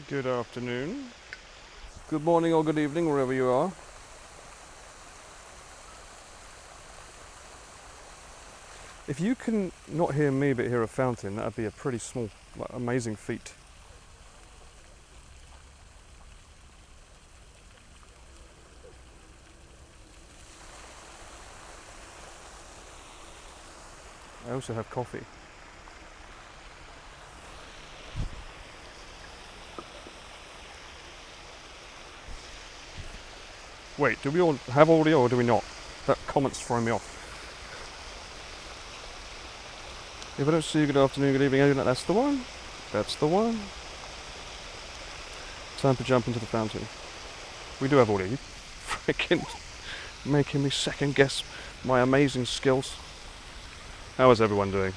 Good afternoon, good morning or good evening, wherever you are. If you can not hear me but hear a fountain, that would be a pretty small, amazing feat. I also have coffee. Wait, do we all have audio or do we not? That comment's throwing me off. If I don't see you, good afternoon, good evening, that's the one. That's the one. Time to jump into the fountain. We do have audio. You freaking making me second guess my amazing skills. How is everyone doing?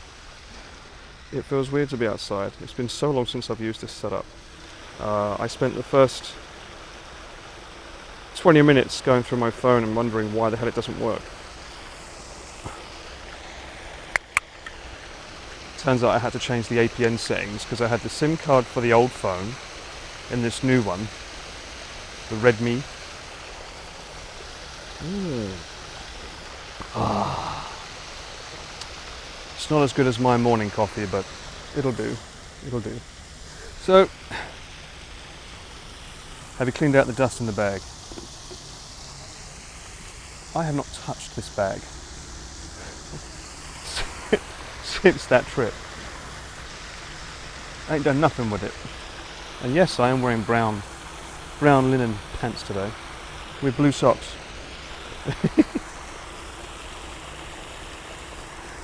It feels weird to be outside. It's been so long since I've used this setup. I spent the first 20 minutes going through my phone and wondering why the hell it doesn't work. Turns out I had to change the APN settings because I had the SIM card for the old phone in this new one, the Redmi. It's not as good as my morning coffee, but it'll do. It'll do. So, have you cleaned out the dust in the bag? I have not touched this bag since that trip. I ain't done nothing with it. And yes, I am wearing brown linen pants today with blue socks.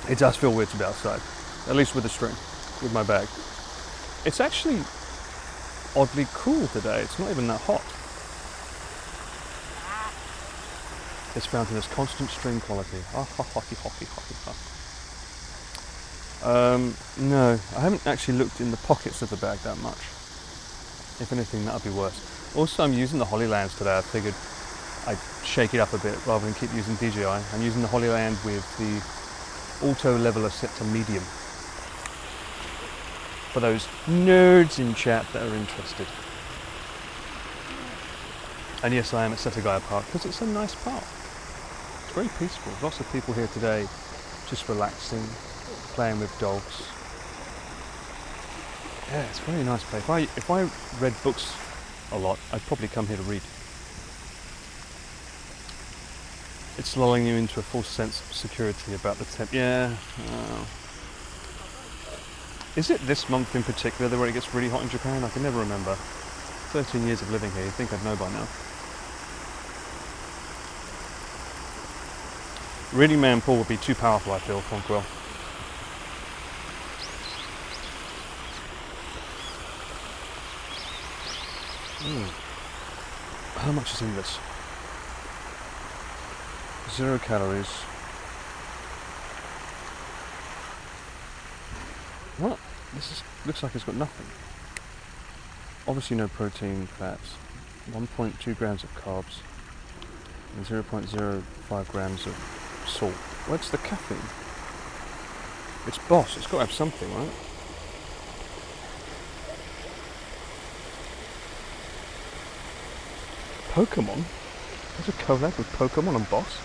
It does feel weird to be outside, at least with the string, with my bag. It's actually oddly cool today. It's not even that hot. This fountain has constant string quality. No, I haven't actually looked in the pockets of the bag that much. If anything, that would be worse. Also, I'm using the Holylands today. I figured I'd shake it up a bit rather than keep using DJI. I'm using the Holyland with the auto leveler set to medium. For those nerds in chat that are interested. And yes, I am at Setagaya Park because it's a nice park. It's very peaceful. Lots of people here today just relaxing, playing with dogs. Yeah, it's a very nice place. If I read books a lot, I'd probably come here to read. It's lulling you into a false sense of security about the temp. Yeah. Is it this month in particular where it gets really hot in Japan? I can never remember. 13 years of living here, you'd think I'd know by now. Reading Man Paul would be too powerful, I feel, for Quill. How much is in this? 0 calories. What? Looks like it's got nothing. Obviously no protein, fats. 1.2 grams of carbs. And 0.05 grams of salt. Where's the caffeine? It's Boss. It's got to have something, right? Pokemon? There's a collab with Pokemon and Boss?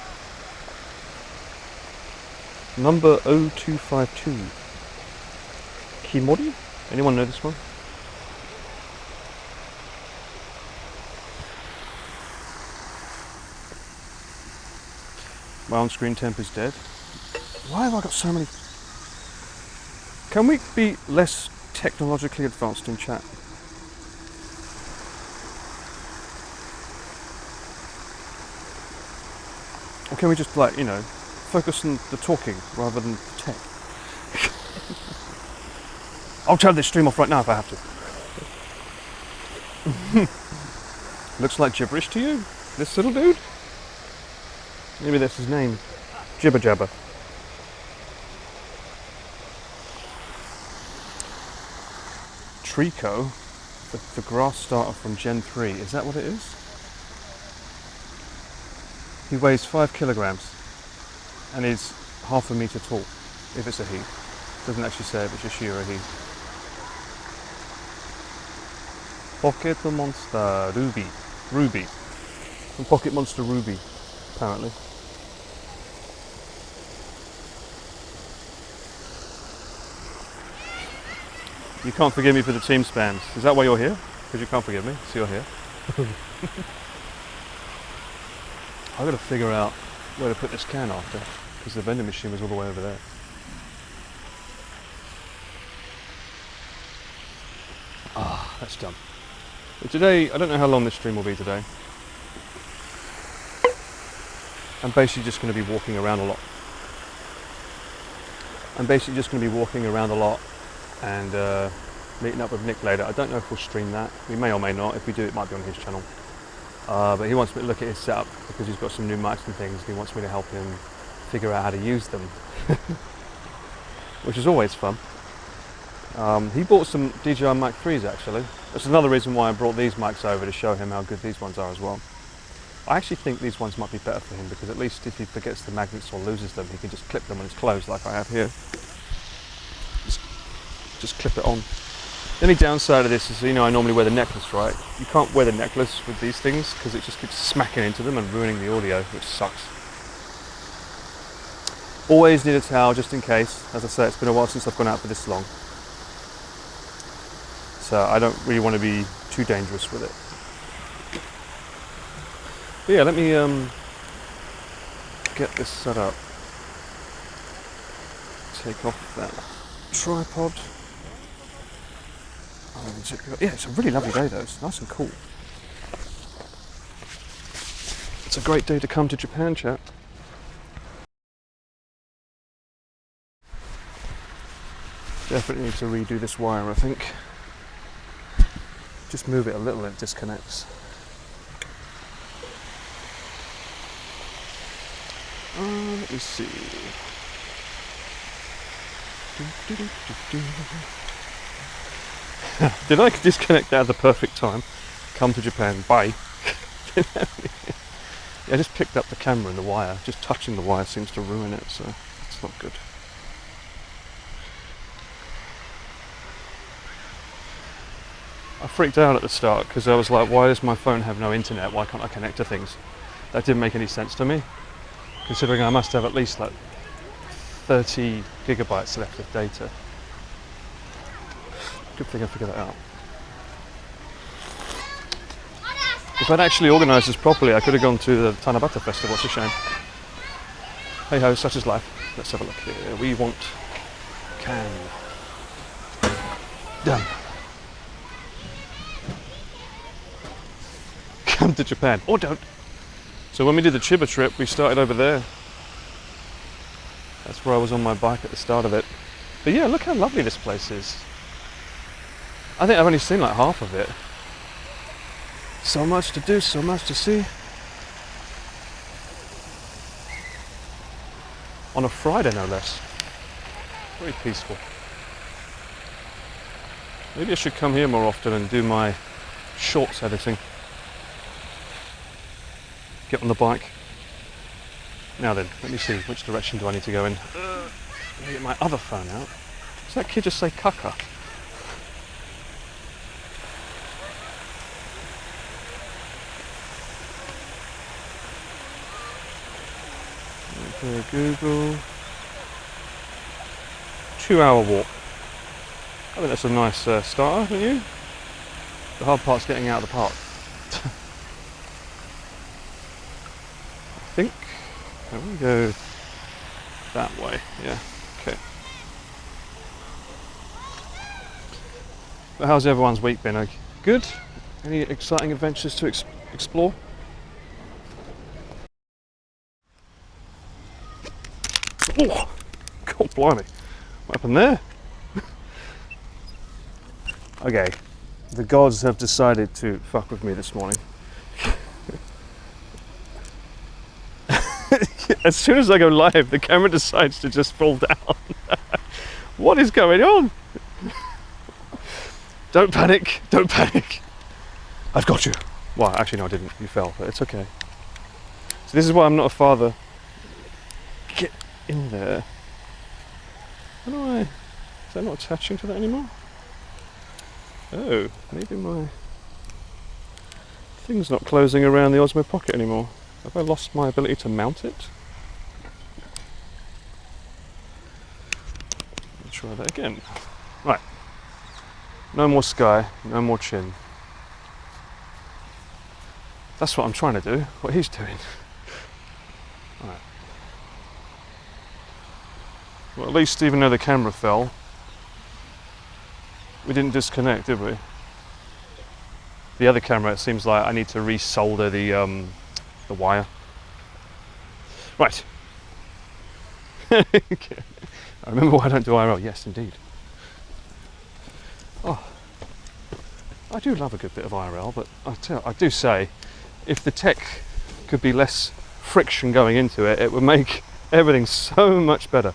Number 0252. Kimori? Anyone know this one? My on-screen temp is dead. Why have I got so many? Can we be less technologically advanced in chat? Or can we just, focus on the talking rather than the tech? I'll turn this stream off right now if I have to. Looks like gibberish to you, this little dude? Maybe that's his name. Jibber Jabber. Trico, the grass starter from Gen 3, is that what it is? He weighs 5 kilograms and is half a metre tall, if it's a he. Doesn't actually say if it's a she or a he. Pocket Monster Ruby. Ruby. From Pocket Monster Ruby, apparently. You can't forgive me for the team spams. Is that why you're here? Because you can't forgive me, so you're here. I've got to figure out where to put this can after, because the vending machine was all the way over there. Ah, that's done. But today, I don't know how long this stream will be today. I'm basically just going to be walking around a lot. And meeting up with Nick later. I don't know if we'll stream that. We may or may not. If we do, it might be on his channel. But he wants me to look at his setup because he's got some new mics and things. He wants me to help him figure out how to use them, which is always fun. He bought some DJI Mic 3s actually. That's another reason why I brought these mics over, to show him how good these ones are as well. I actually think these ones might be better for him because at least if he forgets the magnets or loses them, he can just clip them when it's closed like I have here. Just clip it on. The only downside of this is, you know, I normally wear the necklace, right? You can't wear the necklace with these things because it just keeps smacking into them and ruining the audio, which sucks. Always need a towel just in case. As I say, it's been a while since I've gone out for this long. So I don't really want to be too dangerous with it. But yeah, let me get this set up. Take off that tripod. Yeah, it's a really lovely day though. It's nice and cool. It's a great day to come to Japan, chat. Definitely need to redo this wire, I think. Just move it a little and it disconnects. Let me see. Did I disconnect that at the perfect time? Come to Japan, bye. Yeah, I just picked up the camera and the wire. Just touching the wire seems to ruin it, so it's not good. I freaked out at the start because I was like, why does my phone have no internet? Why can't I connect to things? That didn't make any sense to me, considering I must have at least like 30 gigabytes left of data. Good thing I figured that out. If I'd actually organised this properly, I could have gone to the Tanabata Festival. It's a shame. Hey ho, such is life. Let's have a look here. We want can. Done. Come to Japan. Or don't. So when we did the Chiba trip, we started over there. That's where I was on my bike at the start of it. But yeah, look how lovely this place is. I think I've only seen like half of it. So much to do, so much to see. On a Friday, no less. Very peaceful. Maybe I should come here more often and do my shorts editing. Get on the bike. Now then, let me see, which direction do I need to go in? Let me get my other phone out. Does that kid just say caca? Okay, Google. 2-hour walk. I think that's a nice starter, don't you? The hard part's getting out of the park. I think. There we go. That way, yeah. Okay. But how's everyone's week been? Good? Any exciting adventures to explore? Oh, God blimey. What happened there? Okay, the gods have decided to fuck with me this morning. As soon as I go live, the camera decides to just fall down. What is going on? Don't panic, don't panic. I've got you. Well, actually no, I didn't. You fell, but it's okay. So this is why I'm not a father. Get in there. How do I... Is that not attaching to that anymore? Oh, maybe my... Thing's not closing around the Osmo Pocket anymore. Have I lost my ability to mount it? Let's try that again. Right. No more sky, no more chin. That's what I'm trying to do, what he's doing. Right. Well, at least even though the camera fell, we didn't disconnect, did we? The other camera, it seems like I need to resolder the wire. Right. Okay. I remember why I don't do IRL. Yes, indeed. Oh, I do love a good bit of IRL, but I do say, if the tech could be less friction going into it, it would make everything so much better.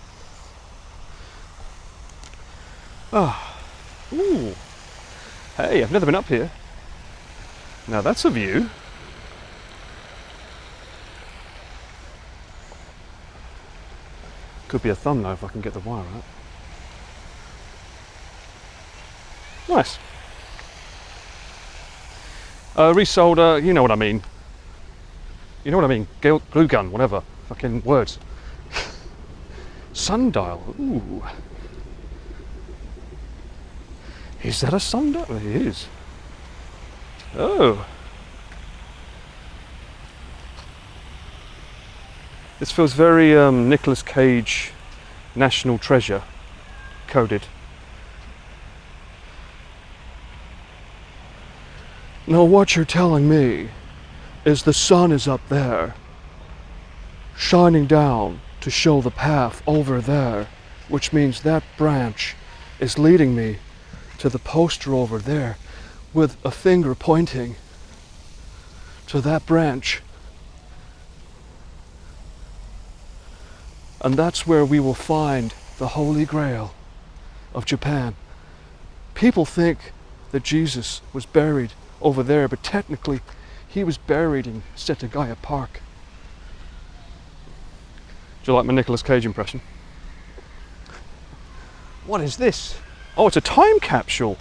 Oh, ooh. Hey, I've never been up here. Now that's a view. Could be a thumbnail if I can get the wire out. Nice. Resolder, you know what I mean. You know what I mean. Glue gun, whatever. Fucking words. Sundial. Ooh. Is that a sundial? It is. Oh. This feels very Nicolas Cage National Treasure coded. Now what you're telling me is the sun is up there, shining down to show the path over there, which means that branch is leading me to the poster over there with a finger pointing to that branch. And that's where we will find the Holy Grail of Japan. People think that Jesus was buried over there, but technically he was buried in Setagaya Park. Do you like my Nicolas Cage impression? What is this? Oh, it's a time capsule.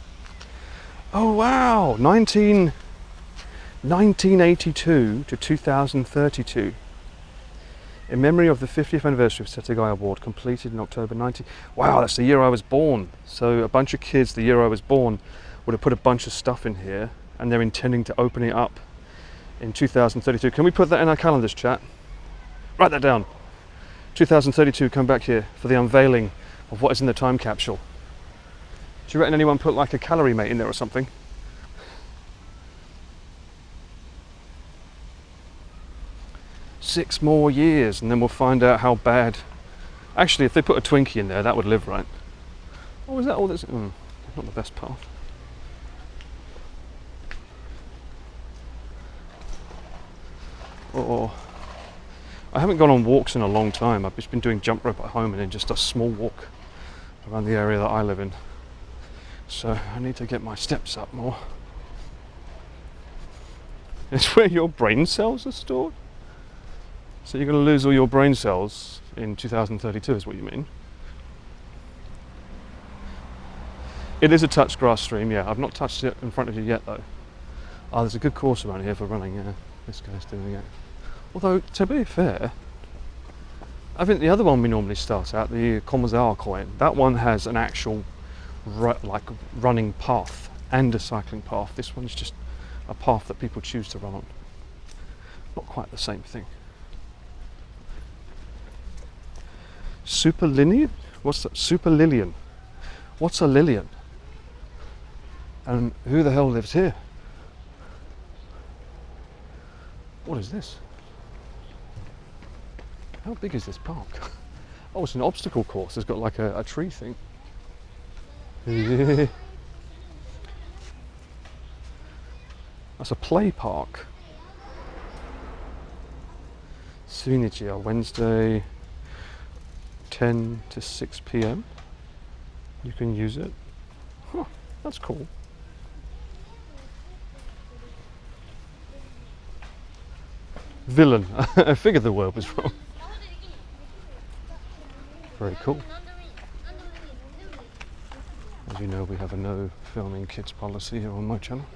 Oh wow, 1982 to 2032. In memory of the 50th anniversary of Setagaya Award, completed in October 90. Wow, that's the year I was born. So a bunch of kids the year I was born would have put a bunch of stuff in here, and they're intending to open it up in 2032. Can we put that in our calendars, chat? Write that down. 2032, come back here for the unveiling of what is in the time capsule. Do you reckon anyone put like a calorie mate in there or something? Six more years and then we'll find out how bad. Actually, if they put a Twinkie in there, that would live, right? Oh, is that all that's... not the best part. Oh, I haven't gone on walks in a long time. I've just been doing jump rope at home and then just a small walk around the area that I live in. So I need to get my steps up more. It's where your brain cells are stored? So you're going to lose all your brain cells in 2032 is what you mean? It is a touch grass stream, yeah. I've not touched it in front of you yet though. Oh, there's a good course around here for running, yeah. This guy's doing it. Although, to be fair, I think the other one we normally start at, the Komazawa coin, that one has an actual running path and a cycling path. This one's just a path that people choose to run on. Not quite the same thing. Superlinear? What's that? Superlilian. What's a Lilian? And who the hell lives here? What is this? How big is this park? Oh, it's an obstacle course. It's got like a tree thing. That's a play park. Suinichi, Wednesday, 10 to 6 p.m. You can use it. Huh, that's cool. Villain. I figured the word was wrong. Very cool. As you know, we have a no filming kids policy here on my channel.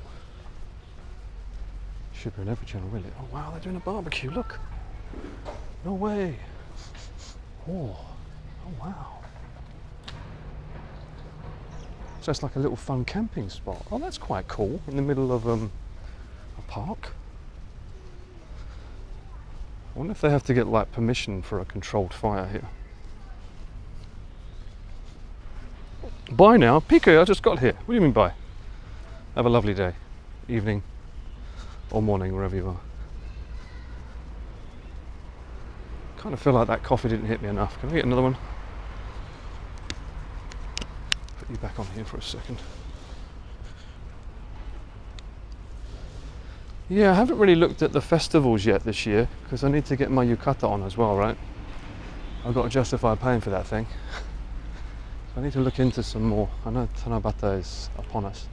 Should be on every channel, really. Oh wow, they're doing a barbecue, look. No way. Oh wow. So it's like a little fun camping spot. Oh, that's quite cool, in the middle of a park. I wonder if they have to get like permission for a controlled fire here. Bye now. Pico, I just got here. What do you mean bye? Have a lovely day, evening, or morning, wherever you are. Kind of feel like that coffee didn't hit me enough. Can I get another one? Put you back on here for a second. Yeah, I haven't really looked at the festivals yet this year because I need to get my yukata on as well, right? I've got to justify paying for that thing. So I need to look into some more. I know Tanabata is upon us.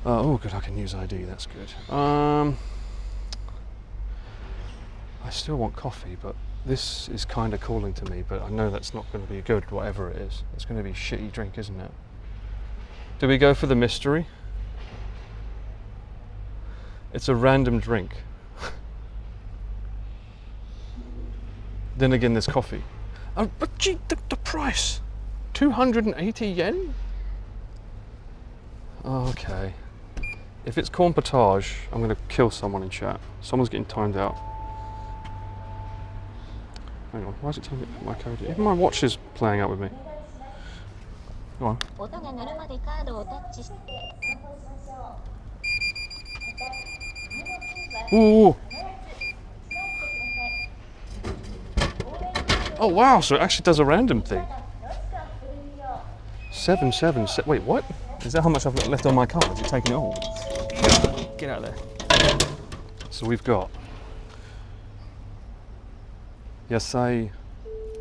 Oh good, I can use ID, that's good. I still want coffee, but this is kind of calling to me, but I know that's not going to be good, whatever it is. It's going to be a shitty drink, isn't it? Do we go for the mystery? It's a random drink. Then again, there's coffee. Oh, but gee, the price! 280 yen? Okay. If it's corn potage, I'm going to kill someone in chat. Someone's getting timed out. Hang on, why is it telling me my code? Even my watch is playing out with me. Go on. Ooh. Oh wow, so it actually does a random thing. 777, wait, what? Is that how much I've got left on my card? Is it taking it all? Get out of there. So we've got Yasai.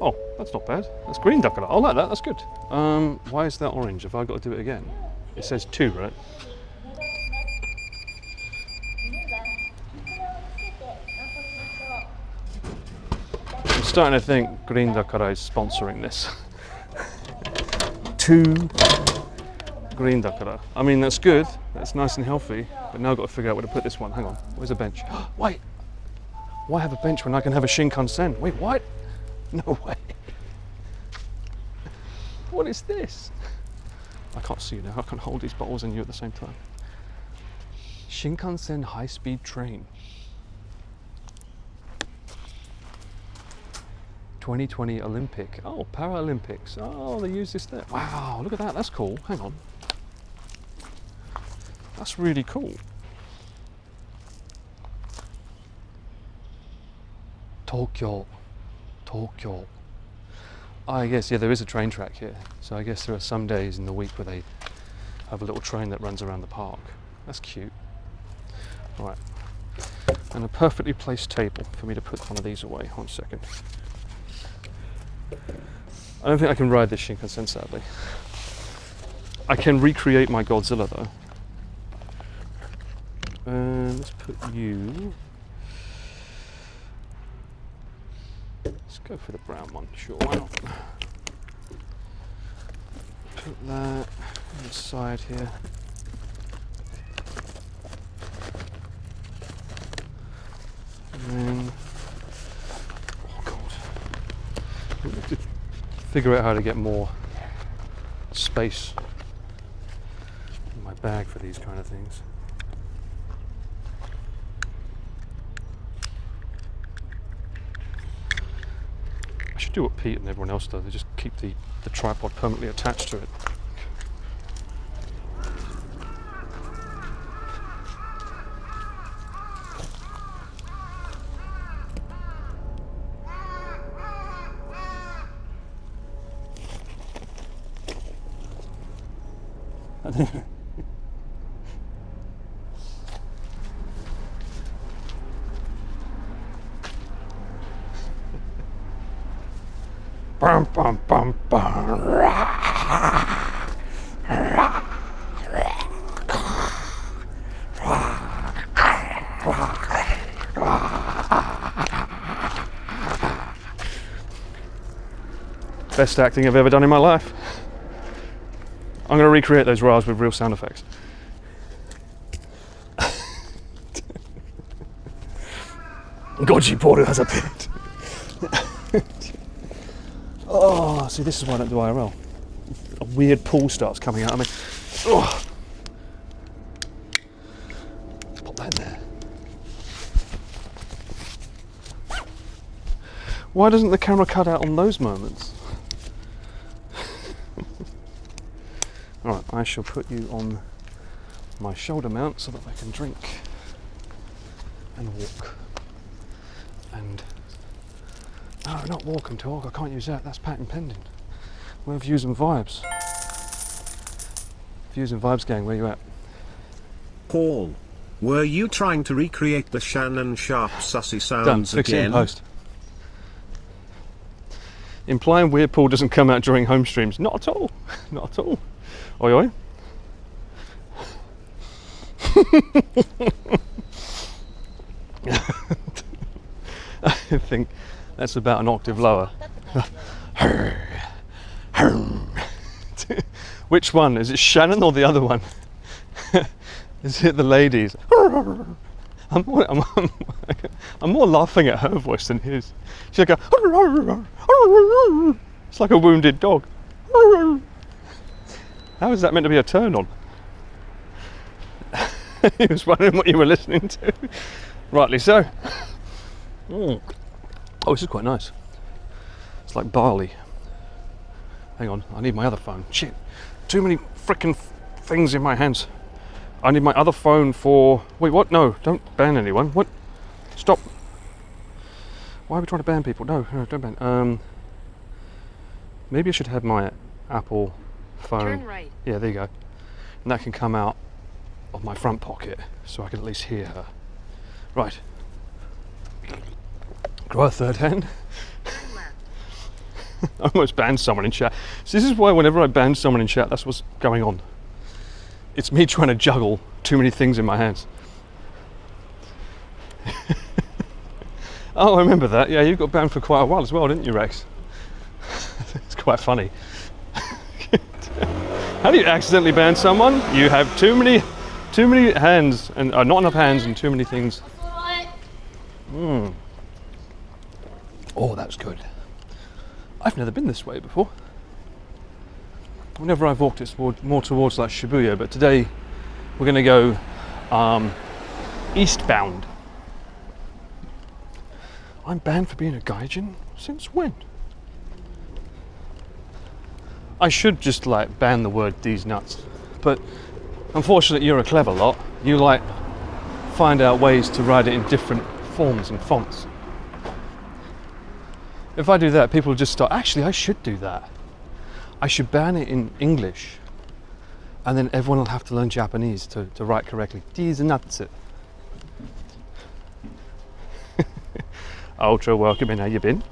Oh, that's not bad. That's green dakara. I like that, that's good. Why is that orange? Have I got to do it again? It says 2, right? I'm starting to think Green Dakara is sponsoring this. 2 Green Dakara. I mean, that's good. That's nice and healthy. But now I've got to figure out where to put this one. Hang on. Where's a bench? Wait. Why have a bench when I can have a Shinkansen? Wait, what? No way. What is this? I can't see you now. I can't hold these bottles and you at the same time. Shinkansen high-speed train. 2020 Olympic. Oh, Paralympics. Oh, they use this there. Wow, look at that. That's cool. Hang on. That's really cool. Tokyo. Tokyo. I guess, yeah, there is a train track here. So I guess there are some days in the week where they have a little train that runs around the park. That's cute. All right. And a perfectly placed table for me to put one of these away. 1 second. I don't think I can ride this Shinkansen, sadly. I can recreate my Godzilla though. Let's put you. Let's go for the brown one, sure, why not? Put that on the side here. And then, oh god. We have to figure out how to get more space in my bag for these kind of things. I should do what Pete and everyone else does, they just keep the tripod permanently attached to it. Bum, bum, bum, bum. Best acting I've ever done in my life. I'm going to recreate those roars with real sound effects. Goji Boru has appeared. Oh, see, this is why I don't do IRL. A weird pool starts coming out. I mean, oh. Put that in there. Why doesn't the camera cut out on those moments? Alright, I shall put you on my shoulder mount so that I can drink and walk. And no, not walk and talk, I can't use that, that's patent pending. We're Views and Vibes. Views and Vibes gang, where you at? Paul, were you trying to recreate the Shannon Sharp sussy sounds Done, fix it in again? post. Implying Weird Paul doesn't come out during home streams. Not at all. Not at all. Oi oi. I think that's about an octave lower. Which one? Is it Shannon or the other one? Is it the ladies? I'm more laughing at her voice than his. She's like it's like a wounded dog. How is that meant to be a turn on? He was wondering what you were listening to. Rightly so. Oh, this is quite nice. It's like barley. Hang on, I need my other phone. Shit, too many frickin' things in my hands. I need my other phone for... Wait, what? No, don't ban anyone. What? Stop. Why are we trying to ban people? No, don't ban. Maybe I should have my Apple phone. Turn right. Yeah, there you go. And that can come out of my front pocket, so I can at least hear her. Right. Grow a third hand. Turn left. I almost banned someone in chat. So this is why whenever I ban someone in chat, that's what's going on. It's me trying to juggle too many things in my hands. Oh, I remember that. Yeah, you got banned for quite a while as well, didn't you, Rex? It's quite funny. How do you accidentally ban someone? You have too many hands, and not enough hands, and too many things. Oh, that's good. I've never been this way before. Whenever I've walked, it's more towards like Shibuya, but today we're going to go eastbound. I'm banned for being a gaijin? Since when? I should just like ban the word "these nuts," but unfortunately you're a clever lot. You like find out ways to write it in different forms and fonts. If I do that, people just start, actually I should do that. I should ban it in English, and then everyone will have to learn Japanese to write correctly. These nuts. Ultra welcome in, how you been?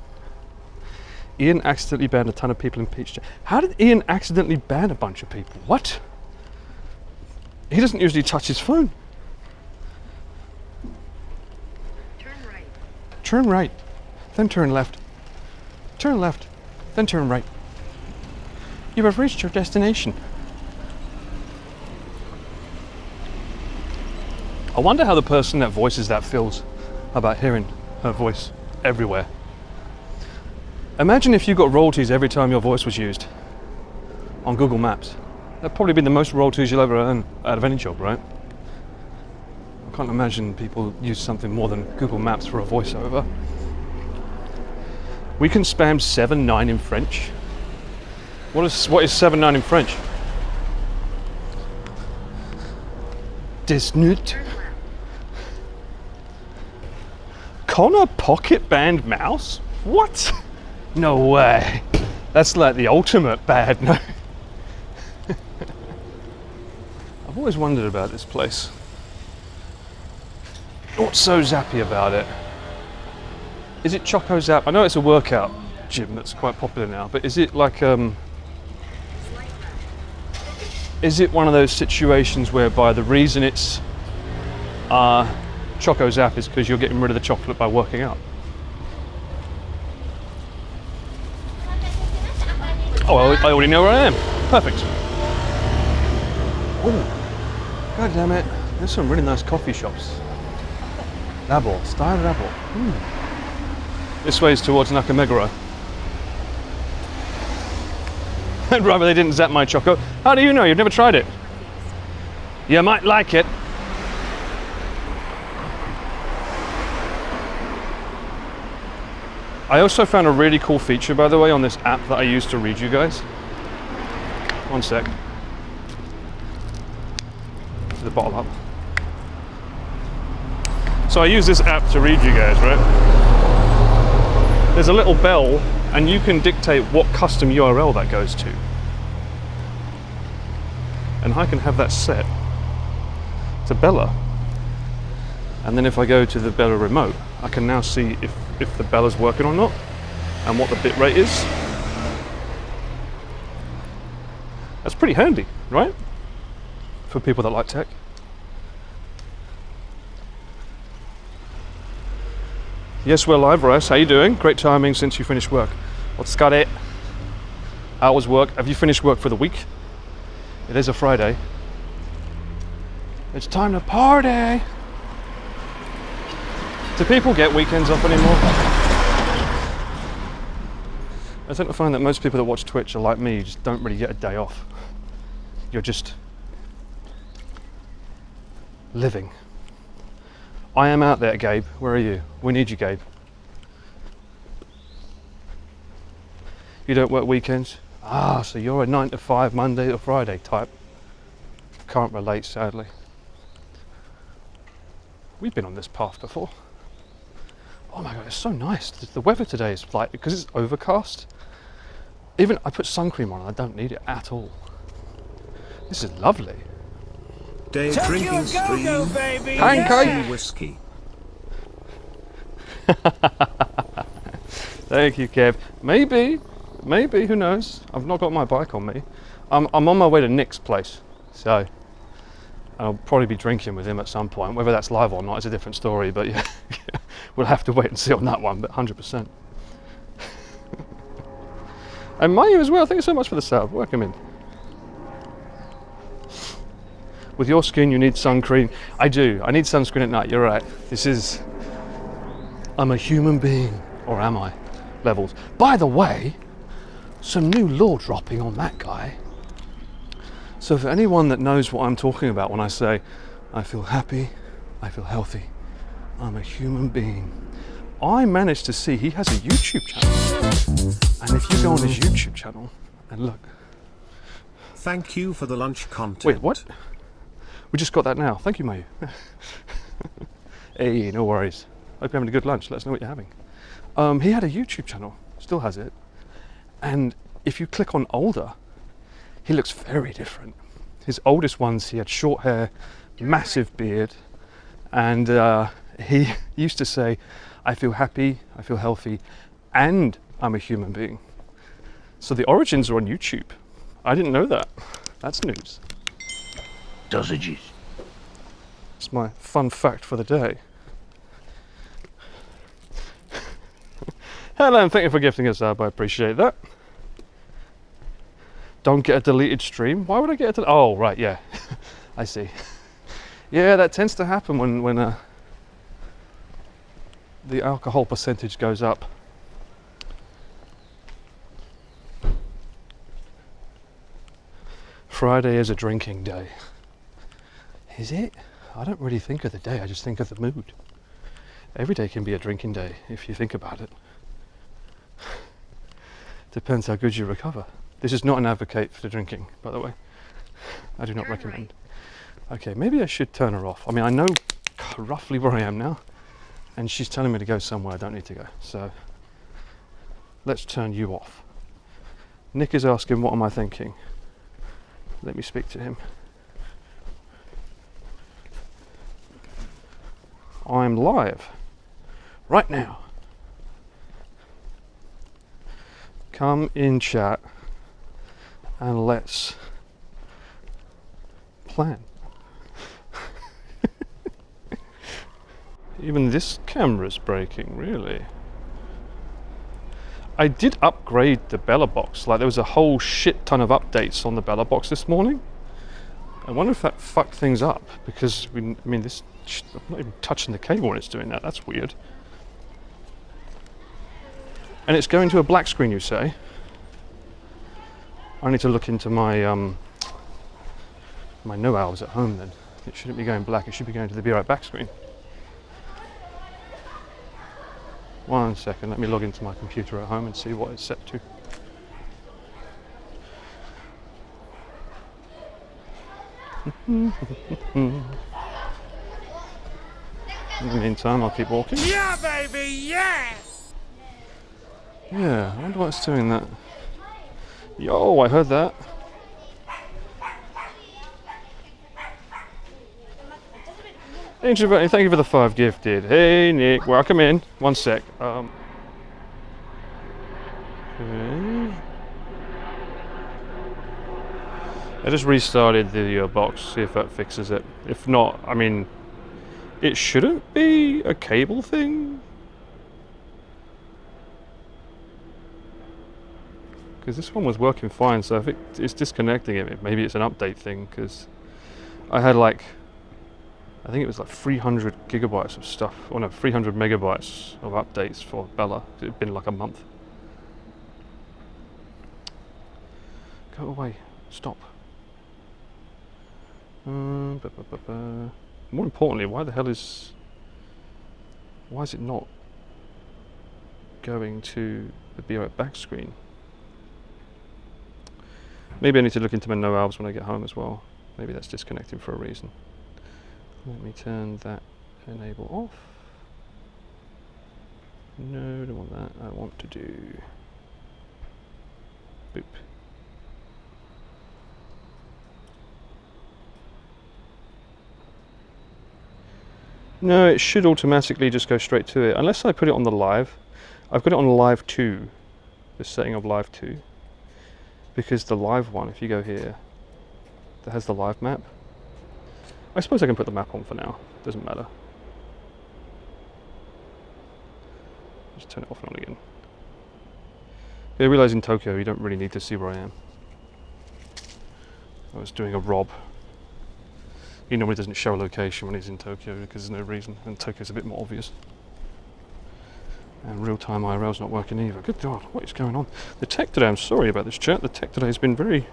Ian accidentally banned a ton of people in Peach Chat. How did Ian accidentally ban a bunch of people? What? He doesn't usually touch his phone. Turn right. Turn right, then turn left. Turn left, then turn right. You have reached your destination. I wonder how the person that voices that feels about hearing her voice everywhere. Imagine if you got royalties every time your voice was used on Google Maps. That'd probably be the most royalties you'll ever earn out of any job, right? I can't imagine people use something more than Google Maps for a voiceover. We can spam 7-9 in French. What is 7-9 in French? Disnut. Turn left. Connor pocket banned mouse? What? No way. That's like the ultimate bad, no? I've always wondered about this place. What's so zappy about it? Is it Choco Zap? I know it's a workout gym that's quite popular now, but is it like is it one of those situations whereby the reason it's Choco Zap is because you're getting rid of the chocolate by working out? Oh, I already know where I am. Perfect. Oh, god damn it. There's some really nice coffee shops Labor, Star Labor. This way is towards Nakameguro. I'd rather they didn't zap my choco. How do you know? You've never tried it. You might like it. I also found a really cool feature, by the way, on this app that I use to read you guys. One sec. To the bottle up. So I use this app to read you guys, right? There's a little bell, and you can dictate what custom URL that goes to. And I can have that set to Bella. And then if I go to the Bella remote, I can now see if the Bella's working or not, and what the bit rate is. That's pretty handy, right? For people that like tech. Yes, we're live, Rice. How you doing? Great timing since you finished work. What's got it? How was work? Have you finished work for the week? It is a Friday. It's time to party. Do people get weekends off anymore? I tend to find that most people that watch Twitch are like me, you just don't really get a day off. You're just living. I am out there, Gabe. Where are you? We need you, Gabe. You don't work weekends? Ah, so you're a 9 to 5, Monday to Friday type. Can't relate, sadly. We've been on this path before. Oh my God, it's so nice. The weather today is like, because it's overcast, even I put sun cream on and I don't need it at all. This is lovely. Dave drinking stream. Pancake whiskey. Thank you, Kev. Maybe, who knows? I've not got my bike on me. I'm on my way to Nick's place, so I'll probably be drinking with him at some point. Whether that's live or not is a different story, but yeah, we'll have to wait and see on that one, but 100%. And Mayu as well, thank you so much for the sub. Welcome in. With your skin, you need sun cream. I do. I need sunscreen at night. You're right. I'm a human being, or am I? Levels. By the way, some new lore dropping on that guy. So for anyone that knows what I'm talking about when I say, I feel happy, I feel healthy, I'm a human being, I managed to see he has a YouTube channel. And if you go on his YouTube channel and look. Thank you for the lunch content. Wait, what? We just got that now. Thank you, Mayu. Hey, no worries. Hope you're having a good lunch. Let us know what you're having. He had a YouTube channel, still has it. And if you click on older, he looks very different. His oldest ones, he had short hair, massive beard, and he used to say, I feel happy, I feel healthy, and I'm a human being. So the origins are on YouTube. I didn't know that. That's news. Sausages. It's my fun fact for the day. Hello, and thank you for gifting us up. I appreciate that. Don't get a deleted stream. Why would I get a oh, right, yeah. I see. Yeah, that tends to happen when the alcohol percentage goes up. Friday is a drinking day. Is it? I don't really think of the day, I just think of the mood. Every day can be a drinking day if you think about it. Depends how good you recover. This is not an advocate for the drinking, by the way. I do not recommend. Okay, maybe I should turn her off. I mean, I know roughly where I am now, and she's telling me to go somewhere I don't need to go. So let's turn you off. Nick is asking, what am I thinking? Let me speak to him. I'm live right now. Come in chat and let's plan. Even this camera's breaking, really. I did upgrade the Bella box. Like, there was a whole shit ton of updates on the Bella box this morning. I wonder if that fucked things up, because I mean this I'm not even touching the cable when it's doing that. That's weird. And it's going to a black screen, you say? I need to look into my my no hours at home then. It shouldn't be going black, it should be going to the Be Right Back screen. 1 second, let me log into my computer at home and see what it's set to. In the meantime, I'll keep walking. Yeah, baby, yeah! Yeah, I wonder why it's doing that. Yo, I heard that. Introverted, thank you for the 5 gifted. Hey Nick, welcome in. 1 sec. Okay. I just restarted the box, see if that fixes it. If not, I mean, it shouldn't be a cable thing. Because this one was working fine, so if it's disconnecting it, maybe it's an update thing, because I had like, I think it was like 300 gigabytes of stuff, or no, 300 megabytes of updates for Bella. It had been like a month. Go away, stop. More importantly, why is it not going to the Be Right Back screen? Maybe I need to look into my no albs when I get home as well. Maybe that's disconnecting for a reason. Let me turn that enable off. No, don't want that. I want to do boop. No, it should automatically just go straight to it, unless I put it on the live. I've got it on live 2, the setting of live 2, because the live one, if you go here, that has the live map. I suppose I can put the map on for now, doesn't matter. Just turn it off and on again. I realise in Tokyo you don't really need to see where I am. I was doing a Rob. He normally doesn't show a location when he's in Tokyo because there's no reason, and Tokyo's a bit more obvious. And real-time IRL's not working either. Good God, what is going on? The tech today, I'm sorry about this chat, the tech today has been very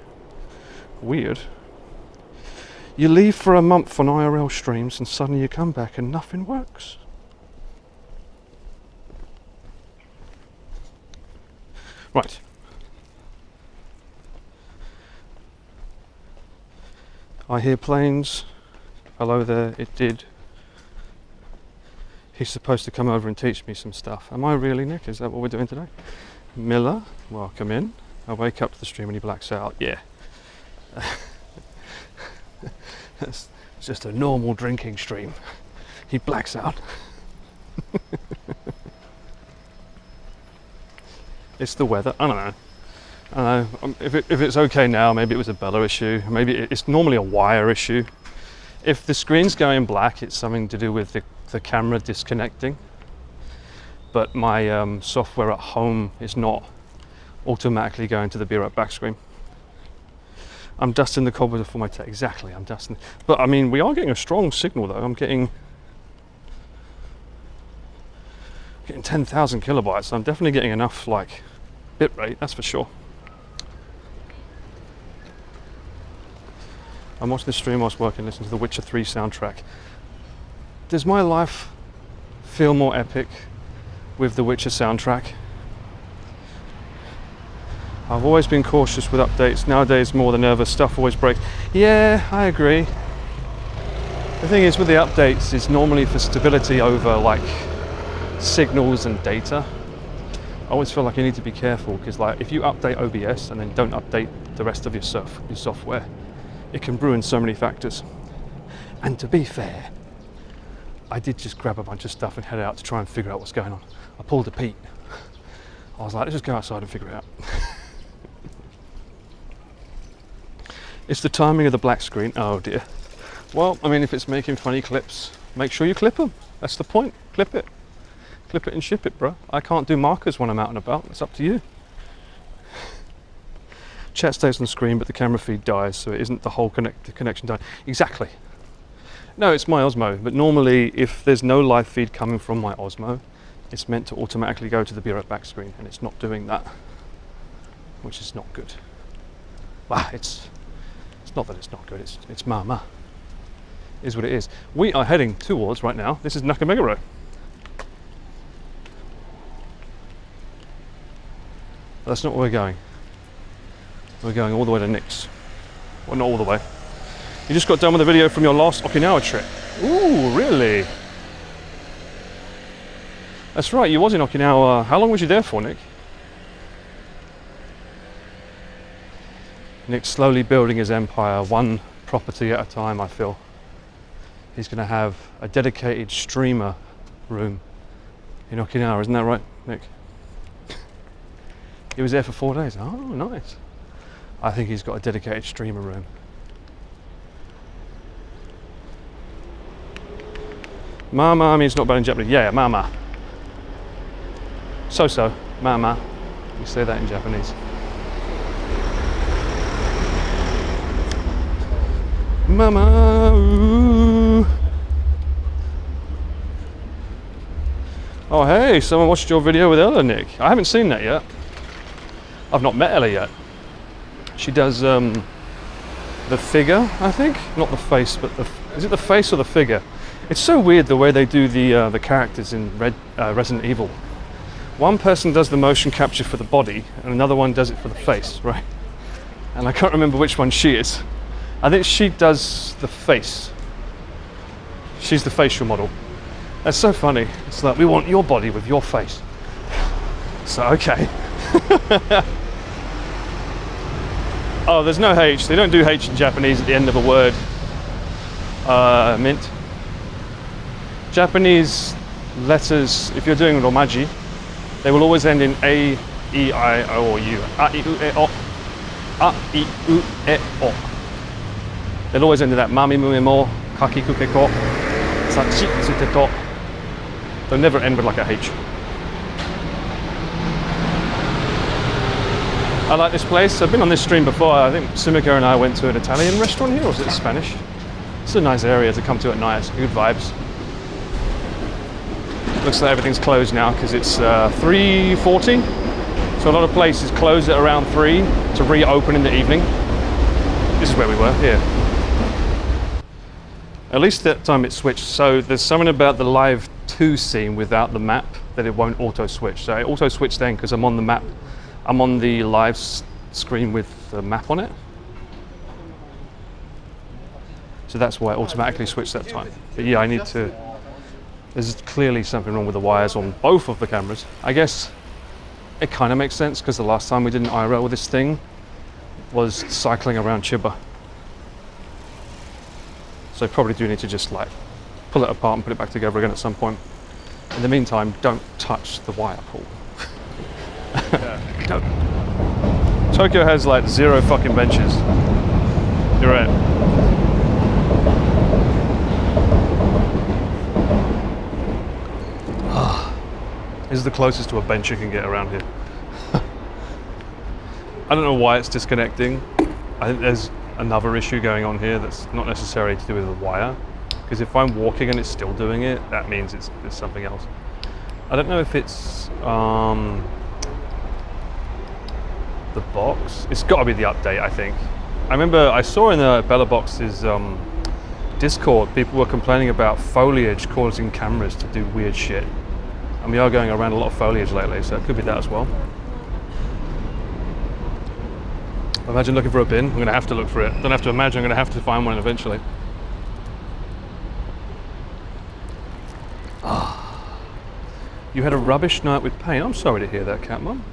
weird. You leave for a month on IRL streams and suddenly you come back and nothing works. Right. I hear planes. Hello there, it did. He's supposed to come over and teach me some stuff. Am I really, Nick? Is that what we're doing today? Miller, welcome in. I wake up to the stream and he blacks out. Yeah. It's just a normal drinking stream. He blacks out. It's the weather. I don't know. I don't know. If it's okay now, maybe it was a Bella issue. Maybe it's normally a wire issue. If the screen's going black, it's something to do with the camera disconnecting. But my software at home is not automatically going to the Be Right Back screen. I'm dusting the cobwebs for my tech. Exactly, I'm dusting. But I mean, we are getting a strong signal though. I'm getting 10,000 kilobytes. I'm definitely getting enough like bit rate, that's for sure. I'm watching the stream whilst working, listening to the Witcher 3 soundtrack. Does my life feel more epic with the Witcher soundtrack? I've always been cautious with updates. Nowadays, more than ever, stuff always breaks. Yeah, I agree. The thing is, with the updates, it's normally for stability over like signals and data. I always feel like you need to be careful because, like, if you update OBS and then don't update the rest of your software, it can ruin so many factors. And to be fair, I did just grab a bunch of stuff and head out to try and figure out what's going on. I pulled a Pete. I was like, let's just go outside and figure it out. It's the timing of the black screen. Oh dear. Well, I mean, if it's making funny clips, make sure you clip them. That's the point. Clip it. Clip it and ship it, bro. I can't do markers when I'm out and about. It's up to you. Chat stays on the screen, but the camera feed dies, so it isn't the whole connection died. Exactly. No, it's my Osmo, but normally if there's no live feed coming from my Osmo, it's meant to automatically go to the Be Right Back screen, and it's not doing that, which is not good. Well, it's not that it's not good, it's mama. Is what it is. We are heading towards, right now, this is Nakameguro. That's not where we're going. We're going all the way to Nix. Well, not all the way. You just got done with a video from your last Okinawa trip. Ooh, really? That's right, you was in Okinawa. How long was you there for, Nick? Nick's slowly building his empire, one property at a time, I feel. He's going to have a dedicated streamer room in Okinawa, isn't that right, Nick? He was there for 4 days. Oh, nice. I think he's got a dedicated streamer room. Mama means not bad in Japanese. Yeah, mama. So, mama. We say that in Japanese. Mama. Ooh. Oh, hey, someone watched your video with Ella, Nick. I haven't seen that yet. I've not met Ella yet. She does the figure, I think? Not the face, but is it the face or the figure? It's so weird the way they do the characters in Resident Evil. One person does the motion capture for the body, and another one does it for the face, right? And I can't remember which one she is. I think she does the face. She's the facial model. That's so funny. It's like, we want your body with your face. So, okay. Oh, there's no H. They don't do H in Japanese at the end of a word. Mint. Japanese letters, if you're doing romaji, they will always end in A, E, I, O, or U. A, I, U, E, O. A, I, U, E, O. They'll always end in that. Mami, mume, mo, kaki, kuke, ko, sachi, tsute, to. They'll never end with like a H. I like this place. I've been on this stream before. I think Sumiko and I went to an Italian restaurant here, or was it Spanish? It's a nice area to come to at night. It's good vibes. Looks like everything's closed now because it's 3:40. So a lot of places close at around 3 to reopen in the evening. This is where we were, here. At least that time it switched. So there's something about the Live 2 scene without the map that it won't auto switch. So it auto switched then because I'm on the map. I'm on the live screen with the map on it. So that's why it automatically switched that time. But yeah, I need to... There's clearly something wrong with the wires on both of the cameras. I guess it kind of makes sense because the last time we did an IRL with this thing was cycling around Chiba. So I probably do need to just like pull it apart and put it back together again at some point. In the meantime, don't touch the wire pull. Don't. Tokyo has like 0 fucking benches. You're right. This is the closest to a bench you can get around here. I don't know why it's disconnecting. I think there's another issue going on here that's not necessarily to do with the wire. Because if I'm walking and it's still doing it, that means it's something else. I don't know if it's the box. It's got to be the update, I think. I remember I saw in the Bella Box's Discord, people were complaining about foliage causing cameras to do weird shit. And we are going around a lot of foliage lately, so it could be that as well. Imagine looking for a bin. I'm going to have to look for it. Don't have to imagine, I'm going to have to find one eventually. You had a rubbish night with pain. I'm sorry to hear that, Cat Mum.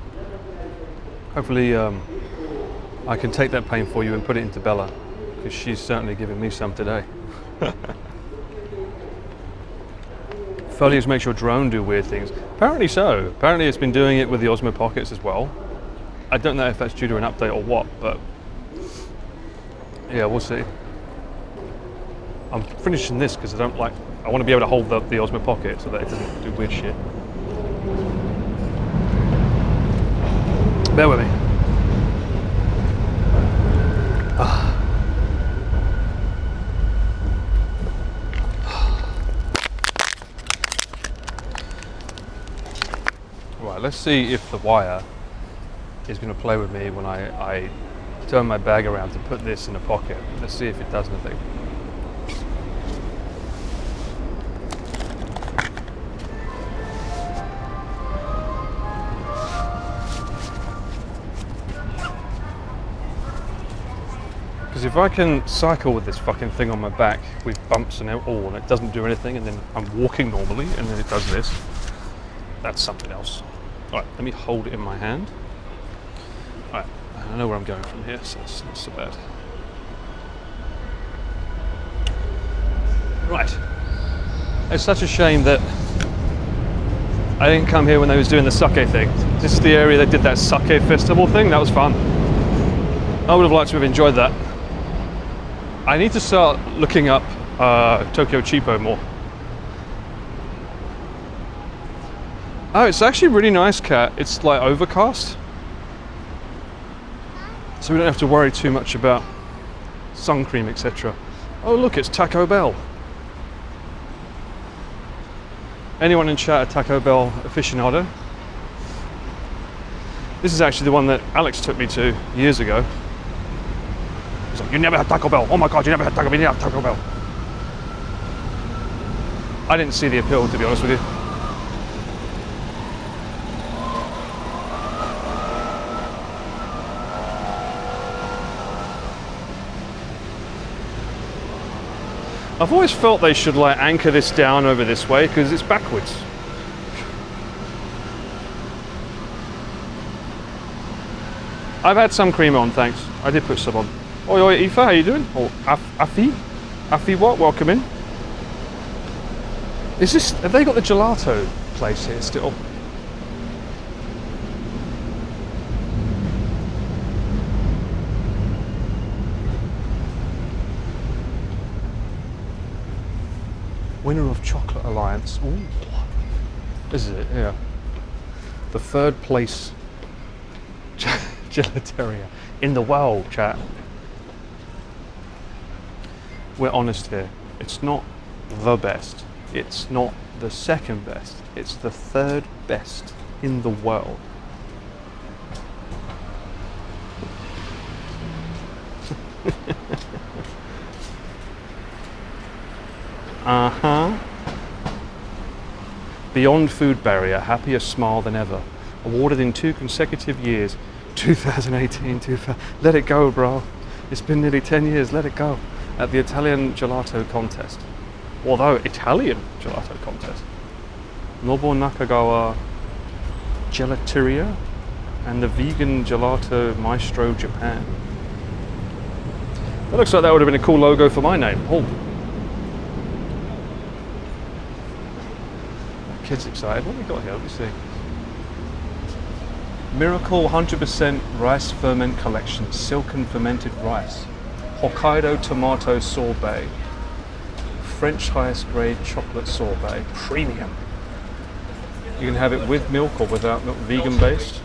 Hopefully I can take that pain for you and put it into Bella, because she's certainly giving me some today. Foliage makes your drone do weird things. Apparently so. Apparently it's been doing it with the Osmo Pockets as well. I don't know if that's due to an update or what, but yeah, we'll see. I'm finishing this because I want to be able to hold the Osmo Pocket so that it doesn't do weird shit. Bear with me. let's see if the wire is going to play with me when I turn my bag around to put this in a pocket. Let's see if it does anything. Because if I can cycle with this fucking thing on my back with bumps and all, and it doesn't do anything, and then I'm walking normally, and then it does this, that's something else. Alright, let me hold it in my hand. Alright, I know where I'm going from here, so it's not so bad. Right. It's such a shame that I didn't come here when they was doing the sake thing. This is the area they did that sake festival thing. That was fun. I would have liked to have enjoyed that. I need to start looking up Tokyo Cheapo more. Oh, it's actually really nice, Kat. It's like overcast. So we don't have to worry too much about sun cream, etc. Oh look, it's Taco Bell. Anyone in chat a Taco Bell aficionado? This is actually the one that Alex took me to years ago. He's like, you never had Taco Bell. Oh my God, you never had Taco Bell. You never had Taco Bell. I didn't see the appeal, to be honest with you. I've always felt they should like anchor this down over this way because it's backwards. I've had some cream on, thanks. I did put some on. Oi, oi, Aoife, how you doing? Or Afi? Afi what? Welcome in. Is this, have they got the gelato place here still? Winner of Chocolate Alliance. Ooh. This is it, yeah. The third place gelateria in the world, chat. We're honest here. It's not the best. It's not the second best. It's the third best in the world. Uh-huh. Beyond Food Barrier, happier smile than ever. Awarded in 2 consecutive years. 2018, let it go, bro. It's been nearly 10 years, let it go. At the Italian Gelato Contest. Although, Italian Gelato Contest. Nobu Nakagawa Gelateria and the Vegan Gelato Maestro Japan. That looks like that would have been a cool logo for my name. Oh. That kid's excited. What have we got here? Let me see. Miracle 100% Rice Ferment Collection, silken fermented rice. Hokkaido tomato sorbet. French highest grade chocolate sorbet. Premium. You can have it with milk or without milk, vegan based.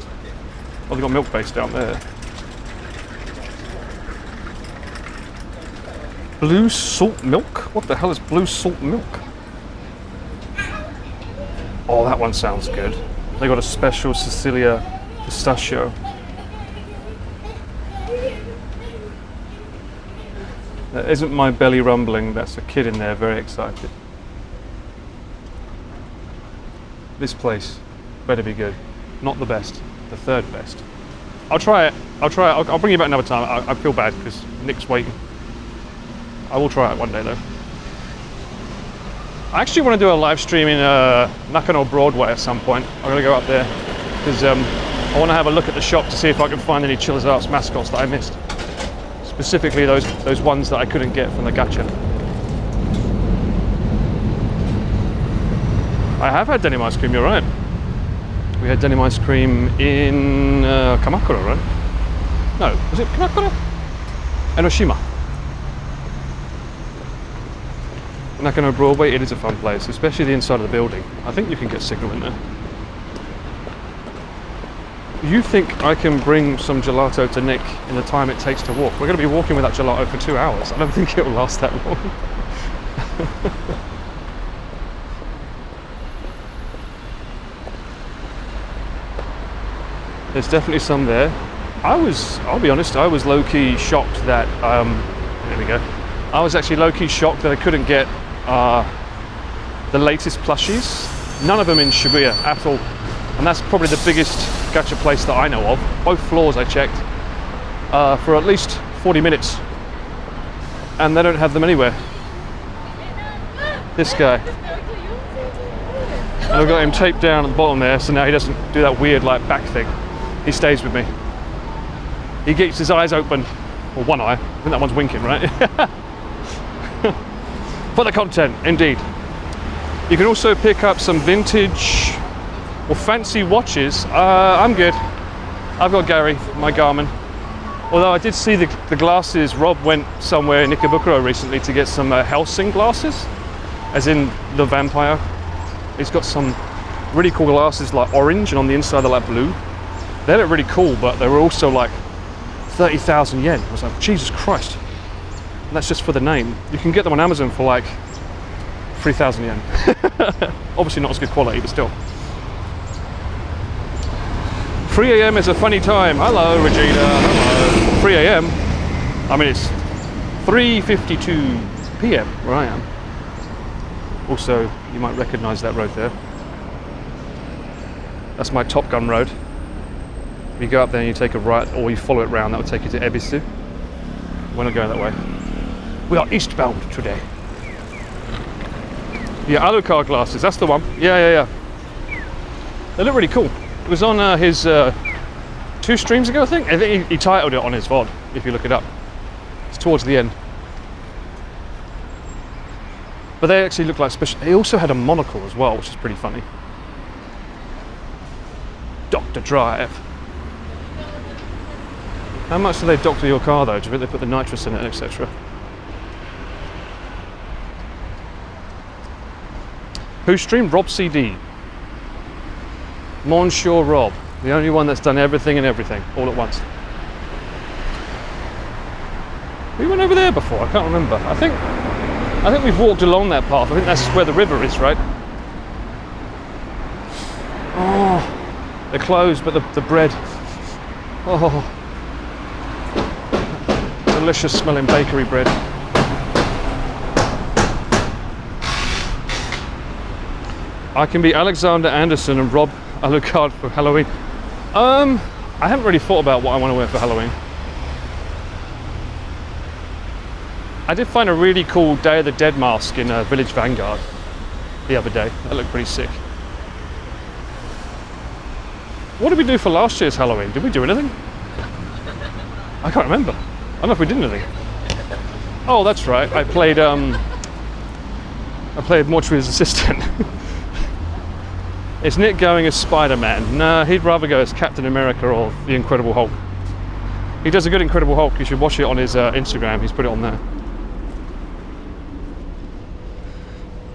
Oh, they've got milk based down there. Blue salt milk? What the hell is blue salt milk? Oh, that one sounds good. They got a special Sicilia pistachio. That isn't my belly rumbling, that's a kid in there very excited. This place better be good. Not the best, the third best. I'll try it, I'll bring you back another time. I feel bad because Nick's waiting. I will try it one day though. I actually want to do a live stream in Nakano Broadway at some point. I'm going to go up there because I want to have a look at the shop to see if I can find any Chillers Arts mascots that I missed. Specifically those ones that I couldn't get from the gacha. I have had denim ice cream, you're right. We had denim ice cream in Kamakura, right? No, was it Kamakura? Enoshima. Nakano Broadway, it is a fun place, especially the inside of the building. I think you can get signal in there. You think I can bring some gelato to Nick in the time it takes to walk? We're going to be walking with that gelato for 2 hours. I don't think it will last that long. There's definitely some there. I'll be honest, I was low-key shocked that, there we go. I was actually low-key shocked that I couldn't get the latest plushies. None of them in Shibuya at all. And that's probably the biggest gacha place that I know of. Both floors I checked for at least 40 minutes. And they don't have them anywhere. This guy. And I've got him taped down at the bottom there, so now he doesn't do that weird like back thing. He stays with me. He keeps his eyes open. Well, one eye. I think that one's winking, right? For the content, indeed. You can also pick up some vintage or fancy watches. I'm good. I've got Gary, my Garmin. Although I did see the glasses, Rob went somewhere in Ikebukuro recently to get some Helsing glasses, as in the vampire. He's got some really cool glasses like orange and on the inside they're like blue. They look really cool, but they were also like 30,000 yen. I was like, Jesus Christ. And that's just for the name. You can get them on Amazon for like 3,000 yen. Obviously not as good quality, but still. 3 a.m. is a funny time. Hello, Regina. Hello. 3 a.m. I mean, it's 3:52 p.m. where I am. Also, you might recognize that road there. That's my Top Gun road. You go up there and you take a right, or you follow it round, that will take you to Ebisu. We're not going that way. We are eastbound today. Yeah, Alucard glasses, that's the one. Yeah. They look really cool. It was on his 2 streams ago, I think. I think he titled it on his VOD, if you look it up. It's towards the end. But they actually look like special. He also had a monocle as well, which is pretty funny. Dr. Drive. How much do they doctor your car though? Do you think they put the nitrous in it, etc.? Who streamed? Rob CD. Monsieur Rob, the only one that's done everything and everything all at once. We went over there before. I can't remember. I think we've walked along that path. I think that's where the river is, right? Oh, they're closed, but the bread. Oh. Delicious smelling bakery bread. I can be Alexander Anderson and Rob Alucard for Halloween. I haven't really thought about what I want to wear for Halloween. I did find a really cool Day of the Dead mask in Village Vanguard the other day. That looked pretty sick. What did we do for last year's Halloween? Did we do anything? I can't remember. I don't know if we did anything. Oh, that's right. I played Mortuary's assistant. Is Nick going as Spider-Man? No, he'd rather go as Captain America or the Incredible Hulk. He does a good Incredible Hulk. You should watch it on his Instagram. He's put it on there.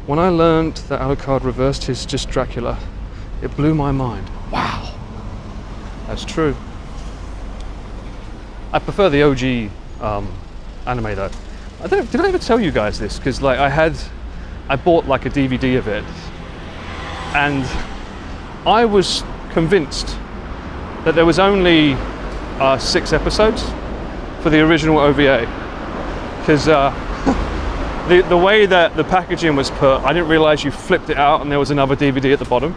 When I learned that Alucard reversed his just Dracula, it blew my mind. Wow. That's true. I prefer the OG anime though. Did I ever tell you guys this? Because like I bought like a DVD of it, and I was convinced that there was only 6 episodes for the original OVA, because the way that the packaging was put, I didn't realise you flipped it out and there was another DVD at the bottom.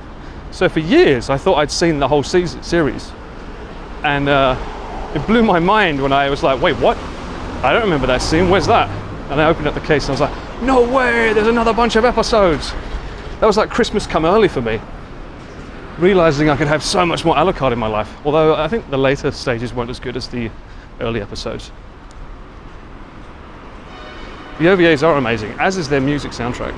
So for years I thought I'd seen the whole series, and it blew my mind when I was like, wait, what? I don't remember that scene, where's that? And I opened up the case and I was like, no way, there's another bunch of episodes. That was like Christmas come early for me, realising I could have so much more Alucard in my life. Although I think the later stages weren't as good as the early episodes. The OVAs are amazing, as is their music soundtrack.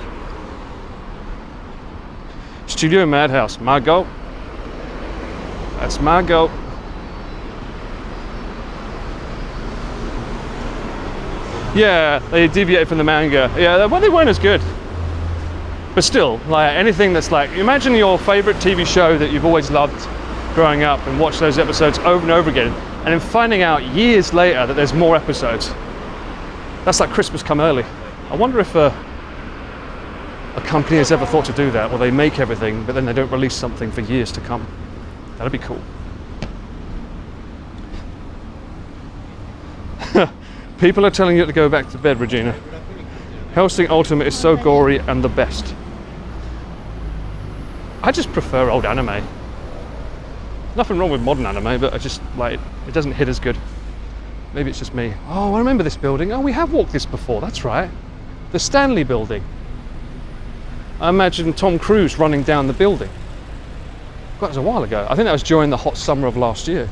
Studio Madhouse, Margot. That's Margot. Yeah, they deviated from the manga. Yeah, well, they weren't as good. But still, like anything that's like, imagine your favorite TV show that you've always loved growing up and watch those episodes over and over again, and then finding out years later that there's more episodes. That's like Christmas come early. I wonder if a company has ever thought to do that, where they make everything but then they don't release something for years to come. That'd be cool. People are telling you to go back to bed, Regina. Hellsing Ultimate is so gory and the best. I just prefer old anime. Nothing wrong with modern anime, but I just like it doesn't hit as good. Maybe it's just me. Oh, I remember this building. Oh, we have walked this before. That's right. The Stanley Building. I imagine Tom Cruise running down the building. That was a while ago. I think that was during the hot summer of last year.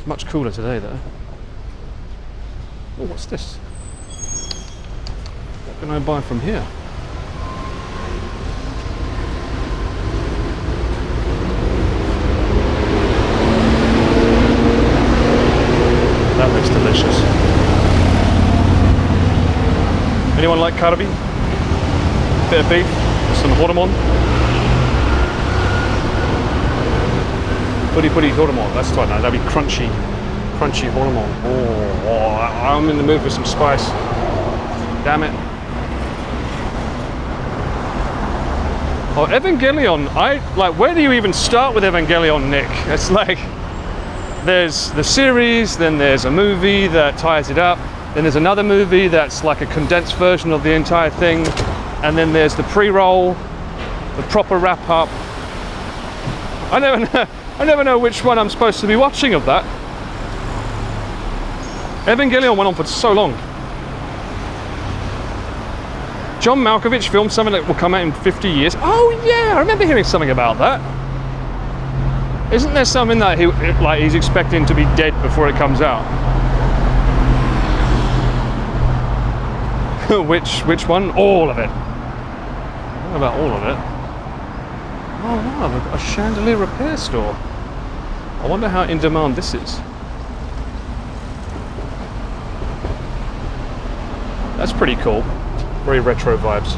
Much cooler today, though. Oh, what's this? What can I buy from here? That looks delicious. Anyone like karabi? Bit of beef, some hormone. Puri hormone, that's right now. That'd be crunchy hormone. Oh, I'm in the mood for some spice. Damn it. Oh, Evangelion, where do you even start with Evangelion, Nick? It's like, there's the series, then there's a movie that ties it up, then there's another movie that's like a condensed version of the entire thing, and then there's the pre-roll, the proper wrap-up. I never know which one I'm supposed to be watching of that. Evangelion went on for so long. John Malkovich filmed something that will come out in 50 years. Oh yeah, I remember hearing something about that. Isn't there something that he's expecting to be dead before it comes out? Which one? All of it. I don't know about all of it. Oh wow, a chandelier repair store. I wonder how in demand this is. That's pretty cool. Very retro vibes.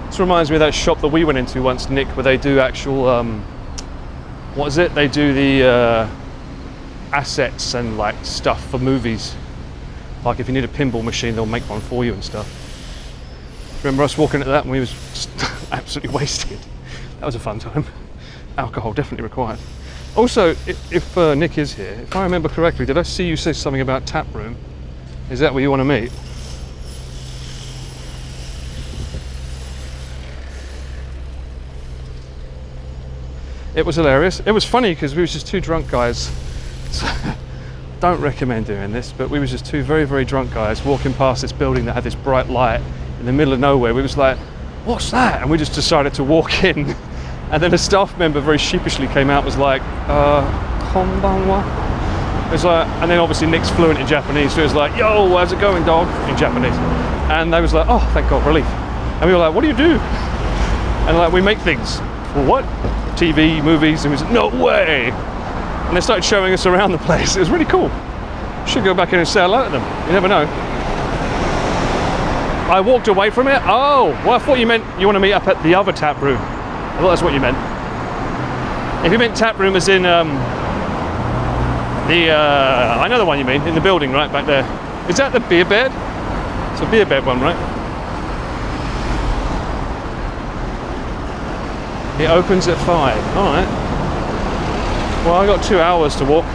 This reminds me of that shop that we went into once, Nick, where they do actual, what is it? They do the assets and like stuff for movies. Like if you need a pinball machine, they'll make one for you and stuff. Remember us walking into that and we was just absolutely wasted. That was a fun time. Alcohol definitely required. Also, if Nick is here, if I remember correctly, did I see you say something about tap room? Is that where you want to meet? It was hilarious. It was funny because we were just two drunk guys. So, don't recommend doing this, but we were just two very, very drunk guys walking past this building that had this bright light in the middle of nowhere. We was like, what's that? And we just decided to walk in. And then a staff member very sheepishly came out and was like, konbanwa. It was like, and then obviously Nick's fluent in Japanese, so he was like, yo, how's it going, dog? In Japanese. And they was like, oh, thank God, relief. And we were like, what do you do? And like, we make things. Well, what? TV, movies, and we said, no way! And they started showing us around the place. It was really cool. Should go back in and say hello to them. You never know. I walked away from it. Oh, well, I thought you meant you want to meet up at the other tap room. I thought that's what you meant. If you meant tap room as in I know the one you mean, in the building right back there. Is that the beer bed? It's a beer bed one, right? It opens at 5. All right. Well, I got 2 hours to walk.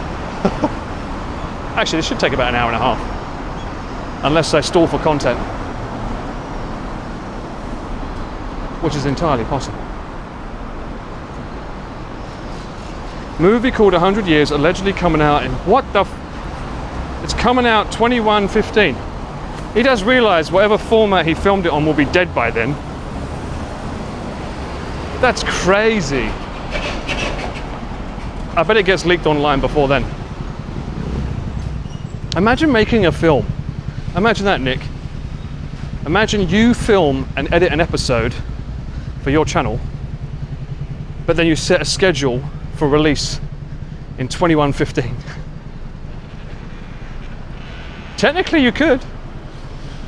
Actually, this should take about an hour and a half, unless I stall for content, which is entirely possible. Movie called 100 Years, allegedly coming out in what the? It's coming out 21/15. He does realise whatever format he filmed it on will be dead by then. That's crazy. I bet it gets leaked online before then. Imagine making a film. Imagine that, Nick. Imagine you film and edit an episode for your channel, but then you set a schedule for release in 21/15. Technically you could.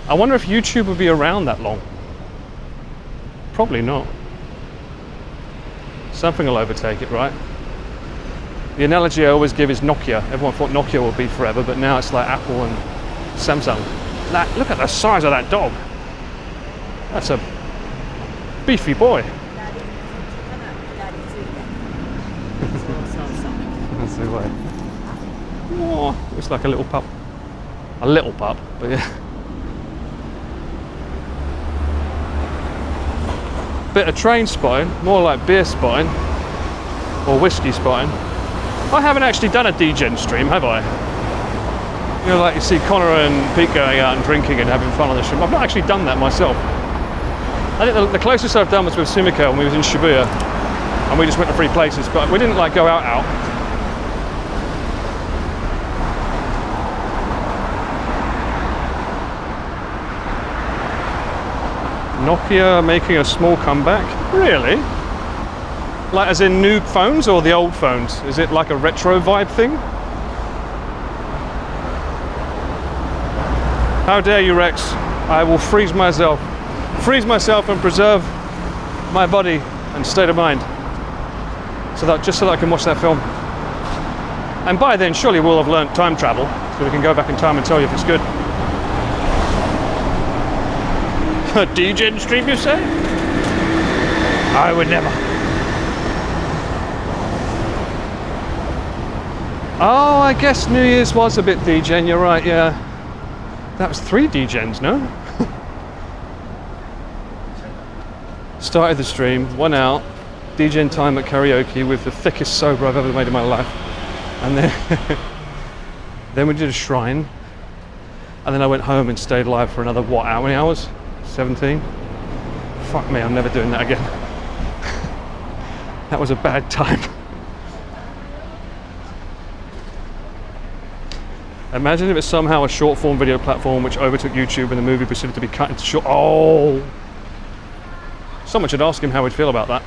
I wonder if YouTube would be around that long. Probably not. Something will overtake it, right? The analogy I always give is Nokia. Everyone thought Nokia would be forever, but now it's like Apple and Samsung. Look at the size of that dog. That's a beefy boy. That's the way. Oh, it's like a little pup. A little pup, but yeah. Bit of train spotting, more like beer spotting, or whiskey spotting. I haven't actually done a DGen stream, have I? You know, like you see Connor and Pete going out and drinking and having fun on the stream. I've not actually done that myself. I think the closest I've done was with Sumiko when we was in Shibuya, and we just went to 3 places, but we didn't like go out. Nokia making a small comeback? Really? Like as in new phones or the old phones? Is it like a retro vibe thing? How dare you, Rex? I will freeze myself and preserve my body and state of mind. Just so that I can watch that film. And by then, surely we'll have learnt time travel, so we can go back in time and tell you if it's good. A DGen stream, you say? I would never. Oh, I guess New Year's was a bit DGen, you're right, yeah. That was 3 DGens, no? Started the stream, went out, DGen time at karaoke with the thickest sober I've ever made in my life. And then, then we did a shrine. And then I went home and stayed live for another, what, how many hours? 17? Fuck me, I'm never doing that again. That was a bad time. Imagine if it's somehow a short form video platform which overtook YouTube and the movie proceeded to be cut into short. Oh! Someone should ask him how he'd feel about that.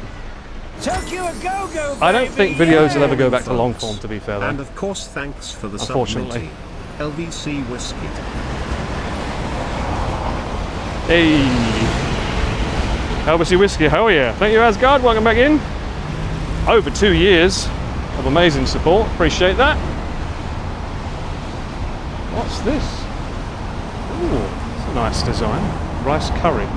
Tokyo go-go, baby. I don't think videos will ever go back to long form, to be fair though. And of course, thanks for the Unfortunately. LVC Whiskey. Hey! LBC Whiskey, hell yeah. Thank you, Asgard, welcome back in. Over 2 years of amazing support, appreciate that. What's this? Ooh, it's a nice design. Rice curry.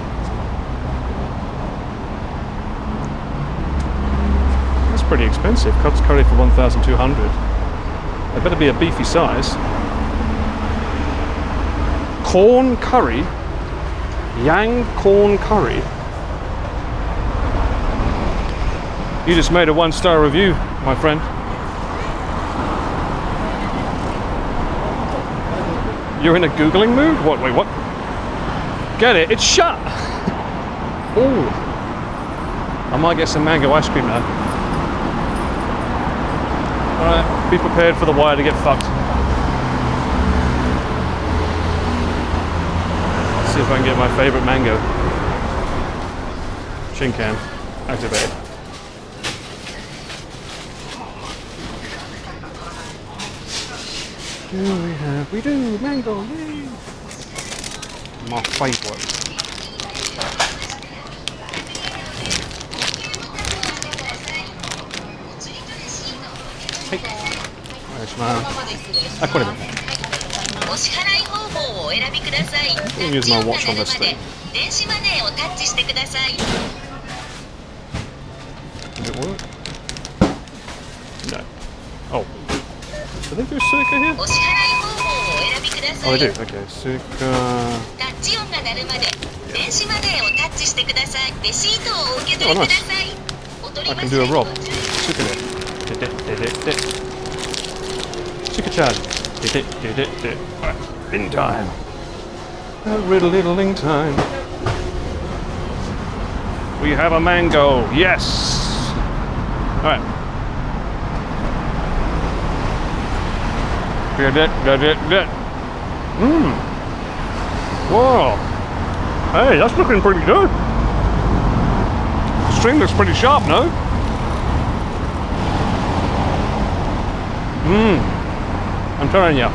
That's pretty expensive. Cod's curry for 1,200. It better be a beefy size. Corn curry. Yang corn curry. You just made a 1-star review, my friend. You're in a Googling mood? What? Wait, what? Get it? It's shut! Ooh. I might get some mango ice cream now. Alright, be prepared for the wire to get fucked. Let's see if I can get my favourite mango. Shinkan. Activated. We do, mango, yay! My favourite. Hey, where's my... I put it in. I'm gonna use my watch on this thing. Does it work? No. Oh. Do they do Suica here? Oh, they do. Okay, Suica. Oh, nice. I can do a rob. Suica there. Suica charge. Alright, in time. A riddle-diddling time. We have a mango. Yes. Alright. Whoa. Hey, that's looking pretty good. The stream looks pretty sharp, no? I'm telling you.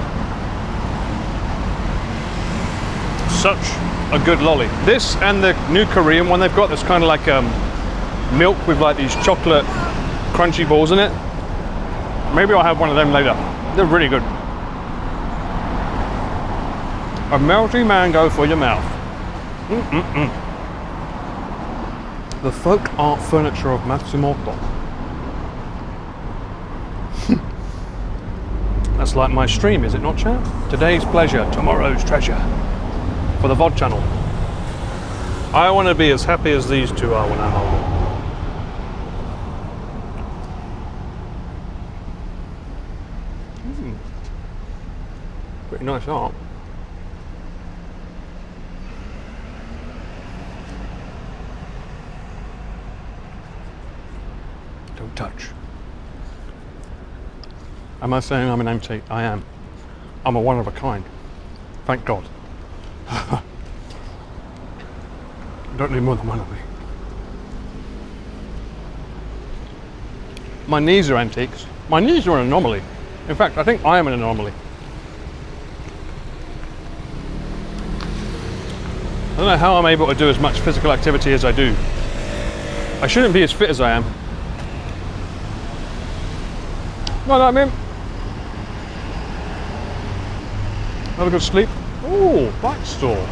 Such a good lolly. This and the new Korean one they've got that's kind of like milk with like these chocolate crunchy balls in it. Maybe I'll have one of them later. They're really good. A melty mango for your mouth. The folk art furniture of Matsumoto. That's It's like my stream, is it not, chat? Today's pleasure, tomorrow's treasure. For the VOD channel. I want to be as happy as these two are when I'm older. Pretty nice art. Don't touch. Am I saying I'm an antique? I am. I'm a one of a kind. Thank God. Don't need more than one of me. My knees are antiques. My knees are an anomaly. In fact, I think I am an anomaly. I don't know how I'm able to do as much physical activity as I do. I shouldn't be as fit as I am. Well, I mean, have a good sleep. Oh, Black Store.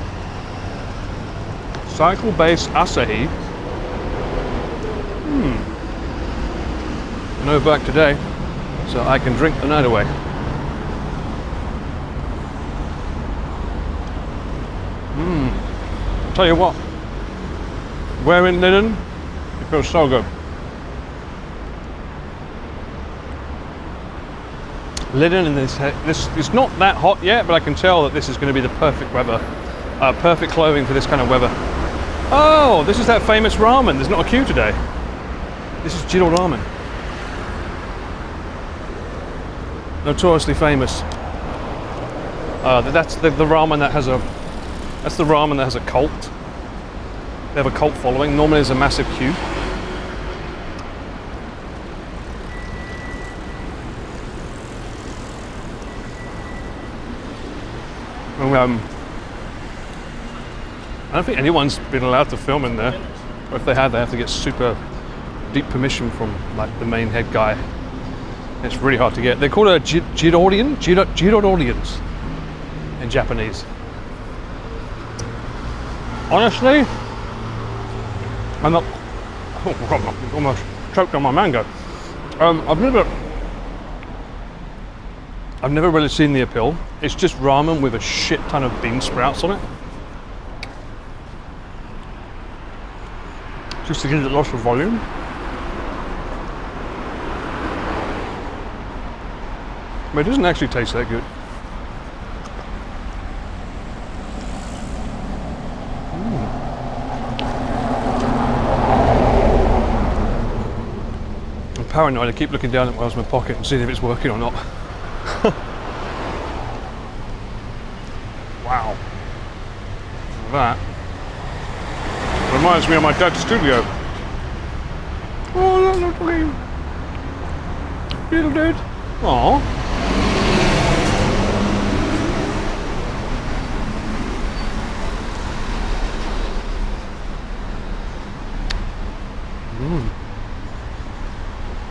Cycle-based Asahi. No back today, so I can drink the night away. Tell you what, wearing linen, it feels so good. Linen in this, it's not that hot yet, but I can tell that this is going to be the perfect weather, perfect clothing for this kind of weather. Oh, this is that famous ramen. There's not a queue today. This is Jiro Ramen. Notoriously famous. That's the ramen that has a. That's the ramen that has a cult. They have a cult following. Normally there's a massive queue. And, I don't think anyone's been allowed to film in there. Or if they have to get super deep permission from like the main head guy. It's really hard to get. They're called a Jirodorians in Japanese. Honestly, I'm not. Oh God, I almost choked on my mango. I've never really seen the appeal. It's just ramen with a shit ton of bean sprouts on it, just to give it lots of volume. But it doesn't actually taste that good. I'm paranoid. I keep looking down at what's in my pocket and seeing if it's working or not. Wow. That reminds me of my dad's studio. Oh, that little little dude. Aww.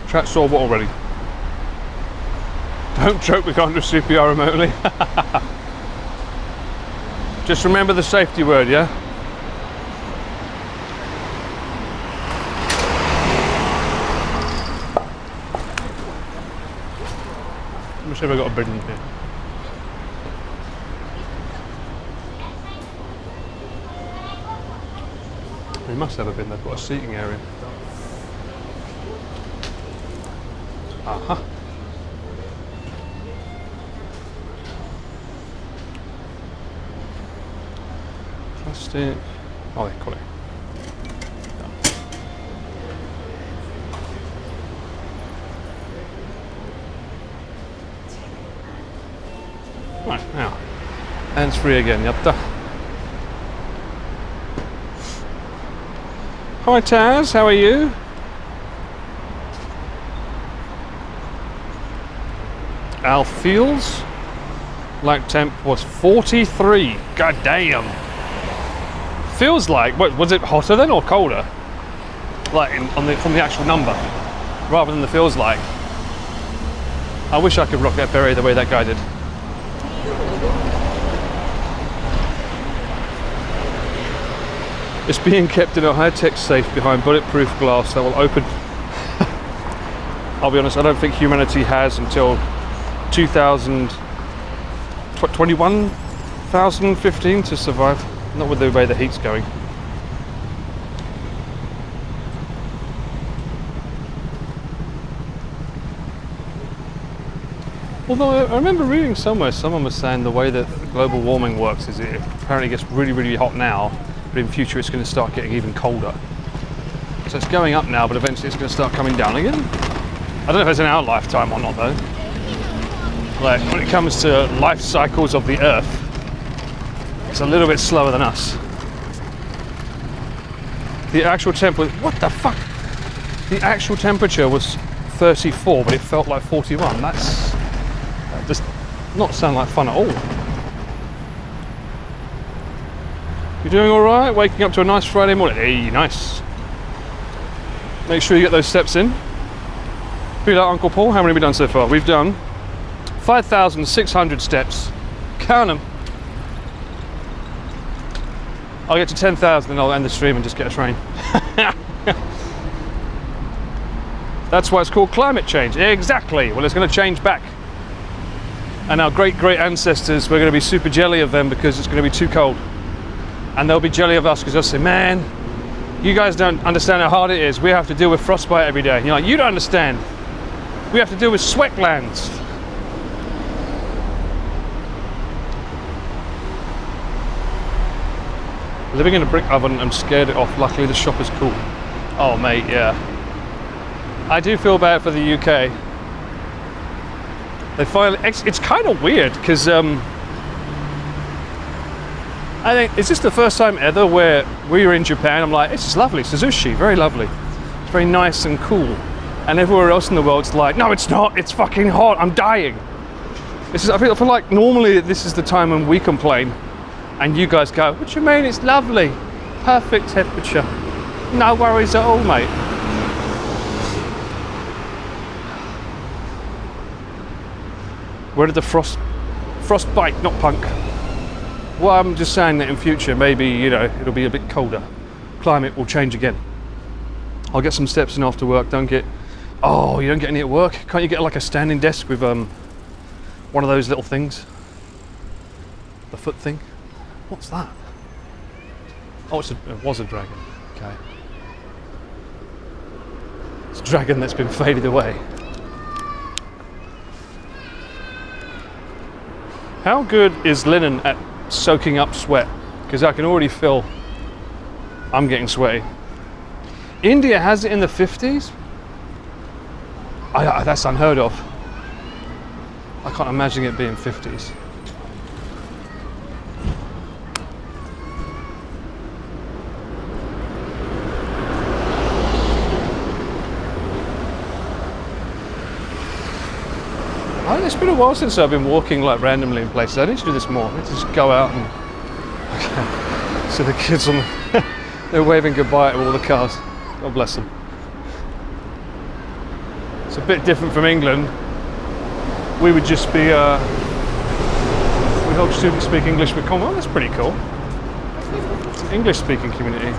Chat saw what already? Don't joke, we can't do CPR remotely. Just remember the safety word, yeah? Let me see if I got a bin in here. We must have a bin, they've got a seating area. Aha. Plastic. Oh, they got it. Right, now. Hands free again, yatta. Hi Taz, how are you? Our feels like temp was 43. God damn. Feels like, what was it, hotter then or colder? Like from the actual number, rather than the feels like. I wish I could rock that beret the way that guy did. It's being kept in a high-tech safe behind bulletproof glass that will open. I'll be honest, I don't think humanity has until 22,000, 21,015 to survive. Not with the way the heat's going. Although I remember reading somewhere, someone was saying the way that global warming works is it apparently gets really, really hot now, but in future it's going to start getting even colder. So it's going up now, but eventually it's going to start coming down again. I don't know if it's in our lifetime or not though. Like, when it comes to life cycles of the Earth, it's a little bit slower than us. The actual temperature, what the fuck? The actual temperature was 34, but it felt like 41. That does not sound like fun at all. You doing all right? Waking up to a nice Friday morning? Hey, nice. Make sure you get those steps in. Be like Uncle Paul. How many have we done so far? We've done 5,600 steps. Count them. I'll get to 10,000 and I'll end the stream and just get a train. That's why it's called climate change. Exactly. Well, it's going to change back. And our great ancestors, we're going to be super jelly of them because it's going to be too cold. And they'll be jelly of us because they'll say, man, you guys don't understand how hard it is. We have to deal with frostbite every day. And you're like, you don't understand. We have to deal with sweat glands. Living in a brick oven, I'm scared it off. Luckily the shop is cool. Oh mate, yeah. I do feel bad for the UK. They finally, it's kind of weird because I think it's just the first time ever where we were in Japan. I'm like, it's lovely, Suzushi, very lovely. It's very nice and cool. And everywhere else in the world, it's like, no, it's not. It's fucking hot. I'm dying. I feel like normally this is the time when we complain, and you guys go, what do you mean? It's lovely, perfect temperature. No worries at all, mate. Where did the frostbite, not punk? Well, I'm just saying that in future, maybe, you know, it'll be a bit colder. Climate will change again. I'll get some steps in after work. Oh, you don't get any at work? Can't you get like a standing desk with one of those little things? The foot thing? What's that? Oh, it was a dragon. Okay. It's a dragon that's been faded away. How good is linen at soaking up sweat? Because I can already feel I'm getting sweaty. India has it in the 50s? That's unheard of. I can't imagine it being 50s. It's been a while since I've been walking like randomly in places. I need to do this more. I need to just go out and so the kids on the they're waving goodbye to all the cars. God bless them. It's a bit different from England. We would just be we help students speak English with common. Oh, that's pretty cool. English speaking community.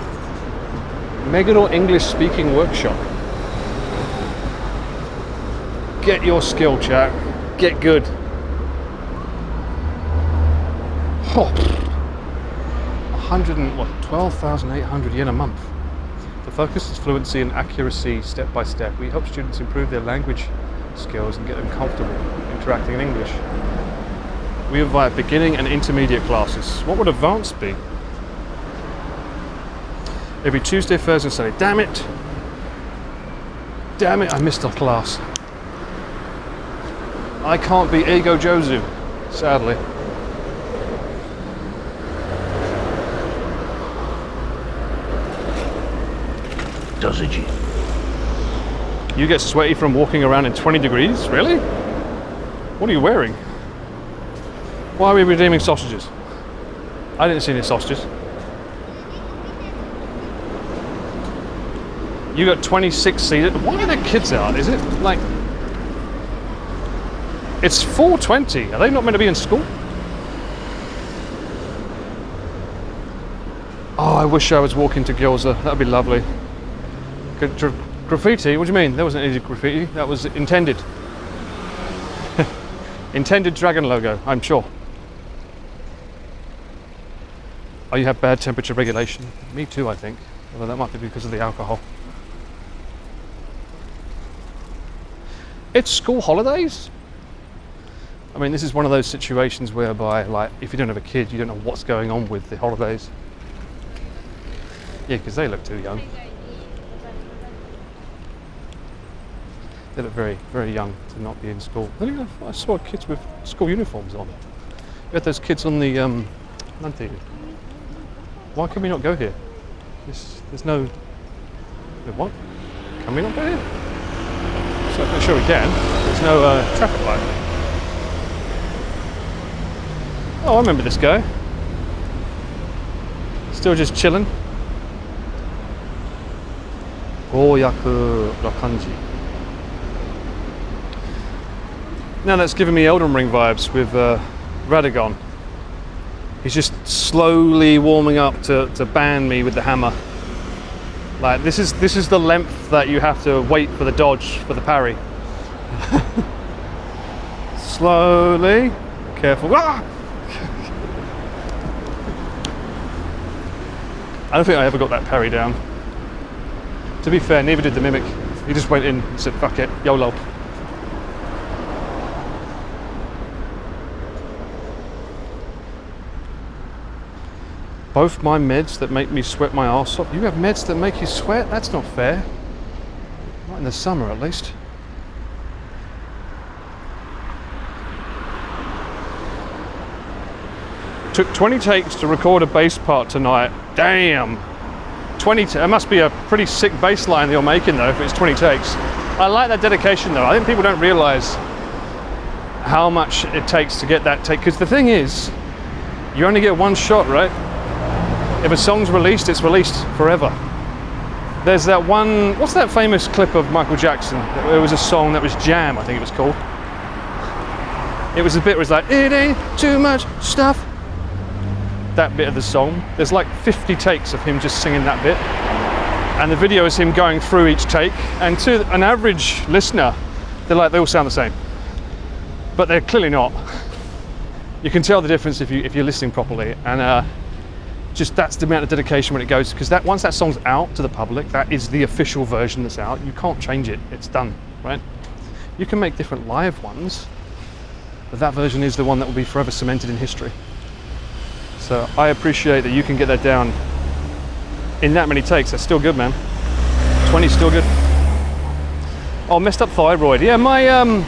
Megiddo English speaking workshop. Get your skill, chat. Get good. Oh, 12,800 yen a month. The focus is fluency and accuracy step by step. We help students improve their language skills and get them comfortable interacting in English. We invite beginning and intermediate classes. What would advanced be? Every Tuesday, Thursday and Sunday. Damn it! Damn it, I missed a class. I can't be Eigo Jozu, sadly. Dosaji. You get sweaty from walking around in 20 degrees? Really? What are you wearing? Why are we redeeming sausages? I didn't see any sausages. You got 26 seated. Why are the kids out? Is it like... It's 4:20. Are they not meant to be in school? Oh, I wish I was walking to Gyoza. That'd be lovely. Graffiti? What do you mean? There wasn't any graffiti. That was intended. Intended dragon logo, I'm sure. Oh, you have bad temperature regulation. Me too, I think. Although that might be because of the alcohol. It's school holidays. I mean, this is one of those situations whereby, like, if you don't have a kid, you don't know what's going on with the holidays. Yeah, because they look too young. They look very, very young to not be in school. I saw kids with school uniforms on. We had those kids on the Nante. Why can we not go here? There's no. What? Can we not go here? So I'm sure we can. There's no traffic light. Oh, I remember this guy. Still just chilling. Goyaku Rakanji. Now that's giving me Elden Ring vibes with Radagon. He's just slowly warming up to ban me with the hammer. Like this is the length that you have to wait for the dodge, for the parry. Slowly, careful. Ah! I don't think I ever got that parry down. To be fair, neither did the Mimic. He just went in and said, fuck it, YOLO. Both my meds that make me sweat my arse off. You have meds that make you sweat? That's not fair. Not in the summer, at least. Took 20 takes to record a bass part tonight. Damn. 20. It must be a pretty sick bass line that you're making, though, if it's 20 takes. I like that dedication, though. I think people don't realise how much it takes to get that take. Because the thing is, you only get one shot, right? If a song's released, it's released forever. There's that one, what's that famous clip of Michael Jackson? It was a song that was Jam, I think it was called. It was a bit where it's like, it ain't too much stuff. That bit of the song. There's like 50 takes of him just singing that bit. And the video is him going through each take. And to an average listener, they all sound the same. But they're clearly not. You can tell the difference if you're listening properly. And just that's the amount of dedication when it goes, because once that song's out to the public, that is the official version that's out. You can't change it. It's done, right? You can make different live ones, but that version is the one that will be forever cemented in history. So I appreciate that you can get that down in that many takes. That's still good, man. 20's still good. Oh, messed up thyroid. Yeah, my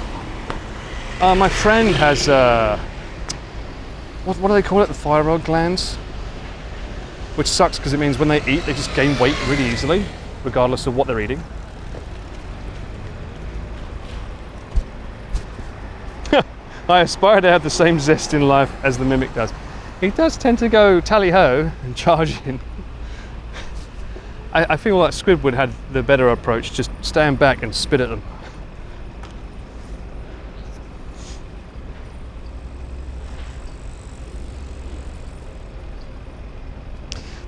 friend has what do they call it? The thyroid glands. Which sucks because it means when they eat, they just gain weight really easily, regardless of what they're eating. I aspire to have the same zest in life as the Mimic does. He does tend to go tally-ho and charge in. I feel like Squidward had the better approach, just stand back and spit at them.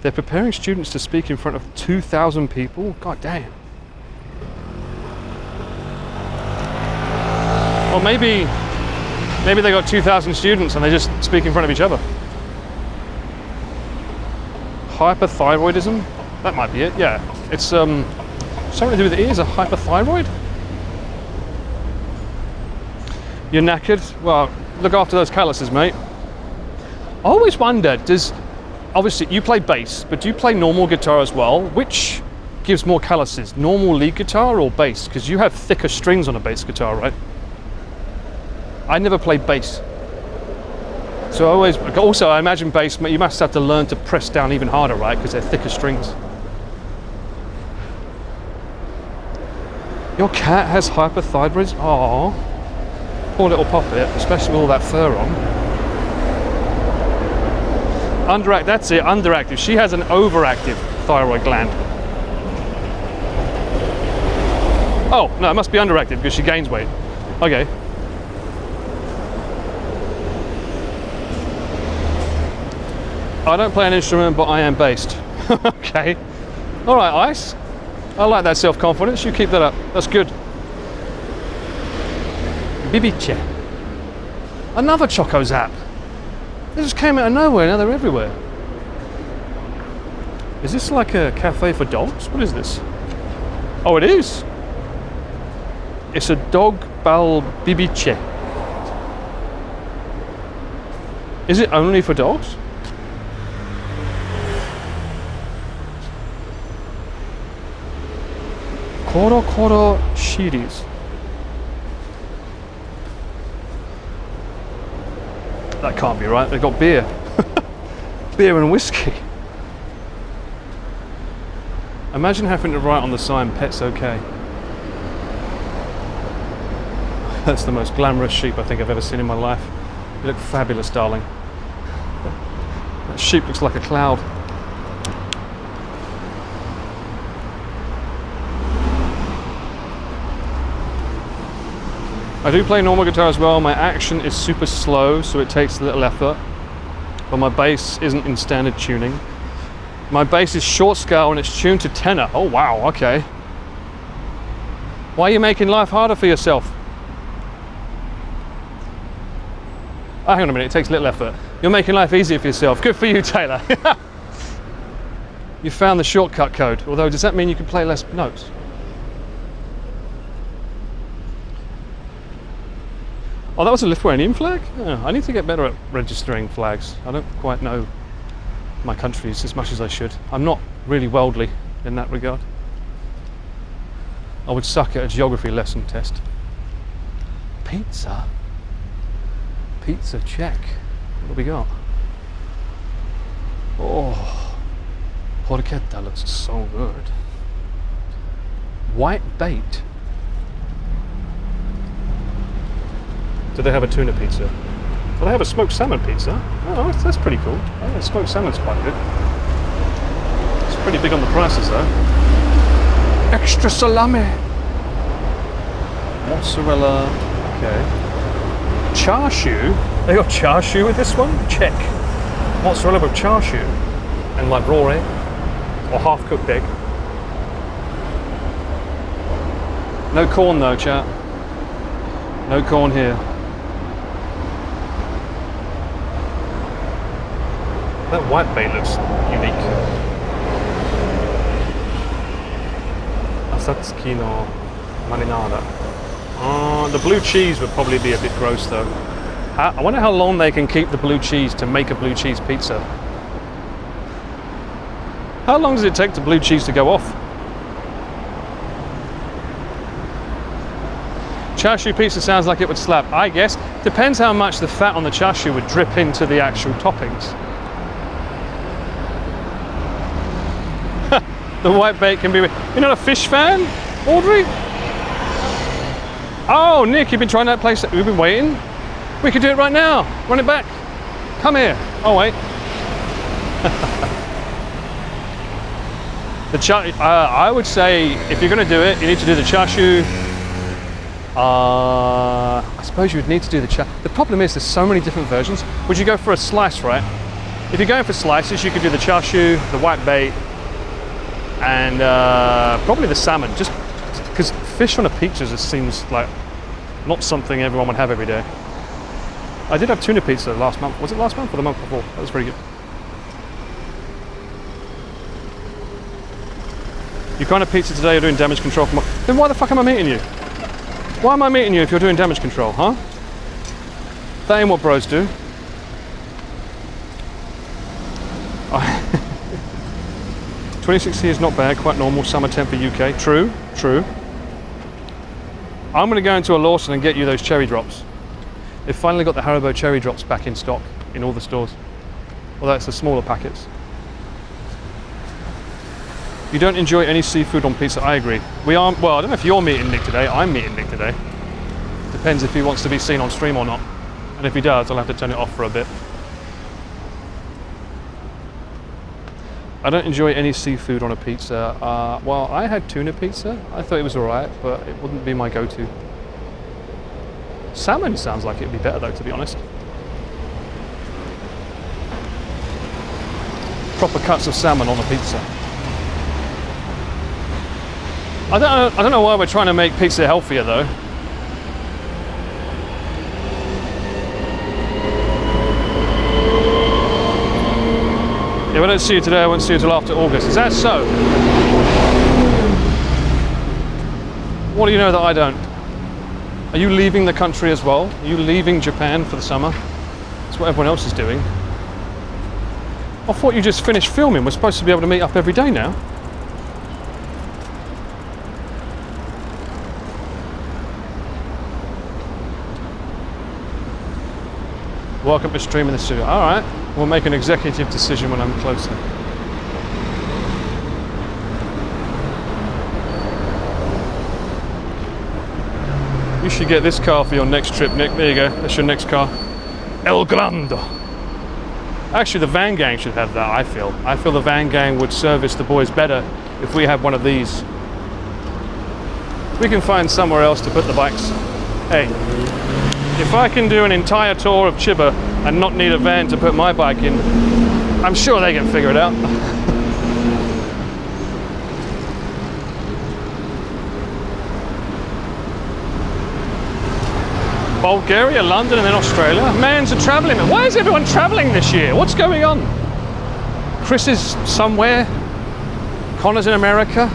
They're preparing students to speak in front of 2,000 people? God damn. Or maybe they got 2,000 students and they just speak in front of each other. Hyperthyroidism? That might be it, yeah. It's something to do with the ears, a hyperthyroid? You're knackered? Well, look after those calluses, mate. I always wondered, obviously you play bass, but do you play normal guitar as well? Which gives more calluses, normal lead guitar or bass? Because you have thicker strings on a bass guitar, right? I never played bass. So also I imagine bass, you must have to learn to press down even harder, right? Because they're thicker strings. Your cat has hyperthyroidism? Aww. Poor little poppet, especially with all that fur on. That's it, underactive. She has an overactive thyroid gland. Oh, no, it must be underactive because she gains weight. Okay. I don't play an instrument, but I am based. Okay. All right, Ice. I like that self-confidence. You keep that up. That's good. Bibiche. Another Choco Zap. They just came out of nowhere, now they're everywhere. Is this like a cafe for dogs? What is this? Oh, it is. It's a dog balbibice. Is it only for dogs? Koro Koro Shiris. That can't be right. They've got beer. Beer and whiskey. Imagine having to write on the sign, pets okay. That's the most glamorous sheep I think I've ever seen in my life. You look fabulous, darling. That sheep looks like a cloud. I do play normal guitar as well. My action is super slow, so it takes a little effort. But my bass isn't in standard tuning. My bass is short scale and it's tuned to tenor. Oh wow, okay. Why are you making life harder for yourself? Oh, hang on a minute, it takes little effort. You're making life easier for yourself. Good for you, Taylor. You found the shortcut code. Although, does that mean you can play less notes? Oh, that was a Lithuanian flag? Oh, I need to get better at registering flags. I don't quite know my countries as much as I should. I'm not really worldly in that regard. I would suck at a geography lesson test. Pizza? Pizza, check. What have we got? Oh, porchetta looks so good. White bait. Do they have a tuna pizza? Well, they have a smoked salmon pizza. Oh, that's pretty cool. Oh, yeah, smoked salmon's quite good. It's pretty big on the prices though. Extra salami. Mozzarella. Okay. Char siu. They got char siu with this one? Check. Mozzarella with char siu. And like raw egg. Or half cooked egg. No corn though, chat. No corn here. That white bait looks unique. Asatsuki no marinara. The blue cheese would probably be a bit gross though. I wonder how long they can keep the blue cheese to make a blue cheese pizza. How long does it take the blue cheese to go off? Char siu pizza sounds like it would slap. I guess. Depends how much the fat on the char siu would drip into the actual toppings. The white bait can be... You're not a fish fan, Audrey? Oh, Nick, you've been trying that place. We've been waiting. We could do it right now. Run it back. Come here. Oh, wait. I would say if you're going to do it, you need to do the char siu. I suppose you would need to do the char. The problem is there's so many different versions. Would you go for a slice, right? If you're going for slices, you could do the char siu, the white bait, and probably the salmon. Just because fish on a pizza just seems like not something everyone would have every day. I did have tuna pizza last month. Was it last month or the month before? That was very good. You kind of pizza today, you're doing damage control for then why the fuck am I meeting you? Why am I meeting you if you're doing damage control, huh? That ain't what bros do. 26 is not bad, quite normal, summer temp for UK. True, true. I'm gonna go into a Lawson and get you those cherry drops. They've finally got the Haribo cherry drops back in stock in all the stores. Although it's the smaller packets. You don't enjoy any seafood on pizza, I agree. We are, well, I don't know if you're meeting Nick today, I'm meeting Nick today. Depends if he wants to be seen on stream or not. And if he does, I'll have to turn it off for a bit. I don't enjoy any seafood on a pizza. Well, I had tuna pizza. I thought it was alright, but it wouldn't be my go-to. Salmon sounds like it'd be better though, to be honest. Proper cuts of salmon on a pizza. I don't know why we're trying to make pizza healthier though. If I don't see you today, I won't see you till after August. Is that so? What do you know that I don't? Are you leaving the country as well? Are you leaving Japan for the summer? That's what everyone else is doing. I thought you just finished filming. We're supposed to be able to meet up every day now. Welcome to streaming the studio. All right, we'll make an executive decision when I'm closer. You should get this car for your next trip, Nick. There you go. That's your next car. El Grande. Actually, the van gang should have that, I feel. I feel the van gang would service the boys better if we had one of these. We can find somewhere else to put the bikes. Hey, if I can do an entire tour of Chiba and not need a van to put my bike in, I'm sure they can figure it out. Bulgaria, London, and then Australia. Man's a travelling man. Why is everyone travelling this year? What's going on? Chris is somewhere. Connor's in America.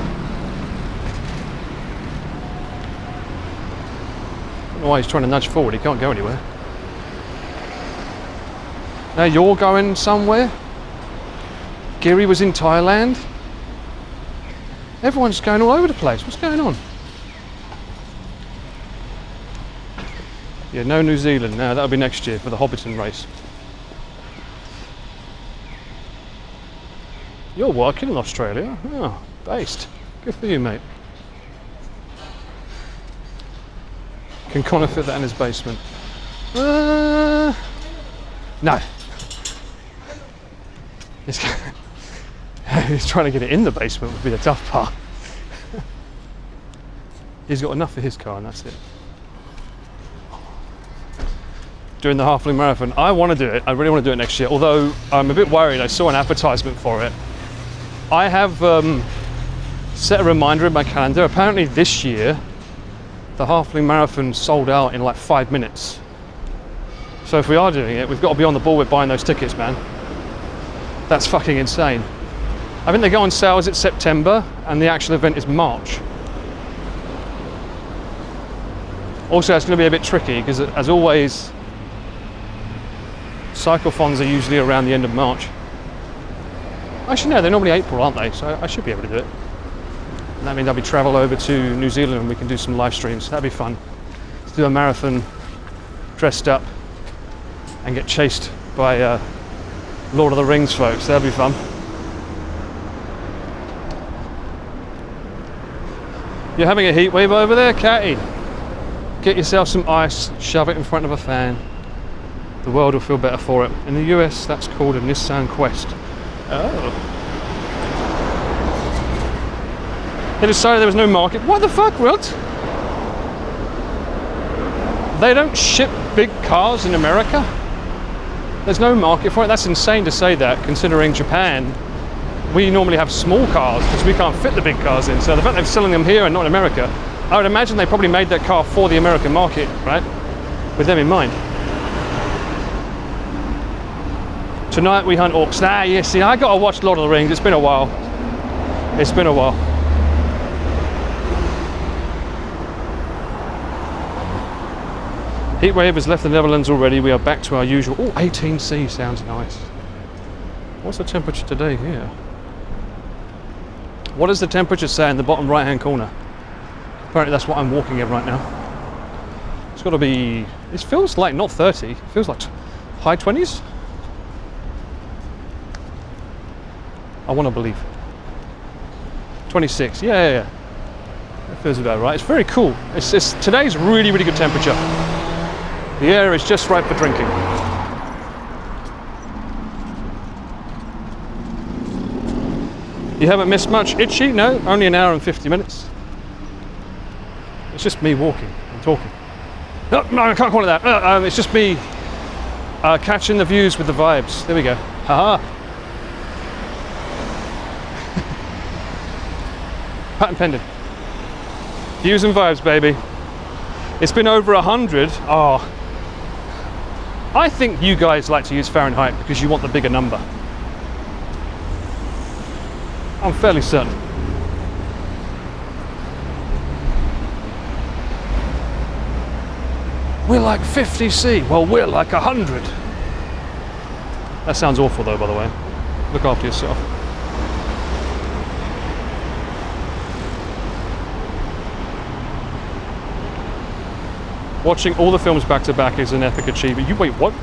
I don't know why he's trying to nudge forward. He can't go anywhere. Now you're going somewhere. Giri was in Thailand. Everyone's going all over the place. What's going on? Yeah, no New Zealand. No, that'll be next year for the Hobbiton race. You're working in Australia? Oh, based. Good for you, mate. Can Connor fit that in his basement? No. He's trying to get it in the basement would be the tough part. He's got enough for his car and that's it. Doing the Halfling Marathon. I want to do it. I really want to do it next year. Although I'm a bit worried. I saw an advertisement for it. I have set a reminder in my calendar. Apparently this year, the Halfling Marathon sold out in like 5 minutes. So if we are doing it, we've got to be on the ball with buying those tickets, man. That's fucking insane. I think they go on sale is it September, and the actual event is March. Also, it's going to be a bit tricky because, as always, cyclothons are usually around the end of March. Actually, no, they're normally April, aren't they? So I should be able to do it. And that means I'll be travel over to New Zealand and we can do some live streams. That'd be fun. Let's do a marathon dressed up and get chased by Lord of the Rings folks. That'd be fun. You're having a heat wave over there, Catty? Get yourself some ice, shove it in front of a fan. The world will feel better for it. In the US, that's called a Nissan Quest. Oh. They decided there was no market. What the fuck, Wilt? They don't ship big cars in America? There's no market for it? That's insane to say that, considering Japan, we normally have small cars because we can't fit the big cars in. So the fact they're selling them here and not in America, I would imagine they probably made that car for the American market, right? With them in mind. Tonight we hunt orcs. Ah, yeah, see, I gotta watch Lord of the Rings. It's been a while. It's been a while. Heatwave has left the Netherlands already. We are back to our usual. Oh, 18C sounds nice. What's the temperature today here? What does the temperature say in the bottom right hand corner? Apparently that's what I'm walking in right now. It's got to be, it feels like not 30, it feels like high 20s. I want to believe. 26, yeah. That feels about right. It's very cool. It's today's really, really good temperature. The air is just right for drinking. You haven't missed much? Itchy? No, only an hour and 50 minutes. It's just me walking and talking. No, I can't call it that. It's just me catching the views with the vibes. There we go. Haha. Patent pending. Views and vibes, baby. It's been over 100. Oh. I think you guys like to use Fahrenheit because you want the bigger number. I'm fairly certain. We're like 50C. Well, we're like 100. That sounds awful though, by the way. Look after yourself. Watching all the films back to back is an epic achievement. You wait, what?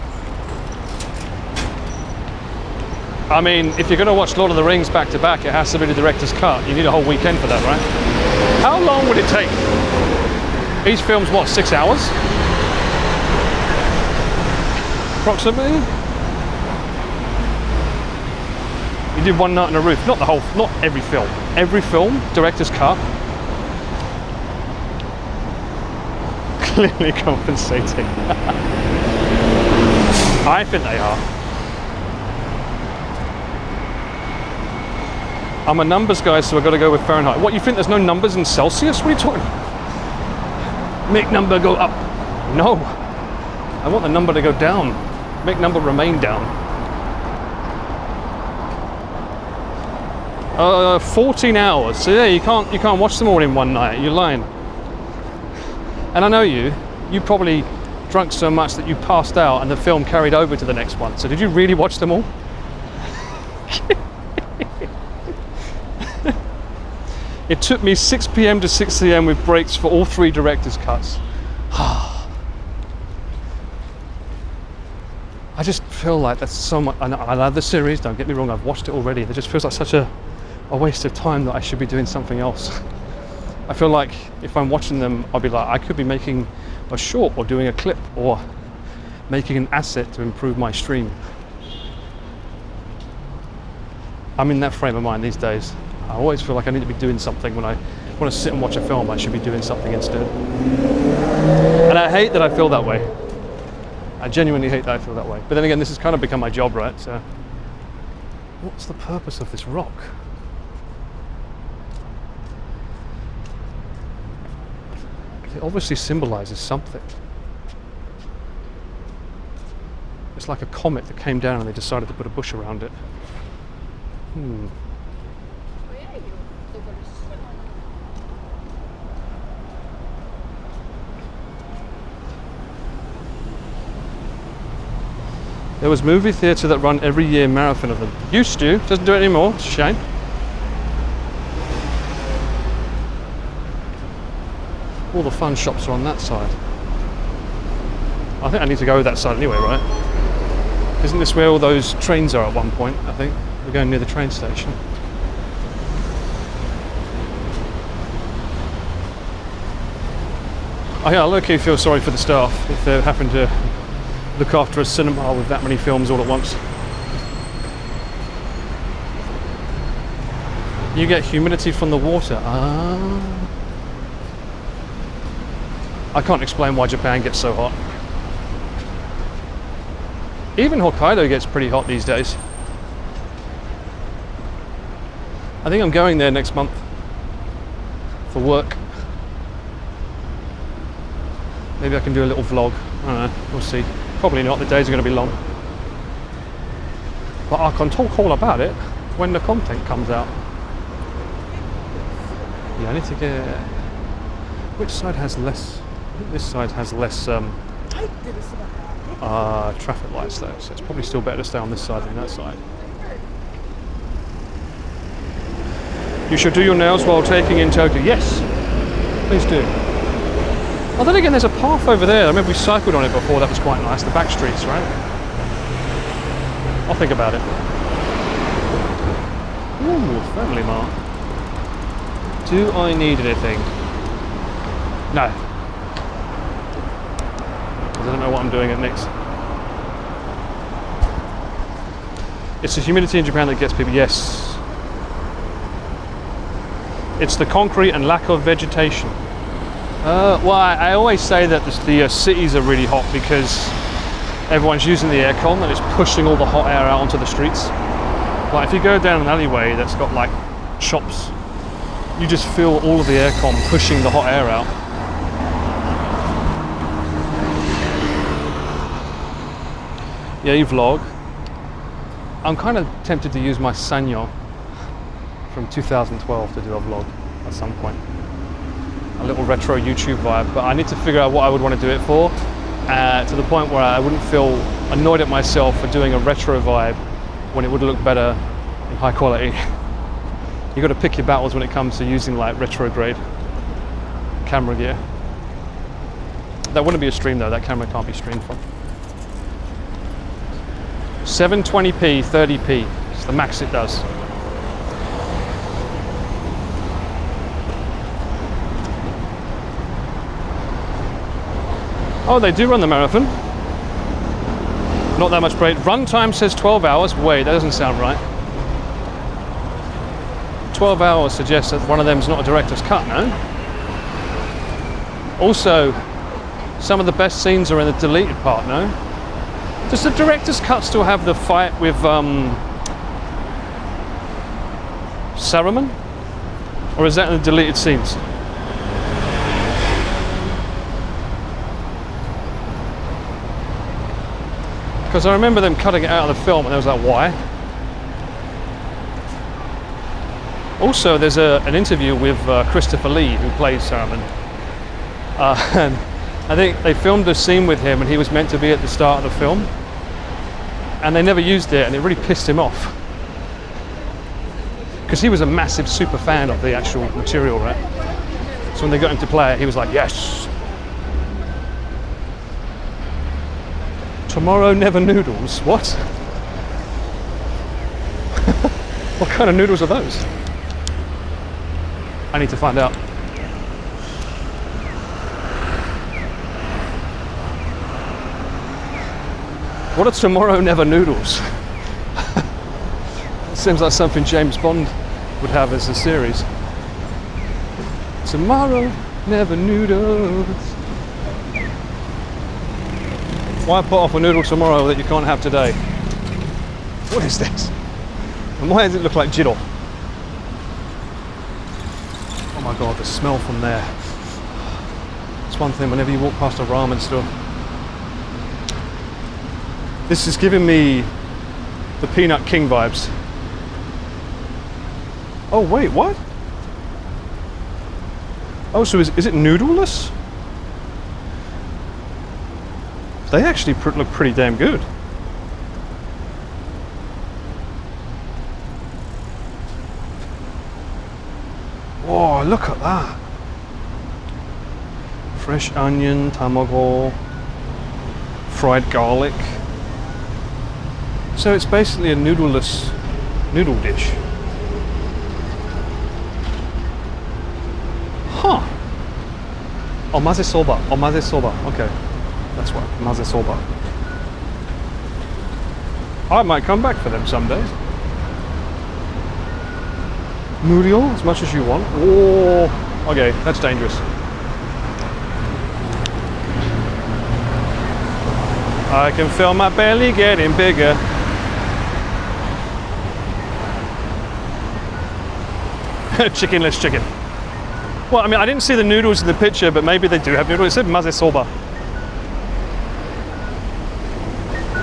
I mean, if you're going to watch Lord of the Rings back to back, it has to be the director's cut. You need a whole weekend for that, right? How long would it take? Each film's what, 6 hours? Approximately? You did One Night on a Roof. Not the whole, not every film. Every film, director's cut. Clearly compensating. I think they are. I'm a numbers guy, so I've got to go with Fahrenheit. What, you think there's no numbers in Celsius? What are you talking? Make number go up. No. I want the number to go down. Make number remain down. 14 hours. So yeah, you can't watch them all in one night. You're lying. And I know you probably drunk so much that you passed out and the film carried over to the next one. So did you really watch them all? It took me 6 p.m. to 6 a.m. with breaks for all 3 director's cuts. I just feel like that's so much. I love the series, don't get me wrong, I've watched it already. It just feels like such a waste of time that I should be doing something else. I feel like if I'm watching them, I'll be like, I could be making a short or doing a clip or making an asset to improve my stream. I'm in that frame of mind these days. I always feel like I need to be doing something when I want to sit and watch a film. I should be doing something instead. And I hate that I feel that way. I genuinely hate that I feel that way. But then again, this has kind of become my job, right? So, what's the purpose of this rock? It obviously symbolizes something. It's like a comet that came down and they decided to put a bush around it. There was movie theatre that run every year marathon of them. Used to, doesn't do it anymore, it's a shame. All the fun shops are on that side. I think I need to go that side anyway, right? Isn't this where all those trains are at one point, I think? We're going near the train station. I low-key feel sorry for the staff if they're having to look after a cinema with that many films all at once. You get humidity from the water. I can't explain why Japan gets so hot. Even Hokkaido gets pretty hot these days. I think I'm going there next month for work. Maybe I can do a little vlog. I don't know, we'll see. Probably not, the days are going to be long. But I can talk all about it when the content comes out. Yeah, I need to get... Which side has less... I think this side has less traffic lights though, so it's probably still better to stay on this side than that side. You should do your nails while taking in Tokyo. Yes, please do. Oh, then again, there's a path over there. I remember we cycled on it before. That was quite nice. The back streets, right? I'll think about it. Ooh, Family Mart. Do I need anything? No. Because I don't know what I'm doing at next. It's the humidity in Japan that gets people. Yes. It's the concrete and lack of vegetation. Well, I always say that the cities are really hot because everyone's using the aircon and it's pushing all the hot air out onto the streets. Like if you go down an alleyway that's got like shops, you just feel all of the aircon pushing the hot air out. Yeah, you vlog. I'm kind of tempted to use my Sanyo from 2012 to do a vlog at some point. A little retro YouTube vibe, but I need to figure out what I would want to do it for, to the point where I wouldn't feel annoyed at myself for doing a retro vibe when it would look better in high quality. You got to pick your battles when it comes to using like retrograde camera gear. That wouldn't be a stream though, that camera can't be streamed from. 720p, 30p, it's the max it does. Oh, they do run the marathon. Not that much break. Runtime says 12 hours. Wait, that doesn't sound right. 12 hours suggests that one of them is not a director's cut, no? Also, some of the best scenes are in the deleted part, no? Does the director's cut still have the fight with Saruman? Or is that in the deleted scenes? Because I remember them cutting it out of the film and I was like, why? Also, there's an interview with Christopher Lee, who plays Saruman. And I think they filmed a scene with him and he was meant to be at the start of the film. And they never used it and it really pissed him off. Because he was a massive super fan of the actual material, right? So when they got him to play it, he was like, yes! Tomorrow Never Noodles, what? What kind of noodles are those? I need to find out. What are Tomorrow Never Noodles? It seems like something James Bond would have as a series. Tomorrow Never Noodles. Why put off a noodle tomorrow that you can't have today? What is this? And why does it look like jiddle? Oh my god, the smell from there. It's one thing whenever you walk past a ramen store. This is giving me the Peanut King vibes. Oh wait, what? Oh, so is it noodleless? They actually look pretty damn good. Whoa, look at that. Fresh onion, tamago, fried garlic. So it's basically a noodleless noodle dish. Huh. Omaze soba, omaze soba, okay. That's right, maze soba. I might come back for them some days. Murio, as much as you want. Oh, okay, that's dangerous. I can feel my belly getting bigger. Chickenless chicken. Well, I mean, I didn't see the noodles in the picture, but maybe they do have noodles. It said maze soba.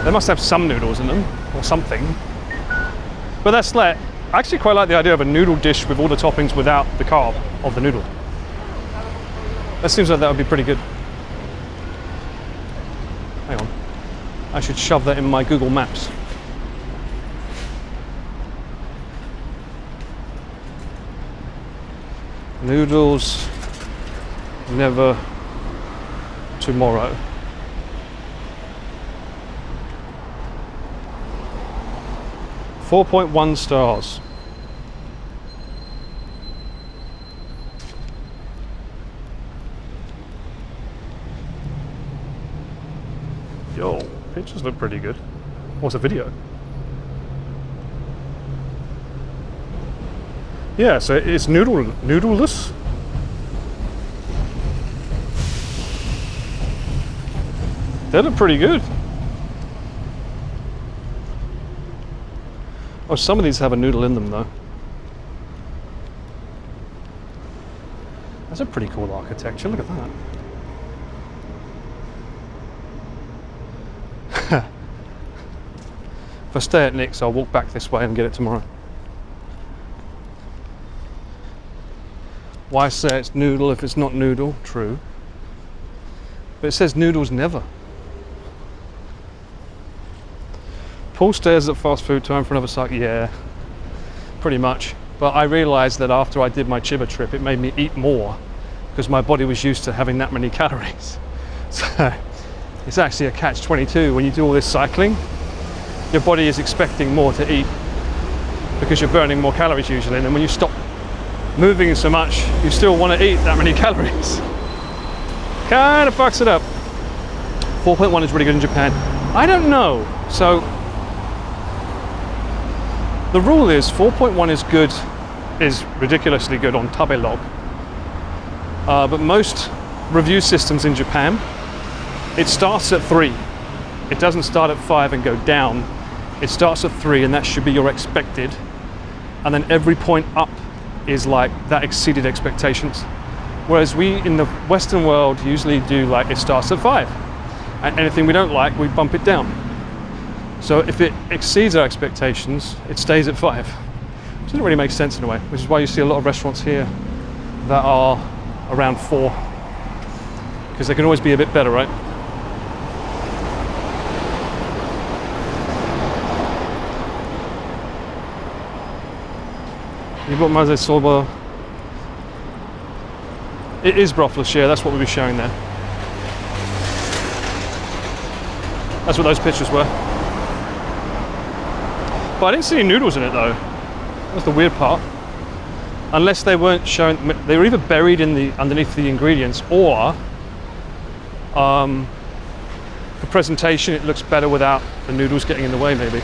They must have some noodles in them, or something. But that's like, I actually quite like the idea of a noodle dish with all the toppings without the carb of the noodle. That seems like that would be pretty good. Hang on. I should shove that in my Google Maps. Noodles Never Tomorrow. .1 stars. Yo, pictures look pretty good. What's a video? Yeah, so it's noodleless. They look pretty good. Oh, some of these have a noodle in them though. That's a pretty cool architecture, look at that. If I stay at Nick's, I'll walk back this way and get it tomorrow. Why say it's noodle if it's not noodle? True. But it says noodles never. Paul stares at fast food time for another site. Yeah, pretty much. But I realised that after I did my Chiba trip, it made me eat more because my body was used to having that many calories. So it's actually a catch-22. When you do all this cycling, your body is expecting more to eat because you're burning more calories usually. And then when you stop moving so much, you still want to eat that many calories. Kind of fucks it up. 4.1 is really good in Japan. I don't know. So the rule is 4.1 is good, is ridiculously good on Tabelog. But most review systems in Japan, it starts at 3. It doesn't start at 5 and go down. It starts at 3 and that should be your expected. And then every point up is like that exceeded expectations. Whereas we in the Western world usually do like it starts at 5. And anything we don't like, we bump it down. So if it exceeds our expectations, it stays at 5. Which doesn't really make sense in a way, which is why you see a lot of restaurants here that are around 4. Because they can always be a bit better, right? You've got Maze Soba. It is brothless, yeah, that's what we were showing there. That's what those pictures were. But I didn't see any noodles in it though. That's the weird part. Unless they weren't showing, they were either buried in the underneath the ingredients, or for presentation it looks better without the noodles getting in the way maybe.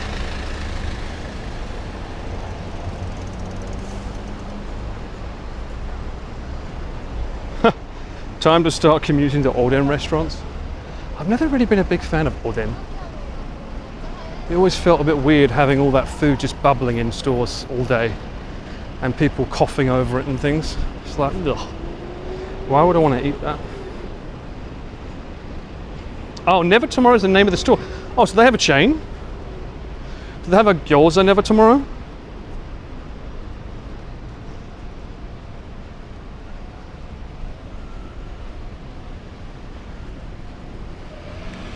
Time to start commuting to Oden restaurants. I've never really been a big fan of Oden. It always felt a bit weird having all that food just bubbling in stores all day and people coughing over it and things. It's like, ugh. Why would I want to eat that? Oh, Never Tomorrow is the name of the store. Oh, so they have a chain? Do they have a gyoza Never Tomorrow?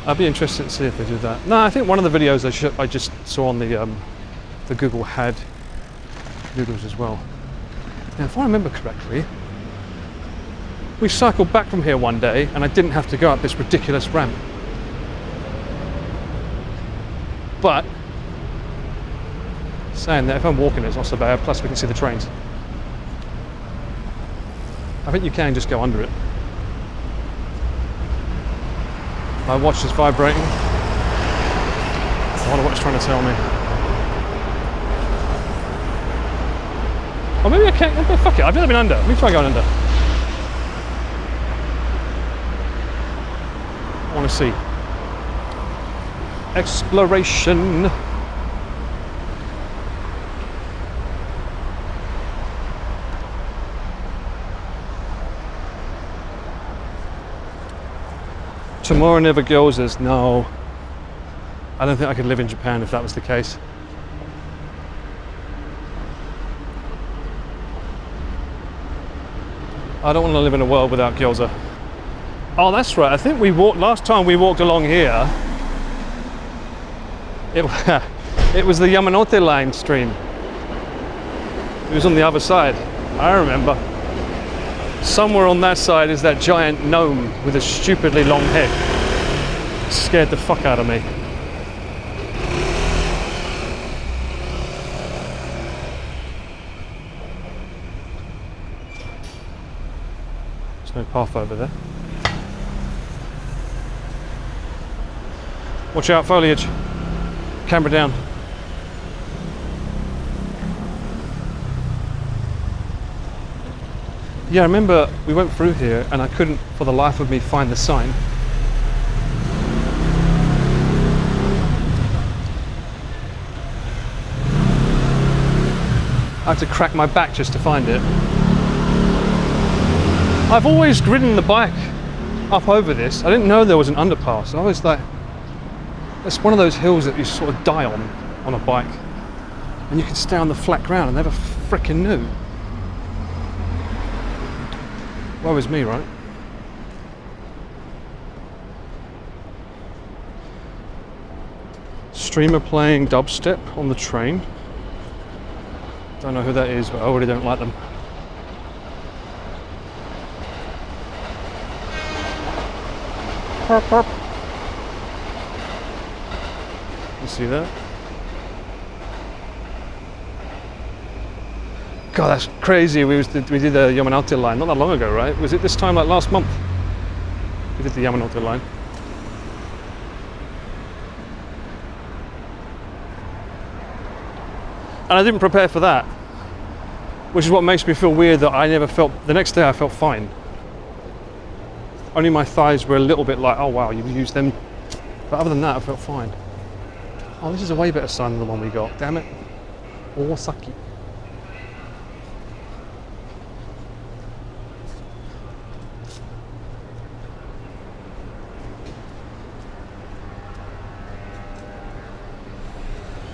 I'd be interested to see if they do that. No, I think one of the videos I just saw on the Google had noodles as well. Now, if I remember correctly, we cycled back from here one day and I didn't have to go up this ridiculous ramp. But, saying that, if I'm walking it's not so bad, plus we can see the trains. I think you can just go under it. My watch is vibrating. I wonder what it's trying to tell me. Or maybe I can't, oh, fuck it, I've never been under. Let me try going under. I want to see. Exploration. Tomorrow never gyozas. No. I don't think I could live in Japan if that was the case. I don't want to live in a world without gyoza. Oh, that's right. I think we walked, last time we walked along here, it was the Yamanote line stream. It was on the other side. I remember. Somewhere on that side is that giant gnome with a stupidly long head. It scared the fuck out of me. There's no path over there. Watch out, foliage. Camera down. Yeah, I remember we went through here and I couldn't for the life of me find the sign. I had to crack my back just to find it. I've always ridden the bike up over this. I didn't know there was an underpass. I was like, it's one of those hills that you sort of die on a bike. And you can stay on the flat ground. I never frickin' knew. Woe is me, right? Streamer playing dubstep on the train. Don't know who that is, but I already don't like them. Purp, purp. You see that? God, that's crazy. We did the Yamanote line not that long ago, right? Was it this time, like last month? We did the Yamanote line. And I didn't prepare for that, which is what makes me feel weird that I never felt, the next day I felt fine. Only my thighs were a little bit like, oh wow, you've used them. But other than that, I felt fine. Oh, this is a way better sun than the one we got, damn it. Osaki.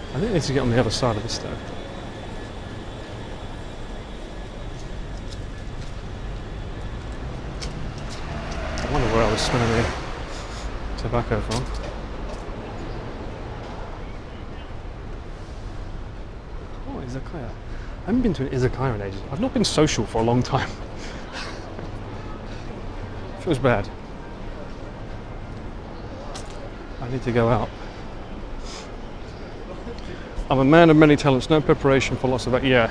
I think I need to get on the other side of this though. I wonder where I was smelling the tobacco from. Oh, izakaya. I haven't been to an izakaya in ages. I've not been social for a long time. Feels bad. I need to go out. I'm a man of many talents, no preparation for lots of that. Yeah.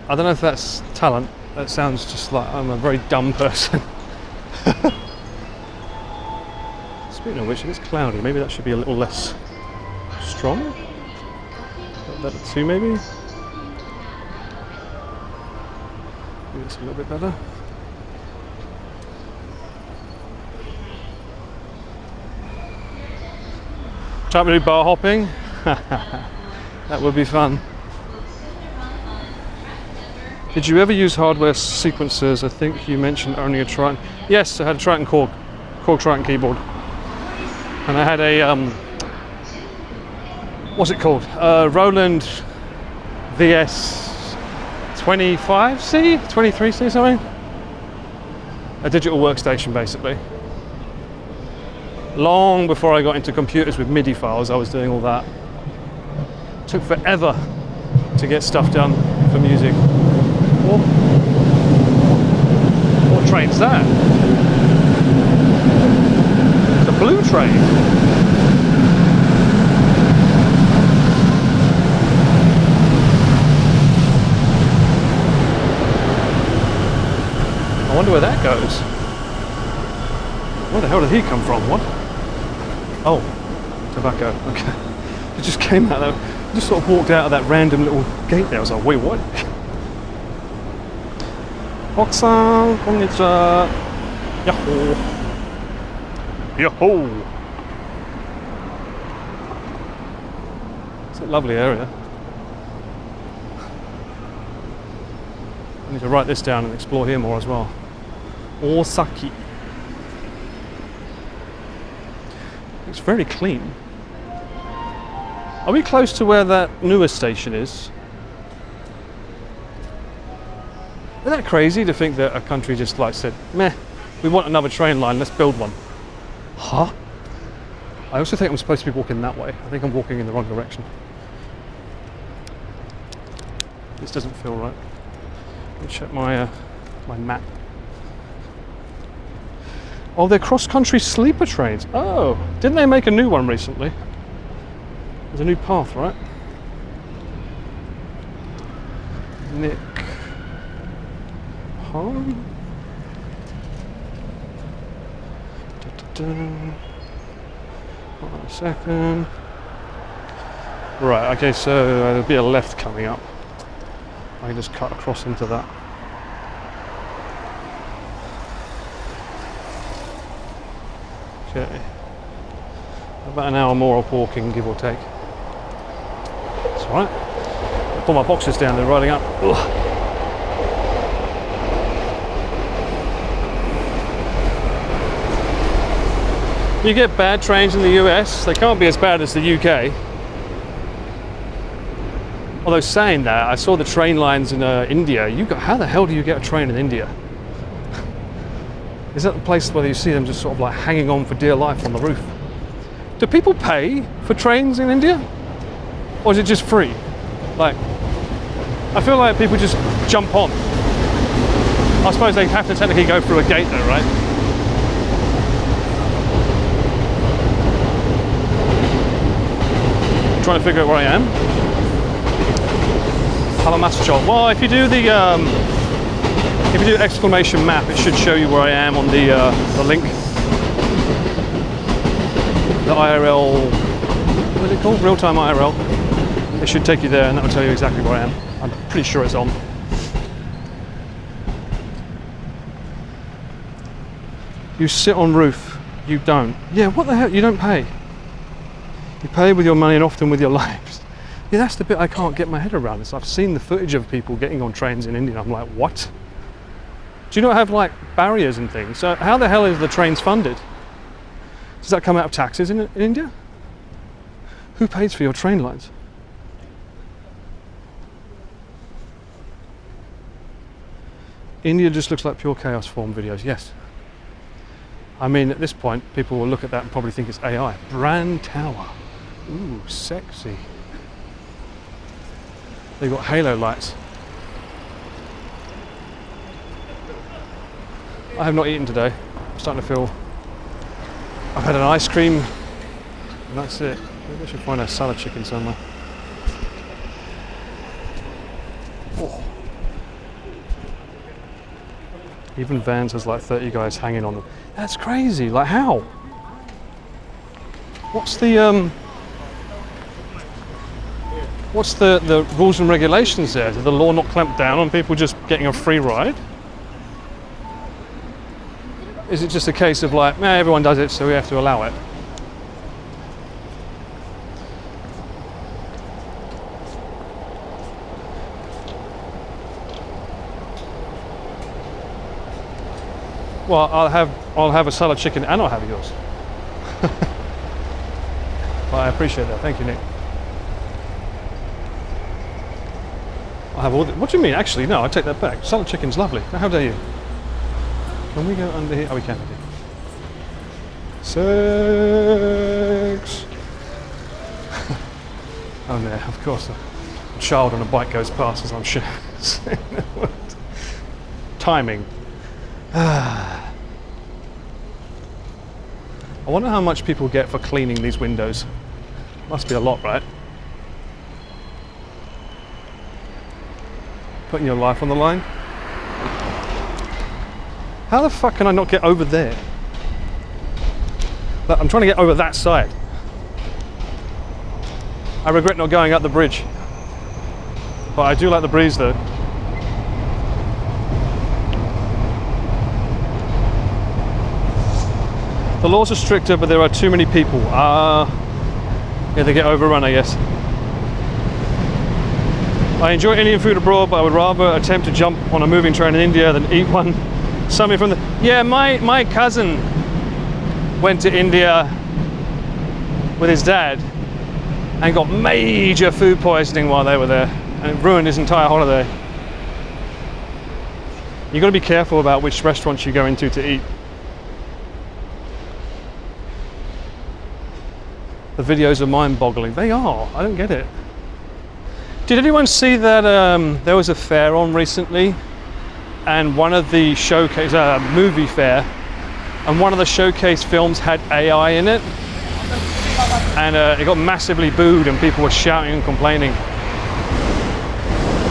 I don't know if that's talent. That sounds just like I'm a very dumb person. Speaking of which, it is cloudy. Maybe that should be a little less strong. A little better too, maybe. Maybe it's a little bit better. Try to do bar hopping. That would be fun. Did you ever use hardware sequencers? I think you mentioned only a Triton. Yes, I had a Triton Korg Triton keyboard. And I had a, what's it called? Roland VS 25C? 23C something? A digital workstation basically. Long before I got into computers with MIDI files, I was doing all that. Took forever to get stuff done for music. What train's that? It's a blue train. I wonder where that goes. Where the hell did he come from? What? Oh, tobacco. Okay. It just came out there. Just sort of walked out of that random little gate there. I was like, wait, what? Oksan, konnichiwa. Yahoo. Yahoo. It's a lovely area. I need to write this down and explore here more as well. Osaki. It's very clean. Are we close to where that newer station is? Isn't that crazy to think that a country just like said, meh, we want another train line, let's build one. Huh? I also think I'm supposed to be walking that way. I think I'm walking in the wrong direction. This doesn't feel right. Let me check my my map. Oh, they're cross-country sleeper trains. Oh, didn't they make a new one recently? There's a new path, right? Nick Home. Hold on a second. Right, okay, so there'll be a left coming up. I can just cut across into that. Okay. About an hour more of walking, give or take. That's alright. I'll pull my boxes down, they're riding up. Ugh. You get bad trains in the US, they can't be as bad as the UK. Although saying that, I saw the train lines in India. How the hell do you get a train in India? is that the place where you see them just sort of like hanging on for dear life on the roof. Do people pay for trains in India? Or is it just free? Like, I feel like people just jump on. I suppose they have to technically go through a gate though, right? Trying to figure out where I am. Palamastachol. Well, if you do the exclamation map, it should show you where I am on the link. The IRL, what is it called? Real-time IRL. It should take you there, and that will tell you exactly where I am. I'm pretty sure it's on. You sit on roof. You don't. Yeah, what the hell? You don't pay. You pay with your money and often with your lives. Yeah, that's the bit I can't get my head around. I've seen the footage of people getting on trains in India. And I'm like, what? Do you not have like barriers and things? So how the hell is the trains funded? Does that come out of taxes in India? Who pays for your train lines? India just looks like pure chaos form videos, yes. I mean, at this point, people will look at that and probably think it's AI. Brand Tower. Ooh, sexy. They've got halo lights. I have not eaten today. I'm starting to feel... I've had an ice cream, and that's it. Maybe I should find a salad chicken somewhere. Oh. Even Vans has like 30 guys hanging on them. That's crazy. Like how? What's the rules and regulations there? Did the law not clamp down on people just getting a free ride? Is it just a case of like, everyone does it, so we have to allow it? Well, I'll have a salad chicken and I'll have yours. Well, I appreciate that. Thank you, Nick. I'll have all the, what do you mean? Actually, no, I take that back. Salad chicken's lovely. How dare you? Can we go under here? Oh, we can. 6. Oh, no, of course. A child on a bike goes past as I'm sure. Timing. I wonder how much people get for cleaning these windows. Must be a lot, right? Putting your life on the line. How the fuck can I not get over there? Look, I'm trying to get over that side. I regret not going up the bridge. But I do like the breeze though. The laws are stricter, but there are too many people. Yeah, they get overrun, I guess. I enjoy Indian food abroad, but I would rather attempt to jump on a moving train in India than eat one. Something from the... Yeah, my cousin went to India with his dad and got major food poisoning while they were there, and it ruined his entire holiday. You've got to be careful about which restaurants you go into to eat. The videos are mind-boggling. They are. I don't get it. Did anyone see that there was a fair on recently, and one of the showcase, movie fair, and one of the showcase films had AI in it, and it got massively booed and people were shouting and complaining.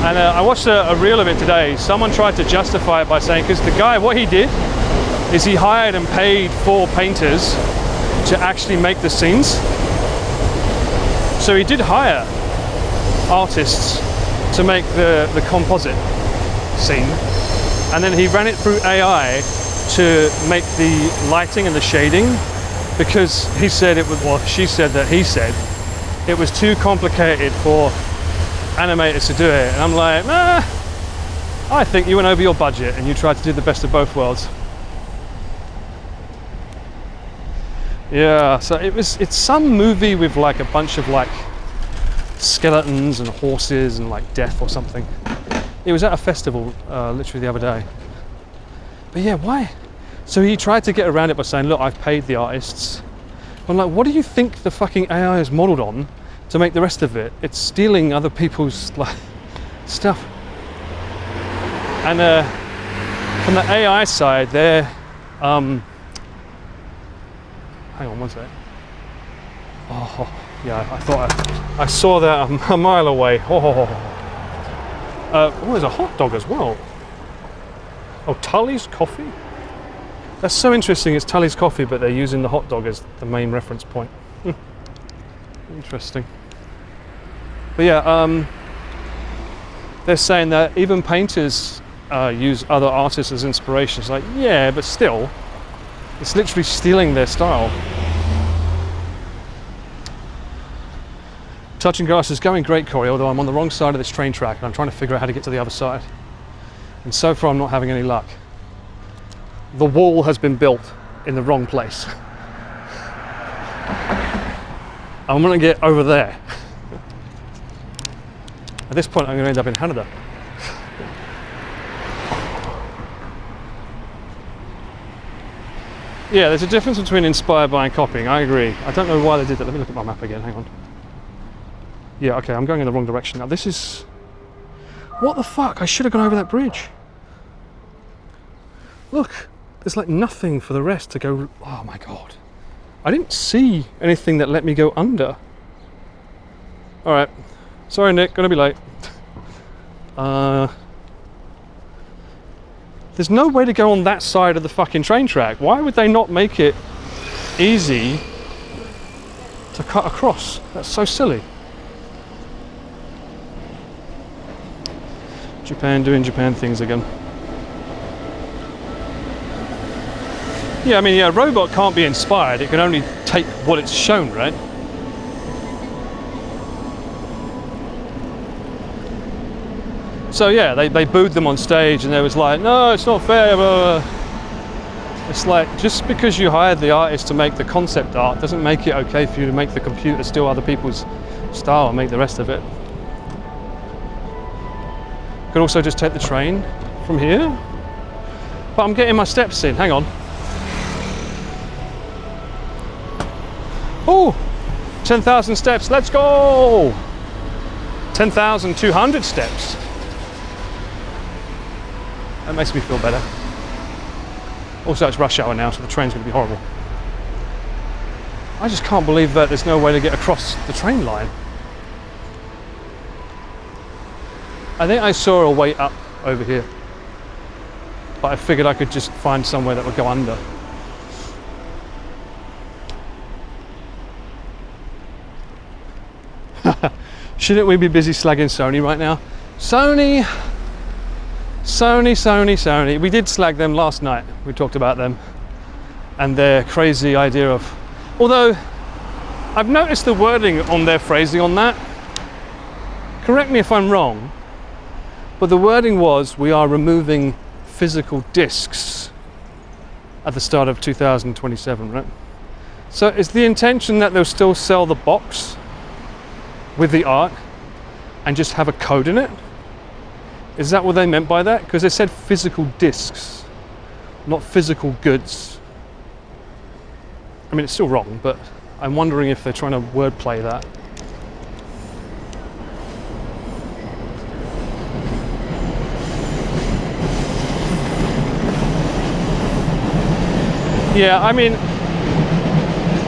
And I watched a reel of it today. Someone tried to justify it by saying, because the guy, what he did is he hired and paid 4 painters to actually make the scenes. So he did hire artists to make the composite scene, and then he ran it through AI to make the lighting and the shading, because he said it was, well, she said that he said it was too complicated for animators to do it. And I'm like, nah, I think you went over your budget and you tried to do the best of both worlds. Yeah, so it's some movie with like a bunch of like skeletons and horses and like death or something. It was at a festival literally the other day. But yeah, why So he tried to get around it by saying, look, I've paid the artists. I'm like, what do you think the fucking AI is modeled on to make the rest of it? It's stealing other people's like stuff. And from the AI side, they're hang on one sec. Oh yeah, I thought I saw that a mile away. Oh, there's a hot dog as well. Oh, Tully's Coffee. That's so interesting. It's Tully's Coffee, but they're using the hot dog as the main reference point. Interesting. But yeah, they're saying that even painters use other artists as inspiration. It's like, yeah, but still, it's literally stealing their style. Touching Grass is going great, Corey, although I'm on the wrong side of this train track and I'm trying to figure out how to get to the other side. And so far I'm not having any luck. The wall has been built in the wrong place. I'm gonna get over there. At this point I'm gonna end up in Hanada. Yeah, there's a difference between inspired by and copying, I agree. I don't know why they did that. Let me look at my map again, hang on. Yeah, okay, I'm going in the wrong direction now. This is... What the fuck? I should have gone over that bridge. Look, there's like nothing for the rest to go... Oh my god. I didn't see anything that let me go under. Alright. Sorry, Nick, gonna be late. There's no way to go on that side of the fucking train track. Why would they not make it easy to cut across? That's so silly. Japan doing Japan things again. Yeah, I mean, yeah, a robot can't be inspired. It can only take what it's shown, right? So yeah, they booed them on stage and they was like, no, it's not fair, blah, blah. It's like, just because you hired the artist to make the concept art doesn't make it okay for you to make the computer steal other people's style and make the rest of it. Could also just take the train from here. But I'm getting my steps in, hang on. Oh, 10,000 steps, let's go! 10,200 steps. That makes me feel better. Also, it's rush hour now, so the train's going to be horrible. I just can't believe that there's no way to get across the train line. I think I saw a way up over here, but I figured I could just find somewhere that would go under. Shouldn't we be busy slagging Sony right now? Sony! We did slag them last night. We talked about them and their crazy idea of... Although, I've noticed the wording on their phrasing on that. Correct me if I'm wrong, but the wording was, we are removing physical discs at the start of 2027, right? So is the intention that they'll still sell the box with the art and just have a code in it? Is that what they meant by that? Because they said physical discs, not physical goods. I mean, it's still wrong, but I'm wondering if they're trying to wordplay that. Yeah, I mean,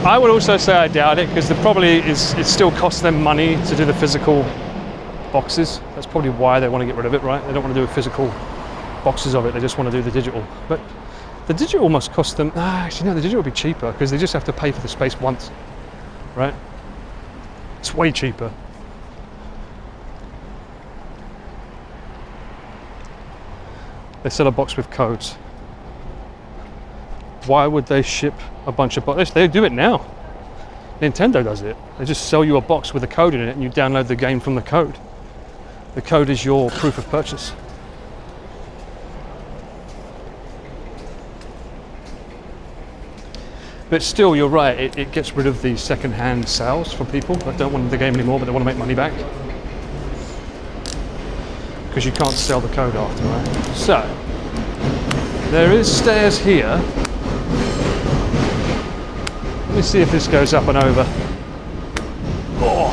I would also say I doubt it, because it still costs them money to do the physical boxes. That's probably why they want to get rid of it, right? They don't want to do physical boxes of it, they just want to do the digital. But the digital must cost them, actually no, the digital would be cheaper, because they just have to pay for the space once, right? It's way cheaper. They sell a box with codes. Why would they ship a bunch of boxes? They do it now. Nintendo does it. They just sell you a box with a code in it and you download the game from the code. The code is your proof of purchase. But still, you're right, it gets rid of the second-hand sales from people that don't want the game anymore, but they want to make money back. Because you can't sell the code after, right? So, there is stairs here. me see if this goes up and over. Oh.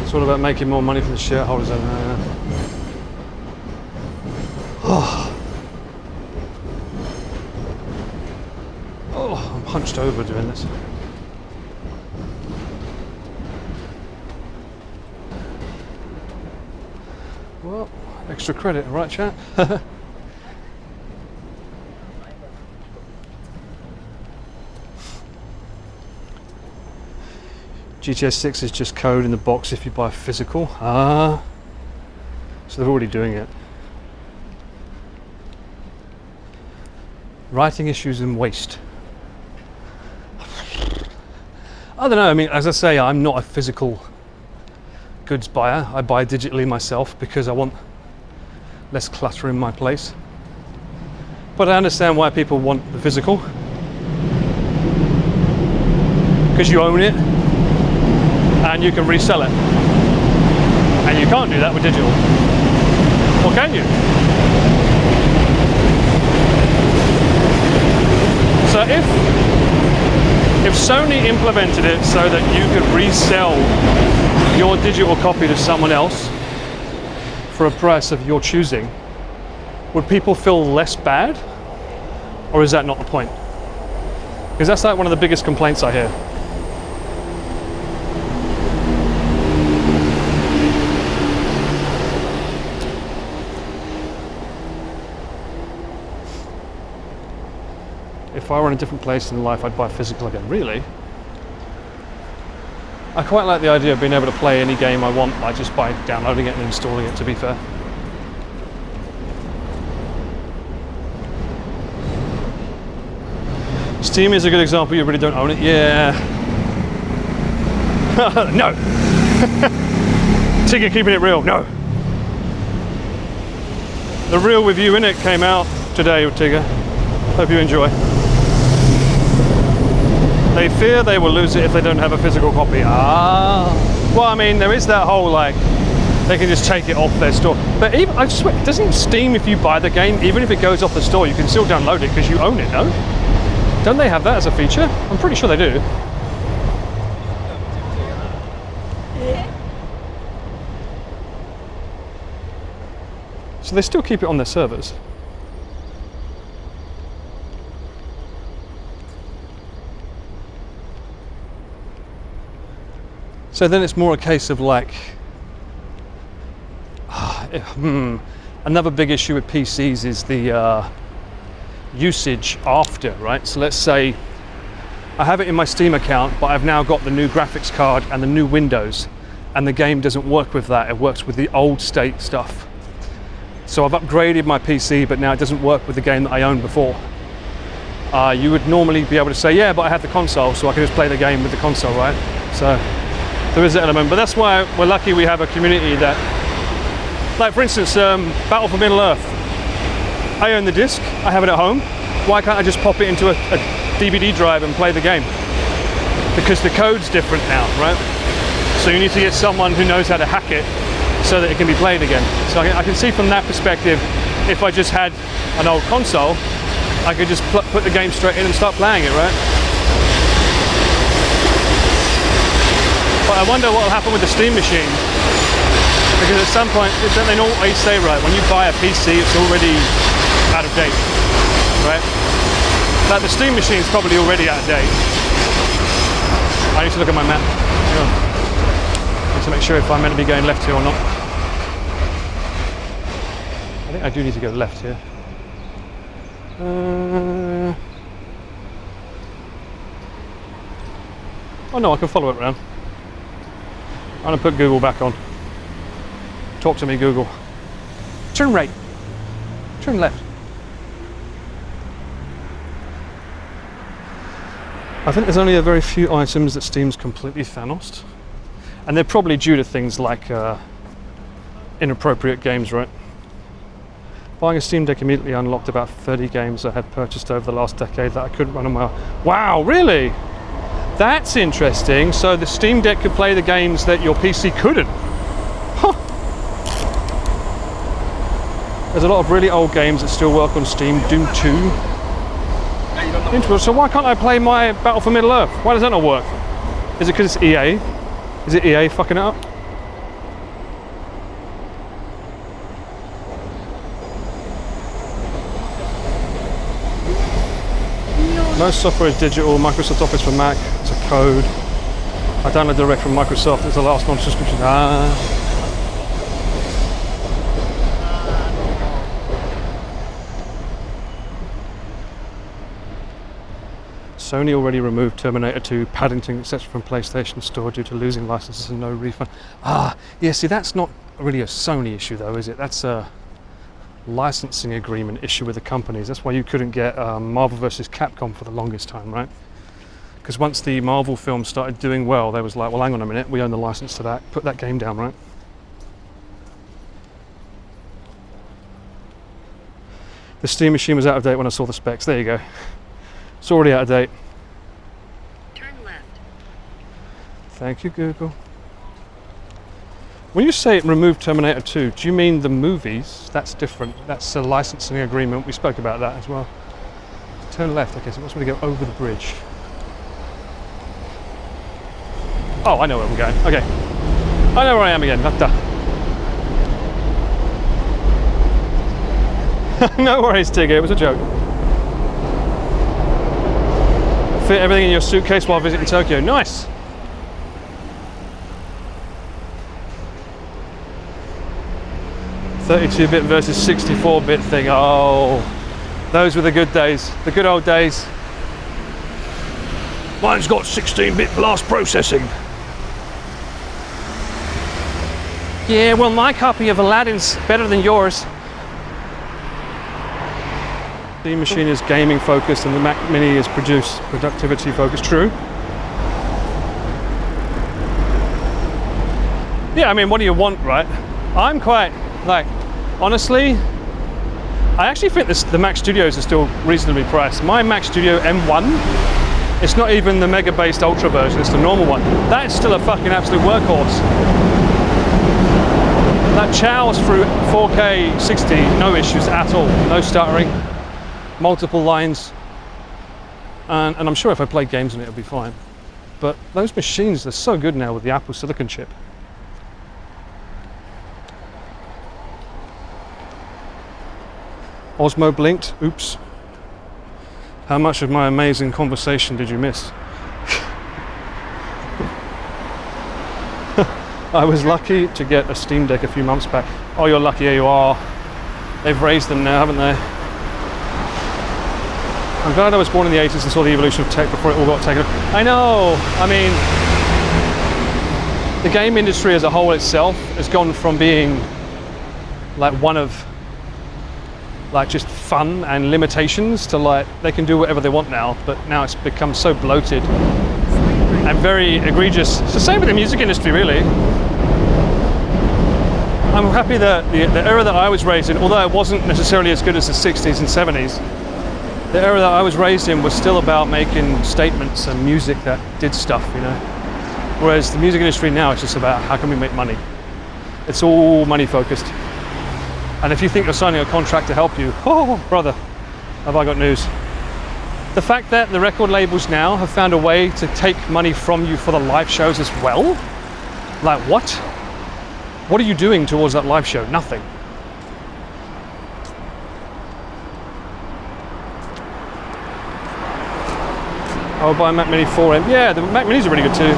It's all about making more money for the shareholders. Oh. Oh, I'm hunched over doing this. Well, extra credit, right, chat? GTA 6 is just code in the box if you buy physical. Ah, so they're already doing it. Writing issues and waste. I don't know, I mean, as I say, I'm not a physical goods buyer. I buy digitally myself because I want less clutter in my place. But I understand why people want the physical. Because you own it and you can resell it. And you can't do that with digital. Or can you? So if Sony implemented it so that you could resell your digital copy to someone else for a price of your choosing, would people feel less bad? Or is that not the point? Because that's like one of the biggest complaints I hear. If I were in a different place in life, I'd buy physical again. Really? I quite like the idea of being able to play any game I want, like just by downloading it and installing it, to be fair. Steam is a good example, you really don't own it. Yeah. No. Tigger keeping it real, no. The real review in it came out today, Tigger. Hope you enjoy. They fear they will lose it if they don't have a physical copy. Ah. Well, I mean, there is that whole, like, they can just take it off their store. But even, I swear, doesn't Steam, if you buy the game, even if it goes off the store, you can still download it because you own it, no? Don't they have that as a feature? I'm pretty sure they do. So they still keep it on their servers. So then it's more a case of like, another big issue with PCs is the usage after, right? So let's say I have it in my Steam account, but I've now got the new graphics card and the new Windows, and the game doesn't work with that. It works with the old state stuff. So I've upgraded my PC, but now it doesn't work with the game that I owned before. You would normally be able to say, yeah, but I have the console, so I can just play the game with the console, right? So there is that element, but that's why we're lucky we have a community that, like for instance, Battle for Middle-earth. I own the disc, I have it at home. Why can't I just pop it into a DVD drive and play the game? Because the code's different now, right? So you need to get someone who knows how to hack it so that it can be played again. So I can see from that perspective, if I just had an old console, I could just put the game straight in and start playing it, right? But I wonder what will happen with the Steam machine. Because at some point, don't they always say, right, when you buy a PC, it's already out of date, right? Like the Steam machine is probably already out of date. I need to look at my map. Hang on. I need to make sure if I'm meant to be going left here or not. I think I do need to go left here. Oh no, I can follow it around. I'm going to put Google back on. Talk to me, Google. Turn right. Turn left. I think there's only a very few items that Steam's completely Thanos'd. And they're probably due to things like inappropriate games, right? Buying a Steam Deck immediately unlocked about 30 games I had purchased over the last decade that I couldn't run on my own. Wow, really? That's interesting. So the Steam Deck could play the games that your PC couldn't. Huh. There's a lot of really old games that still work on Steam. Doom 2. Interesting. So why can't I play my Battle for Middle Earth? Why does that not work? Is it because it's EA? Is it EA fucking it up? Most software is digital. Microsoft Office for Mac, it's a code. I download direct from Microsoft. It's the last non-subscription. Sony already removed Terminator 2, Paddington, etc. from PlayStation Store due to losing licenses and no refund. Yeah, see, that's not really a Sony issue though, is it? That's a licensing agreement issue with the companies. That's why you couldn't get Marvel vs. Capcom for the longest time, right? Because once the Marvel films started doing well, they was like, well, hang on a minute, we own the license to that, put that game down, right? The Steam machine was out of date when I saw the specs. There you go. It's already out of date. Turn left. Thank you, Google. When you say it removed Terminator 2, do you mean the movies? That's different. That's a licensing agreement. We spoke about that as well. Turn left. Okay, so it wants me to go over the bridge. Oh, I know where we're going. Okay. I know where I am again. No worries, Tigger. It was a joke. Fit everything in your suitcase while visiting Tokyo. Nice. "32-bit versus 64-bit thing." Oh, those were the good days. The good old days. Mine's got 16-bit blast processing. Yeah, well, my copy of Aladdin's better than yours. The machine is gaming focused and the Mac Mini is productivity focused. True. Yeah, I mean, what do you want, right? I'm quite, like, honestly, I actually think the Mac Studios are still reasonably priced. My Mac Studio M1, it's not even the Mega Based Ultra version, it's the normal one. That's still a fucking absolute workhorse. That chows through 4K 60, no issues at all, no stuttering. Multiple lines, and I'm sure if I played games on it, it'll be fine. But those machines, they're so good now with the Apple Silicon chip. Osmo blinked. Oops. How much of my amazing conversation did you miss? I was lucky to get a Steam Deck a few months back. Oh, you're lucky, yeah, you are. They've raised them now, haven't they? I'm glad I was born in the 80s and saw the evolution of tech before it all got taken over. I know, I mean, the game industry as a whole itself has gone from being like one of like just fun and limitations to like they can do whatever they want now, but now it's become so bloated and very egregious. It's the same with the music industry, really. I'm happy that the era that I was raised in, although it wasn't necessarily as good as the 60s and 70s, the era that I was raised in was still about making statements and music that did stuff, you know. Whereas the music industry now is just about how can we make money. It's all money focused. And if you think you're signing a contract to help you, oh brother, have I got news. The fact that the record labels now have found a way to take money from you for the live shows as well? Like what? What are you doing towards that live show? Nothing. I'll buy a Mac Mini 4M. Yeah, the Mac Minis are really good too.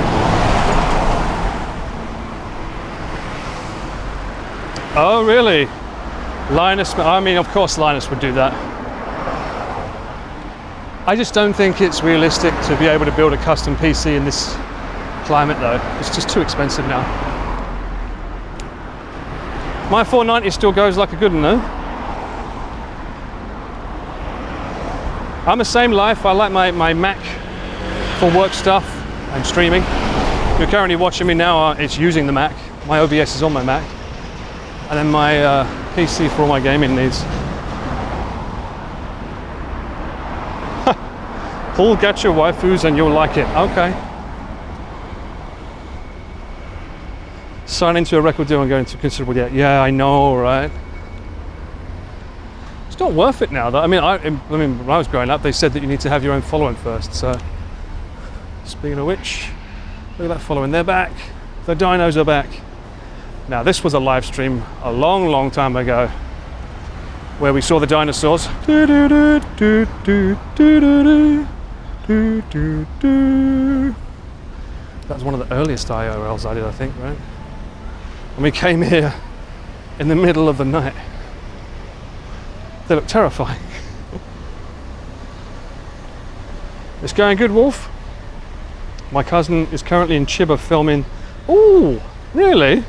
Oh, really? Linus, I mean, of course Linus would do that. I just don't think it's realistic to be able to build a custom PC in this climate though. It's just too expensive now. My 490 still goes like a good one though. I'm the same life. I like my Mac for work stuff and streaming. You're currently watching me now, it's using the Mac. My OBS is on my Mac. And then my PC for all my gaming needs. Pull gacha waifus and you'll like it. Okay. Sign into a record deal and go into considerable debt. Yeah, I know, right? not worth it now though. I mean, when I was growing up, they said that you need to have your own following first. So, speaking of which, look at that following. They're back. The dinos are back. Now, this was a live stream a long, long time ago where we saw the dinosaurs. That was one of the earliest IRLs I did, I think, right? And we came here in the middle of the night. They look terrifying. It's going good, Wolf. My cousin is currently in Chiba filming. Ooh, really?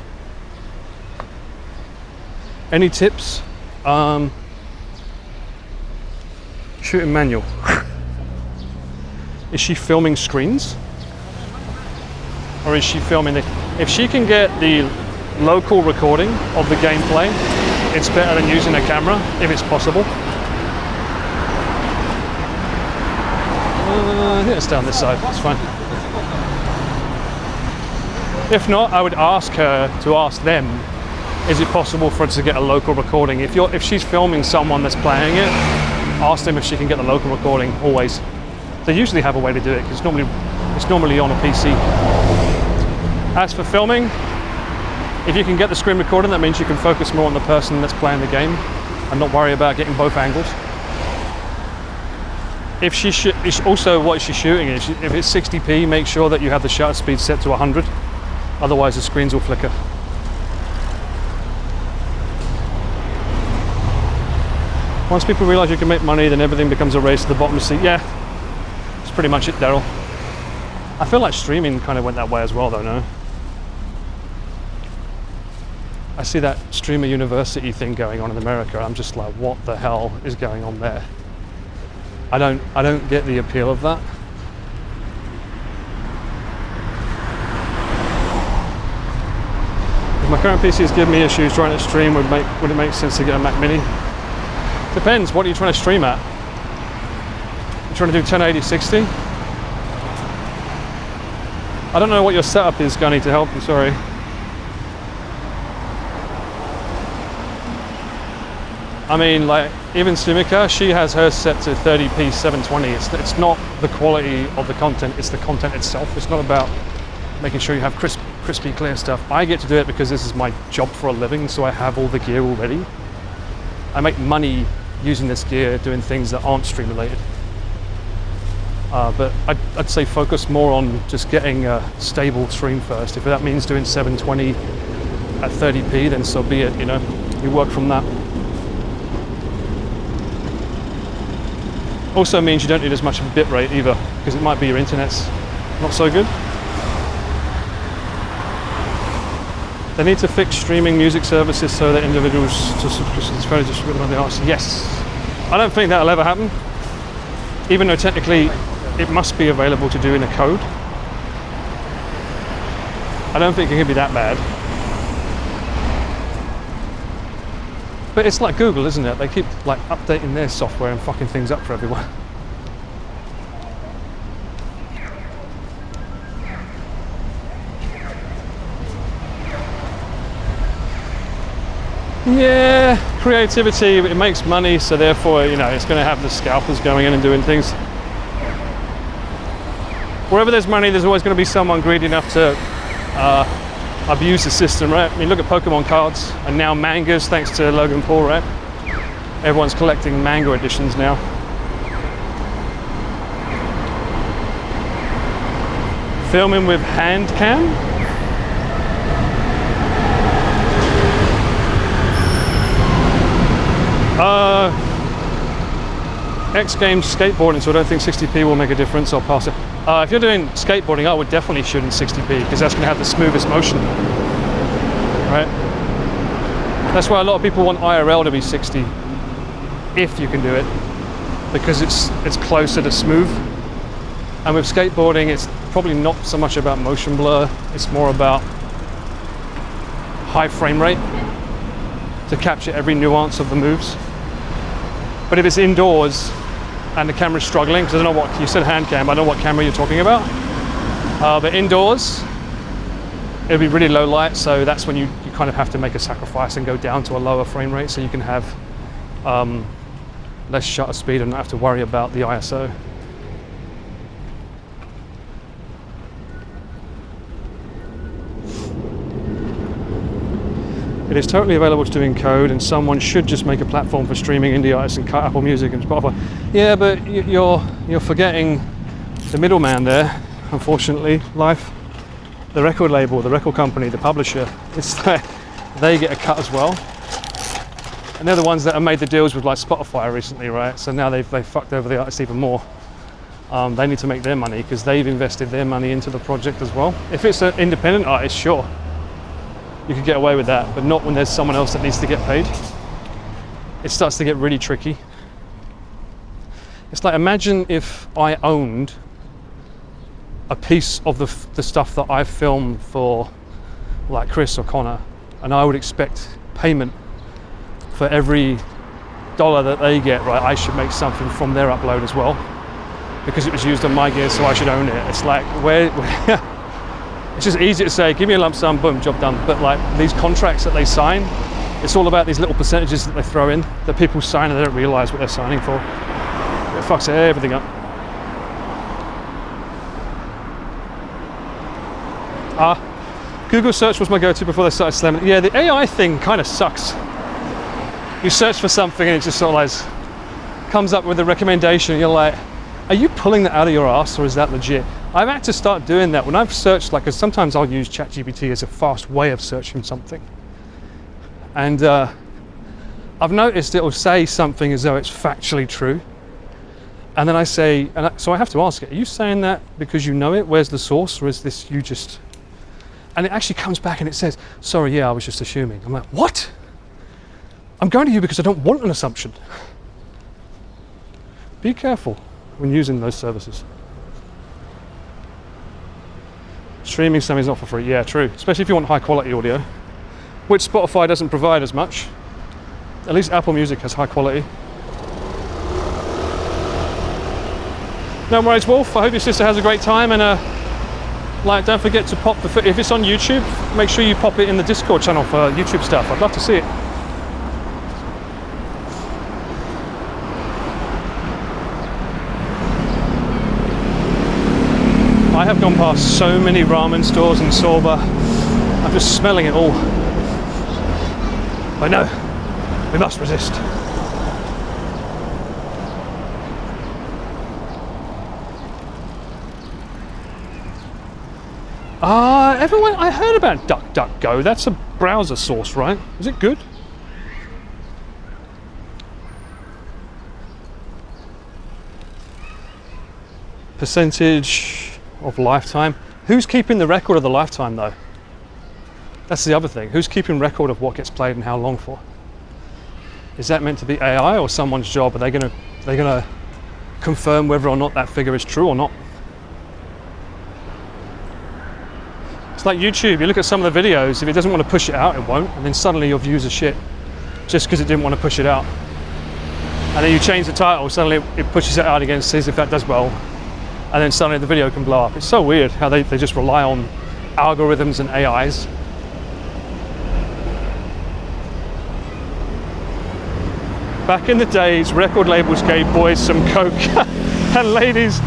Any tips? Shooting manual. Is she filming screens? Or is she filming the... If she can get the local recording of the gameplay, it's better than using a camera, if it's possible. I think it's down this side, it's fine. If not, I would ask her to ask them, is it possible for her to get a local recording? If she's filming someone that's playing it, ask them if she can get the local recording, always. They usually have a way to do it, because it's normally on a PC. As for filming, if you can get the screen recording, that means you can focus more on the person that's playing the game and not worry about getting both angles. If also what is she shooting? If it's 60p, make sure that you have the shutter speed set to 100. Otherwise the screens will flicker. Once people realize you can make money, then everything becomes a race to the bottom of the sea. Yeah, that's pretty much it, Daryl. I feel like streaming kind of went that way as well, though, no? I see that streamer university thing going on in America. I'm just like, what the hell is going on there? I don't get the appeal of that. If my current PC is giving me issues trying to stream, would it make sense to get a Mac Mini? Depends. What are you trying to stream at? You trying to do 1080/60? I don't know what your setup is, Gunny, to help. I'm sorry. I mean, like, even Sumika, she has hers set to 30p 720. It's not the quality of the content, it's the content itself. It's not about making sure you have crispy, clear stuff. I get to do it because this is my job for a living, so I have all the gear already. I make money using this gear doing things that aren't stream related. But I'd say focus more on just getting a stable stream first. If that means doing 720 at 30p, then so be it, you know. You work from that. Also means you don't need as much of a bit rate either, because it might be your internet's not so good. They need to fix streaming music services so that individuals to subscriptions fairly distributed on the artists. Yes. I don't think that'll ever happen. Even though technically it must be available to do in a code. I don't think it can be that bad. But it's like Google, isn't it? They keep like updating their software and fucking things up for everyone. Yeah, creativity, it makes money, so therefore, you know, it's going to have the scalpers going in and doing things. Wherever there's money, there's always going to be someone greedy enough to abuse the system, right? I mean, look at Pokemon cards and now mangas, thanks to Logan Paul, right? Everyone's collecting manga editions now. Filming with hand cam? X Games skateboarding, so I don't think 60p will make a difference. I'll pass it. If you're doing skateboarding, I would definitely shoot in 60p because that's going to have the smoothest motion, right? That's why a lot of people want IRL to be 60, if you can do it, because it's closer to smooth. And with skateboarding, it's probably not so much about motion blur, it's more about high frame rate to capture every nuance of the moves. But if it's indoors and the camera's struggling, because I don't know what, you said hand cam, I don't know what camera you're talking about. But indoors, it'll be really low light, so that's when you kind of have to make a sacrifice and go down to a lower frame rate so you can have less shutter speed and not have to worry about the ISO. It is totally available to do in code, and someone should just make a platform for streaming indie artists and cut Apple Music and Spotify. Yeah, but you're forgetting the middleman there, unfortunately. Life, the record label, the record company, the publisher. It's like they get a cut as well, and they're the ones that have made the deals with like Spotify recently, right? So now they've fucked over the artists even more. They need to make their money because they've invested their money into the project as well. If it's an independent artist, sure, you could get away with that, but not when there's someone else that needs to get paid. It starts to get really tricky. It's like, imagine if I owned a piece of the stuff that I film for like Chris or Connor, and I would expect payment for every dollar that they get, right? I should make something from their upload as well, because it was used on my gear, so I should own it. It's like, where it's just easy to say, give me a lump sum, boom, job done. But like these contracts that they sign, it's all about these little percentages that they throw in, that people sign and they don't realize what they're signing for. It fucks everything up. Google search was my go-to before they started slamming. Yeah, the AI thing kind of sucks. You search for something and it just sort of like comes up with a recommendation. You're like, are you pulling that out of your ass, or is that legit? I've had to start doing that when I've searched, like, 'cause sometimes I'll use ChatGPT as a fast way of searching something. And I've noticed it'll say something as though it's factually true. And then I say, so I have to ask it, are you saying that because you know it? Where's the source? Or is this you just... And it actually comes back and it says, sorry, yeah, I was just assuming. I'm like, what? I'm going to you because I don't want an assumption. Be careful when using those services. Streaming something's not for free. Yeah, true. Especially if you want high quality audio, which Spotify doesn't provide as much. At least Apple Music has high quality. No worries, Wolf. I hope your sister has a great time, and like, don't forget to pop the, if it's on YouTube, make sure you pop it in the Discord channel for YouTube stuff. I'd love to see it. I have gone past so many ramen stores in Soba. I'm just smelling it all. But no, we must resist. Everyone, I heard about DuckDuckGo. That's a browser source, right? Is it good? Percentage of lifetime. Who's keeping the record of the lifetime though? That's the other thing. Who's keeping record of what gets played and how long for? Is that meant to be AI or someone's job? Are they gonna confirm whether or not that figure is true or not? It's like YouTube. You look at some of the videos, if it doesn't want to push it out, it won't, and then suddenly your views are shit just because it didn't want to push it out. And then you change the title, suddenly it pushes it out again, sees if that does well, and then suddenly the video can blow up. It's so weird how they just rely on algorithms and AIs. Back in the days, record labels gave boys some coke and ladies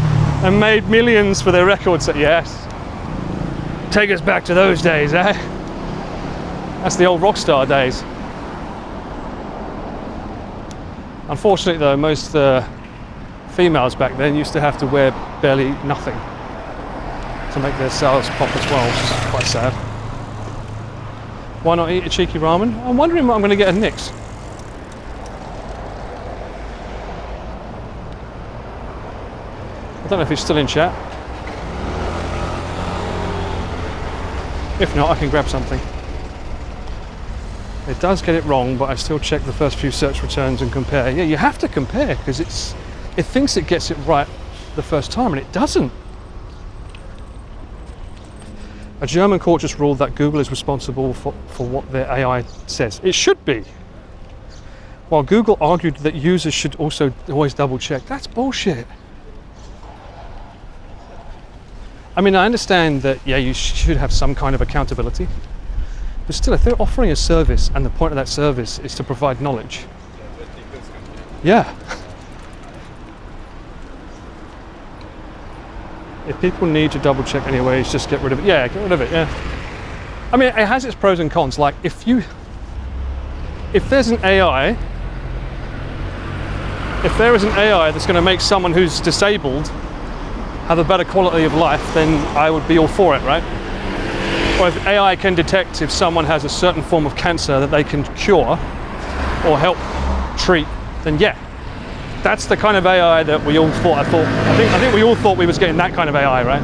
and made millions for their records. Yes. Take us back to those days, eh? That's the old rock star days. Unfortunately though, most females back then used to have to wear barely nothing to make their sales pop as well, which is quite sad. Why not eat a cheeky ramen? I'm wondering what I'm going to get at Nick's. I don't know if he's still in chat. If not, I can grab something. It does get it wrong, but I still check the first few search returns and compare. Yeah, you have to compare because it thinks it gets it right the first time and it doesn't. A German court just ruled that Google is responsible for what their AI says. It should be. While Google argued that users should also always double check. That's bullshit. I mean, I understand that, yeah, you should have some kind of accountability, but still, if they're offering a service and the point of that service is to provide knowledge, yeah, If people need to double check anyways, just get rid of it. Yeah, get rid of it, yeah. I mean, it has its pros and cons. Like, if there's an AI, if there is an AI that's going to make someone who's disabled have a better quality of life, then I would be all for it, right? Or if AI can detect if someone has a certain form of cancer that they can cure or help treat, then yeah. That's the kind of AI that we all thought. I think we all thought we was getting that kind of AI, right?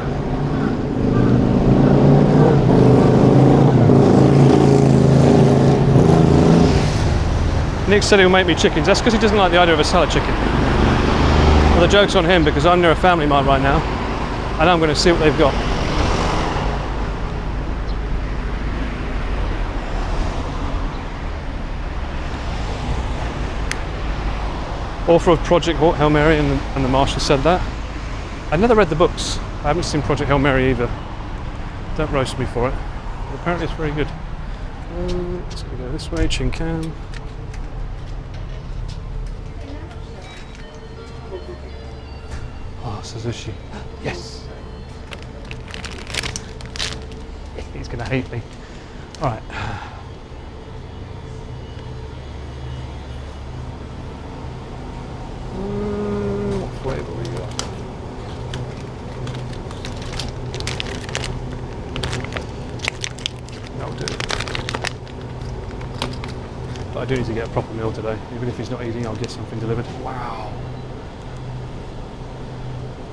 Nick said he'll make me chickens. That's because he doesn't like the idea of a salad chicken. Well, the joke's on him because I'm near a family mart right now, and I'm going to see what they've got. Author of Project Hail Mary and the Marshal said that. I never read the books. I haven't seen Project Hail Mary either. Don't roast me for it. But apparently it's very good. Let's go this way, Chincan. Oh, Suzushi. Yes! He's gonna hate me. Alright. What flavour we got? That'll do. But I do need to get a proper meal today. Even if he's not eating, I'll get something delivered. Wow.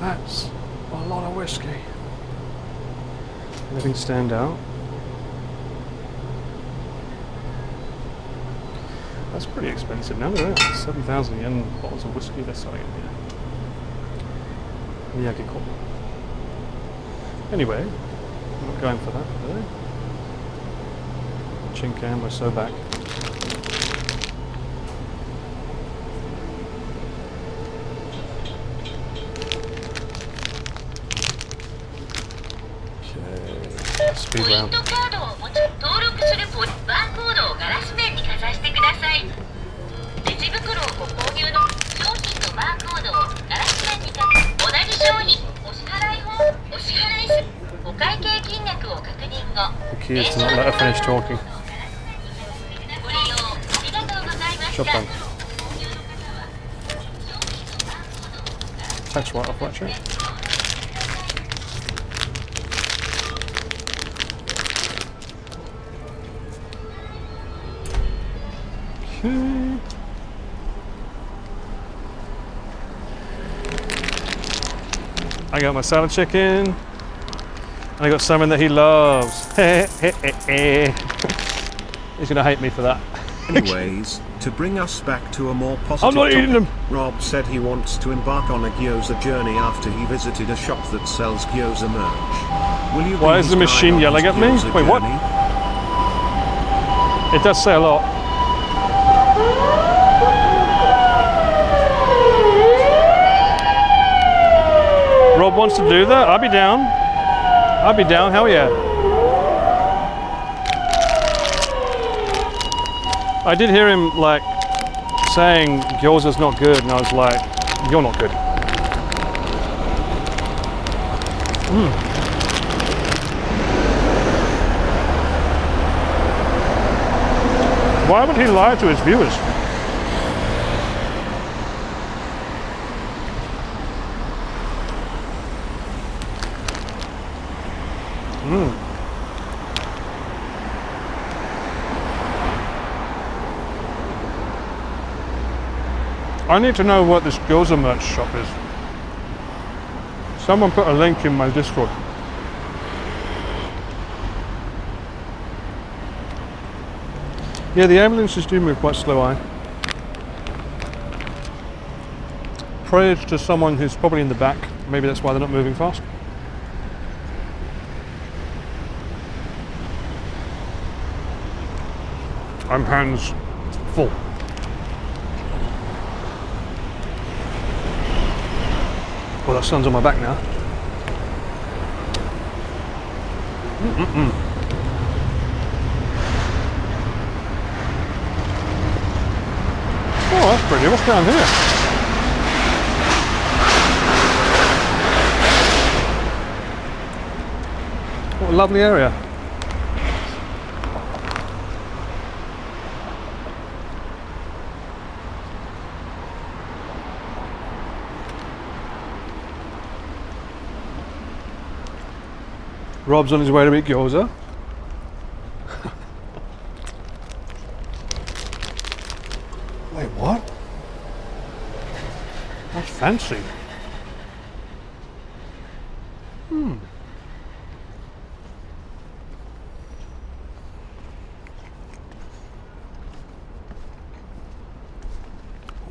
That's a lot of whiskey. Anything stand out? That's pretty expensive now, isn't it? 7,000 yen bottles of whiskey they're selling in here. Miyagi-ko. Anyway, I'm not going for that today. Chincan, we're so back. Speed ポイン round. トカードを登録するバーコードをガラス面にかざしてください。レジ袋をご購入の商品のバーコードをガラス面にかざ同じ商品お支払いすお会計金額を確認後 The key is to not let her finish talking. ご利用ありがとうございまし Job た。 done. Tax write-off, that check. Okay. I got my salad chicken, and I got something that he loves. He's gonna hate me for that. Anyways, to bring us back to a more positive I'm not eating them. Rob said he wants to embark on a gyoza journey after he visited a shop that sells gyoza merch. Will you Why be is his the guide machine on yelling his at me? gyoza Wait, what? journey? It does say a lot. Rob wants to do that? I'll be down. I'll be down, hell yeah. I did hear him like saying gyoza's not good, and I was like, you're not good. Why would he lie to his viewers? I need to know what this gyoza merch shop is. Someone put a link in my Discord. Yeah, the ambulances do move quite slow, Praise to someone who's probably in the back. Maybe that's why they're not moving fast. I'm hands full. Well, that sun's on my back now. Oh, that's pretty. What's down here? What a lovely area. Rob's on his way to eat gyoza. Wait, what? That's fancy.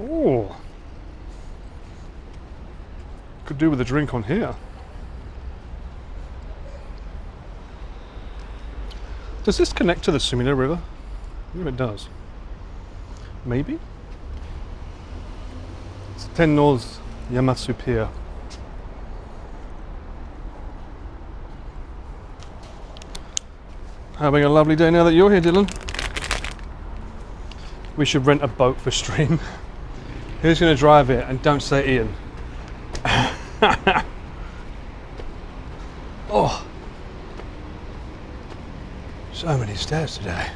Oh. Could do with a drink on here. Does this connect to the Sumida River? I believe it does. Maybe? It's 10 North Yamatsu Pier. Having a lovely day now that you're here, Dylan. We should rent a boat for stream. Who's going to drive it? And don't say Ian. Oh. So many stairs today.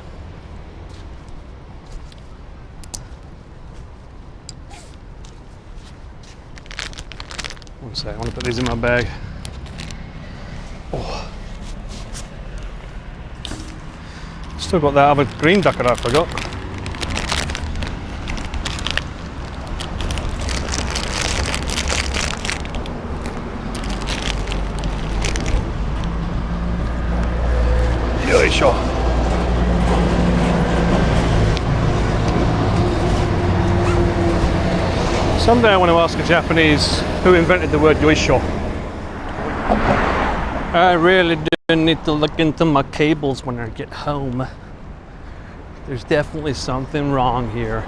One sec, I want to put these in my bag. Oh. Still got that other green duck that I forgot. Sure. Someday I want to ask a Japanese who invented the word yoisho. I really do need to look into my cables when I get home. There's definitely something wrong here.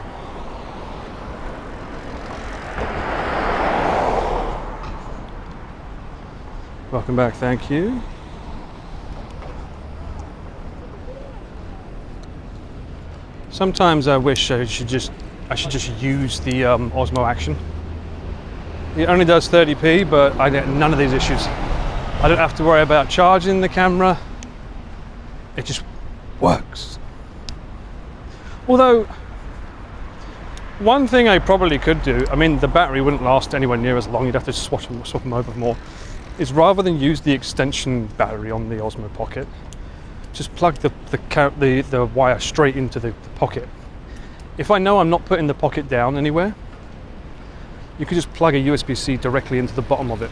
Welcome back, thank you. Sometimes I wish I should just use the Osmo Action. It only does 30p, but I get none of these issues. I don't have to worry about charging the camera. It just works. Although, one thing I probably could do, I mean the battery wouldn't last anywhere near as long, you'd have to swap them over more, is rather than use the extension battery on the Osmo Pocket, just plug the wire straight into the pocket. If I know I'm not putting the pocket down anywhere, you could just plug a USB-C directly into the bottom of it.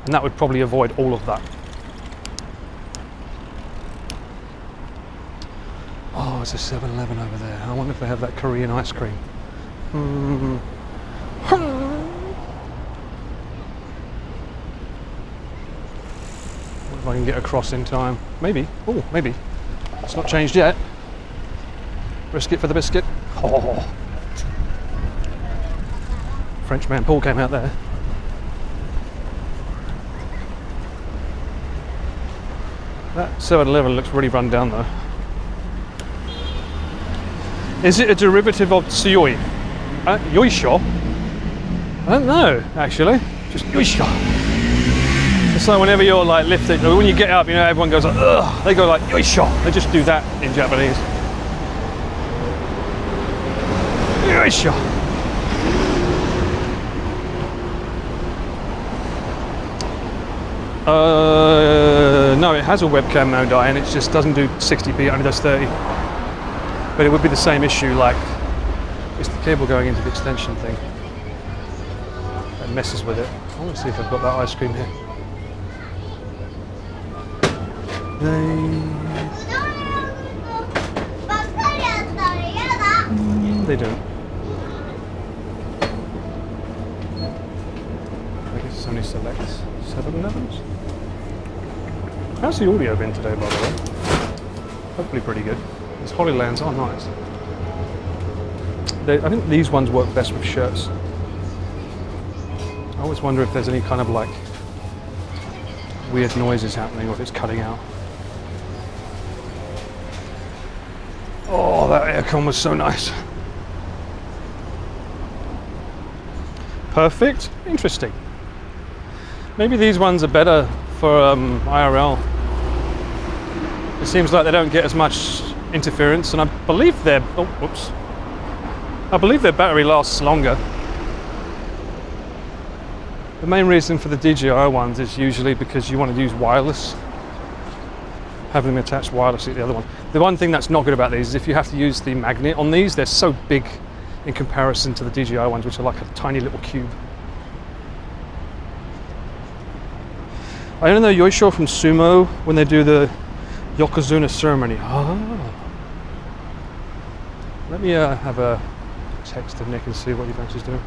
And that would probably avoid all of that. Oh, it's a 7-Eleven over there. I wonder if they have that Korean ice cream. If I can get across in time. Maybe. Oh, maybe. It's not changed yet. Risk it for the biscuit. Oh. Frenchman Paul came out there. That 7-Eleven looks really run down though. Is it a derivative of tsuyoi? Yoisho? I don't know, actually. Just yoisho. It's like whenever you're like lifting, when you get up, you know, everyone goes like, ugh. They go like, yoisho. They just do that in Japanese. Yoisho. No, it has a webcam mode, and it just doesn't do 60p, it only does 30. But it would be the same issue, like, it's the cable going into the extension thing that messes with it. I want to see if I've got that ice cream here. They don't. I guess it's only select 7-Elevens. How's the audio been today, by the way? Hopefully pretty good. These Holylands are nice. I think these ones work best with shirts. I always wonder if there's any kind of like weird noises happening or if it's cutting out. Oh, that aircon was so nice. Perfect. Interesting. Maybe these ones are better for IRL. It seems like they don't get as much interference, and I believe their I believe their battery lasts longer. The main reason for the DJI ones is usually because you want to use wireless, have them attached wirelessly to the other one. The one thing that's not good about these is if you have to use the magnet on these, they're so big in comparison to the DJI ones, which are like a tiny little cube. I don't know Yoisho from Sumo when they do the Yokozuna ceremony. Let me have a text to Nick and see what he thinks he's doing.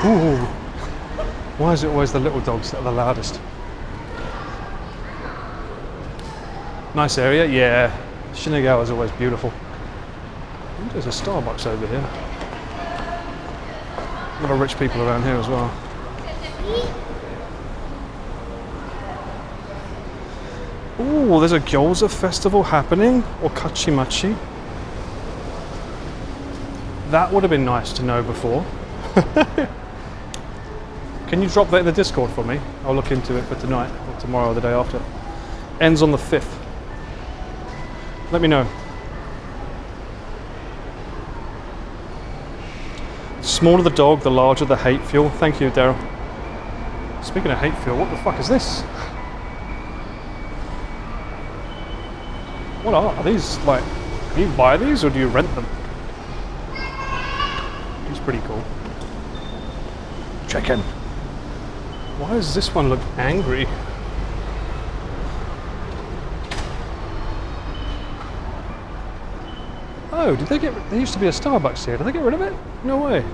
Ooh. Why is it always the little dogs that are the loudest? Nice area, yeah. Shinagawa is always beautiful. There's a Starbucks over here. A lot of rich people around here as well. Ooh, there's a Gyoza festival happening, or Kachimachi. That would have been nice to know before. Can you drop that in the Discord for me? I'll look into it for tonight, or tomorrow, or the day after. Ends on the 5th. Let me know. The smaller the dog, the larger the hate fuel. Thank you, Daryl. Speaking of hate fuel, what the fuck is this? What are these, like, do you buy these or do you rent them? He's pretty cool. Check in. Why does this one look angry? Oh, did they get? There used to be a Starbucks here. Did they get rid of it? No way.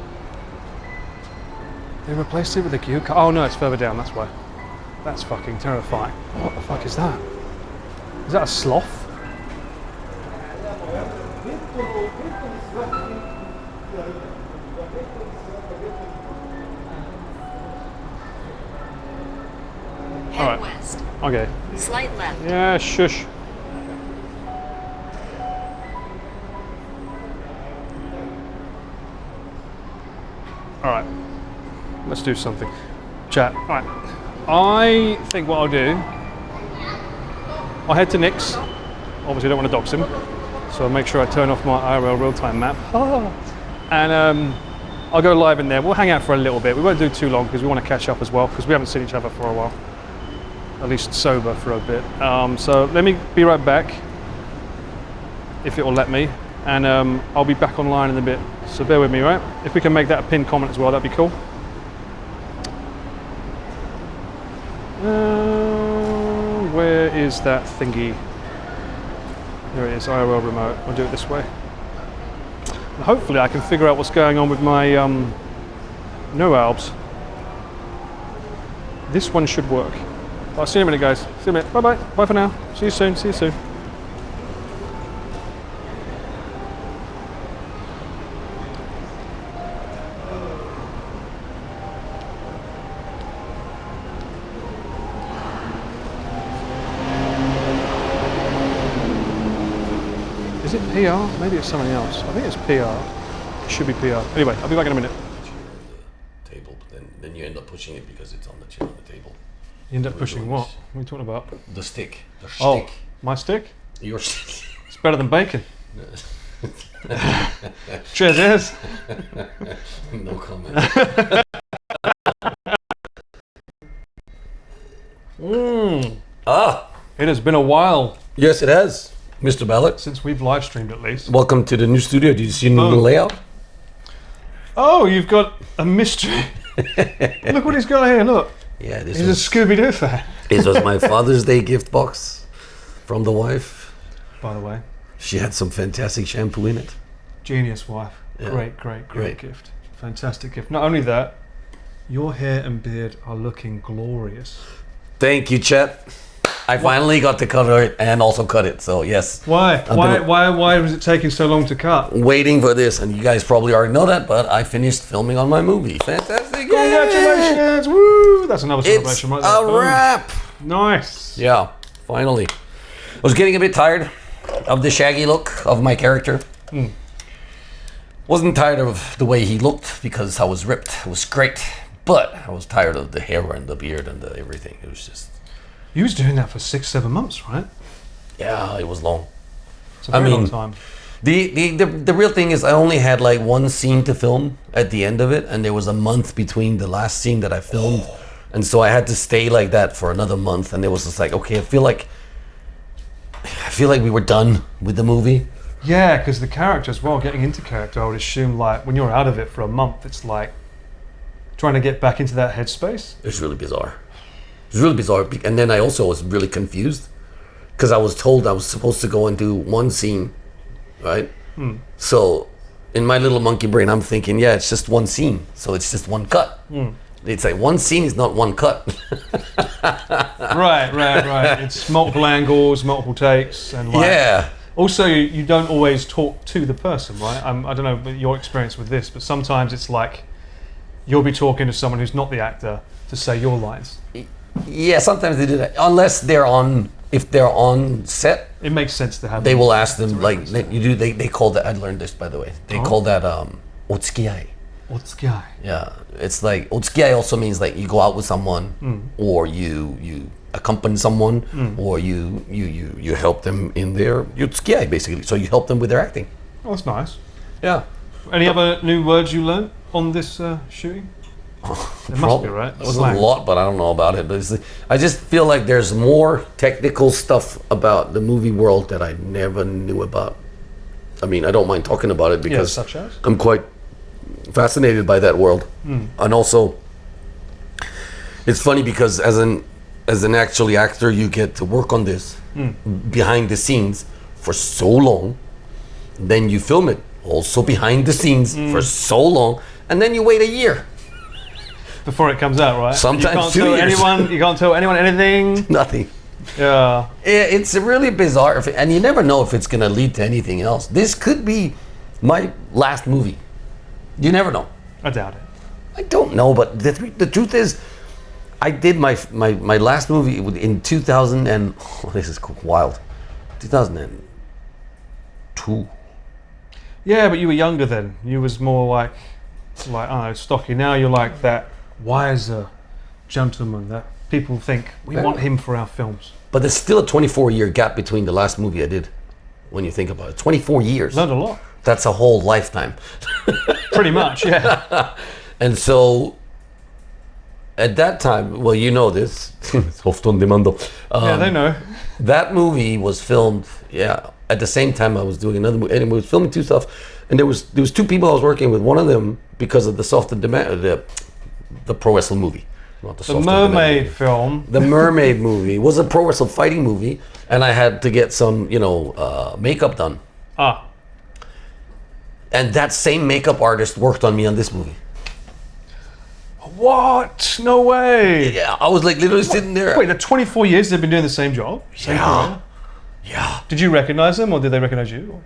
They replaced it with a Gyu. Oh no, it's further down. That's why. That's fucking terrifying. What the fuck is that? Is that a sloth? Head west. Okay. Slight left. Yeah, shush. Alright. Let's do something. Chat. Alright. I think what I'll do, I'll head to Nick's. Obviously I don't want to dox him. So I'll make sure I turn off my IRL real-time map. And I'll go live in there. We'll hang out for a little bit. We won't do too long because we want to catch up as well, because we haven't seen each other for a while. At least sober for a bit. So let me be right back, if it will let me, and I'll be back online in a bit. So bear with me, right? If we can make that a pinned comment as well, that'd be cool. Where is that thingy? There it is, IRL remote. I'll do it this way. And hopefully I can figure out what's going on with my no albs. This one should work. I'll see you in a minute, guys. See you in a minute. Bye bye. Bye for now. See you soon. See you soon. Is it PR? Maybe it's something else. I think it's PR. It should be PR. Anyway, I'll be back in a minute. Table, but then you end up pushing it because it's on the chair on the table. You end up pushing what? What are you talking about? The stick. The Oh, stick. my stick? Your stick. It's better than bacon. Cheers. No comment. It has been a while Yes, it has, Mr. Ballard. since we've live streamed at least. Welcome to the new studio. Did you see the new Oh. layout? Oh, you've got a mystery. Look what he's got here, look. Yeah, this He's a Scooby-Doo fan. this was my Father's Day gift box from the wife. By the way, She had some fantastic shampoo in it. genius wife. Yeah. Great Great. gift. Fantastic gift. Not only that, your hair and beard are looking glorious. Thank you, chat. I finally got to color it and also cut it. So yes. Why? been- Why was it taking so long to cut? Waiting for this, and you guys probably already know that, but I finished filming on my movie. Fantastic! Congratulations! Woo! That's another It's celebration right there. a Boom. wrap. Nice. Yeah, finally. I was getting a bit tired of the shaggy look of my character. Wasn't tired of the way he looked because I was ripped. It was great, but I was tired of the hair and the beard and the everything. It was just, You was doing that for 6-7 months, right? yeah, it was long. It's a very long mean, time. The real thing is I only had like one scene to film at the end of it, and there was a month between the last scene that I filmed, and so I had to stay like that for another month. And it was just like, okay, I feel like we were done with the movie. Yeah, because the character as well, getting into character, I would assume like when you're out of it for a month, it's like trying to get back into that headspace. It was really bizarre. It was really bizarre, and then I also was really confused because I was told I was supposed to go and do one scene, right? So in my little monkey brain, I'm thinking, yeah, it's just one scene, so it's just one cut. It's like one scene is not one cut. Right. It's multiple angles, multiple takes, and like, Yeah. also you don't always talk to the person, right? I don't know your experience with this, but sometimes it's like you'll be talking to someone who's not the actor to say your lines. Yeah, sometimes they do that. Unless if they're on set, It makes sense to have. they will ask them, like, they call that, I learned this, by the way. They call that, otsukiyai. What's guy? Yeah, it's like otsukiyai also means like you go out with someone, or you accompany someone, or you help them in their otsukiyai, basically. So you help them with their acting. Oh, that's nice. Yeah. Any other new words you learned on this shooting? There must be, right? There was Slang. a lot, but I don't know about it. I just feel like there's more technical stuff about the movie world that I never knew about. I mean, I don't mind talking about it because such as? I'm quite fascinated by that world. And also, it's funny because as an actually actor, you get to work on this behind the scenes for so long. Then you film it also behind the scenes for so long, and then you wait a year. Before it comes out, right? Sometimes you 2 can't years. tell anyone. You can't tell anyone anything. Nothing. Yeah. It's really bizarre, and you never know if it's going to lead to anything else. This could be my last movie. You never know. I doubt it. I don't know, but the truth is, I did my last movie in 2000 and this is wild, 2002. Yeah, but you were younger then. You was more like I don't know, stocky. Now you're like that wiser gentleman that people think we want him for our films. But there's still a 24-year gap between the last movie I did. When you think about it, 24 years. Learned a lot. That's a whole lifetime. Pretty much, yeah. And so, at that time, well, you know this, soft on demando. Yeah, they know. That movie was filmed, at the same time I was doing another movie, and we was filming two stuff. And there was 2 people I was working with. One of them because of the soft and demand, the pro wrestling movie, not the The soft and demand mermaid movie. film. The mermaid movie was a pro wrestling fighting movie, and I had to get some, makeup done. Ah, And that same makeup artist worked on me on this movie. what? No way. Yeah, I was like literally sitting there. Wait, the 24 years they've been doing the same job? Same career? Yeah. Did you recognize them or did they recognize you?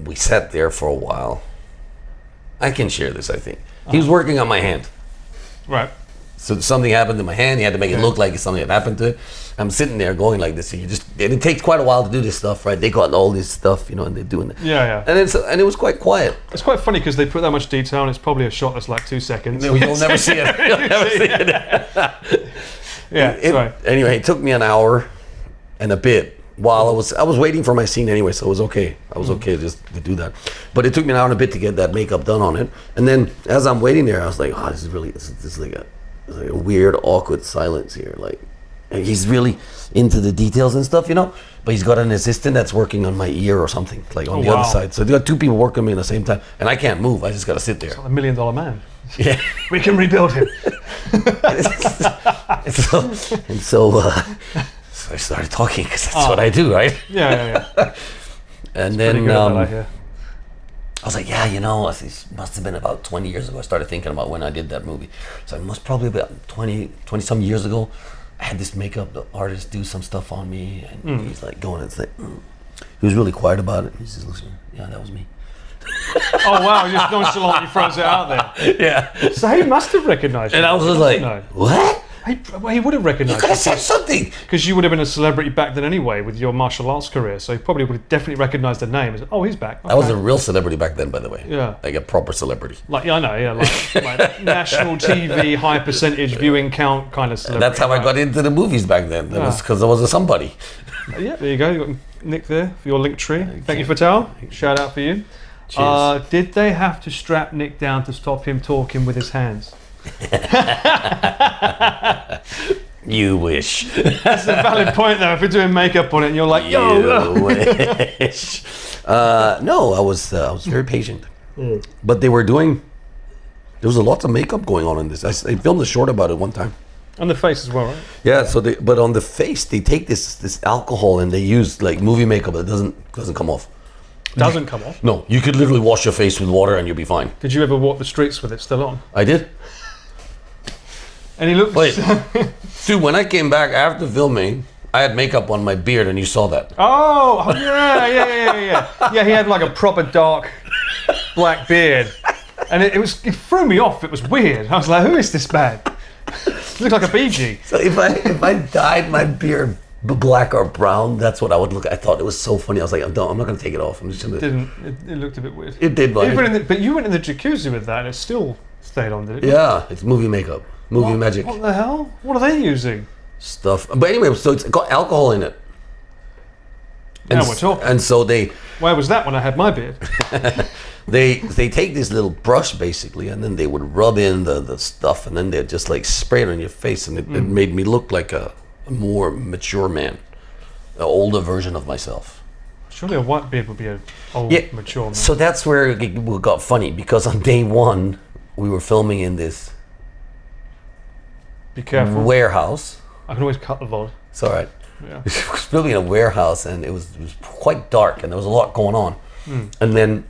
We sat there for a while. I can share this, I think. He was working on my hand. Right. So something happened to my hand. He had to make it look like something had happened to it. I'm sitting there going like this. And it takes quite a while to do this stuff, right? They got all this stuff, and they're doing it. Yeah. And it was quite quiet. It's quite funny because they put that much detail and it's probably a shot that's like 2 seconds. You'll never see it. You'll never see it. Yeah, sorry. Anyway, it took me an hour and a bit while I was waiting for my scene anyway, so it was okay. I was okay just to do that. But it took me an hour and a bit to get that makeup done on it. And then as I'm waiting there, I was like, oh, this is like a weird, awkward silence here. Like, and he's really into the details and stuff, but he's got an assistant that's working on my ear or something, like on the other side. So they got 2 people working on me at the same time, and I can't move. I just got to sit there. $1 million man. Yeah. We can rebuild him. So I started talking because that's what I do, right? Yeah. And Pretty then good at that, I hear. I was like, it must have been about 20 years ago. I started thinking about when I did that movie. So it must probably be about 20 some years ago. I had this makeup artist do some stuff on me, and he's like going and saying, he was really quiet about it. He's just listening. Yeah, that was me. Oh wow, just nonchalantly throws it out there. Yeah. So he must have recognised you. And I was just like, No. what? Well, he would have recognised You could have said something. because you would have been a celebrity back then anyway with your martial arts career. So he probably would have definitely recognised the name. Oh, he's back. I was Okay. a real celebrity back then, by the way. Yeah. Like a proper celebrity. Like, yeah, I know, yeah, like national TV, high percentage viewing count kind of celebrity. That's how I got into the movies back then. It was because I was a somebody. Yeah, there you go. You got Nick there for your link tree. Thank you, Fatal. Shout out for you. Cheers. Did they have to strap Nick down to stop him talking with his hands? You wish. That's a valid point, though. If you're doing makeup on it and you're like, yo, You wish. No, I was very patient. But they were doing. There was a lot of makeup going on in this. I filmed a short about it one time. on the face as well, right? Yeah. So but on the face they take this alcohol and they use like movie makeup that doesn't come off. Doesn't come off. No, you could literally wash your face with water and you'll be fine. Did you ever walk the streets with it still on? I did. And he looked. Wait, dude, when I came back after filming, I had makeup on my beard and you saw that. Oh yeah. Yeah, he had like a proper dark black beard, and it threw me off. It was weird. I was like, who is this man? He looked like a BG. So if I dyed my beard black or brown, that's what I would look at. I thought it was so funny. I was like, I'm not going to take it off. I'm just going to... It looked a bit weird. It did, But you went in the jacuzzi with that, and it still stayed on, did it? Yeah, it's movie makeup. Movie magic What the hell? What are they using? stuff. But anyway, so it's got alcohol in it. Now we're talking. And so they Where was that when I had my beard? they take this little brush basically, and then they would rub in the stuff, and then they'd just like spray it on your face, and it made me look like a more mature man, an older version of myself. Surely a white beard would be an old, mature man. So that's where it got funny, because on day one we were filming in this Be careful. warehouse. I can always cut the VOD. It's all right. Yeah. It was filming in a warehouse, and it was quite dark, and there was a lot going on. And then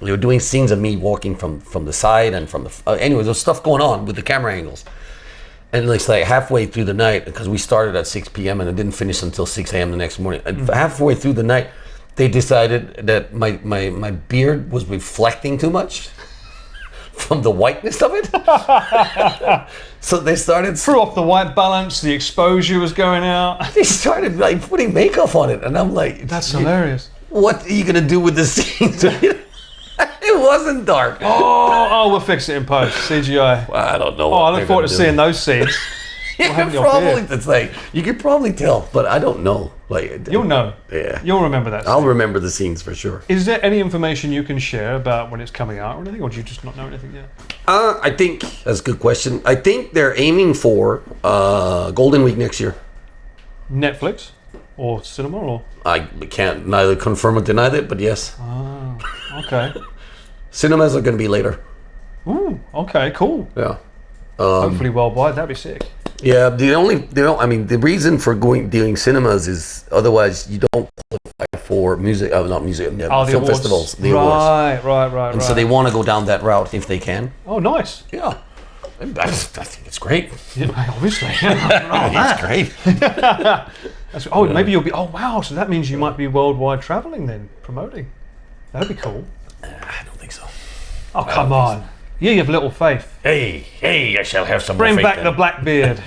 they were doing scenes of me walking from the side and from the anyway, there was stuff going on with the camera angles. And it's like halfway through the night, because we started at 6 p.m. and it didn't finish until 6 a.m. the next morning. And halfway through the night, they decided that my beard was reflecting too much from the whiteness of it. So they started Threw off the white balance, the exposure was going out. they started like putting makeup on it, and I'm like, That's hilarious. what are you gonna do with the scenes? It wasn't dark. Oh, we'll fix it in post. CGI. I don't know. Oh, I look forward to seeing those scenes. You having could your probably, beard. it's like you could probably tell, but I don't know. Like You'll know. Yeah, You'll remember that. I'll remember the scenes for sure. Is there any information you can share about when it's coming out or anything, or do you just not know anything yet? I think that's a good question. I think they're aiming for Golden Week next year. Netflix or cinema or? I can't neither confirm or deny that, but yes, Okay. cinemas are going to be later. Ooh. Okay. Cool. Yeah. Hopefully worldwide. That'd be sick. Yeah, the reason for doing cinemas is otherwise you don't qualify for music, not music, The film awards. festivals, the awards. Right. And so they want to go down that route if they can. Oh, nice. Yeah, I think it's great. Yeah, obviously. It's great. That's, oh, maybe you'll be. Oh, wow. So that means you might be worldwide traveling then, promoting. That'd be cool. I don't think so. Oh, come on. You have little faith. Hey, I shall have some Bring more back faith the then. black beard.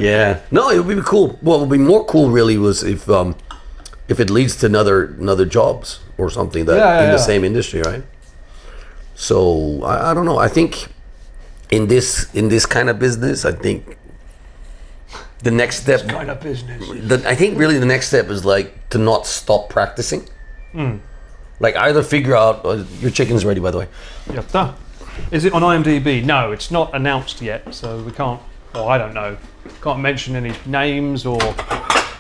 Yeah, no, it would be cool. What would be more cool really was if it leads to another jobs or something that in the same industry, right? So I don't know. I think in this kind of business, I think the next step. Kind of business. I think really the next step is like to not stop practicing. Like either figure out your chicken's ready, by the way. Yeah. Is it on IMDb? No, it's not announced yet, so we can't. Well, I don't know. Can't mention any names or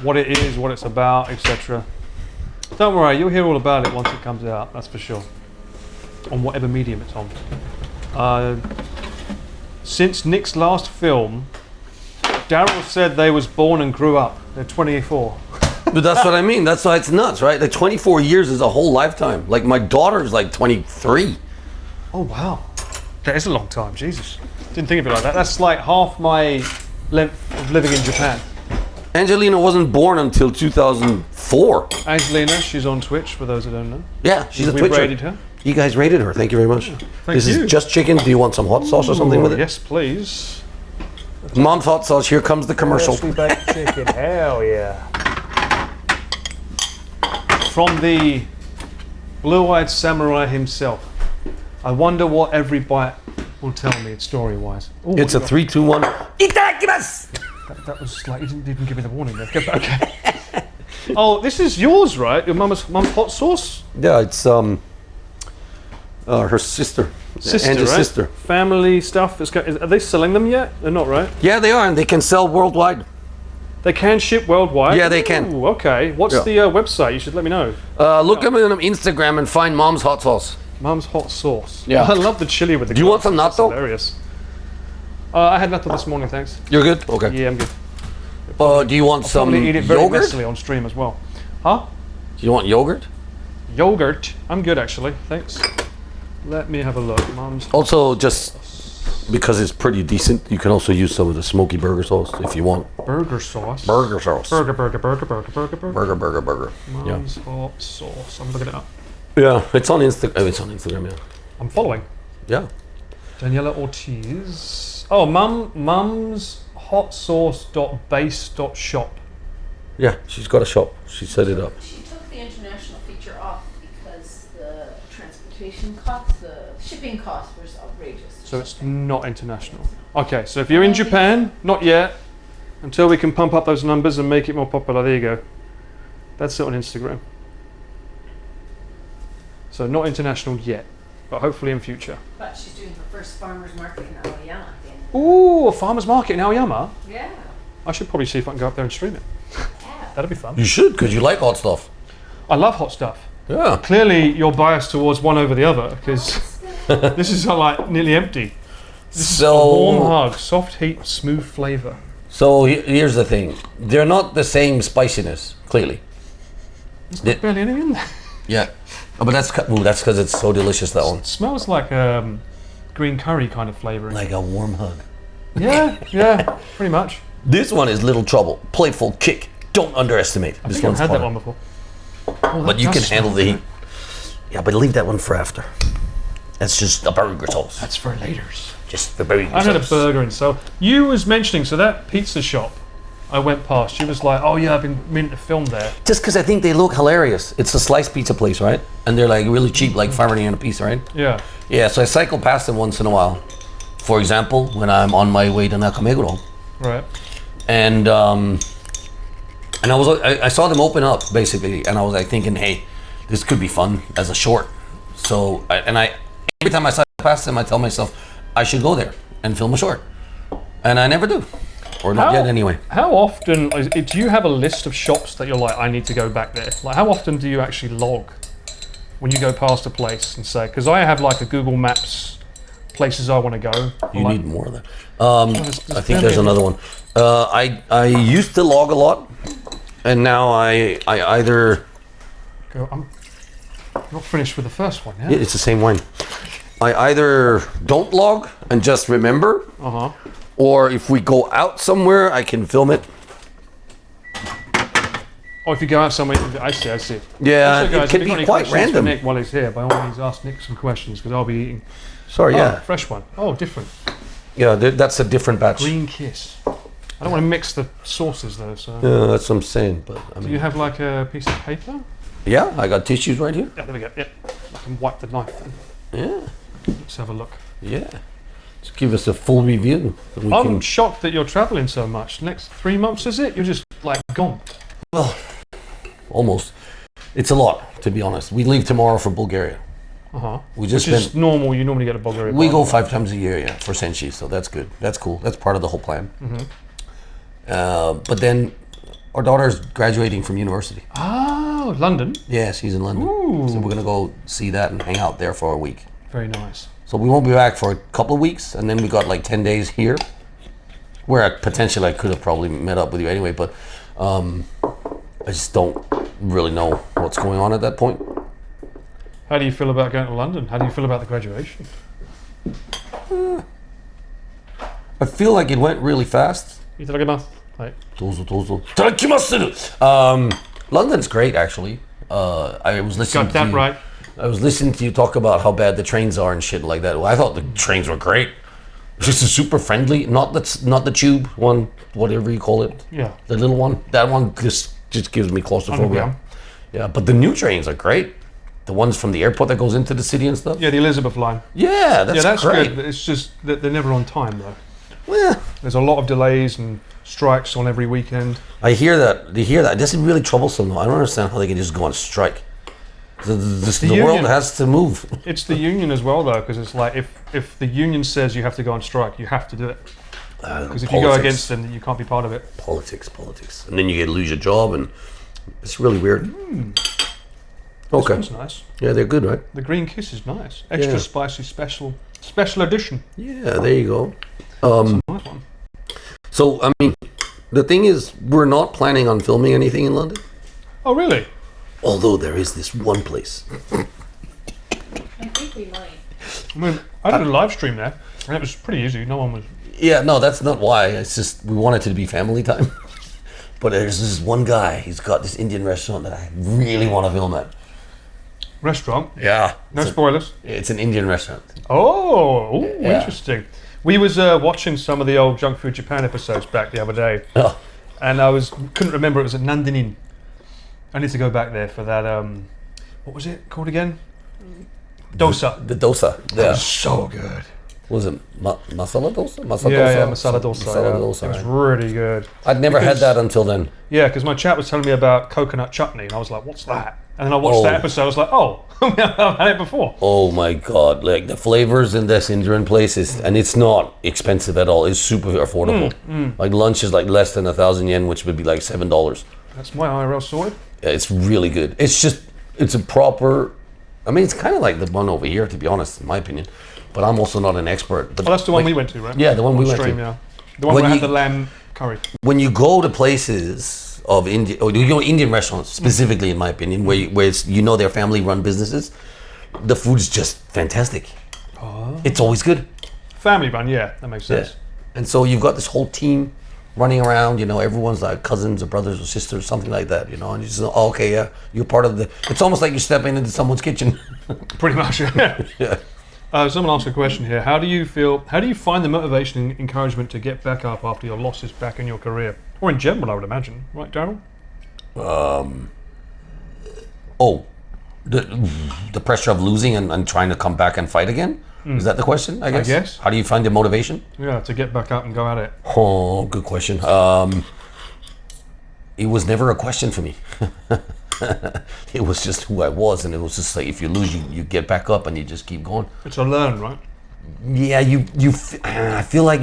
what it is, what it's about, etc. Don't worry, you'll hear all about it once it comes out. That's for sure. On whatever medium it's on. Since Nick's last film, Daryl said they was born and grew up. They're 24. But that's what I mean. That's why it's nuts, right? Like 24 years is a whole lifetime. Like my daughter's like 23. Oh wow, that is a long time. Jesus, didn't think of it like that. That's like half my length of living in Japan. Angelina wasn't born until 2004. Angelina, she's on Twitch for those who don't know. Yeah, she's a We Twitcher. rated her. You guys rated her. Thank you very much. Thank this you. is just chicken. Do you want some hot sauce or something with it? Yes, please. Mom's hot sauce. Here comes the commercial. Freshly baked chicken. Hell yeah. From the blue-eyed samurai himself. I wonder what every bite will tell me story-wise. Ooh, It's a 3, 2, 1. Itadakimasu! That was like, you didn't even give me the warning there. Okay. Oh, this is yours, right? Your mum's hot sauce? Yeah, it's her sister. Sister, Angie's right? sister. Family stuff. Are they selling them yet? They're not, right? Yeah, they are, and they can sell worldwide. They can ship worldwide? Yeah, they can. Ooh, okay. What's Yeah. the website? You should let me know. Look them on Instagram and find Mom's hot sauce. Mum's hot sauce. Yeah. I love the chili with the Do you want some That's natto? hilarious. I had natto this morning, thanks. You're good? Okay. Yeah, I'm good. Do you want some Probably eat it very yogurt? messily on stream as well. Huh? Do you want yogurt? Yogurt. I'm good, actually. Thanks. Let me have a look. Mum's Also, just because it's pretty decent, you can also use some of the smoky burger sauce if you want. burger sauce. Burger sauce. Burger. Burger. Yeah. Mum's hot sauce. I'm looking it up. Yeah, it's on Instagram. Oh, it's on Instagram, yeah. I'm following. Yeah. Daniela Ortiz. Oh, mum's hot sauce.base.shop. Yeah, she's got a shop. She set it up. She took the international feature off because the transportation costs, the shipping costs was outrageous. So it's not international. Okay, so if you're in Japan, not yet. Until we can pump up those numbers and make it more popular. There you go. That's it on Instagram. So not international yet, but hopefully in future. But she's doing her first farmer's market in Aoyama at the end. Ooh, a farmer's market in Aoyama. Yeah. I should probably see if I can go up there and stream it. Yeah. That'd be fun. You should, because you like hot stuff. I love hot stuff. Yeah. Clearly, you're biased towards one over the other because this is like nearly empty. A warm hug, soft heat, smooth flavor. So here's the thing. They're not the same spiciness, clearly. Barely anything in there. Yeah. Oh, but that's because it's so delicious, that one. It smells like green curry kind of flavoring. Like a warm hug. Yeah, pretty much. This one is Little Trouble. Playful kick. Don't underestimate. I This think I've one's had fun. that one before. But you can handle the heat. Yeah, but leave that one for after. That's just a burger sauce. That's for later. Just the burger I had a sauce. burger and so you was mentioning so that pizza shop I went past. She was like, "Oh yeah, I've been meaning to film there." Just because I think they look hilarious. It's a sliced pizza place, right? And they're like really cheap, like $5 a piece, right? Yeah. Yeah, so I cycle past them once in a while. For example, when I'm on my way to Nakameguro. Right. And I saw them open up basically, and I was like thinking, hey, this could be fun as a short. So every time I cycle past them, I tell myself I should go there and film a short, and I never do, or not yet anyway. How often do you have a list of shops that you're like, I need to go back there? Like, how often do you actually log when you go past a place and say? Because I have like a Google Maps places I want to go. You like, need more of that. there's I think there's another one. I used to log a lot, and now I either go. I'm not finished with the first one. Yeah. it's the same one. I either don't log and just remember, or if we go out somewhere, I can film it. Or if you go out somewhere, I see. Yeah, Also, guys, it can if you've got be any quite questions for random. Nick while he's here, by all means, ask Nick some questions because I'll be eating. Sorry, Oh, yeah, fresh one. Oh, different. yeah, that's a different batch. Green Kiss. I don't want to mix the sauces though. So, Yeah, that's what I'm saying. But I do mean, you have like a piece of paper? yeah, I got tissues right here. Yeah, there we go. Yep. I can wipe the knife then. Yeah, Let's have a look. yeah. Just give us a full review. We I'm can, shocked that you're traveling so much. Next 3 months, is it? You're just like gone. almost. It's a lot, to be honest. We leave tomorrow for Bulgaria. We just Which is spent. normal. You normally get a Bulgaria. We go passport. 5 times a year, yeah, for Senshi, so that's good. That's cool. That's part of the whole plan. But then our daughter's graduating from university. Oh, London. Yeah, she's in London. Ooh. So we're going to go see that and hang out there for a week. Very nice. So we won't be back for a couple of weeks, and then we got like 10 days here, where I could have probably met up with you anyway, but I just don't really know what's going on at that point. How do you feel about going to London? How do you feel about the graduation? I feel like it went really fast, Itadakimasu. Right. Dozo. London's great, actually. I was listening Got that to you, right. I was listening to you talk about how bad the trains are and shit like that. Well, I thought the trains were great. Just super friendly. Not the tube one, whatever you call it. Yeah. The little one. That one just gives me claustrophobia. Underground. Yeah, but the new trains are great. The ones from the airport that goes into the city and stuff. Yeah, the Elizabeth line. Yeah, that's great. good. It's just that they're never on time though. Well, There's a lot of delays and strikes on every weekend. I hear that. This is really troublesome though. I don't understand how they can just go on strike. The world union. has to move. It's the union as well though, because it's like if the union says you have to go on strike, you have to do it. Because if you go against them, you can't be part of it. Politics, and then you lose your job, and it's really weird. Okay, That's nice. yeah, they're good, right? The green kiss is nice. Extra Yeah. spicy, special edition. Yeah, there you go. Nice one. So I mean, the thing is, we're not planning on filming anything in London. Oh really? Although there is this one place. I think we might. I mean, I did a live stream there, and it was pretty easy. No one was. Yeah, no, that's not why. It's just we want it to be family time. But there's this one guy. He's got this Indian restaurant that I really want to film at. Restaurant. Yeah. No spoilers. It's an Indian restaurant. Oh, ooh, Yeah. interesting. We was watching some of the old Junk Food Japan episodes back the other day, Oh, and couldn't remember it was at Nandinin. I need to go back there for that. What was it called again? Dosa. the dosa. Yeah. So good. Was it masala dosa? Masala Yeah, dosa? masala dosa. Masala yeah. dosa, It was right. really good. I'd never had because- that until then. Yeah, because my chat was telling me about coconut chutney, and I was like, "What's that?" And then I watched that Oh. episode. I was like, "Oh, I've had it before." Oh my god! Like the flavors in this Indian place is, and it's not expensive at all. It's super affordable. Like lunch is like less than 1,000 yen, which would be like $7. That's my IRL sorted. Yeah, it's really good. It's a proper. I mean, it's kind of like the one over here, to be honest, in my opinion. But I'm also not an expert. But Well, that's the one we went to, right? Yeah, the one we went Stream, to. yeah. The one When where I had you- the lamb curry. When you go to places of India, or you go to Indian restaurants specifically, in my opinion, where it's, they're family-run businesses, the food's just fantastic. It's always good. Family run, yeah, that makes Yeah. sense. And so you've got this whole team running around, everyone's like cousins or brothers or sisters, something like that, and you just, oh, okay, yeah, you're part of it's almost like you're stepping into someone's kitchen. Pretty much, yeah. Yeah. Someone asked a question here. How do you find the motivation and encouragement to get back up after your losses back in your career? Or in general, I would imagine. Right, Daryl? The pressure of losing and trying to come back and fight again? Is that the question, I guess? guess. How do you find the motivation? Yeah, to get back up and go at it. Oh, good question. It was never a question for me. It was just who I was, and it was just like if you lose, you get back up and you just keep going. It's a learn, right? Yeah, I feel like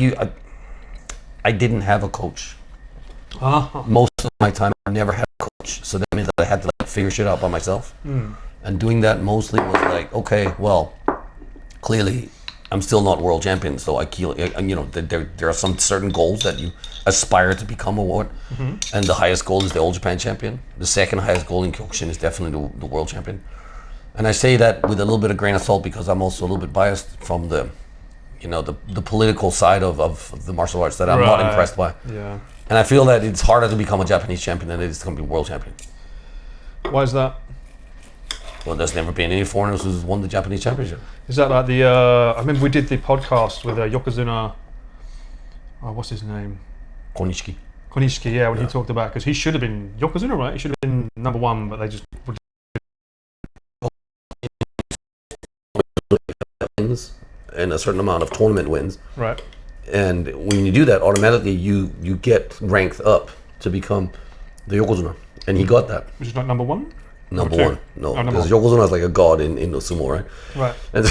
I didn't have a coach. Most of my time, I never had a coach, so that meant that I had to figure shit out by myself. And doing that mostly was like, okay, well, clearly I'm still not world champion, so there are some certain goals that you aspire to become a world, and the highest goal is the All Japan champion. The second highest goal in Kyokushin is definitely the world champion. And I say that with a little bit of grain of salt because I'm also a little bit biased from the political side of the martial arts that I'm not Right. impressed by. Yeah. And I feel that it's harder to become a Japanese champion than it is to become a world champion. Why is that? Well, there's never been any foreigners who's won the Japanese championship. Is that like the... I remember we did the podcast with Yokozuna... what's his name? Konishiki. Konishiki, yeah, when he talked about... Because he should have been Yokozuna, right? He should have been number one, but they just... Wins and a certain amount of tournament wins. Right. And when you do that, automatically you get ranked up to become the Yokozuna. And he got that. Which is not number one? Number two. one. No, Oh, number because one. Yokozuna is like a god in the sumo, right? Right. And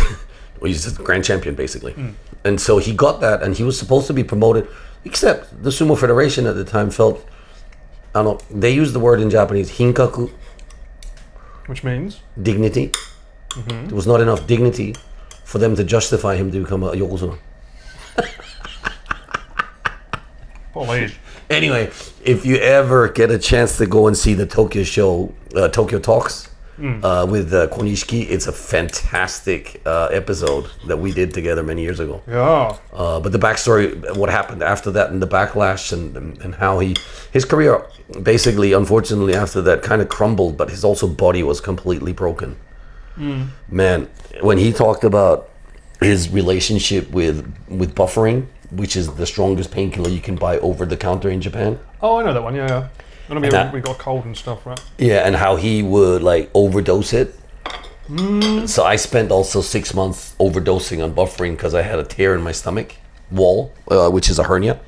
well, he's just the grand champion, basically. And so he got that, and he was supposed to be promoted, except the Sumo Federation at the time felt, I don't know, they used the word in Japanese, hinkaku, Which means? dignity. There was not enough dignity for them to justify him to become a Yokozuna. Please. Anyway, if you ever get a chance to go and see the Tokyo show, Tokyo Talks, with Konishiki. It's a fantastic episode that we did together many years ago. Yeah. But the backstory, what happened after that, and the backlash, and how his career basically, unfortunately, after that, kind of crumbled. But his also body was completely broken. Man, when he talked about his relationship with buffering, which is the strongest painkiller you can buy over the counter in Japan. Oh, I know that one. Yeah. I mean, that- we got a cold and stuff, right? Yeah, and how he would like overdose it. So I spent also 6 months overdosing on buffering because I had a tear in my stomach wall, which is a hernia,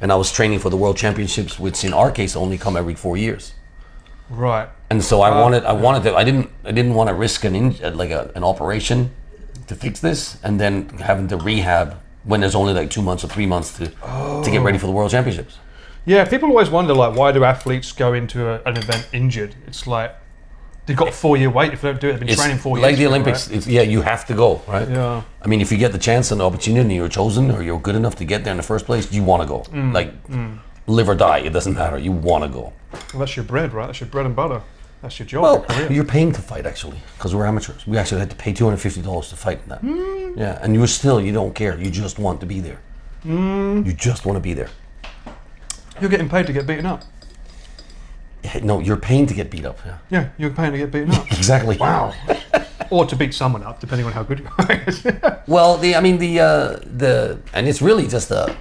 and I was training for the World Championships, which in our case only come every 4 years. Right. And so I didn't want to risk an operation to fix this, and then having to rehab when there's only like 2 months or 3 months to get ready for the World Championships. Yeah, people always wonder, like, why do athletes go into an event injured? It's like, they've got a 4-year wait. If they don't do it, they've been training 4 years. Like the for it, Olympics, right? you have to go, right? Yeah. I mean, if you get the chance and the opportunity, you're chosen, or you're good enough to get there in the first place, you want to go. Live or die, it doesn't matter. You want to go. Well, that's your bread, right? That's your bread and butter. That's your job, Well, your career. you're paying to fight, actually, because we're amateurs. We actually had to pay $250 to fight in that. Yeah, and you don't care. You just want to be there. You just want to be there. You're getting paid to get beaten up. No, you're paying to get beat up. Yeah, Yeah, you're paying to get beaten up. exactly. Wow. Or to beat someone up, depending on how good you are. Well, and it's really just a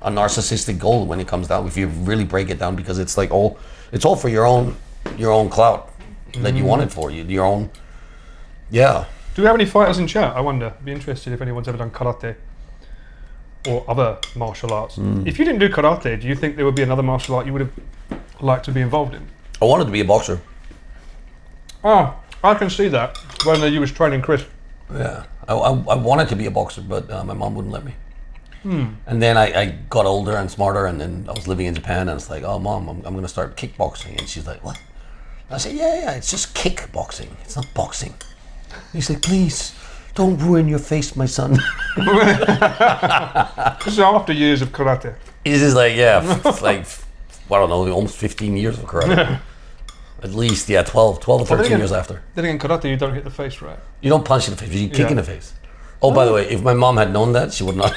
narcissistic goal when it comes down. If you really break it down, because it's like it's all for your own clout that you want it for your own. Yeah. Do we have any fighters in chat? I wonder. I'd be interested if anyone's ever done karate or other martial arts. If you didn't do karate, do you think there would be another martial art you would have liked to be involved in? I wanted to be a boxer. Oh, I can see that when you was training Chris. Yeah, I wanted to be a boxer, but my mom wouldn't let me. And then I got older and smarter, and then I was living in Japan, and it's like, oh, Mom, I'm going to start kickboxing. And she's like, what? And I said, yeah, it's just kickboxing. It's not boxing. And he's like, please, don't ruin your face, my son. This is after years of karate. He's just like, I don't know, almost 15 years of karate. At least, 12 or 13 years after. Then again, karate, you don't hit the face, right? You don't punch in the face, you kick Yeah. in the face. Oh, by the way, if my mom had known that, she would not.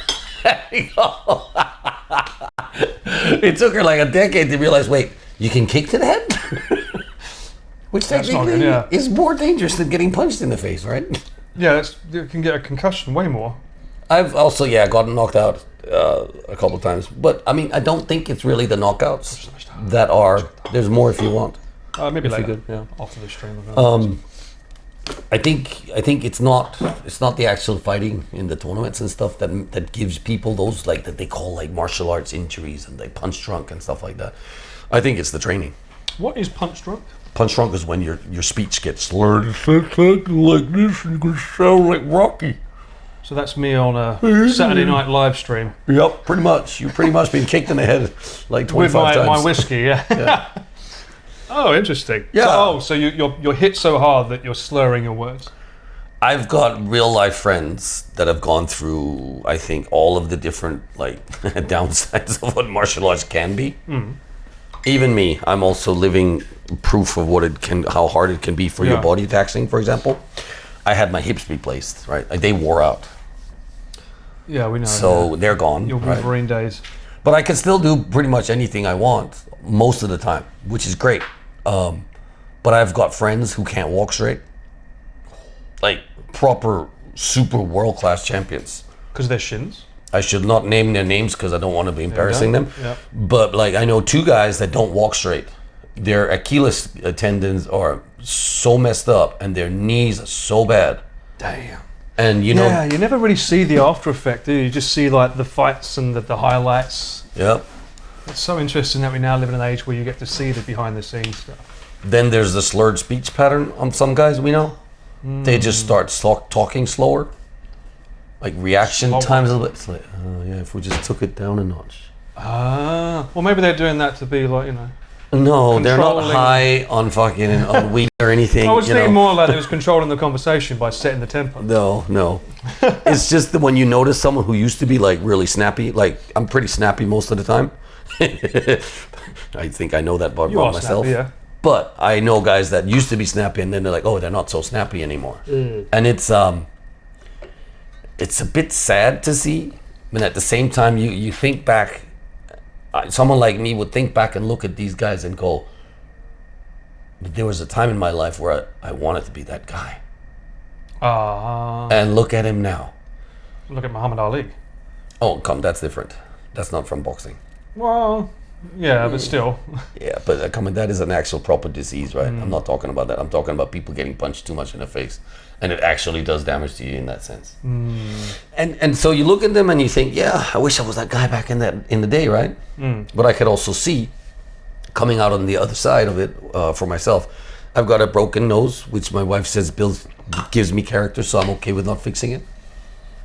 It took her like a decade to realize, wait, you can kick to the head? Which That's not technically good, yeah. is more dangerous than getting punched in the face, right? Yeah, you can get a concussion way more. I've also, gotten knocked out a couple of times. But, I mean, I don't think it's really the knockouts that are, there's more if you want. Maybe later, could, yeah. after the stream. I think it's not the actual fighting in the tournaments and stuff that gives people those like that they call like martial arts injuries and like punch drunk and stuff like that. I think it's the training. What is punch drunk? Punch drunk is when your speech gets slurred. It's like this, and you can sound like Rocky. So that's me on a Saturday night live stream Yep, pretty much. You've pretty much been kicked in the head like 25 with times. my whiskey. Yeah. Oh, interesting. Yeah. So you're hit so hard that you're slurring your words. I've got real life friends that have gone through, I think, all of the different like downsides of what martial arts can be. Even me, I'm also living proof of how hard it can be for your body taxing. For example, I had my hips replaced. Right, they wore out, Yeah, we know. so they're gone. your right? Wolverine days. But I can still do pretty much anything I want most of the time, which is great. But I've got friends who can't walk straight, like proper super world class champions. Because they're shins. I should not name their names because I don't want to be embarrassing them. Yeah. But like I know 2 guys that don't walk straight. Their Achilles tendons are so messed up and their knees are so bad. Damn. And you Yeah, know, you never really see the after effect, do you? You just see like the fights and the highlights. yep. It's so interesting that we now live in an age where you get to see the behind the scenes stuff. Then there's the slurred speech pattern on some guys we know. They just start talking slower. Like reaction Slower. times a little bit. It's like, if we just took it down a notch. Well, maybe they're doing that to be like, No, they're not Controlling- high on fucking on weed or anything. I was you thinking know. more like it was controlling the conversation by setting the tempo. No. It's just that when you notice someone who used to be like really snappy, like I'm pretty snappy most of the time. I think I know that about You are myself. snappy, yeah. But I know guys that used to be snappy, and then they're like, oh, they're not so snappy anymore. And it's a bit sad to see. But at the same time, you think back. Someone like me would think back and look at these guys and go, there was a time in my life where I wanted to be that guy. And look at him now. Look at Muhammad Ali. Oh, come, that's different. That's not from boxing. Well, yeah, but still. Yeah, but come on, that is an actual proper disease, right? I'm not talking about that. I'm talking about people getting punched too much in the face, and it actually does damage to you in that sense. And so you look at them and you think, yeah, I wish I was that guy back in the day, right? But I could also see, coming out on the other side of it for myself, I've got a broken nose, which my wife says gives me character, so I'm okay with not fixing it.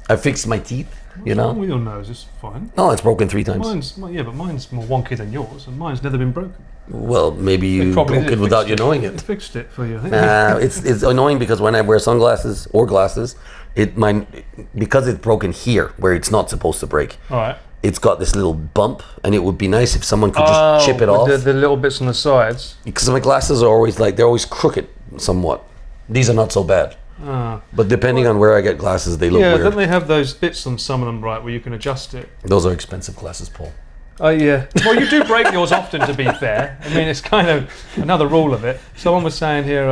I fixed my teeth, you know. With your nose is fine. No, it's broken 3 times. But mine's more wonky than yours, and mine's never been broken. Well, maybe you broke it without you knowing it. Fixed it for you. I think. It's annoying because when I wear sunglasses or glasses, because it's broken here where it's not supposed to break. All right. It's got this little bump, and it would be nice if someone could just chip it off. The little bits on the sides. Because my glasses are always they're always crooked somewhat. These are not so bad. But depending on where I get glasses, they look weird. Yeah, don't they have those bits on some of them, right, where you can adjust it? Those are expensive glasses, Paul. Oh, yeah. Well, you do break yours often, to be fair. I mean, it's kind of another rule of it. Someone was saying here,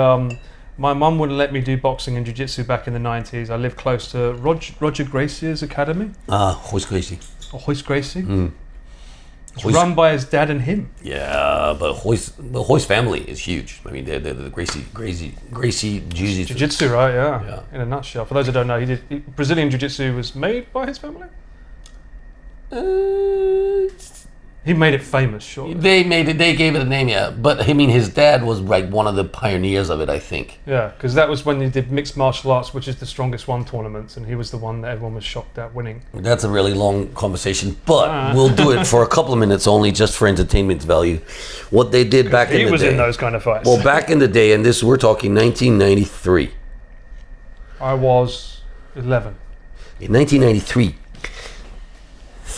my mum wouldn't let me do boxing and jiu-jitsu back in the 90s. I lived close to Roger Gracie's academy. Royce Gracie. Oh, Royce Gracie? It's run by his dad and him. Yeah, but the Royce family is huge. I mean, they're the Gracie Jiu-Jitsu. Jiu-jitsu, right? Yeah. Yeah. In a nutshell. For those who don't know, Brazilian Jiu-Jitsu was made by his family. He made it famous, sure. They gave it a name, yeah. But I mean, his dad was like one of the pioneers of it, I think. Yeah, because that was when they did mixed martial arts, which is the strongest one tournaments, and he was the one that everyone was shocked at winning. That's a really long conversation, but we'll do it for a couple of minutes only, just for entertainment value. What they did back in the day. He was in those kind of fights. Well, back in the day, and we're talking 1993. I was 11. In 1993.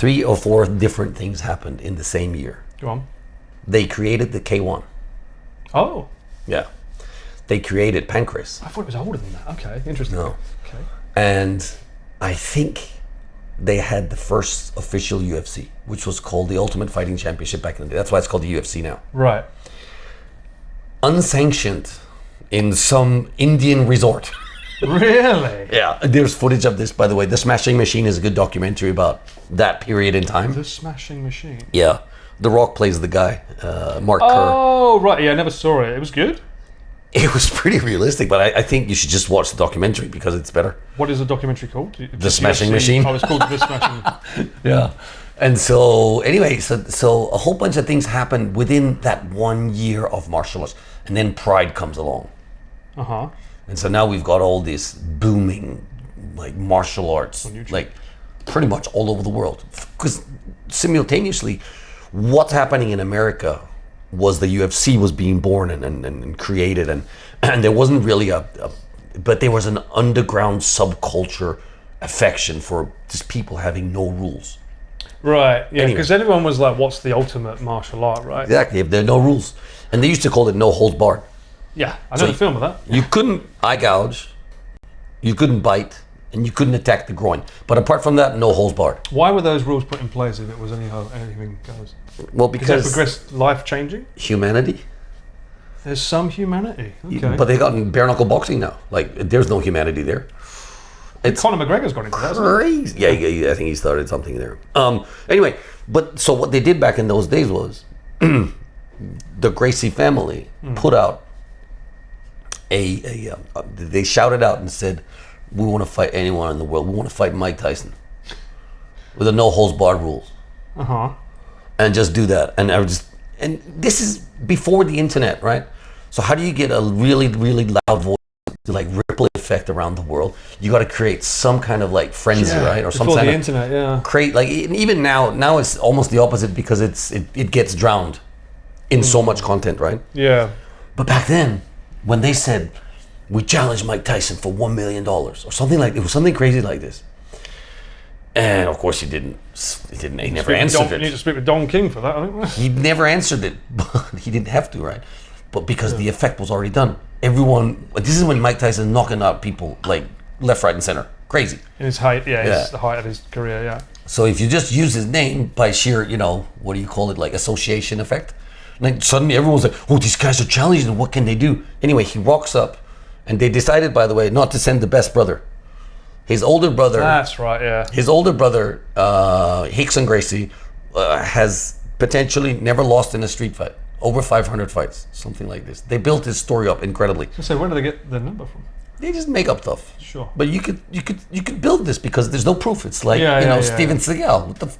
3 or 4 different things happened in the same year. Go on. They created the K1. Oh. Yeah. They created Pancrase. I thought it was older than that. Okay, interesting. No. Okay. And I think they had the first official UFC, which was called the Ultimate Fighting Championship back in the day. That's why it's called the UFC now. Right. Unsanctioned in some Indian resort. Really? Yeah, there's footage of this, by the way. The Smashing Machine is a good documentary about that period in time. The Smashing Machine. Yeah, The Rock plays the guy, Mark Kerr. Oh, right. Yeah, I never saw it. It was good. It was pretty realistic, but I think you should just watch the documentary because it's better. What is the documentary called? The Smashing Machine. Oh, it's called The Smashing. Yeah. And so, anyway, so a whole bunch of things happened within that 1 year of martial arts, and then Pride comes along. Uh-huh. And so now we've got all this booming, like, martial arts, like, pretty much all over the world. Because simultaneously, what's happening in America was the UFC was being born and created, and there wasn't really but there was an underground subculture affection for just people having no rules. Right, yeah, Anyway. because everyone was like, what's the ultimate martial art, right? Exactly, if there are no rules. And they used to call it no holds barred. Yeah, I know the film of that. You couldn't eye gouge, you couldn't bite, and you couldn't attack the groin. But apart from that, no holds barred. Why were those rules put in place if it was anything goes? Well, Because because it progressed life-changing? humanity. There's some humanity. Okay. But they got in bare knuckle boxing now. Like, there's no humanity there. It's Conor McGregor's got into that, hasn't he? crazy. Yeah, I think he started something there. Anyway, but so what they did back in those days was the Gracie family put out they shouted out and said, we want to fight anyone in the world. We want to fight Mike Tyson with the no holds barred rules. Uh-huh. And just do that. And and this is before the internet, right? So how do you get a really, really loud voice to like ripple effect around the world? You got to create some kind of like frenzy, right? Or some Before kind the of internet, yeah. create like even now it's almost the opposite because it gets drowned in so much content, right? Yeah. But back then, when they said we challenged Mike Tyson for $1 million or something like it was something crazy like this, and of course he never answered You need it. to speak with Don King for that, I think. He never answered it, but he didn't have to, right? but because the effect was already done, everyone. This is when Mike Tyson knocking out people like left, right, and center. Crazy. In his height, Yeah. the height of his career, yeah. So if you just use his name by sheer, what do you call it, like association effect, like suddenly everyone's like, oh, these guys are challenging. What can they do? Anyway, he rocks up, and they decided, by the way, not to send the best brother. His older brother. That's right, yeah. His older brother, Rickson Gracie, has potentially never lost in a street fight. Over 500 fights, something like this. They built his story up incredibly. So where do they get the number from? They just make up stuff. Sure. But you could build this because there's no proof. It's like Yeah, Steven Seagal. What the?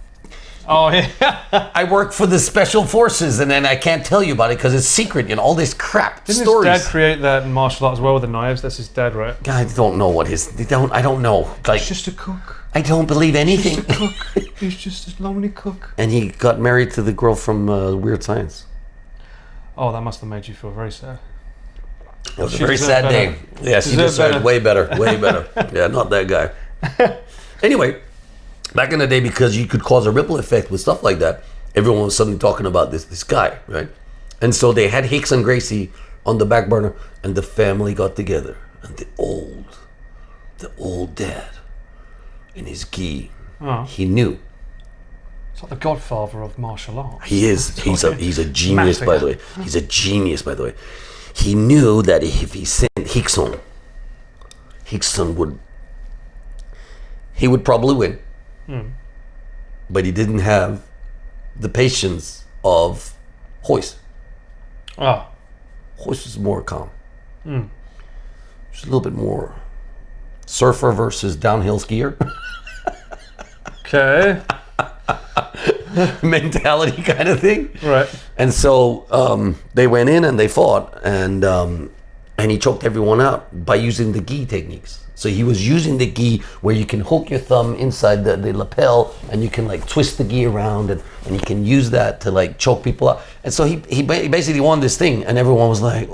Oh, yeah. I work for the special forces, and then I can't tell you about it because it's secret. All this crap Didn't stories. his dad create that in martial arts as well with the knives? That's his dad, right? I don't know what his. I don't know. Like He's just a cook. I don't believe anything. He's just a lonely cook. And he got married to the girl from Weird Science. Oh, that must have made you feel very sad. It was a She very deserved sad better. day. Yes, he Deserved deserved better. way better, way better. Yeah, not that guy. Anyway, back in the day, because you could cause a ripple effect with stuff like that, everyone was suddenly talking about this guy, right? And so they had Rickson Gracie on the back burner, and the family got together, and the old dad, in his gi, he knew. It's like the godfather of martial arts. He is. He's a genius, Massive. by the way. He's a genius, by the way. He knew that if he sent Rickson would probably win. But he didn't have the patience of Royce. Ah, Royce was more calm. Just a little bit more surfer versus downhill skier okay. mentality kind of thing. Right. And so they went in and they fought, and he choked everyone out by using the gi techniques. So he was using the gi where you can hook your thumb inside the lapel, and you can like twist the gi around, and you can use that to like choke people out. And so he basically won this thing, and everyone was like,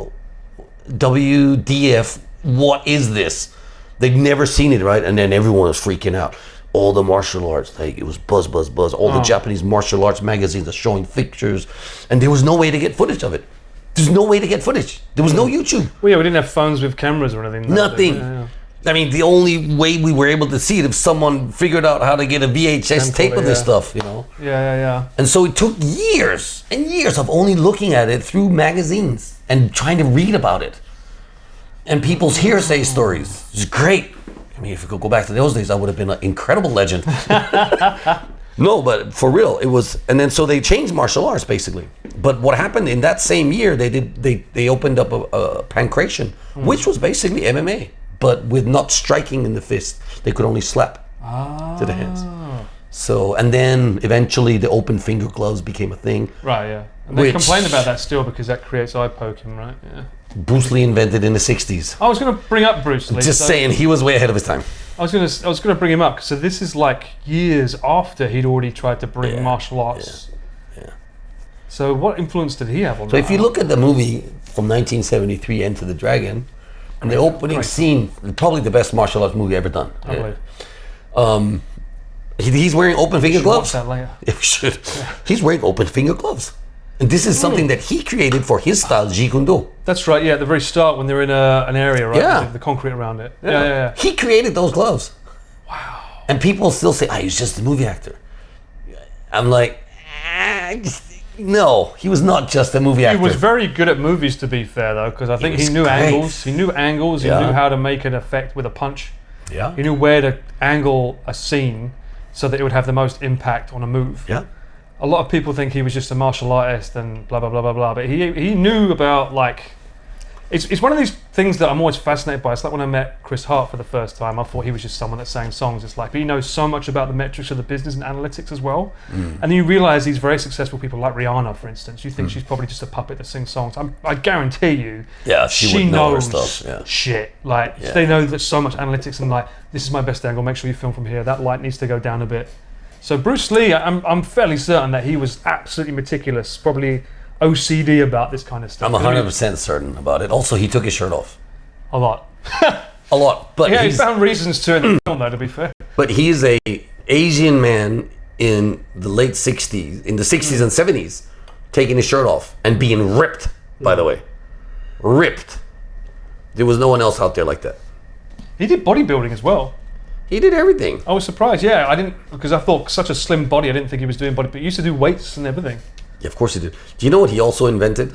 WDF, what is this? They've never seen it, right? And then everyone was freaking out. All the martial arts, like it was buzz. All the Japanese martial arts magazines are showing pictures, and there was no way to get footage of it. There's no way to get footage. There was no YouTube. Well, yeah, we didn't have phones with cameras or anything. Nothing. Yeah. I mean, the only way we were able to see it if someone figured out how to get a VHS tape of this stuff, Yeah. And so it took years and years of only looking at it through magazines and trying to read about it. And people's hearsay stories. It's great. I mean, if we could go back to those days, I would have been an incredible legend. No, but for real, it was. And then so they changed martial arts basically. But what happened in that same year, they opened up a pancration, which was basically MMA, but with not striking in the fist. They could only slap to the hands. So, and then eventually the open finger gloves became a thing. Right, yeah. And they complain about that still because that creates eye poking, right? Yeah. Bruce Lee invented in the 60s. I was going to bring up Bruce Lee. Just saying, he was way ahead of his time. I was going to bring him up. So this is like years after he'd already tried to bring martial arts. Yeah. So what influence did he have on So that? if you look at the movie from 1973, Enter the Dragon, and the opening scene, probably the best martial arts movie ever done. I believe. He's wearing open finger Watch gloves. that later. Yeah, we should. He's wearing open finger gloves. And this is something that he created for his style, Jeet Kune Do. That's right. Yeah, at the very start when they're in an area, right? Yeah. With the concrete around it. Yeah. He created those gloves. Wow. And people still say, he was just a movie actor. I'm like, no, he was not just a movie actor. He was very good at movies, to be fair, though, because I think he was knew great. angles. He knew angles. He Yeah. knew how to make an effect with a punch. Yeah. He knew where to angle a scene so that it would have the most impact on a move. Yeah. A lot of people think he was just a martial artist and blah blah blah blah blah, but he knew about like. It's one of these things that I'm always fascinated by. It's like when I met Chris Hart for the first time, I thought he was just someone that sang songs. It's like, but he knows so much about the metrics of the business and analytics as well. And then you realise these very successful people like Rihanna, for instance, you think she's probably just a puppet that sings songs. I guarantee you, Yeah, she would know her knows stuff, yeah. shit. Like, Yeah. they know that so much analytics and like, this is my best angle, make sure you film from here. That light needs to go down a bit. So Bruce Lee, I'm fairly certain that he was absolutely meticulous, probably OCD about this kind of stuff. I'm 100% certain about it. Also, he took his shirt off. A lot. A lot. But Yeah, he he's, found reasons to in the film, though, to be fair. but he's a Asian man in the late 60s, in the 60s and 70s, taking his shirt off and being ripped, by the way. ripped. There was no one else out there like that. He did bodybuilding as well. He did everything. I was surprised. Yeah, I didn't, because I thought such a slim body. I didn't think he was doing body, but he used to do weights and everything. Yeah, of course he did. Do you know what he also invented?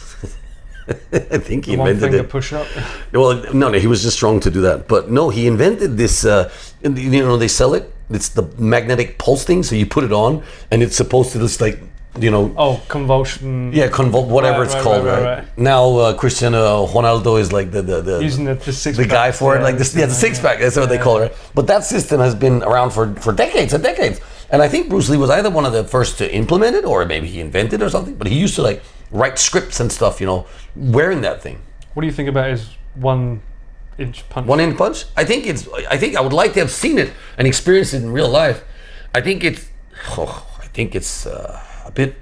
I think he One invented finger it. push up. Well, no, he was just strong to do that. But no, he invented this. They sell it. It's the magnetic pulse thing. So you put it on, and it's supposed to just like, Oh, convulsion. yeah, whatever it's called. Right. Now Cristiano Ronaldo is like the Using the six. the guy for it, like this. Yeah, the six pack. That's what they call it. Right? But that system has been around for decades and decades. And I think Bruce Lee was either one of the first to implement it, or maybe he invented it or something. But he used to like write scripts and stuff, wearing that thing. What do you think about his 1-inch punch? 1-inch punch. I think I would like to have seen it and experienced it in real life. I think it's a bit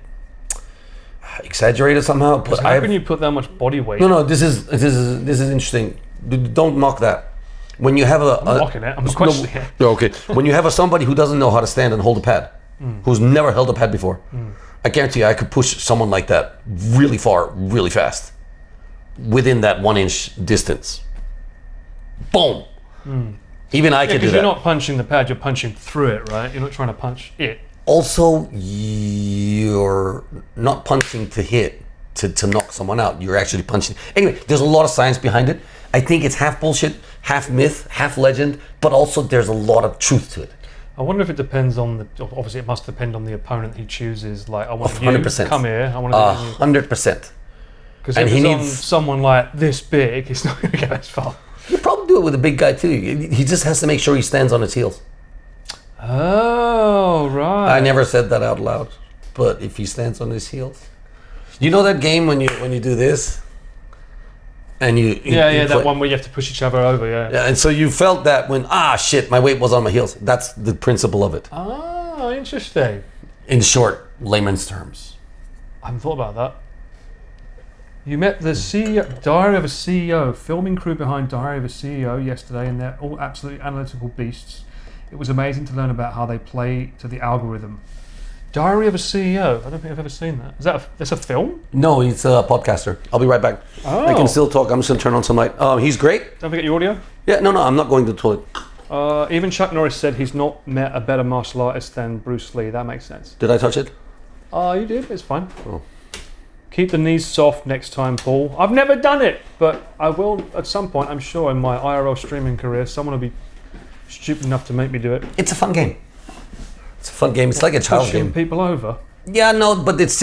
exaggerated somehow. But How can you put that much body weight? No. This is interesting. Don't mock that. When you have I'm not mocking it. I'm questioning it. Okay. When you have somebody who doesn't know how to stand and hold a pad, who's never held a pad before, I guarantee you, I could push someone like that really far, really fast, within that 1-inch distance. Boom. Even I could do Because that. you're not punching the pad, you're punching through it, right? You're not trying to punch it. Also, you're not punching to hit, to knock someone out. You're actually punching. Anyway, there's a lot of science behind it. I think it's half bullshit, half myth, half legend, but also there's a lot of truth to it. I wonder if it depends on obviously it must depend on the opponent he chooses. Like, I want you 100%. to come here, I want to 100%. because and if he it's on needs- someone like this big, he's not going to get as far. You probably do it with a big guy too. He just has to make sure he stands on his heels. Oh, right. I never said that out loud, but if he stands on his heels, you know that game when you do this, and you Yeah, that play- one where you have to push each other over, Yeah, and so you felt that when shit, my weight was on my heels. That's the principle of it. Oh, interesting. In short, layman's terms. I haven't thought about that. You met the CEO, Diary of a CEO, filming crew behind Diary of a CEO yesterday, and they're all absolutely analytical beasts. It was amazing to learn about how they play to the algorithm. Diary of a CEO. I don't think I've ever seen that. Is that's a film? No, he's a podcaster. I'll be right back. I can still talk. I'm just gonna turn on some light. He's great. Don't forget your audio. Yeah, no, I'm not going to the toilet. Even Chuck Norris said he's not met a better martial artist than Bruce Lee. That makes sense. Did I touch it? You did. It's fine. Oh. Keep the knees soft next time, Paul. I've never done it, but I will at some point. I'm sure in my IRL streaming career, someone will be stupid enough to make me do it. It's a fun game. It's a fun game. It's like a child Pushing game. people over. Yeah, no, but it's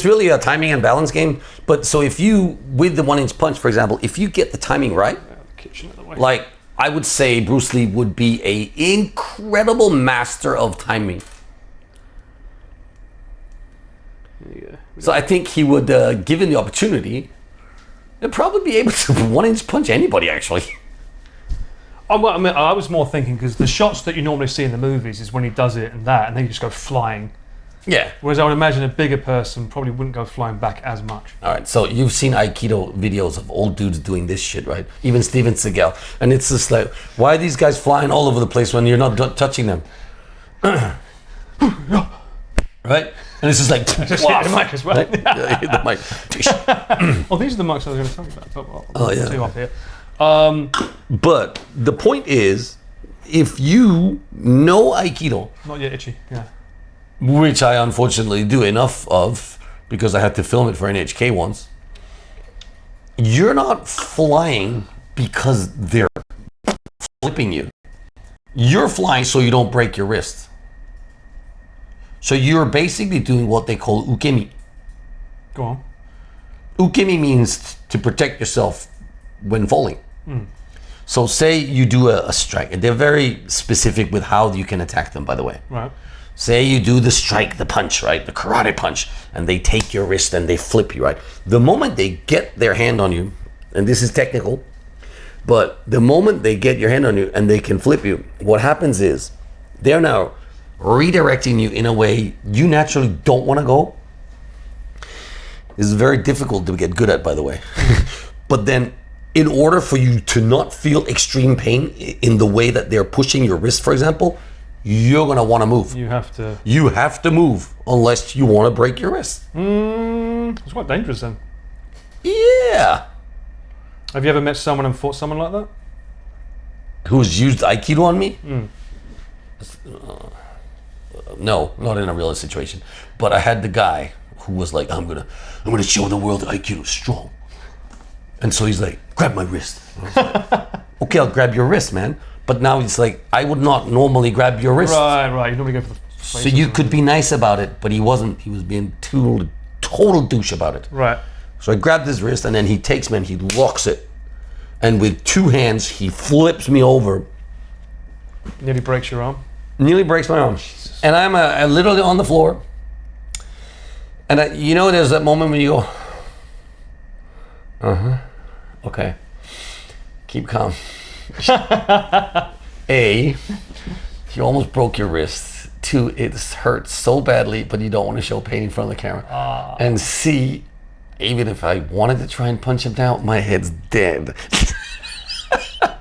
really a timing and balance game. But so if you, with the 1-inch punch, for example, if you get the timing right, Kitchen at the way. like I would say Bruce Lee would be a incredible master of timing. Yeah. So I think he would, given the opportunity, he'd probably be able to 1-inch punch anybody actually. I was more thinking because the shots that you normally see in the movies is when he does it and then you just go flying. Yeah. Whereas I would imagine a bigger person probably wouldn't go flying back as much. All right, so you've seen Aikido videos of old dudes doing this shit, right? Even Steven Seagal. And it's just like, why are these guys flying all over the place when you're not touching them? Right? And it's just like, Just hit the mic as well. Right? Yeah, hit the mic. Oh, these are the mics I was going to tell you about. But I'll yeah. two up here. But the point is, if you know Aikido, Not yet itchy. Yeah. which I unfortunately do enough of because I had to film it for NHK once, you're not flying because they're flipping you. You're flying so you don't break your wrist. So you're basically doing what they call ukemi. Go on. Ukemi means to protect yourself when falling. So say you do a strike, and they're very specific with how you can attack them, by the way. Right. Say you do the strike, the punch, right? The karate punch, and they take your wrist and they flip you, right? The moment they get their hand on you, and this is technical, but the moment they get your hand on you and they can flip you, what happens is they're now redirecting you in a way you naturally don't want to go. This is very difficult to get good at, by the way. But then in order for you to not feel extreme pain in the way that they're pushing your wrist, for example, you're going to want to move. You have to. You have to move unless you want to break your wrist. It's quite dangerous then. Yeah. Have you ever met someone and fought someone like that? Who's used Aikido on me? No, not in a real situation. But I had the guy who was like, I'm gonna show the world that Aikido is strong. And so he's like, grab my wrist. And I was like, okay, I'll grab your wrist, man. But now it's like, I would not normally grab your wrist. Right. You normally go for the So you could be nice about it, but he wasn't. He was being total douche about it. Right. So I grabbed his wrist, and then he takes me and he locks it. And with 2 hands, he flips me over. Nearly breaks your arm. Nearly breaks my arm. And I'm literally on the floor. And there's that moment when you go, okay, keep calm. A, you almost broke your wrist. 2, it hurts so badly, but you don't want to show pain in front of the camera. And C, even if I wanted to try and punch him down, my head's dead.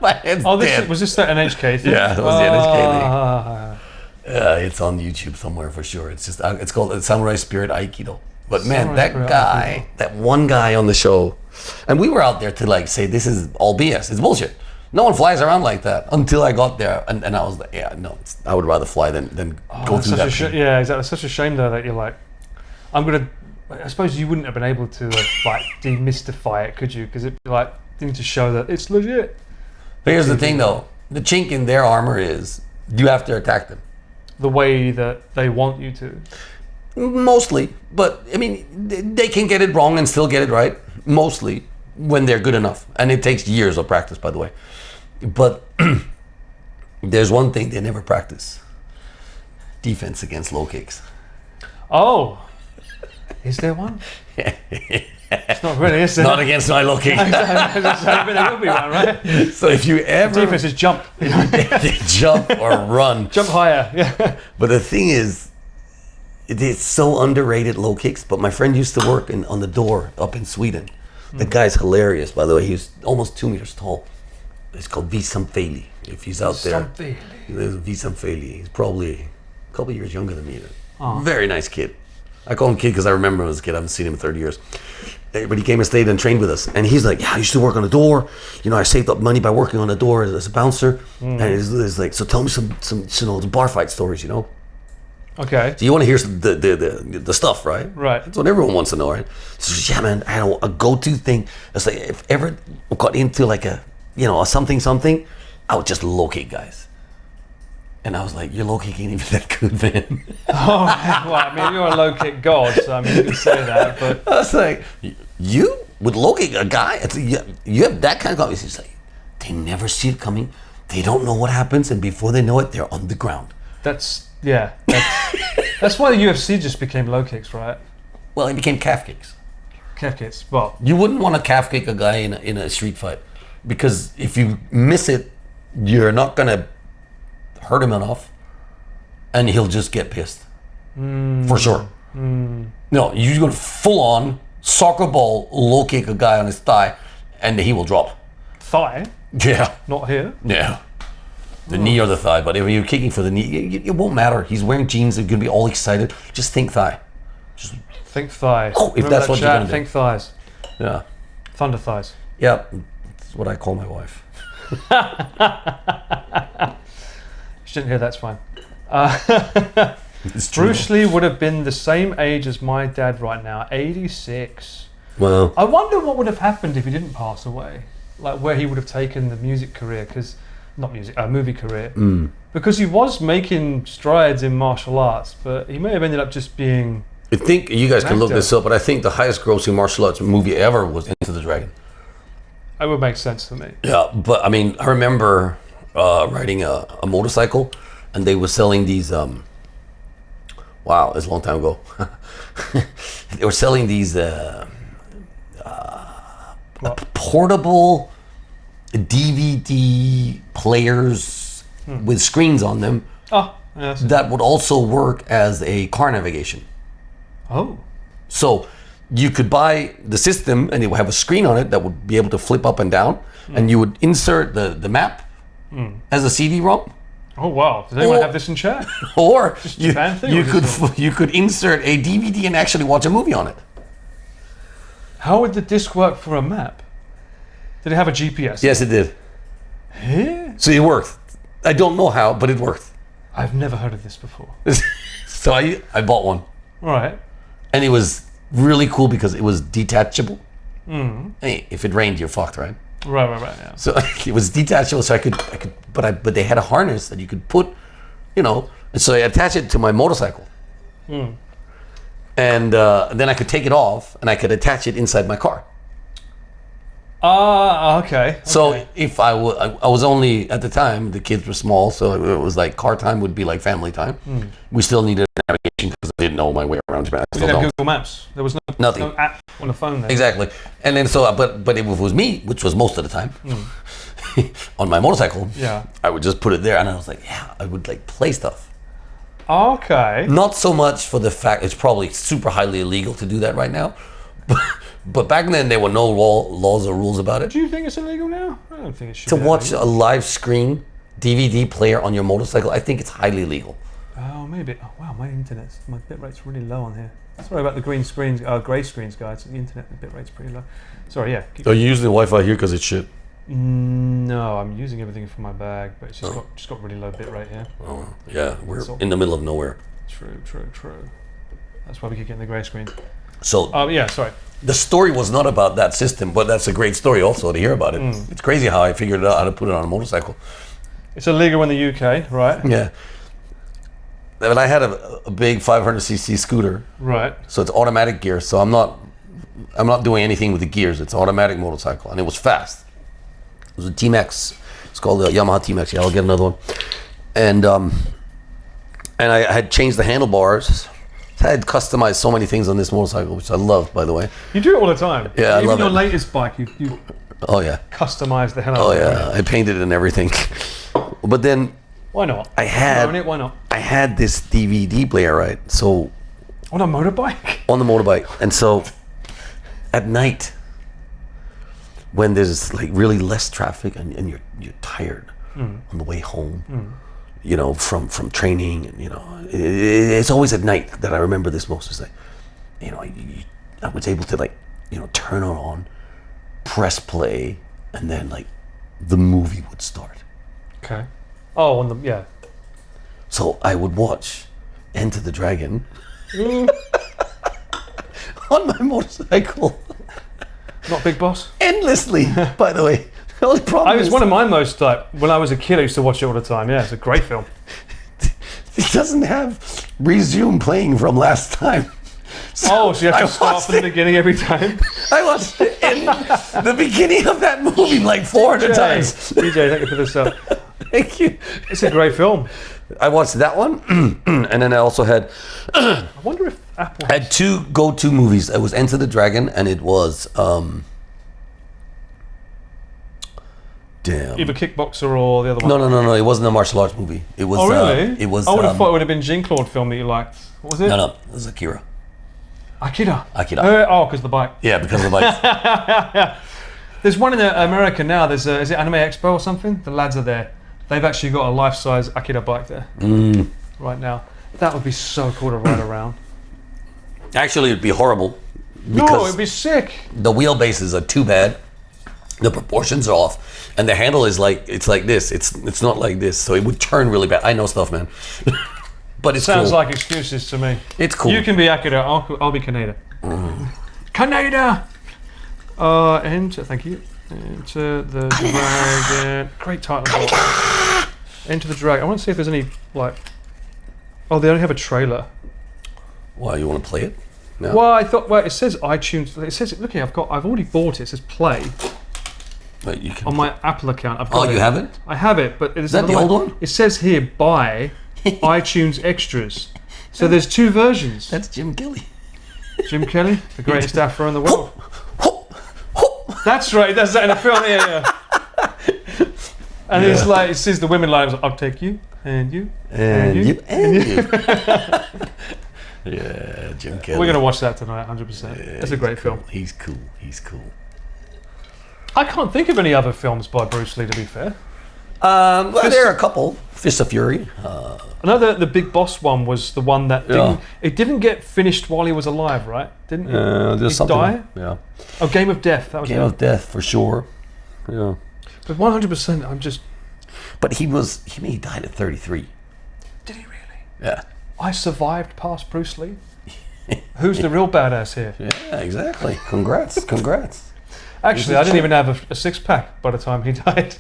My head's dead. Was this that NHK thing? Yeah, that was the NHK thing. It's on YouTube somewhere for sure. It's called Samurai Spirit Aikido. But man, that one guy on the show, and we were out there to like say this is all BS. It's bullshit. No one flies around like that until I got there, and I was like, yeah, no, I would rather fly than go through that. Yeah, exactly. It's such a shame though that you're like, I suppose you wouldn't have been able to like demystify it, could you? Because it'd be like thing to show that it's legit. But here's the thing though, the chink in their armor is you have to attack them. The way that they want you to. Mostly, but I mean, they can get it wrong and still get it right. Mostly, when they're good enough, and it takes years of practice, by the way. But there's one thing they never practice: defense against low kicks. Oh, is there one? It's not really, is there? Not against my low kick. But there will be one, right? So if you ever Defense is jump. jump or run, Jump higher. Yeah. But the thing is, it's so underrated low kicks. But my friend used to work on the door up in Sweden. The guy's hilarious, by the way. He's almost 2 meters tall. It's called Visam Feli. If he's out there, there's Visam Feli. He's probably a couple years younger than me. Very nice kid. I call him kid because I remember him as a kid. I haven't seen him in 30 years. But he came and stayed and trained with us. And he's like, yeah, I used to work on the door. I saved up money by working on the door as a bouncer. And it's like, so tell me some bar fight stories, Okay. So you want to hear the stuff, right? Right. That's what everyone wants to know, right? So yeah, man, I had a go-to thing. It's like if ever got into like a something, I would just low kick guys. And I was like, your low kick ain't even that good, man. Oh, well, I mean, you're a low kick god, so I mean, you can say that, but I was like, you would low kick a guy? You have that kind of confidence. It's like, they never see it coming. They don't know what happens, and before they know it, they're on the ground. that's why the UFC just became low kicks, right? Well, it became calf kicks. Calf kicks. Well, You wouldn't want to calf kick a guy in a street fight, because if you miss it, you're not gonna hurt him enough, and he'll just get pissed. For sure. No, you're gonna full on soccer ball low kick a guy on his thigh, and he will drop. thigh, Yeah. not here. Yeah. The knee or the thigh, but if you're kicking for the knee, it won't matter. He's wearing jeans, they're gonna be all excited. Just think thigh. Think thigh. Oh, if Remember that's that what you're chat? gonna do. Think thighs. Yeah. Thunder thighs. Yeah. That's what I call my wife. She didn't hear, that's fine. It's true. Bruce Lee would have been the same age as my dad right now, 86. Well, I wonder what would have happened if he didn't pass away. Like where he would have taken the music career, movie career. Because he was making strides in martial arts, but he may have ended up just being... I think you guys can look this up, but I think the highest grossing martial arts movie ever was Into the Dragon. It would make sense to me. Yeah, but I mean, I remember riding a motorcycle, and they were selling these. Wow, it's a long time ago. They were selling these portable DVD players with screens on them Oh, yeah, that would also work as a car navigation. oh. So you could buy the system, and it would have a screen on it that would be able to flip up and down, and you would insert the map as a CD-ROM, Oh, wow. Does anyone Or- have this in chat? or you, Japan thing, you or just you could insert a DVD and actually watch a movie on it. How would the disc work for a map? Did it have a GPS? Yes, it did. Yeah. So it worked. I don't know how, but it worked. I've never heard of this before. So I bought one. All right. And it was really cool because it was detachable. Hey, if it rained, you're fucked, right? Right, yeah. So it was detachable, so I could, but they had a harness that you could put, you know, and so I attached it to my motorcycle. And then I could take it off and I could attach it inside my car. Okay. So if I was only, at the time, the kids were small, so it was like car time would be like family time. We still needed navigation because I didn't know my way around Japan. I You still didn't have don't. Google Maps. There was Nothing. no app on the phone then. Exactly. And then so, but if it was me, which was most of the time, on my motorcycle, Yeah. I would just put it there and I was like, yeah, I would like play stuff. Okay. Not so much for the fact it's probably super highly illegal to do that right now, but back then there were no laws or rules about it. Do you think it's illegal now? I don't think it should To be watch illegal. a live screen DVD player on your motorcycle, I think it's highly legal. Oh, maybe. Oh, wow, my bit rate's really low on here. Sorry about the grey screens, guys. The internet, the bit rate's pretty low. Sorry, yeah. So you're using the Wi-Fi here because it's shit. No, I'm using everything from my bag, but it's just got really low bit rate here. Oh, yeah, we're So- in the middle of nowhere. True. That's why we keep getting the grey screen. So Yeah, sorry. the story was not about that system, but that's a great story also to hear about it. It's crazy how I figured out how to put it on a motorcycle. It's illegal in the UK, right? Yeah. But I had a big 500cc scooter, Right. so it's automatic gear. So I'm not doing anything with the gears. It's automatic motorcycle, and it was fast. It was a T-Max. It's called the Yamaha T-Max. Yeah, I'll get another one. And I had changed the handlebars. I had customized so many things on this motorcycle, which I love, by the way. You do it all the time. Yeah, I Even love your it. latest bike, you Oh yeah. customize the hell out Oh of it. yeah. I painted it and everything. But then Why not? I had Own it, why not? I had this DVD player, right? So On a motorbike? on the motorbike, and so at night when there's like really less traffic and you're tired on the way home, you know, from training, and you know, it's always at night that I remember this most. Is like, you know, I was able to like, you know, turn it on, press play, and then like the movie would start. Okay. Oh, yeah. So I would watch Enter the Dragon on my motorcycle Not Big Boss? endlessly. By the way, the only problem I was is one of my most, when I was a kid, I used to watch it all the time. Yeah, it's a great film. it doesn't have resume playing from last time. So you have I to start watched from the it. beginning every time? I watched it in the beginning of that movie like 400 times. DJ, thank you for this. Thank you. It's a great film. I watched that one, and then I also had I wonder if Apple... I had two go-to movies. It was Enter the Dragon, and it was damn. Either Kickboxer or the other one. No. It wasn't a martial arts movie. It was. Oh, really? It was. I would have thought it would have been Jean-Claude film that you liked. What was it? No. It was Akira. Akira. Akira. Oh, because the bike. Yeah, because of like. There's one in America now. There's is it Anime Expo or something? The lads are there. They've actually got a life-size Akira bike there right now. That would be so cool to ride around. Actually, it'd be horrible. No, Because it'd be sick. the wheelbases are too bad. The proportions are off, and the handle is like it's like this. It's not like this, so it would turn really bad. I know stuff, man. But it's Sounds cool. like excuses to me. It's cool. You can be Akira. I'll be Kaneda. Kaneda. Enter. Thank you. Enter the Dragon. Great title. Enter the Dragon. I want to see if there's any like. Oh, they only have a trailer. Why, you want to play it? No. Well, I thought. Well, it says iTunes. It says. Look here. I've already bought it. It says play But you can. on my Apple account. I've got Oh, it. you have it? I have it, but is that the old one? It says here buy iTunes extras. So there's two versions. That's Jim Kelly. Jim Kelly, the greatest afro in the world. That's right. That's that in the film. Yeah. And it's like it says the women line. I'll take you and you And you. Yeah, Jim Kelly. We're gonna watch that tonight, 100%. It's a great film. He's cool. He's cool. I can't think of any other films by Bruce Lee. To be fair, Well, there are a couple. Fist of Fury. I know the Big Boss one was the one that didn't get finished while he was alive, right? Didn't There's he something. die? Yeah. Oh, Game of Death. That was Game it. of Death for sure. Yeah. But 100%, I'm just. But he died at 33. Did he really? Yeah. I survived past Bruce Lee. Who's the real badass here? Yeah, exactly. Congrats. Actually, I didn't even have a six pack by the time he died.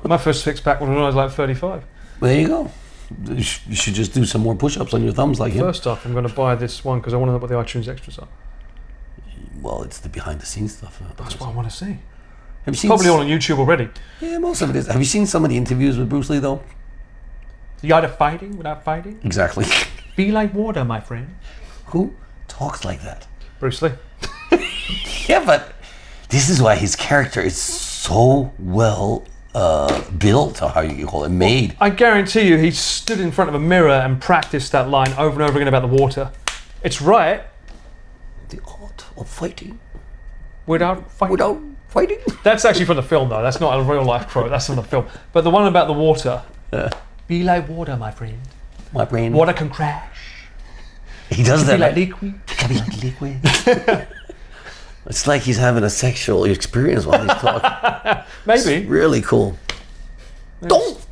My first six pack was when I was like 35. There you go. You should just do some more push-ups on your thumbs like him. First off, I'm going to buy this one because I want to know what the iTunes extras are. Well, it's the behind-the-scenes stuff. That's what I want to see. Have you seen Probably all on YouTube already. Yeah, most of it is. Have you seen some of the interviews with Bruce Lee, though? The art of fighting without fighting. Exactly. Be like water, my friend. Who talks like that? Bruce Lee. Yeah, but this is why his character is so well built, or how you call it, made. I guarantee you he stood in front of a mirror and practiced that line over and over again about the water. It's right. The art of fighting Without fighting. without fighting. That's actually from the film, though. That's not a real life quote. That's from the film. But the one about the water. Be like water, my friend. My brain. Water can crash. He does Be that. like liquid. Can be like liquid. It's like he's having a sexual experience while he's talking. Maybe. Really cool. Don't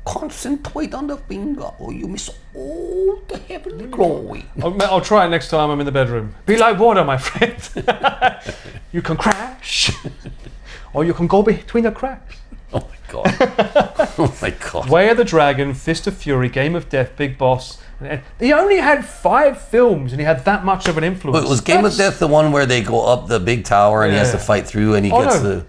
concentrate on the finger or you miss all the heavenly glory. I'll try it next time I'm in the bedroom. Be like water, my friend. You can crash. Or you can go between the cracks. Oh my god. Oh my god. Way of the Dragon, Fist of Fury, Game of Death, Big Boss. And he only had 5 films and he had that much of an influence. Wait, was Game of Death the one where they go up the big tower and he has to Yeah. fight through and he Oh, gets no. the...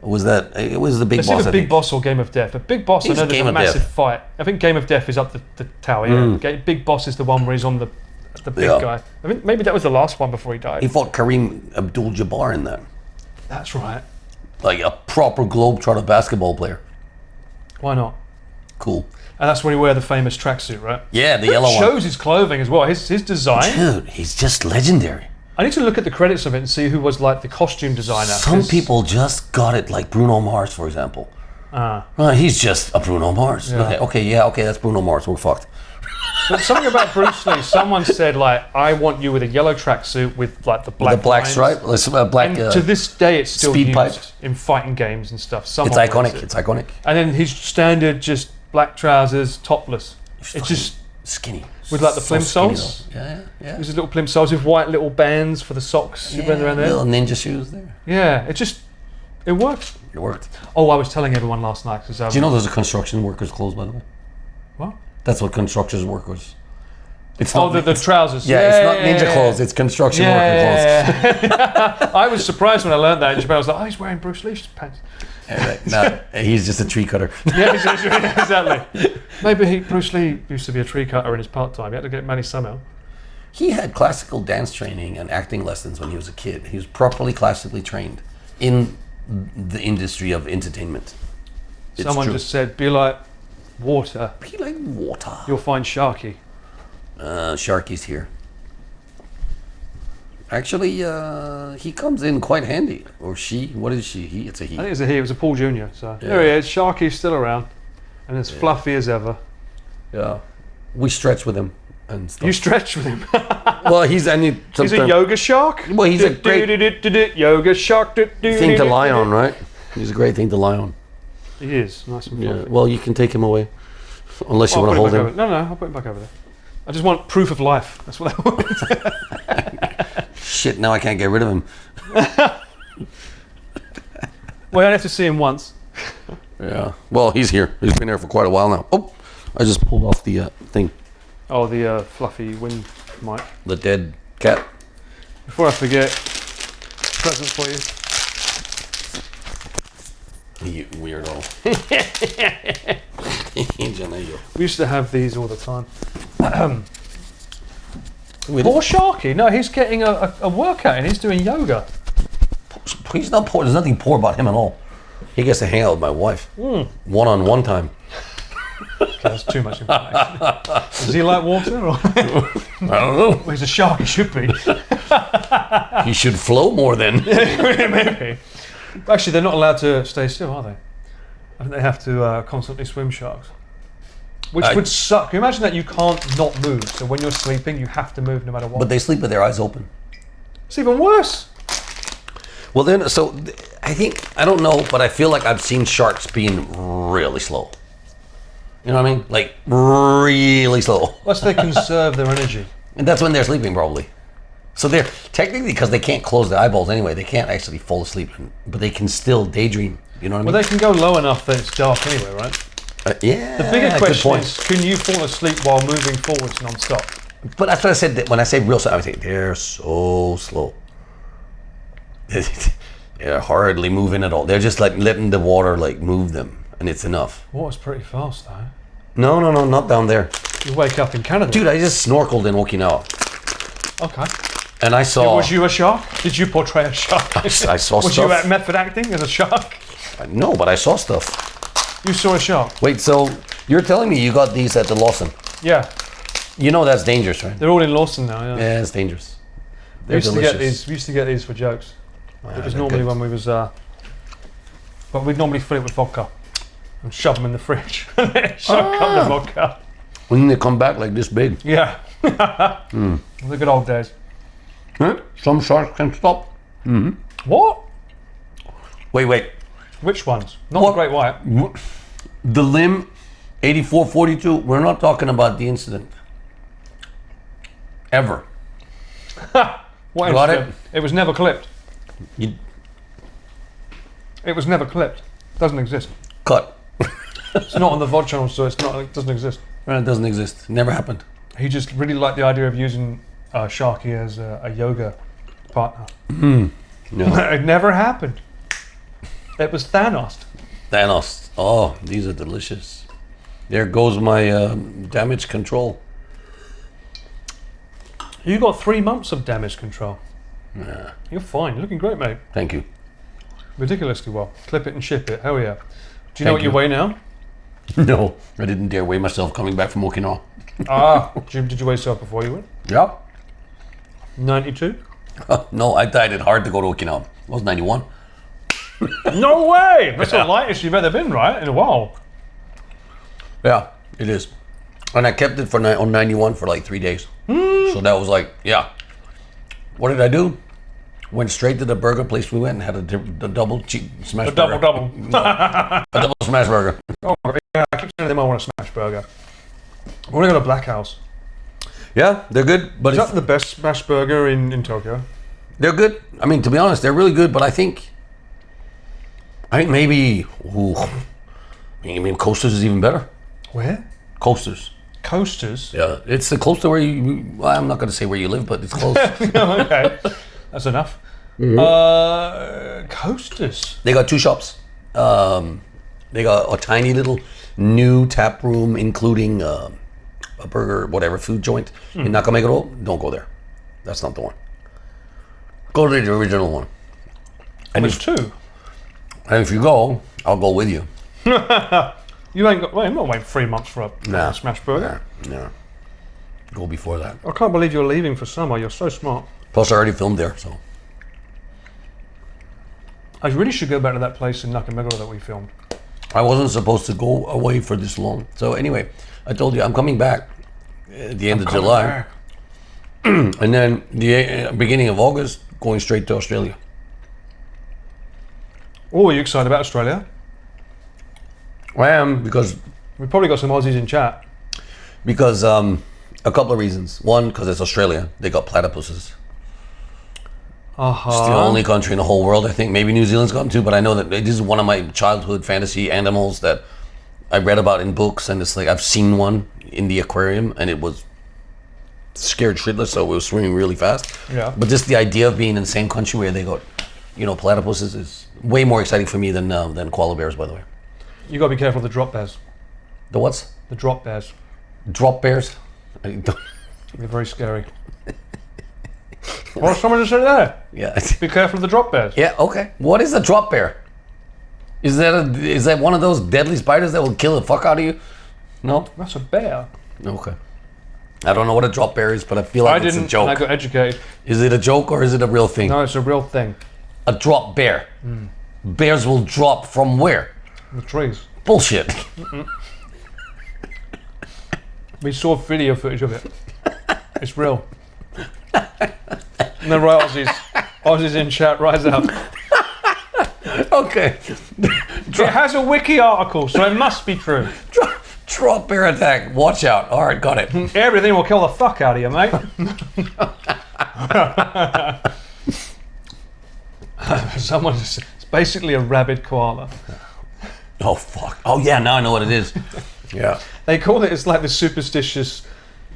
Was that... It was the Big It's Boss, either I Big think. Boss or Game of Death. But Big Boss, I It's know there's Game a of massive Death. fight. I think Game of Death is up the tower, yeah. Big Boss is the one where he's on the big Yeah. guy. I think maybe that was the last one before he died. He fought Kareem Abdul-Jabbar in that. That's right. Like a proper globetrotter basketball player. Why not? Cool. And that's when he wear the famous tracksuit, right? Yeah, the yellow one. Shows his clothing as well. His design. Dude, he's just legendary. I need to look at the credits of it and see who was like the costume designer. Some 'cause- people just got it, like Bruno Mars, for example. He's just a Bruno Mars. Yeah. Okay, that's Bruno Mars. We're fucked. But something about Bruce Lee. Someone said like, "I want you with a yellow tracksuit with like the black." The black lines." stripe, black. And to this day, it's still speed used pipe. in fighting games and stuff. It's Someone wears iconic. it. It's iconic. And then his standard, just black trousers, topless. It's Fucking just skinny. with like the So plimsolls. skinny, though. Yeah. There's his little plimsolls with white little bands for the socks. You went around there. Little ninja shoes there. Yeah, it works. It worked. Oh, I was telling everyone last night because Do you know there's a construction workers clothes, by the way? what? That's what construction workers. It's Oh, not the trousers. Yeah, it's not ninja clothes. It's construction worker clothes. Yeah. I was surprised when I learned that in Japan. I was like, oh, he's wearing Bruce Lee's pants. No, he's just a tree cutter. Yeah, exactly. Maybe Bruce Lee used to be a tree cutter in his part-time. He had to get money somehow. He had classical dance training and acting lessons when he was a kid. He was properly classically trained in the industry of entertainment. It's Someone true. just said, be like water. Be like water. You'll find Sharky. Sharky's here. Actually, he comes in quite handy. Or she. What is she? He. It's a he. I think it was a he. It was a Paul Jr. So there he is. Sharky's still around. And as fluffy as ever. Yeah. We stretch with him and stuff. You stretch with him. Well, he's He's a yoga shark. Well, he's a great yoga shark. thing to lie on, right? He's a great thing to lie on. He is nice and Yeah. fluffy. Well, you can take him away, unless you I'll want put to hold back him. over- No, I'll put him back over there. I just want proof of life. That's what I want. Shit! Now I can't get rid of him. Well, I have to see him once. Yeah. Well, he's here. He's been here for quite a while now. Oh, I just pulled off the thing. Oh, the fluffy wind mic. The dead cat. Before I forget, present for you. You weirdo. We used to have these all the time. We Poor Sharky. No, he's getting a workout and he's doing yoga. He's not poor. There's nothing poor about him at all. He gets to hang out with my wife. One-on-one time. That's too much information. Does he like water? Or? I don't know. Well, he's a shark. He should be. He should flow more then. Maybe. Actually, they're not allowed to stay still, are they? I think they have to constantly swim, sharks. Which would suck. Can you imagine that you can't not move? So when you're sleeping, you have to move no matter what. But they sleep with their eyes open. It's even worse. Well, then, so I don't know, but I feel like I've seen sharks being really slow. You know what I mean? Like really slow. Unless they conserve their energy. And that's when they're sleeping, probably. So they're technically, because they can't close their eyeballs anyway, they can't actually fall asleep, but they can still daydream. You know what I mean? Well, they can go low enough that it's dark anyway, right? Yeah. The bigger good question point. is, can you fall asleep while moving forwards non-stop? But that's what I said. When I say real slow, I think they're so slow. They're hardly moving at all. They're just like letting the water like move them, and it's enough. Water's pretty fast though. No, not down there. You wake up in Canada. Dude, I just snorkeled in Okinawa, Okay. and I saw. Was you a shark? Did you portray a shark? I saw Was stuff. you at method acting as a shark? No, but I saw stuff. You saw a shark? Wait, so you're telling me you got these at the Lawson? Yeah. You know that's dangerous, right? They're all in Lawson now, yeah. Yeah, it's dangerous. we They're used delicious. to get these. We used to get these for jokes. It was they're normally good. when we was, but we'd normally fill it with vodka and shove them in the fridge. Shove a couple of vodka. When they come back like this big. Yeah. The good old days. Huh? Some sharks can stop. What? Wait. Which ones? Not What? the great white. The limb 8442, we're not talking about the incident. Ever. What Got incident? It was never clipped. You It was never clipped. Doesn't exist. cut. It's not on the VOD channel, so it's not. It doesn't exist. It doesn't exist. Never happened. He just really liked the idea of using Sharky as a yoga partner. No. It never happened. It was Thanos. Thanos. Oh, these are delicious. There goes my damage control. You got 3 months of damage control. Yeah. You're fine. You're looking great, mate. Thank you. Ridiculously well. Clip it and ship it. Hell yeah. Do you know Thank what you you. weigh now? No, I didn't dare weigh myself coming back from Okinawa. Did you weigh yourself before you went? Yeah. 92? No, I died it hard to go to Okinawa. I was 91. No way! That's the lightest you've ever been, right? In a while. Yeah, it is. And I kept it for on 91 for like 3 days. So that was like, yeah. What did I do? Went straight to the burger place we went and had a double smash A burger. double. A double smash burger. Oh, yeah, I keep saying to them I want a smash burger. I want to go to Black House. Yeah, they're good, but Is that the best smash burger in Tokyo? they're good. I mean, to be honest, they're really good, but I think maybe, maybe Coasters is even better. Where? Coasters. Coasters? Yeah, it's the close to where well, I'm not going to say where you live, but it's close. Okay, that's enough. Coasters. They got 2 shops. They got a tiny little new tap room, including a burger, whatever, food joint in Nakameguro. Don't go there. That's not the one. Go to the original one. And There's if, 2. and if you go, I'll go with you. You ain't got. Well, I'm not waiting 3 months for a Nah. smash burger. Yeah. Go before that. I can't believe you're leaving for summer. You're so smart. Plus, I already filmed there, so. I really should go back to that place in Nakameguro that we filmed. I wasn't supposed to go away for this long. So anyway, I told you I'm coming back at the end of July. And then the beginning of August, going straight to Australia. Oh, are you excited about Australia? I am because We've probably got some Aussies in chat. a couple of reasons. One, because it's Australia. They got platypuses. It's the only country in the whole world, I think. Maybe New Zealand's got them too, but I know that this is one of my childhood fantasy animals that I read about in books, and it's like I've seen one in the aquarium, and it was scared shitless, so it was swimming really fast. Yeah. But just the idea of being in the same country where they got, platypuses is way more exciting for me than koala bears, by the way. You got to be careful of the drop bears. The what's? The drop bears. Drop bears? They're very scary. What someone just said there? Yeah. Be careful of the drop bears. Yeah, okay. What is a drop bear? Is that one of those deadly spiders that will kill the fuck out of you? No? That's a bear. Okay. I don't know what a drop bear is, but I feel like I it's didn't. a joke. And I got educated. Is it a joke or is it a real thing? No, it's a real thing. A drop bear. Bears will drop from where? The trees. Bullshit. We saw video footage of it. It's real. And then right, Aussies in chat, rise up. Okay. It has a wiki article, so it must be true. Drop bear attack. Watch out. All right, got it. Everything will kill the fuck out of you, mate. It's basically a rabid koala. Oh fuck. Oh yeah, now I know what it is. Yeah. They call it, it's like the superstitious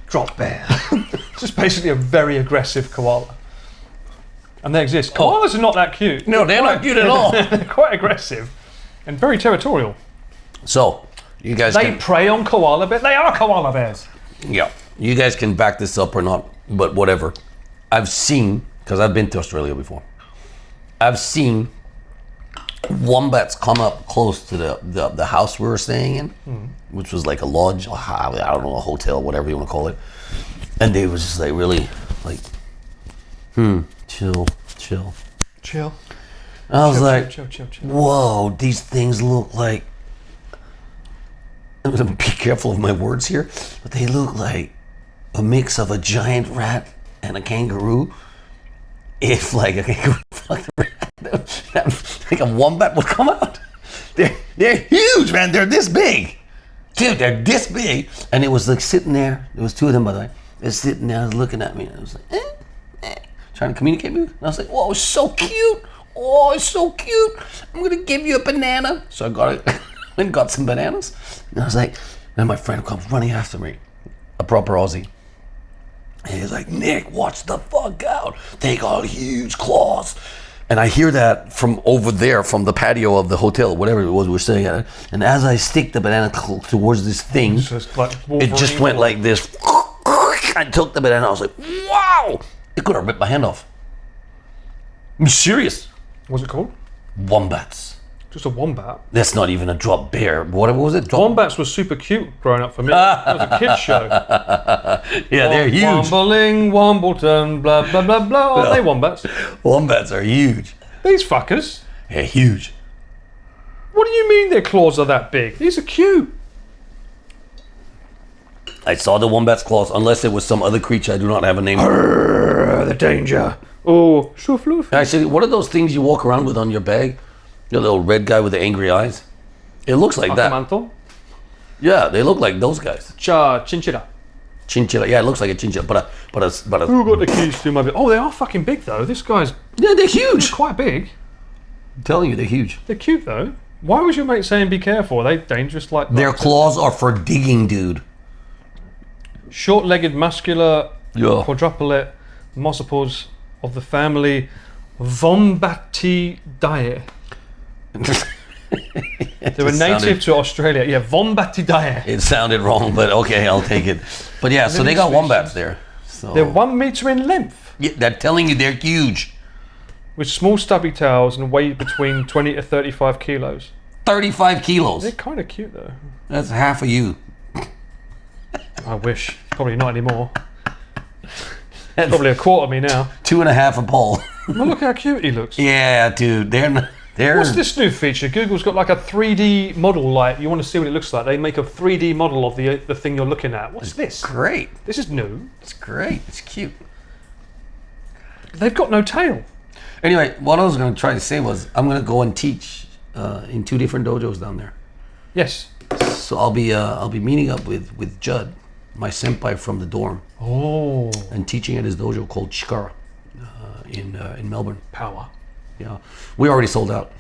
drop bear. It's just basically a very aggressive koala. And they exist. Koalas are not that cute. No, they're not cute at all. They're quite aggressive and very territorial. So, you guys They can, prey on koala bears. They are koala bears. yeah, you guys can back this up or not, but whatever. I've seen, because I've been to Australia before, I've seen wombats come up close to the house we were staying in, which was like a lodge, I don't know, a hotel, whatever you want to call it. And they was just like really like, chill. Chill. And I was like, chill. whoa, these things look like, I'm gonna be careful of my words here, but they look like a mix of a giant rat and a kangaroo. If like a kangaroo fucked a rat, like a wombat would come out. They're huge, man. They're this big. Dude, they're this big. And it was like sitting there. There was two of them, by the way. They're sitting there looking at me. And I was like, trying to communicate with me. And I was like, whoa, it's so cute. Oh, it's so cute. I'm going to give you a banana. So I got it and got some bananas. And I was like, then my friend comes running after me, a proper Aussie. And he's like, Nick, watch the fuck out. They got huge claws. And I hear that from over there, from the patio of the hotel, whatever it was we were staying at. And as I stick the banana towards this thing, Just like it just went like this. I took the banana. I was like, wow! It could have ripped my hand off. I'm serious. What's it called? Wombats. Just a wombat. That's not even a drop bear. What was it? Drop. Wombats were super cute growing up for me. It was a kid's show. Yeah, they're huge. Wombling, Wombleton, blah, blah, blah, blah. Aren't they wombats? Wombats are huge. These fuckers. They're huge. What do you mean their claws are that big? These are cute. I saw the wombat's claws, unless it was some other creature I do not have a name for. The danger. Oh, shoo-floof. Actually, what are those things you walk around with on your bag? The little red guy with the angry eyes? It looks like that. Mantle. Yeah, they look like those guys. Chinchilla. Chinchilla. Yeah, it looks like a chinchilla, but a. Who got the keys to my bit? Oh, they are fucking big though. This guy's Yeah, they're huge. quite big. I'm telling you, they're huge. They're cute though. Why was your mate saying be careful? Are they dangerous like that? Their claws are for digging, dude. Short-legged, muscular, Yeah. quadruplet marsupials of the family Vombatidae. They were native to Australia. Yeah, Vombatidae. It sounded wrong, but okay, I'll take it. But yeah, so they got wombats there. So They're 1 meter in length, yeah, they're telling you they're huge. with small stubby tails and weigh between 20 to 35 kilos. 35 kilos. They're kind of cute though. That's half of you. I wish. Probably not anymore. Probably a quarter of me now. 2.5 a Paul. Well, look how cute he looks. Yeah, dude, they're. What's this new feature? Google's got like a 3D model. Like you want to see what it looks like, they make a 3D model of the thing you're looking at. What's this? Great. This is new. It's great. It's cute. They've got no tail. Anyway, what I was going to try to say was I'm going to go and teach in 2 different dojos down there. Yes. So I'll be meeting up with Judd, my senpai from the dorm, Oh, and teaching at his dojo called Chikara in Melbourne. power. Yeah, we already sold out.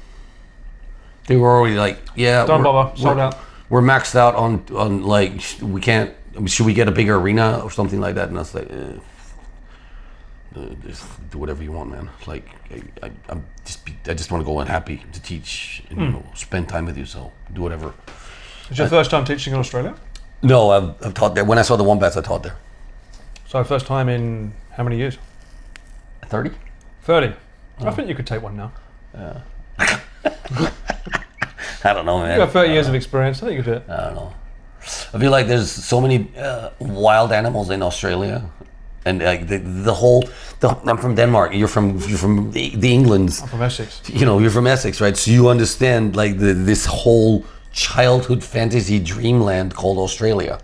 They were already like, yeah, Don't bother, sold out. We're maxed out on like we can't. Should we get a bigger arena or something like that? And I was like, just do whatever you want, man. Like I just want to go in happy to teach and you know, spend time with you. So do whatever. It's your first time teaching in Australia? No, I've taught there. When I saw the wombats, I taught there. So first time in how many years? 30. 30. I think you could take one now. I don't know, man. You got 30 years of experience. I think you could do it. I don't know. I feel like there's so many wild animals in Australia, and like the whole. I'm from Denmark. You're from the Englands. I'm from Essex. You know, you're from Essex, right? So you understand like this whole childhood fantasy dreamland called Australia.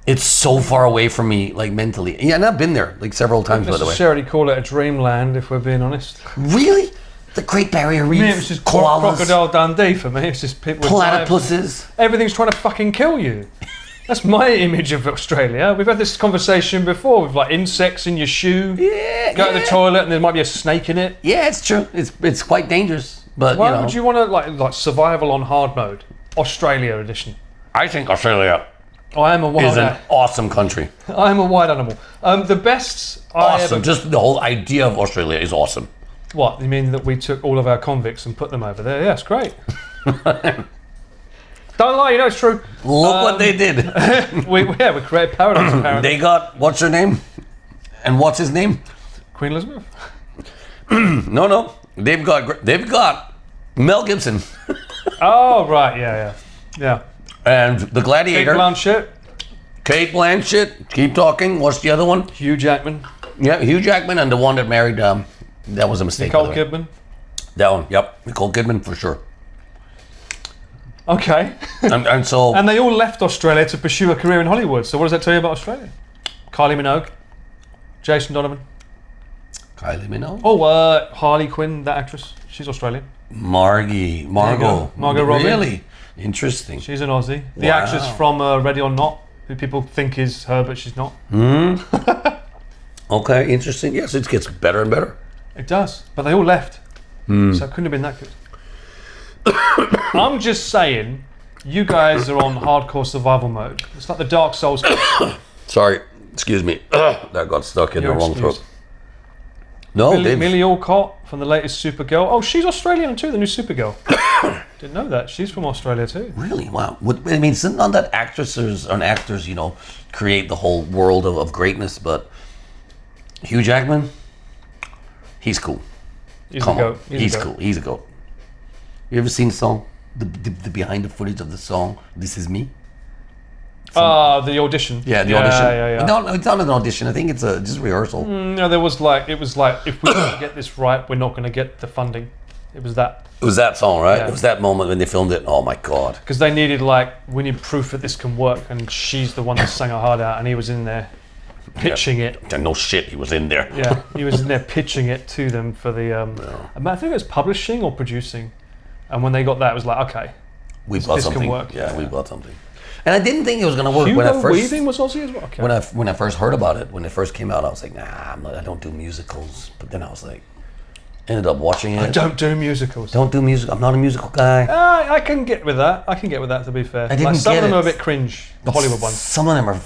It's so far away from me, like mentally. Yeah, and I've been there like several times, by the way. Necessarily call it a dreamland, if we're being honest. Really? The Great Barrier Reef. Me, it was just koalas, Crocodile Dundee for me. It's just people with platypuses. everything's trying to fucking kill you. That's my image of Australia. We've had this conversation before with like insects in your shoe. Yeah, Go to the toilet and there might be a snake in it. Yeah, it's true. It's quite dangerous. But Why you know, would you want to like survival on hard mode? Australia edition. I think Australia I am a wild is an awesome country. I am a wild animal. The best I Awesome. ever. Just the whole idea of Australia is awesome. What? You mean that we took all of our convicts and put them over there? Yeah, it's great. Don't lie, you know it's true. Look what they did. We created paradise apparently. They got what's her name, and what's his name? Queen Elizabeth. No. They've got Mel Gibson Oh right, yeah. and the Kate Gladiator. Blanchett, Kate Blanchett. Keep talking. What's the other one? Hugh Jackman, Yeah, Hugh Jackman, and the one that married. That was a mistake. Nicole by the way. Kidman. That one. Yep, Nicole Kidman for sure. Okay. And so And they all left Australia to pursue a career in Hollywood. So what does that tell you about Australia? Kylie Minogue, Jason Donovan. Kylie Minogue. Oh, Harley Quinn, that actress. She's Australian. Margot. Margot Robbie. Really interesting. She's an Aussie. The Wow. actress from Ready or Not, who people think is her, but she's not. Okay, interesting. Yes, it gets better and better. It does. But they all left. So it couldn't have been that good. I'm just saying, you guys are on hardcore survival mode. It's like the Dark Souls. Sorry, excuse me. That got stuck in Your the wrong excuse. throat. No, Millie Alcott from the latest Supergirl. Oh, she's Australian too, the new Supergirl. Didn't know that. She's from Australia too. really? Wow. I mean, it's not that actresses and actors, create the whole world of greatness, but Hugh Jackman, he's cool. He's Come a on, goat. he's a goat. cool. He's a goat. You ever seen the song? The behind the footage of the song, This Is Me? The audition. Yeah, the audition. Yeah. No, it's not an audition. I think it's just rehearsal. No, it was like, if we don't get this right, we're not going to get the funding. It was that. It was that song, right? Yeah. It was that moment when they filmed it. Oh my god. Because they needed, we need proof that this can work, and she's the one that sang her heart out, and he was in there pitching it. No shit, he was in there. Yeah, he was in there pitching it to them for the, I think it was publishing or producing. And when they got that, it was like, okay. We've got this can something. work. Yeah, we've got something. And I didn't think it was gonna work Hugo when I first. Weaving was Aussie as well? Okay. When I first heard about it, when it first came out, I was like, nah, I don't do musicals. But then I was like, ended up watching it. I don't do musicals. Don't do music. I'm not a musical guy. I can get with that. To be fair. I didn't some get of them it. are a bit cringe, the Hollywood ones. Some of them are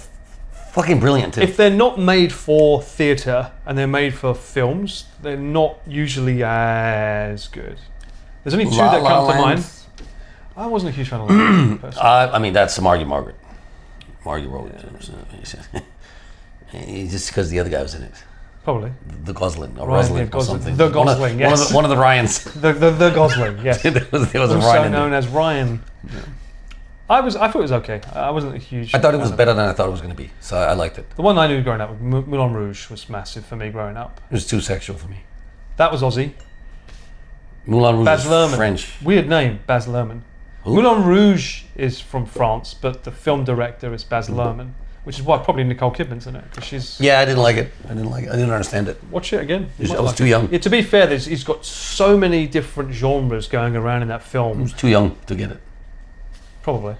fucking brilliant too. If they're not made for theatre and they're made for films, they're not usually as good. There's only two La that La come to Land. mind. I wasn't a huge fan of that. personally. I mean, that's Margaret. Margaret wrote it. Just because the other guy was in it. Probably. The Gosling or Ryan, Rosling yeah, or Gosling. something. The Gosling, yes. One of the Ryans. The Gosling, yes. there was a Also Ryan in known there. as Ryan. I thought it was okay. I wasn't a huge. I thought it was fan of better than I thought it was going to be, so I liked it. The one I knew growing up, Moulin Rouge, was massive for me growing up. It was too sexual for me. That was Aussie. Moulin Rouge Baz is Luhrmann. French. Weird name, Baz Luhrmann. Who? Moulin Rouge is from France, but the film director is Baz Luhrmann, which is why probably Nicole Kidman's in it, because she's. Yeah, I didn't like it. I didn't understand it. Watch it again. You I might was like too it. young. Yeah, to be fair, he's got so many different genres going around in that I film. was too young to get it. Probably.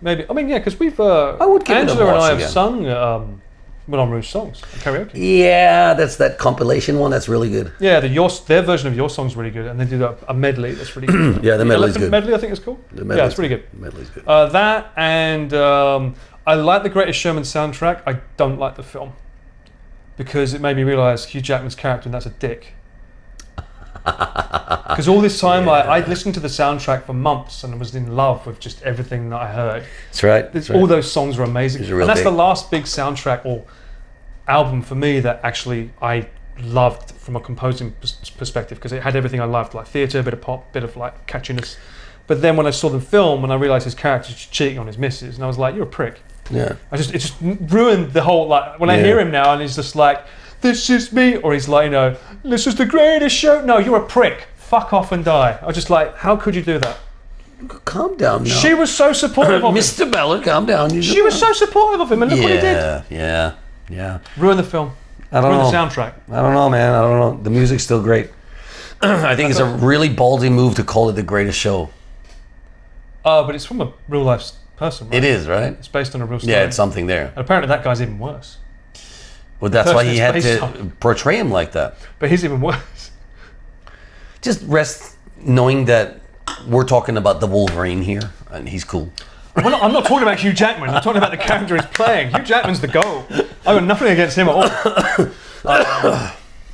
Maybe. I mean, yeah, because we've. I would give it a Angela and watch I have again. sung Moulin Rouge songs at karaoke. Yeah, that's that compilation one. That's really good. Yeah, their version of your song's really good, and they do a medley that's really good. Yeah, the medley's Elephant good. Medley, I think it's called. Yeah, it's really good. The medley's good. That and I like the Greatest Showman soundtrack. I don't like the film because it made me realise Hugh Jackman's character, and that's a dick. Because all this time I listened to the soundtrack for months and was in love with just everything that I heard. That's right. That's right. All those songs were amazing, He's a real and that's dick. the last big soundtrack or album for me that actually I loved from a composing perspective, because it had everything I loved, like theatre, a bit of pop, bit of like catchiness. But then when I saw the film and I realised his character's cheating on his missus, and I was like, "You're a prick." Yeah. It just ruined the whole, like, when I Yeah. hear him now and he's just like, "This is me," or he's like, "This is the greatest show." No, you're a prick. Fuck off and die. I was just like, how could you do that? Calm down now. She was so supportive of him. Mr. Beller, calm down. She was so supportive of him, and look what he did. Yeah. Ruined the film. I don't Ruined know. the soundtrack. I don't know, man. I don't know. The music's still great. I think it's a really ballsy move to call it the greatest show. Oh, but it's from a real life person, right? It is, right? It's based on a real story. Yeah, it's something there. And apparently that guy's even worse. Well, that's why he person had it's based to on. portray him like that. But he's even worse. Just rest knowing that we're talking about the Wolverine here, and he's cool. Well, I'm not talking about Hugh Jackman. I'm talking about the character he's playing. Hugh Jackman's the goal. I've got nothing against him at all.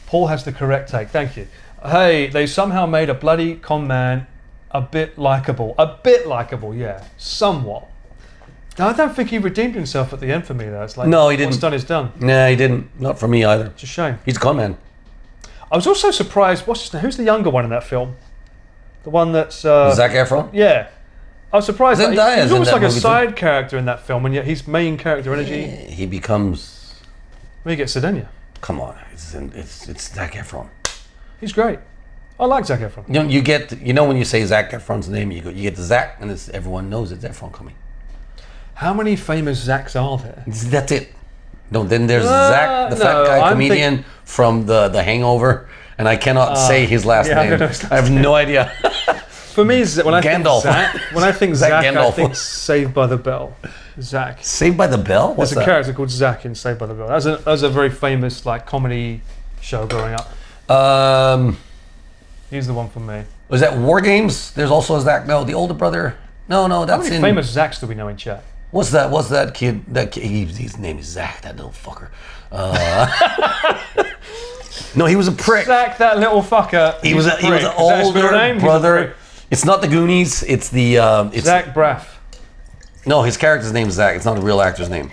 Paul has the correct take. Thank you. Hey, they somehow made a bloody con man a bit likable. A bit likable, yeah. Somewhat. Now, I don't think he redeemed himself at the end for me, though. It's like, No, he didn't. What's done is done. Nah, he didn't. Not for me either. It's a shame. He's a con man. I was also surprised. What's his name? Who's the younger one in that film? The one that's... Zac Efron? Yeah. I was surprised. That Zendaya he is was in almost that like a movie too. side character in that film, and yet he's main character energy. He becomes... When he gets Sedania. Come on, it's Zac Efron. He's great. I like Zac Efron. You know when you say Zac Efron's name, you get the Zac, and everyone knows it's Efron coming. How many famous Zacs are there? That's it. No, then there's Zac, the fat no, guy I'm comedian from the Hangover, and I cannot say his last yeah, I name. don't know his last I have no idea. For me, when I Gandalf. think Zac, Zac I Gandalf. think Saved by the Bell. Zac. Saved by the Bell? What's There's a that? character called Zac in Saved by the Bell. That was a very famous like comedy show growing up. He's the one for me. Was that War Games? There's also a Zac. No, the older brother. No, How that's many in. famous Zacs do we know in chat? What's that kid? His name is Zac. That little fucker. No, he was a prick. Zac, that little fucker. He was an Is that his middle older name? He's a brother. prick. It's not the Goonies. It's the. It's Zach Braff No, his character's name is Zac. It's not a real actor's name.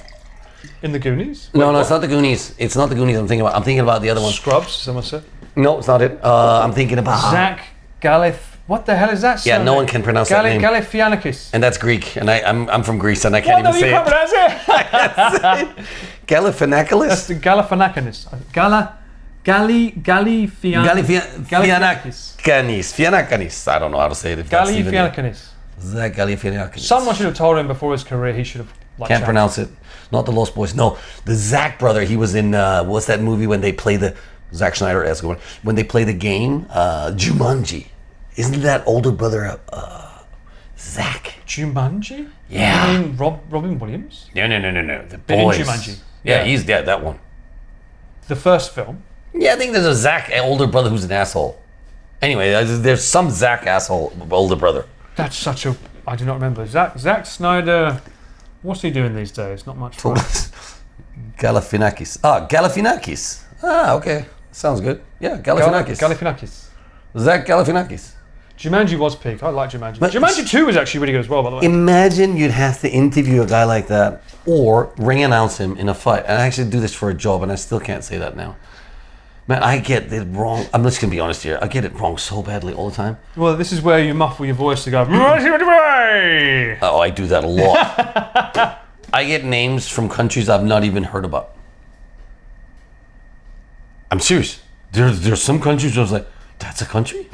in the Goonies. No, it's not the Goonies. It's not the Goonies. I'm thinking about the other one. Scrubs. Someone said. No, it's not it. I'm thinking about. Zach Galif. What the hell is that? Yeah, no surname? one can pronounce that name. Galifianakis. And that's Greek, and I'm from Greece, and I can't What? No, even you say can't it. pronounce it. Galifianakis? That's the Galifianakis. Fianakanis. I don't know how to say it. If that's even it. Galifianakis. Zach Galifianakis. Someone should have told him before his career he should have. Like, Can't changed. pronounce it. Not the Lost Boys. No, the Zack brother. He was in what's that movie when they play the Zack Schneider as one when they play the game Jumanji. Isn't that older brother Zack? Jumanji? Yeah. You mean Robin Williams? No. The Been in boys. Jumanji. Yeah, Yeah. he's that one. The first film. Yeah, I think there's a Zack older brother who's an asshole. Anyway, there's some Zack asshole older brother. That's such a. I do not remember. Zack Snyder. What's he doing these days? Not much. Fun. Galifianakis. Galifianakis. Okay. Sounds good. Yeah, Galifianakis. Galifianakis. Zack Galifianakis. Jumanji was peak. I like Jumanji. But- Jumanji 2 was actually really good as well, by the way. Imagine you'd have to interview a guy like that or ring announce him in a fight. And I actually do this for a job, and I still can't say that now. Man, I get it wrong. I'm just going to be honest here. I get it wrong so badly all the time. Well, this is where you muffle your voice to go. Oh, I do that a lot. I get names from countries I've not even heard about. I'm serious. There's some countries where I was like, that's a country?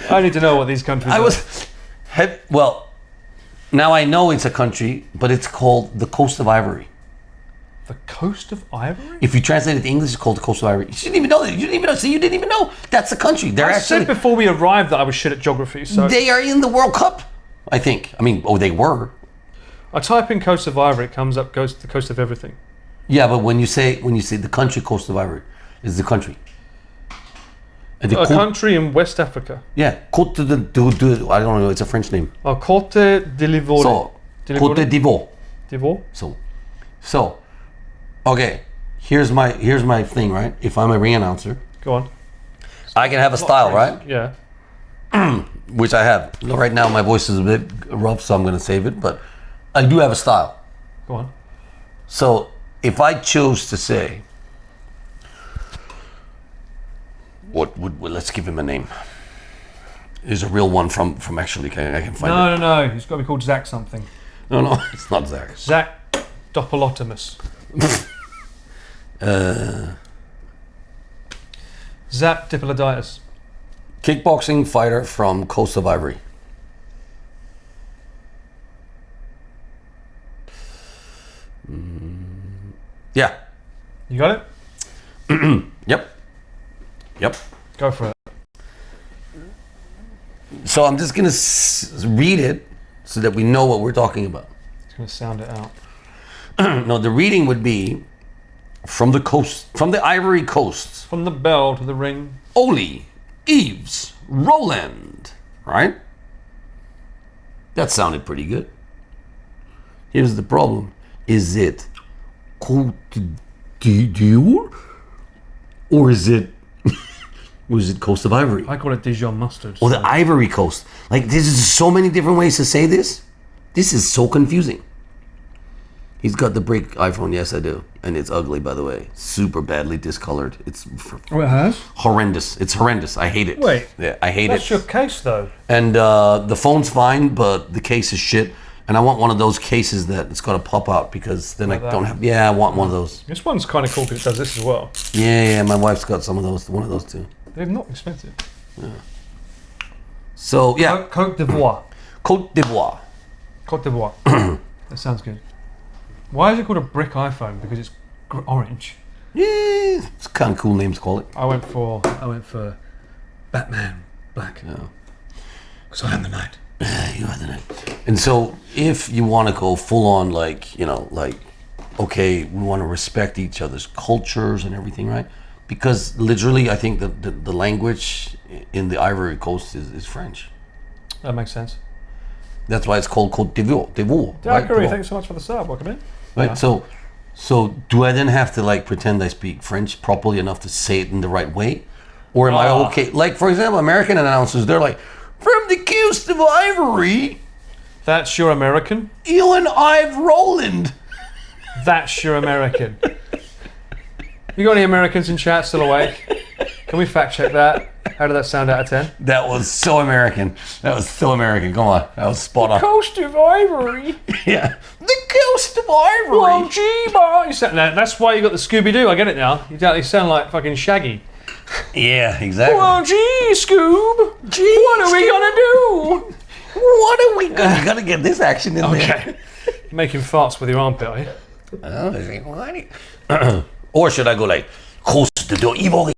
I need to know what these countries are. Well, now I know it's a country, but it's called the Coast of Ivory. The Coast of Ivory? If you translate it to English, it's called the Coast of Ivory. You didn't even know that. You didn't even know. See, you didn't even know. That's a country. They're I actually. said before we arrived that I was shit at geography, so They are in the World Cup, I think. I mean, they were. I type in Coast of Ivory, it comes up the coast of everything. Yeah, but when you say the country Coast of Ivory is the country. And the A country in West Africa. Yeah, Côte de, I don't know. It's a French name. Oh, Côte d'Ivoire. So, Côte d'Ivoire. d'Ivoire? So, okay. Here's my thing, right? If I'm a ring announcer, Go on. I can have a style, right? Yeah. Which I have. Right now, my voice is a bit rough, so I'm going to save it. But I do have a style. Go on. So, if I chose to say, let's give him a name. There's a real one from actually. I can find it. No. He's got to be called Zach something. No, it's not Zach. Zach Doppolotimus. Zach Diploditis. Kickboxing fighter from Coast of Ivory. Yeah. You got it? Yep. Yep. Go for it. So I'm just gonna read it so that we know what we're talking about. It's going to sound it out. No, the reading would be from the coast, from the Ivory Coast. From the bell to the ring. Oli, Yves, Roland, right? That sounded pretty good. Here's the problem. Is it Côte d'Ivoire? Or is it Coast of Ivory? I call it Dijon mustard. Or the Ivory Coast. Like, there's just so many different ways to say this. This is so confusing. He's got the brick iPhone. Yes, I do. And it's ugly, by the way. Super badly discolored. It's Oh, it has? horrendous. It's horrendous. I hate it. Wait. Yeah, I hate That's it. your case, though. And the phone's fine, but the case is shit. And I want one of those cases that it's got to pop out because then Like I that? don't have. Yeah, I want one of those. This one's kind of cool because it does this as well. Yeah, my wife's got some of those. One of those too. They're not expensive. So yeah, Côte d'Ivoire. Côte d'Ivoire. Côte d'Ivoire. That sounds good. Why is it called a brick iPhone? Because it's orange. Yeah, it's kind of cool names to call it. I went for Batman Black. Yeah. Because I am the knight. You are the night. And so, if you want to go full on, like, you know, like, okay, we want to respect each other's cultures and everything, right? Because literally, I think the language in the Ivory Coast is French. That makes sense. That's why it's called Côte d'Ivoire. Jack Curry, Right? thanks so much for the sub. Welcome in. Right. Yeah. So do I then have to like pretend I speak French properly enough to say it in the right way, or am I okay? Like, for example, American announcers, they're like, from the coast of Ivory, That's your American. Elon Ive Roland. That's your American. You got any Americans in chat still awake? Can we fact check that? How did that sound out of 10? That was so American. That was so American. Come on, that was spot on. Coast of Ivory. Yeah, the coast of Ivory. Whoa, gee, you sound, that's why you got the Scooby-Doo. I get it now. You sound like fucking Shaggy. Yeah, exactly. Well, gee, Scoob. Gee, What are we gonna do? What are we gonna? You gotta get this action in there. Okay. Making farts with your armpit, are you? Oh, is it what? Or should I go like Coast d'Ivoire,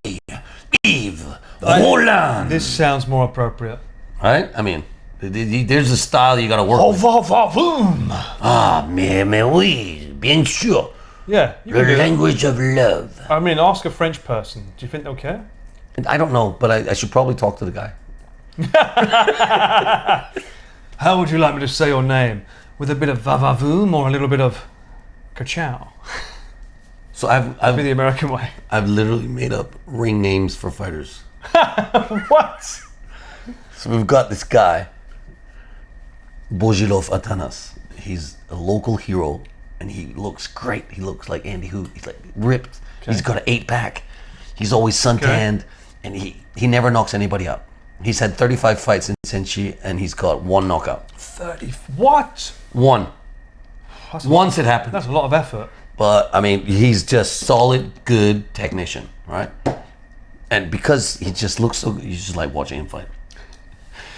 Yves, Roland? This sounds more appropriate. Right? I mean, there's a style you gotta work with. Ah, mais oui, bien sûr. Yeah, you The can do that. language of love. I mean, ask a French person. Do you think they'll care? I don't know, but I should probably talk to the guy. How would you like me to say your name? With a bit of va-va-voom or a little bit of ka-chow? So Be I've the American way. I've literally made up ring names for fighters. What? So we've got this guy, Bojilov Atanas. He's a local hero, and he looks great. He looks like Andy Hu. He's like ripped. He's got an 8-pack. He's always suntanned, and he never knocks anybody out. He's had 35 fights in Senshi, and he's got 1 knockout. 30. What? One. That's Once it happened. That's a lot of effort. But, I mean, he's just solid, good technician, right? And because he just looks so good, you just like watching him fight.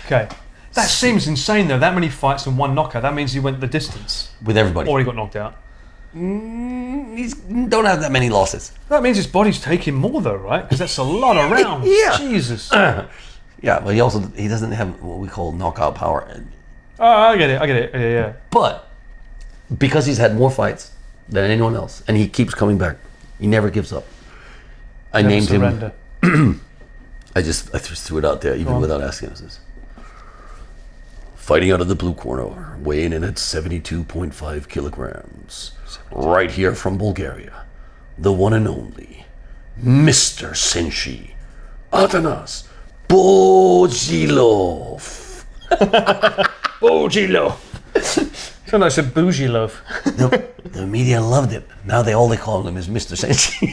Okay. That seems insane, though. That many fights and 1 knockout. That means he went the distance. With everybody. Or he got knocked out. He don't have that many losses. That means his body's taking more, though, right? Because that's a lot of rounds. Yeah. Jesus. Yeah, but he doesn't have what we call knockout power. Oh, I get it. Yeah. But because he's had more fights than anyone else, and he keeps coming back, he never gives up. I Never named surrender. him. I just threw it out there, even without asking us this. Fighting out of the blue corner, weighing in at 72.5 kilograms, right here from Bulgaria, the one and only Mr. Senshi Atanas Bojilov. Bojilov. Sound like I said bougie loaf. The media loved it. Now all they call him is Mr. Senshi.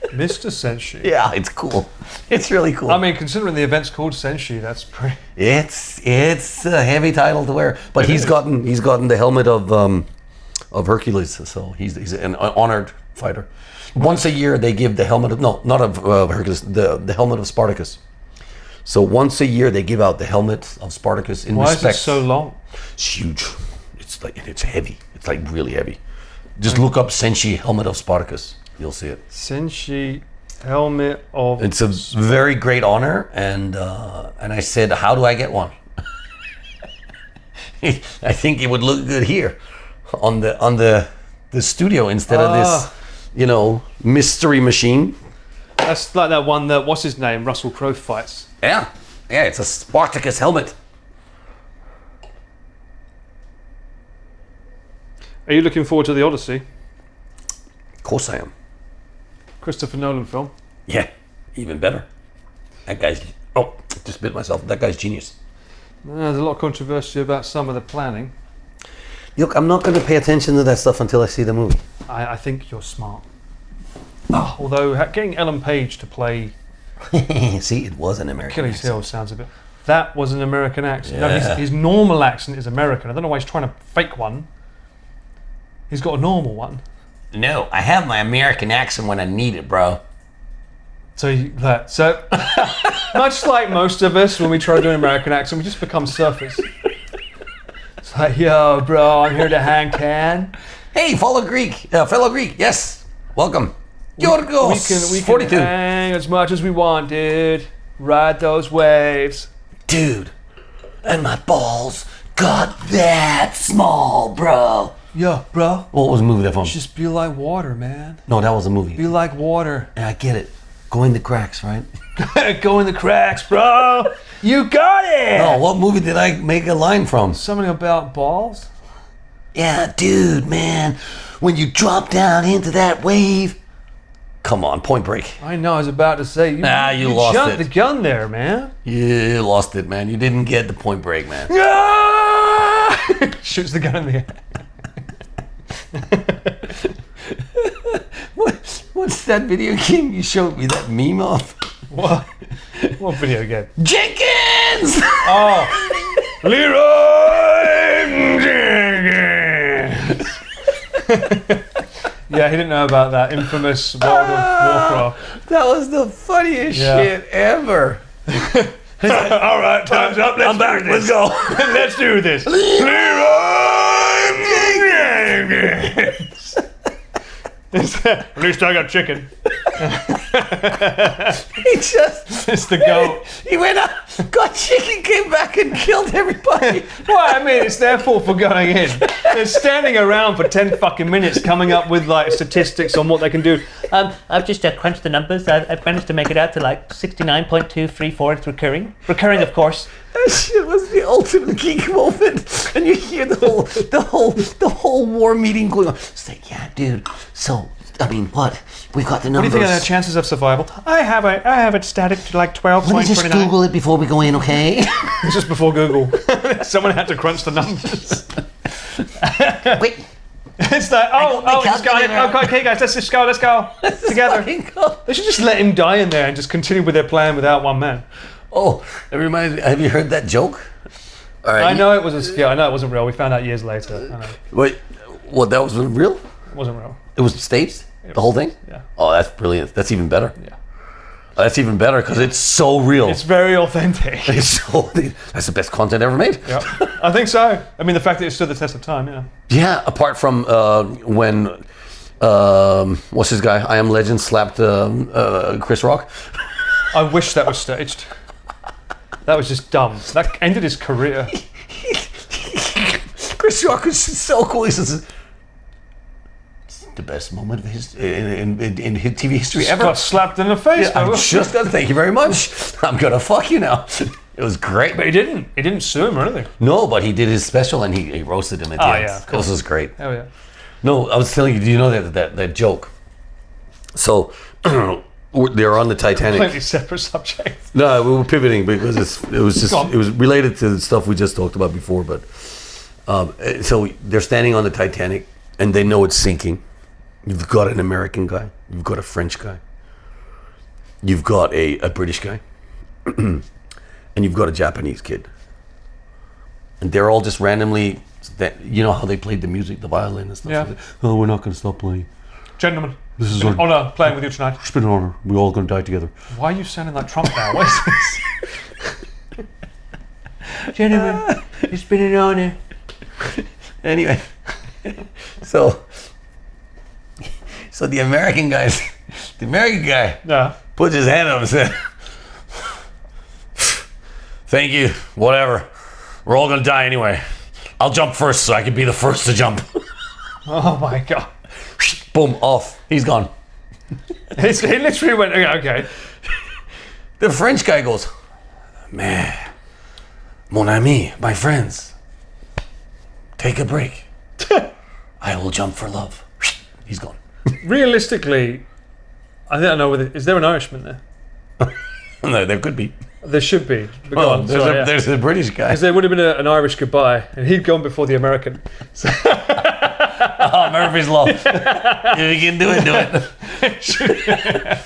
Mr. Senshi. Yeah, it's cool. It's really cool. I mean, considering the event's called Senshi, that's pretty... It's a heavy title to wear, but he's gotten the helmet of Hercules, so he's an honored fighter. Once a year they give the helmet of not of Hercules, the helmet of Spartacus. So once a year they give out the helmet of Spartacus in Why respect. is it so long? It's huge. It's heavy. It's like really heavy. Just look up Senshi helmet of Spartacus. You'll see it. Senshi Helmet of. It's a very great honor, and I said, how do I get one? I think it would look good here on the studio instead of this, mystery machine. That's like that one that, what's his name, Russell Crowe fights. Yeah, it's a Spartacus helmet. Are you looking forward to the Odyssey? Of course I am. Christopher Nolan film. Yeah, even better. That guy's, just bit myself. That guy's genius. There's a lot of controversy about some of the planning. Look, I'm not going to pay attention to that stuff until I see the movie. I think you're smart. Although getting Ellen Page to play See, it was an American Achilles accent. heel sounds a bit. That was an American accent. No, Yeah. his normal accent is American. I don't know why he's trying to fake one. He's got a normal one. No, I have my American accent when I need it, bro. So much like most of us, when we try to do an American accent, we just become surfers. It's like, yo, bro, I'm here to hang ten. Hey, fellow Greek, yes, welcome. Yorgos, We can 42. hang as much as we want, dude. Ride those waves. Dude, and my balls got that small, bro. Yo, bro, What was the movie that from? just be like water, man. No, that was a movie. Be like water. Yeah, I get it. Go in the cracks, right? Go in the cracks, bro. You got it. Oh, what movie did I make a line from? Something about balls? Yeah, dude, man, when you drop down into that wave. Come on, Point Break. I know, I was about to say. You lost jumped it. the gun there, man. You lost it, man. You didn't get the Point Break, man. Ah! Shoots the gun in the air. What's that video game you showed me that meme of? What? What video game? Jenkins! Oh, Leroy Jenkins. Yeah, he didn't know about that infamous World of Warcraft. That was the funniest Yeah. shit ever. All right, time's up. I'm back. Let's go. Let's do this. At least I got chicken. He just, It's the goat. he went out, got chicken, came back and killed everybody. Well, I mean, it's their fault for going in. They're standing around for 10 fucking minutes coming up with like statistics on what they can do. I've just crunched the numbers. I've managed to make it out to like 69.234. It's recurring. Recurring, of course. That shit was the ultimate geek moment. And you hear the whole war meeting going on. It's like, yeah, dude. So, I mean, what? We've got the What do numbers. you think of their chances of survival? I have it static to like Let me just 12.29. Google it before we go in, okay? It's just before Google. Someone had to crunch the numbers. Wait. It's like, got my he's going. calculator. Okay, guys, let's go together. Fucking go. They should just let him die in there and just continue with their plan without one man. Oh, it reminds me. Have you heard that joke? All right. I know it was a skill. I know it wasn't real. We found out years later. I know. Wait, what? That wasn't real? It wasn't real. It was staged? The whole thing? Yeah. Oh, that's brilliant. That's even better. Yeah. Oh, that's even better because it's so real. It's very authentic. It's so. That's the best content ever made. Yeah, I think so. I mean, the fact that it stood the test of time. Yeah. Yeah. Apart from when, what's his guy? I Am Legend slapped Chris Rock. I wish that was staged. That was just dumb. That ended his career. Chris Rock is so cool. He says, the best moment of his in his TV history ever. Got slapped in the face. I'm though. just gonna thank you very much. I'm gonna fuck you now. It was great. But he didn't. He didn't sue him or anything. No, but he did his special and he roasted him at the Oh, end. yeah, of course. This was great. Hell yeah. No, I was telling you. Do you know that joke? So they're on the Titanic. Completely separate subject. No, we were pivoting because it was Go on. related to the stuff we just talked about before. But so they're standing on the Titanic and they know it's sinking. You've got an American guy. You've got a French guy. You've got a British guy. And you've got a Japanese kid. And they're all just randomly, you know how they played the music, the violin and stuff. Yeah. Like that? Oh, we're not going to stop playing. Gentlemen, This is it's been our- an honour playing with you tonight. It's been an honor. We're all going to die together. Why are you sounding like Trump now? What is this? Gentlemen, it's been an honor. Anyway, so So the American guy Yeah. puts his hand up and said, "Thank you, whatever. We're all gonna die anyway. I'll jump first so I can be the first to jump." Oh my god. Boom, off. He's gone. He literally went, okay. The French guy goes, "Man, mon ami, my friends, take a break. I will jump for love." He's gone. Realistically, I think I know is there an Irishman there? No, there could be. There should be. But go Well, on, sorry, yeah. there's a British guy. Because there would have been an Irish goodbye, and he'd gone before the American. So, Oh, Murphy's Law. If you can do it, do it.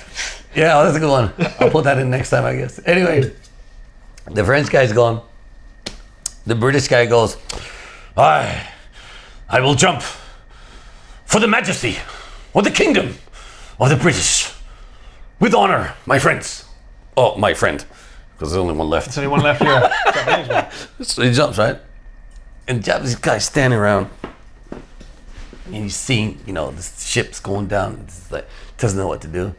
Yeah, that's a good one. I'll put that in next time, I guess. Anyway, the French guy's gone. The British guy goes, I will jump for the majesty or the kingdom of the British with honor, my friends. Oh, my friend, because there's only one left. there's only one left here. Japanese one. So he jumps, right? And the Japanese guy's standing around. And he's seeing, the ship's going down. It's like, doesn't know what to do.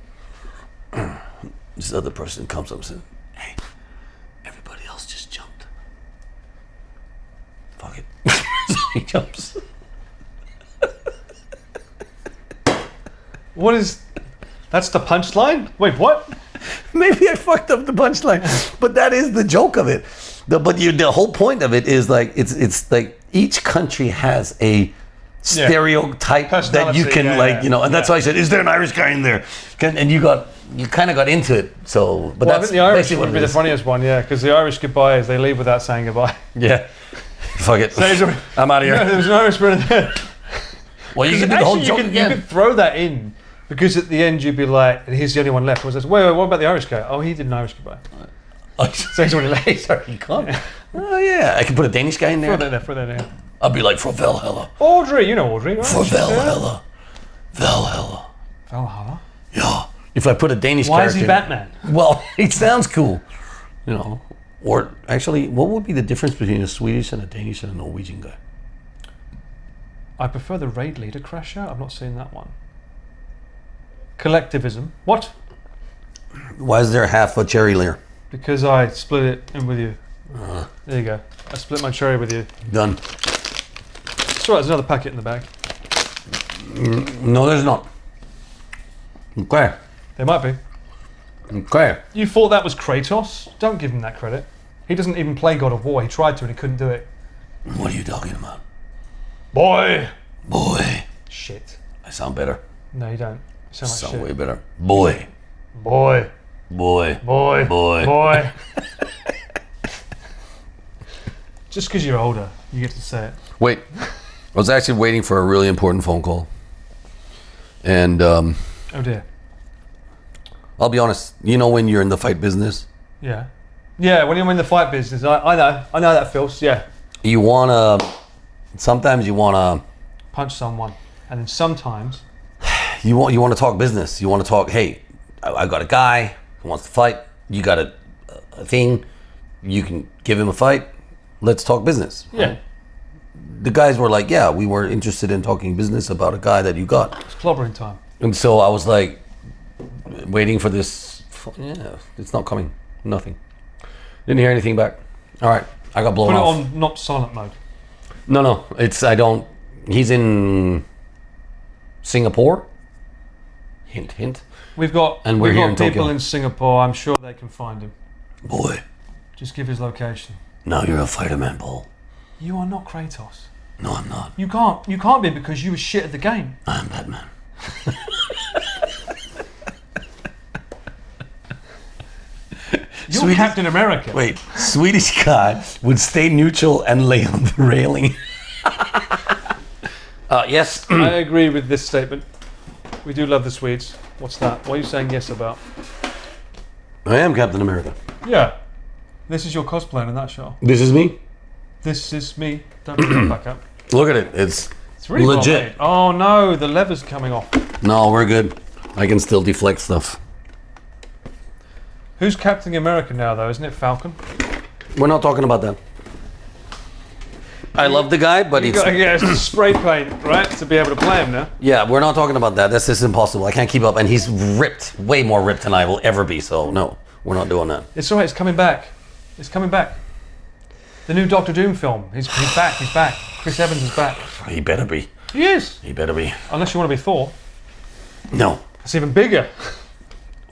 This other person comes up and says, "Hey, everybody else just jumped. Fuck it." So he jumps. What is... That's the punchline? Wait, what? Maybe I fucked up the punchline, but that is the joke of it. The whole point of it is like it's like each country has a stereotype that you can and that's why I said, "Is there an Irish guy in there?" And you kind of got into it. So, but Well, I that's think the Irish basically would what be it the is. funniest one, yeah, because the Irish goodbye is they leave without saying goodbye. Yeah, fuck it. So I'm out of No, here. there's an Irishman in there. Well, you can do the whole Actually, joke you again. could throw that in, because at the end you'd be like, and he's the only one left. Wait, what about the Irish guy? Oh, he did an Irish goodbye. So he's already late. Sorry, you can't. Oh yeah, I can put a Danish guy in there. Throw that in. I'll be like, "For Valhalla, Audrey, you know Audrey, right? for Valhalla, Valhalla." Valhalla. Yeah. If I put a Danish Why is character he in- Batman? Well, it sounds cool, Or actually, what would be the difference between a Swedish and a Danish and a Norwegian guy? I prefer the raid leader Crasher. I've not seen that one. Collectivism. What? Why is there half a cherry layer? Because I split it in with you. There you go. I split my cherry with you. Done. It's all right, there's another packet in the bag. No, there's not. Okay. There might be. Okay. You thought that was Kratos? Don't give him that credit. He doesn't even play God of War. He tried to and he couldn't do it. What are you talking about? Boy! Boy. Shit. I sound better. No, you don't. You sound like Sound shit. way better. Boy. Boy. Boy. Boy. Boy. Boy. Just because you're older, you get to say it. Wait. I was actually waiting for a really important phone call. And Oh dear. I'll be honest, when you're in the fight business, Yeah. Yeah, when you're in the fight business, I know how that feels, yeah. sometimes you wanna Punch someone. And then sometimes, you want to talk business. You want to talk, "Hey, I got a guy who wants to fight. You got a thing. You can give him a fight. Let's talk business." yeah, The guys were like, "Yeah, we were interested in talking business about a guy that you got." it's clobbering time. And so I was like, waiting for this. Yeah, it's not coming. Nothing. Didn't hear anything back. All right, I got blown Put it off. on not silent mode. No, I don't. He's in Singapore. Hint, hint. We've got And we're here in people Tokyo. in Singapore. I'm sure they can find him. Boy, Just give his location. now you're a fighter man, Paul. You are not Kratos. No, I'm not. You can't be because you were shit at the game. I'm Batman. You're Swedish- Captain America. Wait, Swedish guy would stay neutral and lay on the railing. Yes. I agree with this statement. We do love the Swedes. What's that? What are you saying yes about? I am Captain America. Yeah. This is your cosplay in a nutshell. This is me. This is me. Don't put that back up. Look at it. It's really well legit. made. Oh no, the lever's coming off. No, we're good. I can still deflect stuff. Who's Captain America now, though? Isn't it Falcon? We're not talking about that. I love the guy, but it's it's just spray paint, right, to be able to play him now. yeah. We're not talking about that. That's just impossible. I can't keep up, and he's ripped, way more ripped than I will ever be. So no, we're not doing that. It's all right. It's coming back. It's coming back. The new Doctor Doom film. He's back. He's back. Chris Evans is back. He better be. He is. He better be. Unless you want to be Thor. No. It's even bigger.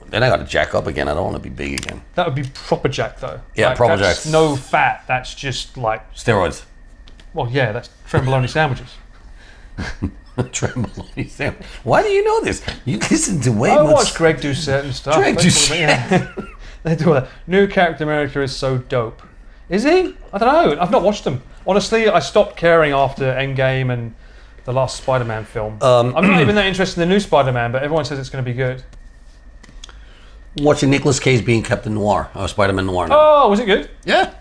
Then I got to jack up again. I don't want to be big again. That would be proper Jack, though. Yeah, proper that's Jack. No fat. That's just like, Steroids. well, yeah, that's Tremboloni sandwiches. Tremboloni sandwich. Why do you know this? You listen to way I much. watch Greg do certain stuff. Greg That's do what I mean, yeah. They do that. New Captain America is so dope. Is he? I don't know. I've not watched them. Honestly, I stopped caring after Endgame and the last Spider-Man film. I'm not even that interested in the new Spider-Man, but everyone says it's going to be good. Watching Nicolas Cage being Captain Noir, or Spider-Man Noir. Now. Oh, was it good? Yeah,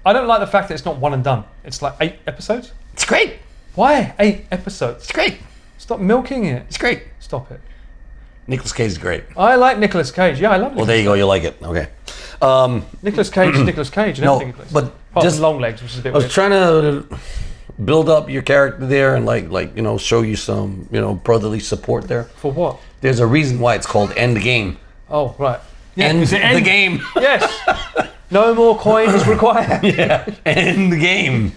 I don't like the fact that it's not one and done. It's like 8 episodes. it's great. Why 8 episodes? It's great. Stop milking it. It's great. Stop it. Nicolas Cage is great. I like Nicolas Cage. Yeah, I love Well, Nicolas there you go. You like it. Okay. Nicolas Cage is Nicolas Cage and No, everything. Nicolas. but apart just- from long legs, which is a bit I was weird. trying to build up your character there and like show you some brotherly support there. For what? There's a reason why it's called End Game. Oh, right. Yeah, End is it the game. Yes. No more coins required. Yeah. End the game.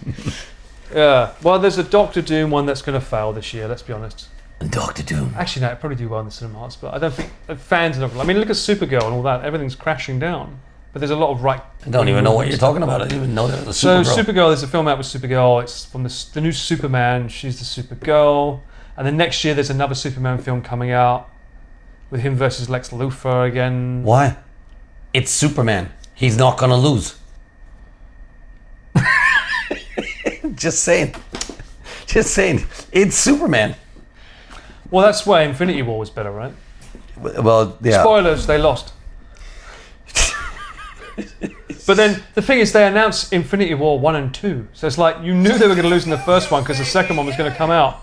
Yeah. Well, there's a Doctor Doom one that's going to fail this year. Let's be honest. Doctor Doom. Actually, no, it probably do well in the cinemas, but I don't think fans are not. I mean, look at Supergirl and all that. Everything's crashing down. But there's a lot of right. I don't even know what you're talking about. I didn't even know there was a So Supergirl. Supergirl, there's a film out with Supergirl. It's from the new Superman. She's the Supergirl, and then next year there's another Superman film coming out with him versus Lex Luthor again. Why? It's Superman. He's not gonna lose. Just saying. Just saying. It's Superman. Well, that's why Infinity War was better, right? Well, yeah. Spoilers, they lost. But then the thing is, they announced Infinity War 1 and 2. So it's like you knew they were going to lose in the first one because the second one was going to come out.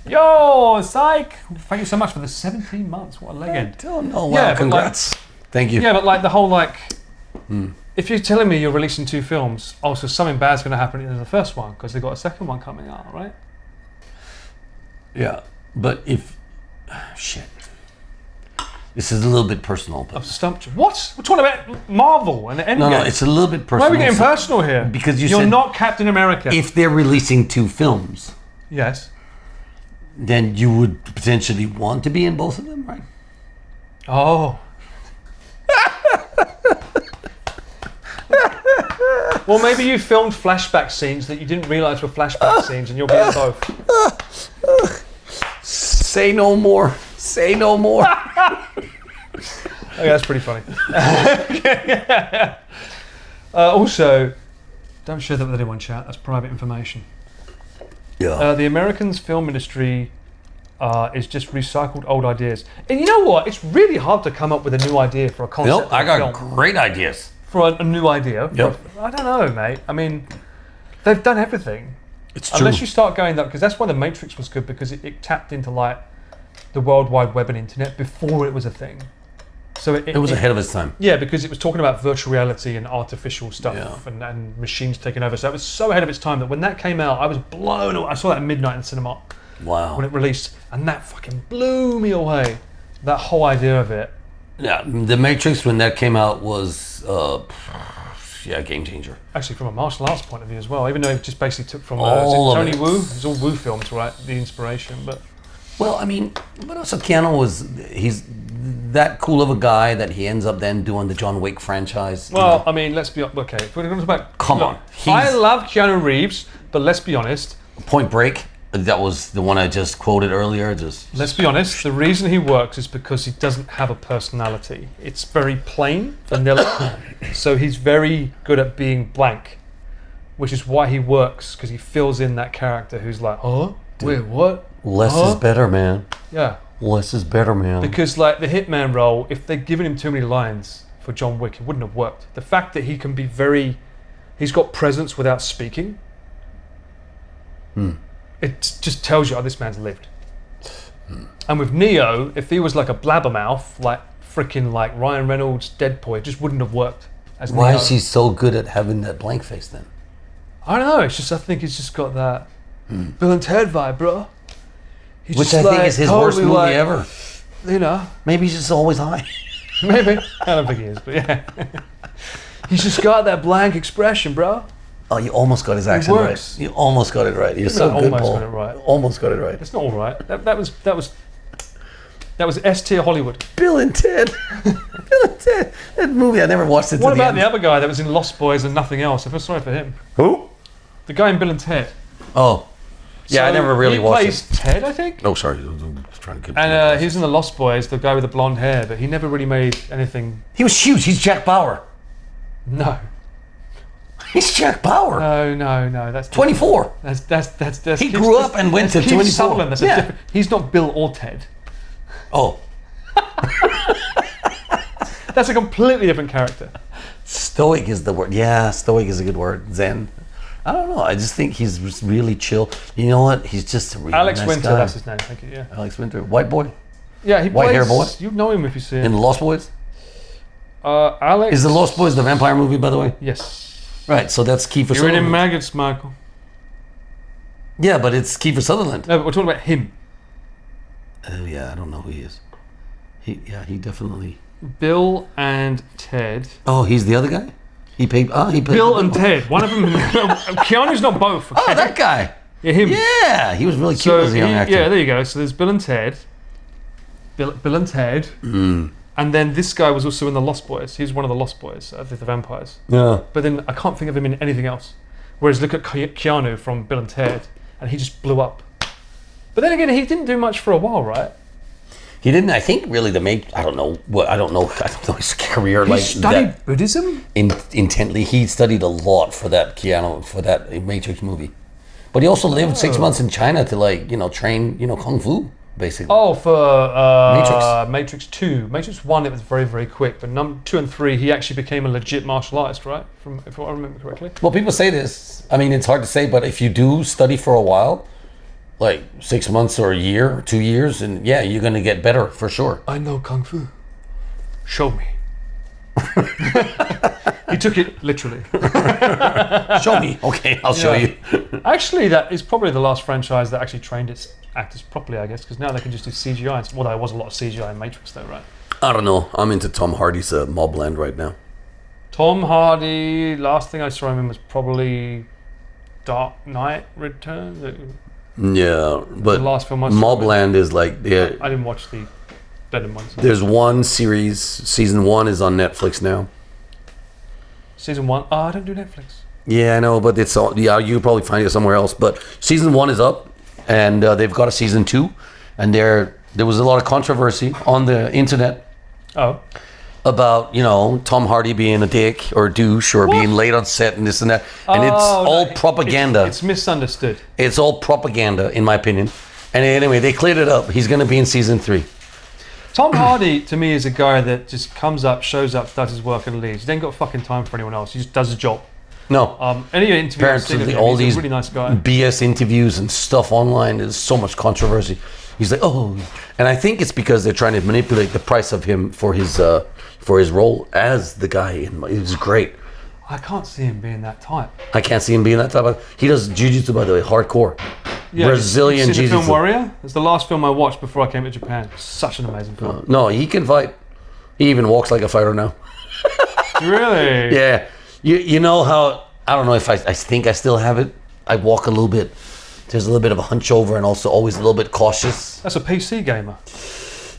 Yo, psych! Thank you so much for the 17 months. What a legend. Oh no! Yeah, Wow, but congrats. Thank you. Yeah, but like the whole if you're telling me you're releasing 2 films, so something bad's going to happen in the first one because they've got a second one coming out, right? Yeah, but if shit, this is a little bit personal. But I've stumped you. What? We're talking about Marvel and the Endgame. no, it's a little bit personal. Why are we getting personal here? Because you're said not Captain America. if they're releasing 2 films, Yes. then you would potentially want to be in both of them, right? Oh. Well, maybe you filmed flashback scenes that you didn't realise were flashback scenes, and you'll be in both. Say no more. Say no more. Okay, that's pretty funny. Also, don't share that with anyone, chat. That's private information. Yeah. The Americans' film industry is just recycled old ideas. And you know what? It's really hard to come up with a new idea for a concept. I got film. great ideas. For a new idea. Yep. I don't know, mate. I mean, they've done everything. It's true. Unless you start going that, because that's why The Matrix was good, because it tapped into like the World Wide Web and internet before it was a thing. So it was ahead of its time. Yeah, because it was talking about virtual reality and artificial stuff Yeah. and machines taking over. So it was so ahead of its time that when that came out, I was blown away. I saw that at midnight in the cinema Wow. when it released, and that fucking blew me away. That whole idea of it. Yeah, The Matrix when that came out was game changer. Actually, from a martial arts point of view as well, even though it just basically took from All of Tony it. Wu. It's all Wu films, right? The inspiration, but Well, I mean, but also Keanu he's that cool of a guy that he ends up then doing the John Wick franchise. well, I mean, let's be okay. If we're going to talk about, Come on, I he's- love Keanu Reeves, but let's be honest. Point Break, that was the one I just quoted earlier. Let's be honest. The reason he works is because he doesn't have a personality. It's very plain, vanilla. So he's very good at being blank, which is why he works, because he fills in that character who's like, oh, wait, what? Less Huh? is better, man. Yeah. Less is better, man. Because like the Hitman role, if they'd given him too many lines for John Wick, it wouldn't have worked. The fact that he can be he's got presence without speaking, it just tells you, oh, this man's lived. And with Neo, if he was like a blabbermouth, like freaking like Ryan Reynolds, Deadpool, it just wouldn't have worked as Why Neo. is he so good at having that blank face then? I don't know. It's just I think he's just got that Bill and Ted vibe, bro. He's Which just I think is his worst totally movie like, ever. You know, Maybe he's just always high. maybe. I don't think he is, but yeah. He's just got that blank expression, bro. Oh, you almost got his accent right. works. You almost got it right. You're so I good, almost Paul. got it right. Almost got it right. It's not all right. That was S tier Hollywood. Bill and Ted. Bill and Ted. That movie, I never watched it. What to about the the end. other guy that was in Lost Boys and nothing else? I feel sorry for him. Who? The guy in Bill and Ted. Oh. Yeah, I So never really he watched plays it. Ted, I think. Oh, sorry. I was trying to get And he was in the Lost Boys, the guy with the blonde hair, but he never really made anything. He was huge. He's Jack Bauer. No, He's Jack Bauer. no. That's 24. That's He grew up and went that's to Keith 24. Sutherland. That's a Yeah. different. He's not Bill or Ted. Oh. That's a completely different character. Stoic is the word. Yeah, stoic is a good word. Zen. I don't know. I just think he's just really chill. You know what? He's just a really Alex nice Winter, guy. that's his name. Thank you. Yeah. Alex Winter. White boy. Yeah, he White plays. hair boy? You know him if you see In him. The Lost Boys. Alex. Is The Lost Boys the vampire movie, by the way? Yes. Right, so that's Kiefer You're in Sutherland. maggots, Michael. Yeah, but it's Kiefer Sutherland. No, but we're talking about him. Oh yeah, I don't know who he is. He definitely. Bill and Ted. Oh, he's the other guy. He played. Bill and Ted. One of them. Keanu's not both. Okay? Oh, that guy. Yeah, him. Yeah, he was really cute So as a young actor. yeah, there you go. So there's Bill and Ted. Bill and Ted. And then this guy was also in the Lost Boys. He's one of the Lost Boys, the vampires. Yeah. But then I can't think of him in anything else. Whereas look at Keanu from Bill and Ted, and he just blew up. But then again, he didn't do much for a while, right? He didn't. I think really the make. I don't know his career He like studied that Buddhism. intently. He studied a lot for that Matrix movie, but he also lived 6 months in China to train kung fu basically. Oh, for Matrix. Matrix 2. Matrix 1, it was very, very quick. But 2 and 3, he actually became a legit martial artist, right? If I remember correctly. Well, people say this. I mean, it's hard to say, but if you do study for a while, like 6 months or a year or 2 years, and yeah, you're gonna get better for sure. I know kung fu. Show me. He took it literally. Show me. Okay, I'll show you. Actually, that is probably the last franchise that actually trained its actors properly, I guess, because now they can just do CGI. Well, there was a lot of CGI in Matrix, though, right? I don't know. I'm into Tom Hardy's Mobland right now. Tom Hardy, last thing I saw him in was probably Dark Knight Returns. Yeah, but The last film I saw Mobland is like I didn't watch the Venom ones. there's one series. Season 1 is on Netflix now. Season 1. Oh, I don't do Netflix. Yeah, I know, but it's all. Yeah, you probably find it somewhere else. But season 1 is up, and they've got a season 2, and there was a lot of controversy on the internet Oh. about Tom Hardy being a dick or a douche or being late on set and this and that, and it's Oh, all no, propaganda. It's misunderstood. It's all propaganda, in my opinion. And anyway, they cleared it up. He's going to be in season 3. Tom Hardy, to me, is a guy that just comes up, shows up, does his work, and leaves. He ain't got fucking time for anyone else. He just does his job. No. Any interview I've seen of Apparently, him, all he's these a really nice guy. BS interviews and stuff online, there's so much controversy. He's like, oh, and I think it's because they're trying to manipulate the price of him for his role as the guy. It was great. I can't see him being that type. I can't see him being that type of. He does jiu-jitsu, by the way, hardcore. Yeah, Brazilian you seen the film jiu-jitsu. Warrior? It's the last film I watched before I came to Japan. Such an amazing film. No, he can fight. He even walks like a fighter now. Really? Yeah, you know how I don't know if I think I still have it. I walk a little bit. There's a little bit of a hunch over, and also always a little bit cautious. That's a PC gamer.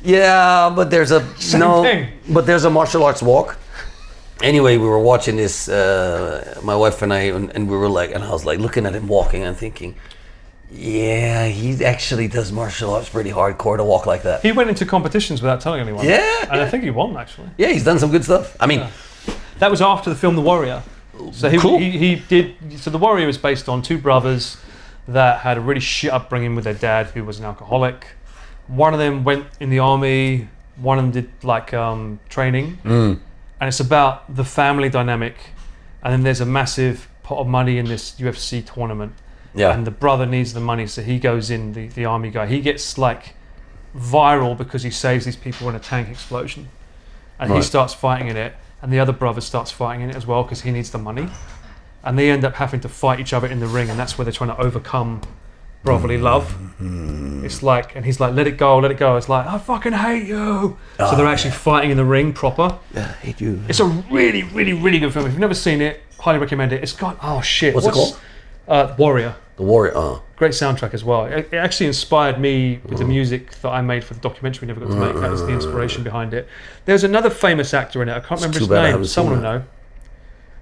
Yeah, but there's a thing. But there's a martial arts walk. Anyway, we were watching this, my wife and I, and we were like, and I was like looking at him walking and thinking, yeah, he actually does martial arts pretty hardcore to walk like that. He went into competitions without telling anyone. Yeah, And I think he won, actually. Yeah, he's done some good stuff. I mean, That was after the film The Warrior. So Cool. he did. So The Warrior was based on two brothers that had a really shit upbringing with their dad, who was an alcoholic. One of them went in the army. One of them did training, and it's about the family dynamic. And then there's a massive pot of money in this UFC tournament. yeah, And the brother needs the money, so he goes in. The army guy. He gets viral because he saves these people in a tank explosion, and he Right. starts fighting in it. And the other brother starts fighting in it as well because he needs the money. and they end up having to fight each other in the ring, and that's where they're trying to overcome brotherly love. It's like, and he's like, let it go, let it go. It's like, I fucking hate you. So they're actually fighting in the ring proper. Yeah, I hate you. It's a really, really, really good film. If you've never seen it, highly recommend it. It's got, oh shit. What's it called? Warrior. The Warrior. Great soundtrack as well. It actually inspired me with the music that I made for the documentary we never got to make. That was the inspiration behind it. There's another famous actor in it. I can't remember his name. Someone will know.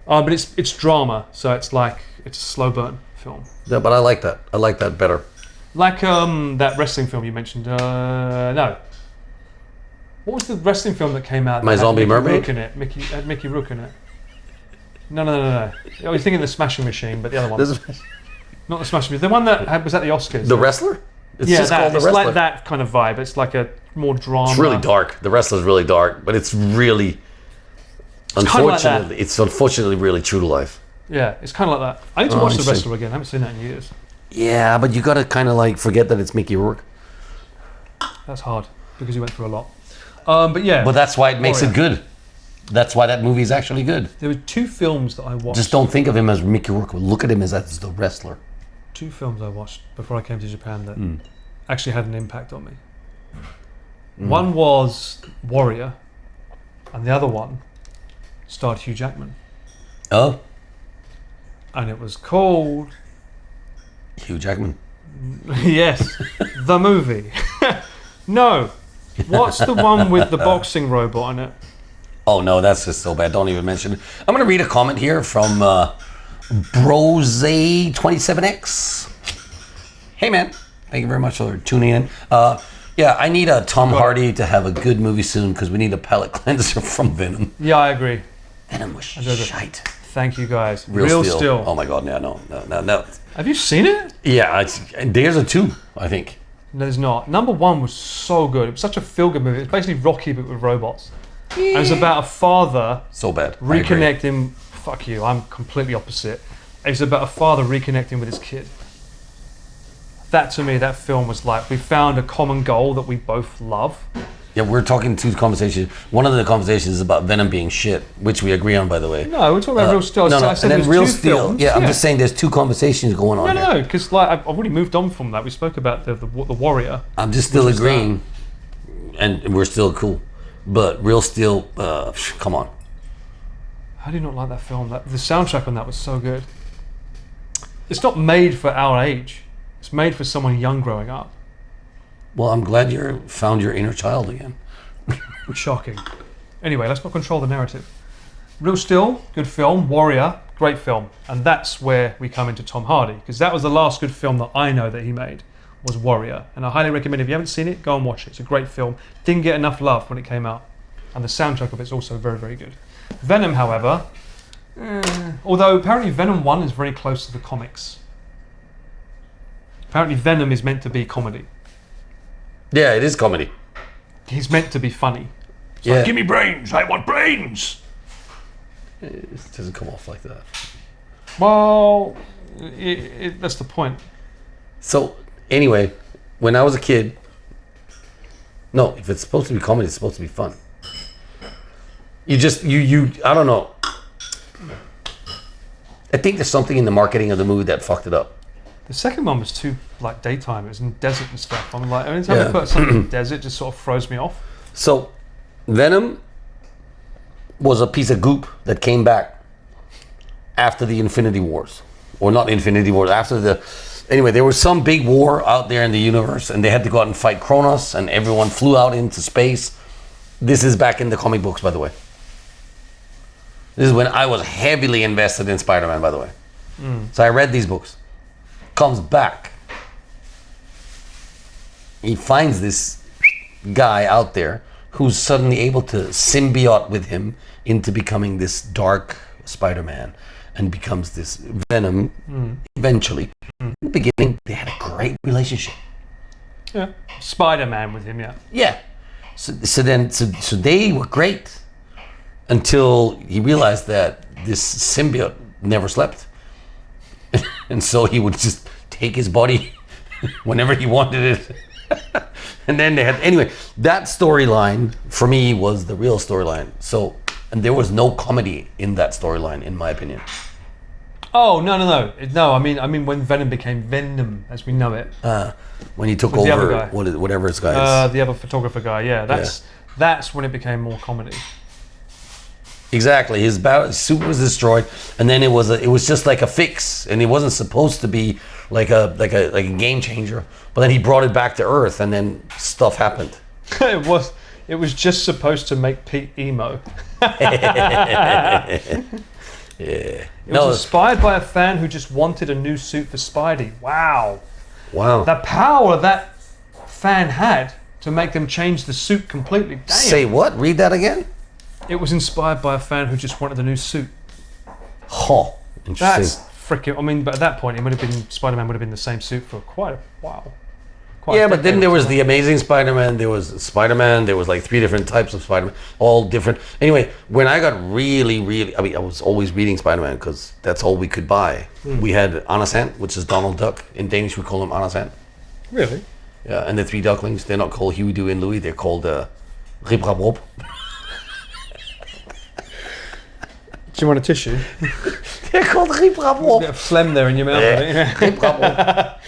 But it's drama, so it's like, it's a slow burn film. Yeah, but I like that. I like that better. Like that wrestling film you mentioned. No. What was the wrestling film that came out? My that had Zombie Mickey Mermaid? Rourke in it? Mickey Rourke in it. No. I was thinking of the Smashing Machine, but the other one. Not the Smashing Machine. The one that was at the Oscars. The Wrestler? It's yeah, just called The it's Wrestler. like that kind of vibe. It's like a more drama. It's really dark. The Wrestler's really dark, but it's really, unfortunately, it's unfortunately really true to life. Yeah, it's kind of like that. I need to watch The Wrestler again. I haven't seen that in years. Yeah, but you gotta kind of like forget that it's Mickey Rourke. That's hard because he went through a lot. But yeah. But that's why it makes it good. That's why that movie is actually good. There were two films that I watched. Just don't think of him as Mickey Rourke. Look at him as the wrestler. Two films I watched before I came to Japan that actually had an impact on me. One was Warrior, and the other one starred Hugh Jackman. Oh, And it was called... Hugh Jackman. Yes, the movie. No, what's the one with the boxing robot in it? Oh no, that's just so bad. Don't even mention it. I'm gonna read a comment here from Brose27X. Hey man, thank you very much for tuning in. Yeah, I need a Tom Hardy to have a good movie soon because we need a palate cleanser from Venom. Yeah, I agree. Venom was agree. shite. Thank you guys. Real Steel. Oh my god, yeah, no. Have you seen it? Yeah, there's a 2, I think. No, there's not. Number 1 was so good. It was such a feel-good movie. It's basically Rocky but with robots. And it's about a father So bad. reconnecting. Fuck you. I'm completely opposite. It's about a father reconnecting with his kid. That to me, that film was like, we found a common goal that we both love. Yeah, we're talking 2 conversations. One of the conversations is about Venom being shit, which we agree on, by the way. No, we're talking about Real Steel. No, I said and then there's Real 2 Steel. films. Yeah, I'm just saying there's 2 conversations going on here. No, because like I've already moved on from that. We spoke about the Warrior. I'm just still agreeing, and we're still cool. But Real Steel, come on. How do you not like that film? The soundtrack on that was so good. It's not made for our age. It's made for someone young growing up. Well, I'm glad you found your inner child again. Shocking. Anyway, let's not control the narrative. Real Steel, good film. Warrior, great film. And that's where we come into Tom Hardy, because that was the last good film that I know that he made, was Warrior. And I highly recommend, if you haven't seen it, go and watch it. It's a great film. Didn't get enough love when it came out. And the soundtrack of it's also very, very good. Venom, however, although apparently Venom 1 is very close to the comics. Apparently Venom is meant to be comedy. Yeah, it is comedy. He's meant to be funny. Yeah. Give me brains. I want brains. It doesn't come off like that. Well, that's the point. So, anyway, when I was a kid, no, if it's supposed to be comedy, it's supposed to be fun. You I don't know. I think there's something in the marketing of the movie that fucked it up. The second one was too like daytime. It was in desert and stuff. I'm like, anytime I put something in desert, it just sort of throws me off. So, Venom was a piece of goop that came back after the Infinity Wars. Or not Infinity Wars, anyway, there was some big war out there in the universe and they had to go out and fight Kronos and everyone flew out into space. This is back in the comic books, by the way. This is when I was heavily invested in Spider-Man, by the way. So I read these books. Comes back. He finds this guy out there who's suddenly able to symbiote with him into becoming this dark Spider-Man and becomes this Venom eventually. In the beginning, they had a great relationship. Yeah, Spider-Man with him. Yeah. Yeah. So they were great until he realized that this symbiote never slept. And so he would just take his body whenever he wanted it. And then anyway, that storyline for me was the real storyline. So, and there was no comedy in that storyline, in my opinion. Oh no! No, I mean when Venom became Venom as we know it. When he took With the other over, guy. whatever his guy is. The other photographer guy. Yeah, that's when it became more comedy. Exactly. His suit was destroyed, and then it was just like a fix, and it wasn't supposed to be like a game changer. But then he brought it back to Earth, and then stuff happened. It was just supposed to make Pete emo. Yeah. It was inspired by a fan who just wanted a new suit for Spidey. Wow. The power that fan had to make them change the suit completely. Damn. Say what? Read that again? It was inspired by a fan who just wanted a new suit. Huh. Interesting. That's freaking. I mean, but at that point, Spider-Man would have been the same suit for quite a while. Yeah, but then there was the Amazing Spider-Man, there was Spider-Man, there was like 3 different types of Spider-Man, all different. Anyway, when I got really, I mean, I was always reading Spider-Man because that's all we could buy. We had Anasant, which is Donald Duck. In Danish, we call him Anasant. Really? Yeah, and the 3 ducklings, they're not called Huey, Dewey, and Louie, they're called Rip Rap Wop. Do you want a tissue? They're called Rip Rap Wop. Bit of phlegm there in your mouth. Yeah. Rip Rap Wop.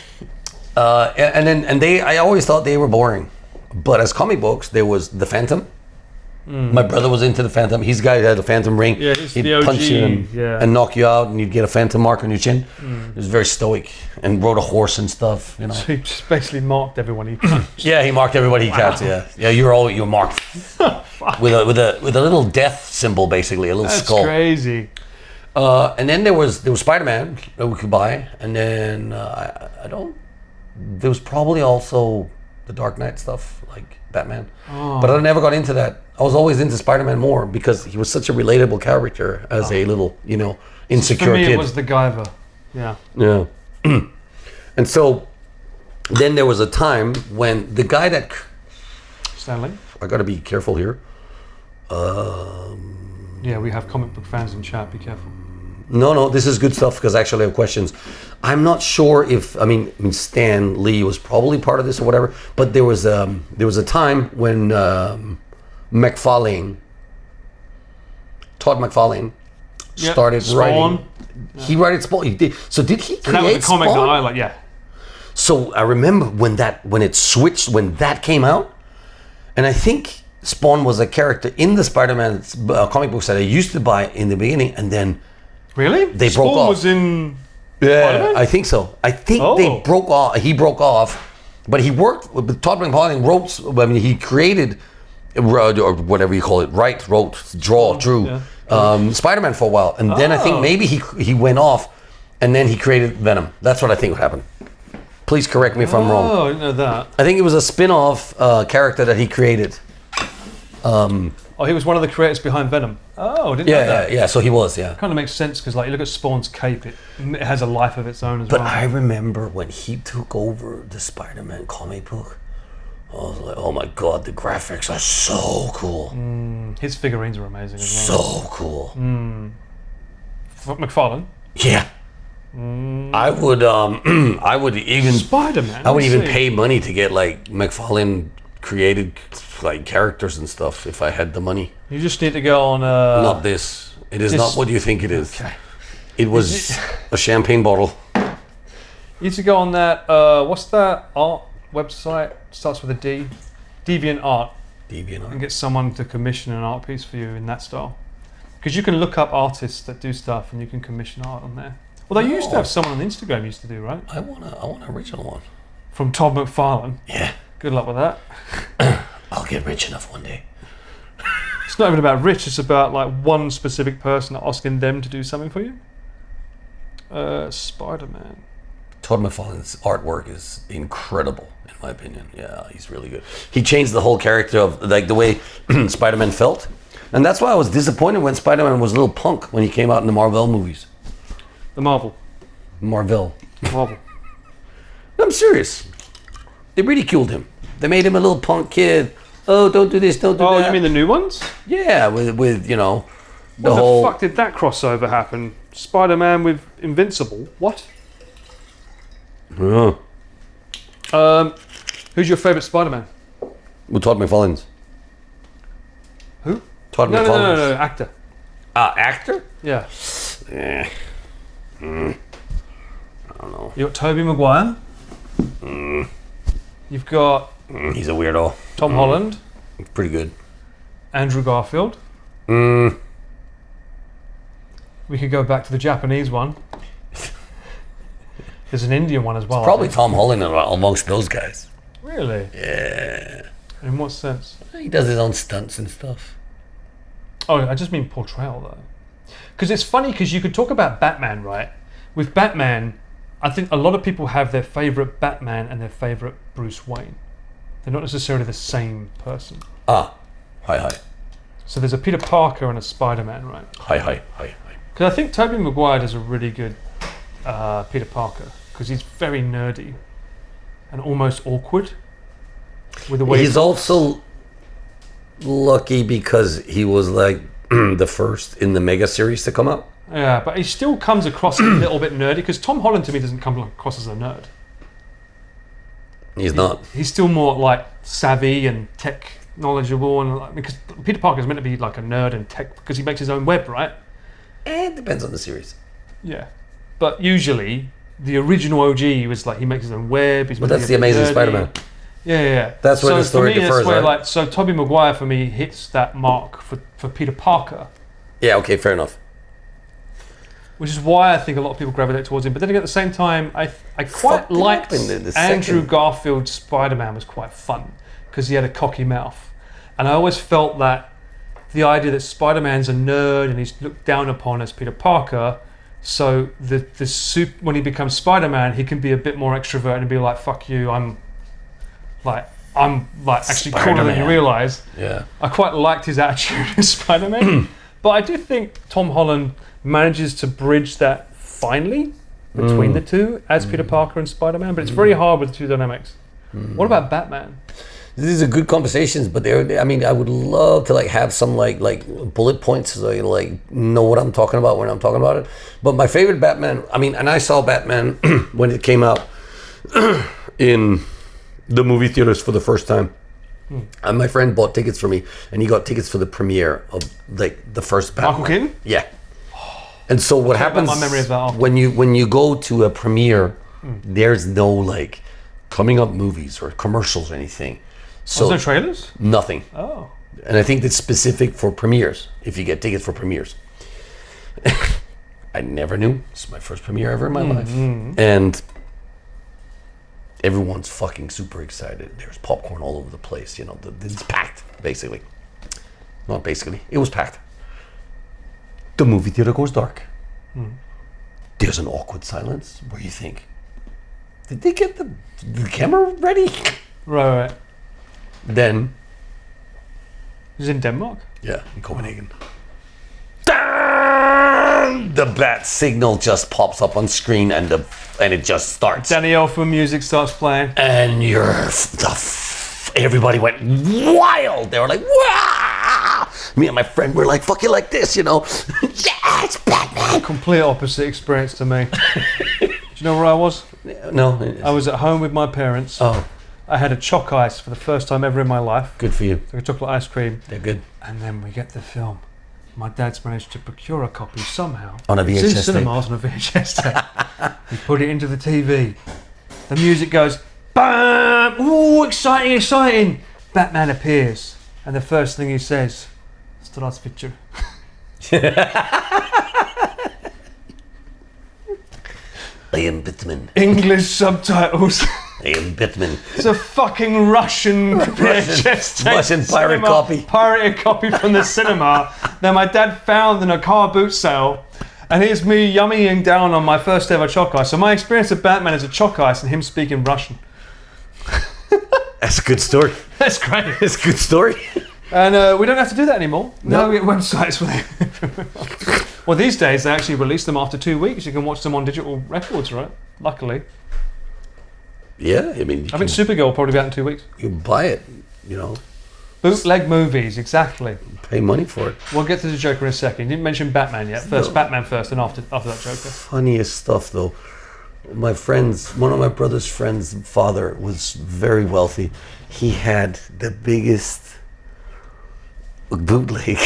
I always thought they were boring, but as comic books, there was the Phantom. My brother was into the Phantom. His guy had a Phantom ring. Yeah, he's He'd the OG, punch you and knock you out, and you'd get a Phantom mark on your chin. He was very stoic and rode a horse and stuff. You know. So he just basically marked everyone he punched. Yeah, he marked everybody he catch. Yeah. You're marked with a little death symbol, basically a little That's skull. crazy. And then there was Spider-Man that we could buy, and then there was probably also the Dark Knight stuff, like Batman. But I never got into that. I was always into Spider-Man more because he was such a relatable character as a little, insecure For me, kid. it was the Guyver. Yeah. Yeah. And so then there was a time when the guy that... Stanley? I got to be careful here. Yeah, we have comic book fans in chat. Be careful. No, this is good stuff because actually I have questions. I'm not sure if Stan Lee was probably part of this or whatever, but there was a time when Todd McFarlane started Spawn. writing. He wrote Spawn. He did. So did he create And that was a comic Spawn? that I like. Yeah. So I remember when it switched, when that came out, and I think Spawn was a character in the Spider-Man comic books that I used to buy in the beginning, and then Really? they Spawn broke off. was in. Yeah, Spider-Man? I think so. I think Oh. they broke off. He broke off, but he worked with Todd McFarlane. He created or whatever you call it. Drew Spider-Man for a while, and then I think maybe he went off, and then he created Venom. That's what I think happened. Please correct me if I'm wrong. Oh, I didn't know that. I think it was a spin-off character that he created. Oh, he was one of the creators behind Venom. Oh, I didn't know that. Yeah. So he was, yeah. Kind of makes sense because, like, you look at Spawn's cape; it has a life of its own as But well. I remember when he took over the Spider-Man comic book, I was like, oh my god, the graphics are so cool. His figurines are amazing as well. So cool. McFarlane. Yeah. I would even Spider-Man. I would let's even see. pay money to get like McFarlane created like characters and stuff if I had the money. You just need to go on. Not this. It is this- not what you think it is. Okay. It was a champagne bottle. You need to go on that. What's that art website? Starts with a D. Deviant Art, Deviant. and get someone to commission an art piece for you in that style. Because you can look up artists that do stuff, and you can commission art on there. Well, they used to have someone on Instagram used to do, right? I want an original one. From Todd McFarlane. Yeah. Good luck with that. I'll get rich enough one day. It's not even about rich. It's about like one specific person asking them to do something for you. Spider-Man. Todd McFarlane's artwork is incredible, in my opinion. Yeah, he's really good. He changed the whole character of like the way Spider-Man felt, and that's why I was disappointed when Spider-Man was a little punk when he came out in the Marvel movies. The Marvel. Marvel. Marvel. I'm serious. They ridiculed him. They made him a little punk kid. Oh, don't do this, don't do that. Oh, you mean the new ones? Yeah, with the When whole. the fuck did that crossover happen? Spider-Man with Invincible? What? Yeah. Who's your favourite Spider-Man? With Todd McFarlane's. Who? Todd No, McFarlane's. actor. Actor? Yeah. Eh. I don't know. You got Tobey Maguire. You've got He's a weirdo. Tom Holland, Pretty good. Andrew Garfield. Mm. We could go back to the Japanese one. There's an Indian one as well. I Probably think. Tom Holland amongst those guys. Really? Yeah. In what sense? He does his own stunts and stuff. Oh, I just mean portrayal though. Because it's funny because you could talk about Batman, right? With Batman, I think a lot of people have their favourite Batman and their favourite Bruce Wayne. They're not necessarily the same person. Ah. Hi. So there's a Peter Parker and a Spider-Man, right? Hi. Because I think Tobey Maguire does a really good Peter Parker because he's very nerdy and almost awkward with the way He's also lucky because he was like the first in the Mega series to come out. Yeah, but he still comes across a little bit nerdy because Tom Holland to me doesn't come across as a nerd. He's not. He's still more like savvy and tech knowledgeable, and because Peter Parker's meant to be like a nerd and tech because he makes his own web, right? It depends on the series. Yeah, but usually the original OG was like he makes his own web. He's But meant that's to the be a bit Amazing nerdy. Spider-Man. Yeah. That's where the story for me, differs, that's where, right? like, so Tobey Maguire for me hits that mark for Peter Parker, Yeah, okay, fair enough. which is why I think a lot of people gravitate towards him. But then again, at the same time, I quite Fucked it up liked in the Andrew second. Garfield's Spider-Man was quite fun because he had a cocky mouth, and I always felt that the idea that Spider-Man's a nerd and he's looked down upon as Peter Parker. So when he becomes Spider-Man, he can be a bit more extrovert and be like, "Fuck you, I'm actually cooler than you Spider-Man. realise." Yeah. I quite liked his attitude as Spider-Man, but I do think Tom Holland manages to bridge that finely between the two as Peter Parker and Spider-Man. But it's very hard with the two dynamics. What about Batman? These are good conversations, but I mean, I would love to like have some like bullet points so I like know what I'm talking about when I'm talking about it. But my favorite Batman, I mean, and I saw Batman when it came out in the movie theaters for the first time. And my friend bought tickets for me, and he got tickets for the premiere of like the first Batman. Michael Keaton? Yeah. And so what happens my memory of that after. when you go to a premiere, there's no like coming up movies or commercials or anything. So There's no trailers? nothing. Oh. And I think that's specific for premieres, if you get tickets for premieres. I never knew. It's my first premiere ever in my life. And everyone's fucking super excited. There's popcorn all over the place. You know, it's packed, basically. Not basically. It was packed. The movie theater goes dark. There's an awkward silence where you think, did they get the camera ready? Right. Then, He's in Denmark? yeah, in Copenhagen. The bat signal just pops up on screen and it just starts. Danny Elfman music starts playing. And everybody went wild. They were like, wow! Me and my friend were like, fucking like this, you know? Yes, Batman! Complete opposite experience to me. Do you know where I was? No. I was at home with my parents. Oh, I had a choc ice for the first time ever in my life. good for you. Like a chocolate ice cream. They're good. And then we get the film. My dad's managed to procure a copy somehow. On a It's VHS in tape. cinemas on a VHS tape. We put it into the TV. The music goes, BAM! Ooh, exciting! Batman appears. And the first thing he says, Strasvitcher. I am Batman. English subtitles. I am Batman. It's a fucking Russian VHS tape. Russian pirate cinema, copy. Pirated copy from the cinema that my dad found in a car boot sale. And here's me yummying down on my first ever choc ice. So my experience of Batman is a choc ice and him speaking Russian. That's a good story. That's great. That's a good story. And we don't have to do that anymore. No. Now we get websites where well, these days they actually release them after 2 weeks. You can watch them on digital records, right? Luckily. Yeah, I mean, I think Supergirl will probably be out in 2 weeks. you can buy it, you know, Bootleg movies, exactly. pay money for it. We'll get to the Joker in a second. You didn't mention Batman yet. First No. Batman first, and after that Joker. Funniest stuff though. My friends, one of my brother's friends' father was very wealthy. He had the biggest bootleg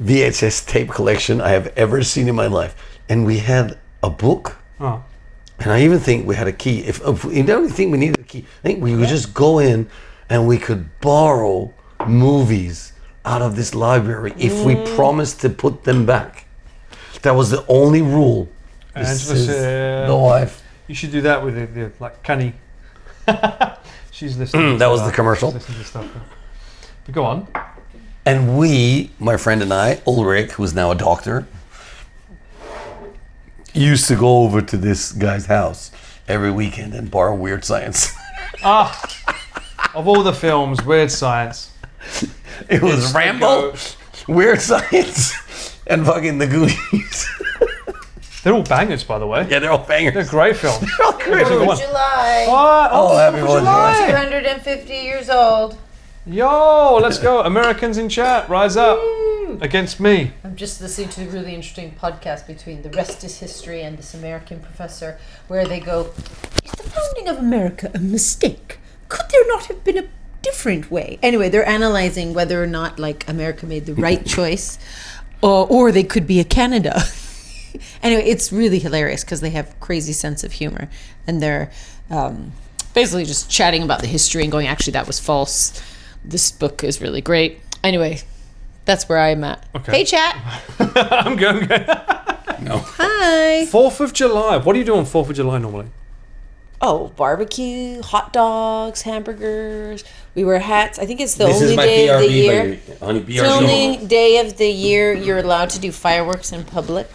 VHS tape collection I have ever seen in my life. And we had a book. Oh. And I even think we had a key. If you don't think we needed a key, I think we could just go in and we could borrow movies out of this library if we promised to put them back. That was the only rule. This Angela is said, the wife. You should do that with the like Canny. She's listening. That to was the commercial. She's listening to stuff. But go on. And we, my friend and I, Ulrich, who's now a doctor, used to go over to this guy's house every weekend and borrow Weird Science. Of all the films, Weird Science. It was It's Rambo, Weird Science, and fucking The Goonies. They're all bangers, by the way. Yeah, they're all bangers. They're great films. They're all great. Go on. July. Oh, happy 4th of July. 250 years old. Yo, let's go. Americans in chat, rise up against me. I'm just listening to a really interesting podcast between The Rest is History and this American professor where they go, is the founding of America a mistake? Could there not have been a different way? Anyway, they're analyzing whether or not like America made the right choice or they could be a Canada. Anyway, it's really hilarious because they have crazy sense of humor and they're basically just chatting about the history and going, actually, that was false. This book is really great. Anyway, that's where I'm at. Okay. Hey, chat. I'm going. Hi. 4th of July. What do you do on 4th of July normally? Oh, barbecue, hot dogs, hamburgers. We wear hats. I think it's the This only is my day of the BRB, year. baby. Honey, It's the only BRB. day of the year you're allowed to do fireworks in public.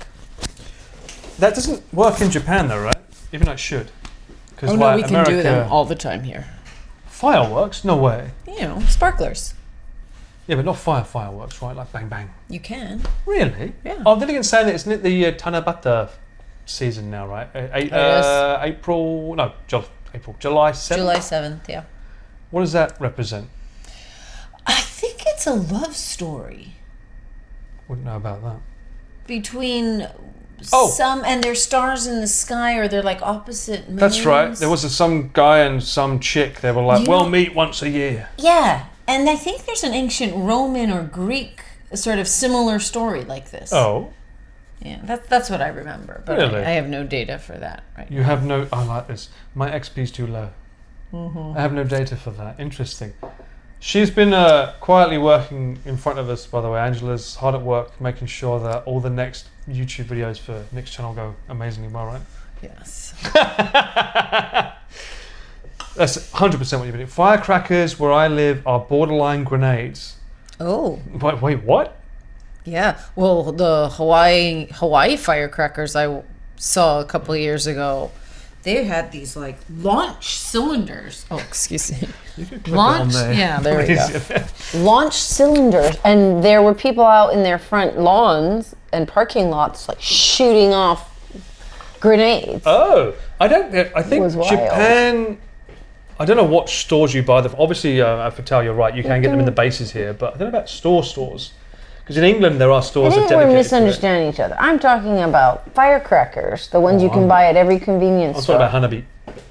That doesn't work in Japan, though, right? Even though it should. Because Oh no, we can do them all the time here. Fireworks? No way. You know, sparklers. Yeah, but not fireworks, right? Like bang bang. You can. Really? Yeah. Oh, then again, saying that isn't it the Tanabata season now, right? April? No, July 7th. July 7th, yeah. What does that represent? I think it's a love story Wouldn't know about that. between Oh. some, and they're stars in the sky, or they're like opposite moons. That's right. There was some guy and some chick. They were like, You "We'll know- meet once a year." Yeah, and I think there's an ancient Roman or Greek sort of similar story like this. Oh, Yeah, that's what I remember, but Really? I have no data for that right you have no. I like this. My XP's too low. I have no data for that. Interesting. She's been quietly working in front of us, by the way. Angela's hard at work making sure that all the next YouTube videos for Nick's channel go amazingly well, right? Yes. That's 100% what you've been doing. Firecrackers where I live are borderline grenades. Oh, Wait, what? yeah. Well, the Hawaii firecrackers I saw a couple of years ago, they had these like launch cylinders. Oh, excuse me. Launch. Yeah, there we go. Launch cylinders, and there were people out in their front lawns and parking lots like shooting off grenades. Oh, I think was wild. Japan. I don't know what stores you buy them. Obviously, Fatal, you're right. You can get them in the bases here, but I don't know about stores. Because in England there are I stores that think dedicated we're to it. misunderstanding each other. I'm talking about firecrackers, the ones you can buy at every convenience I'm store. talking about Hanabi.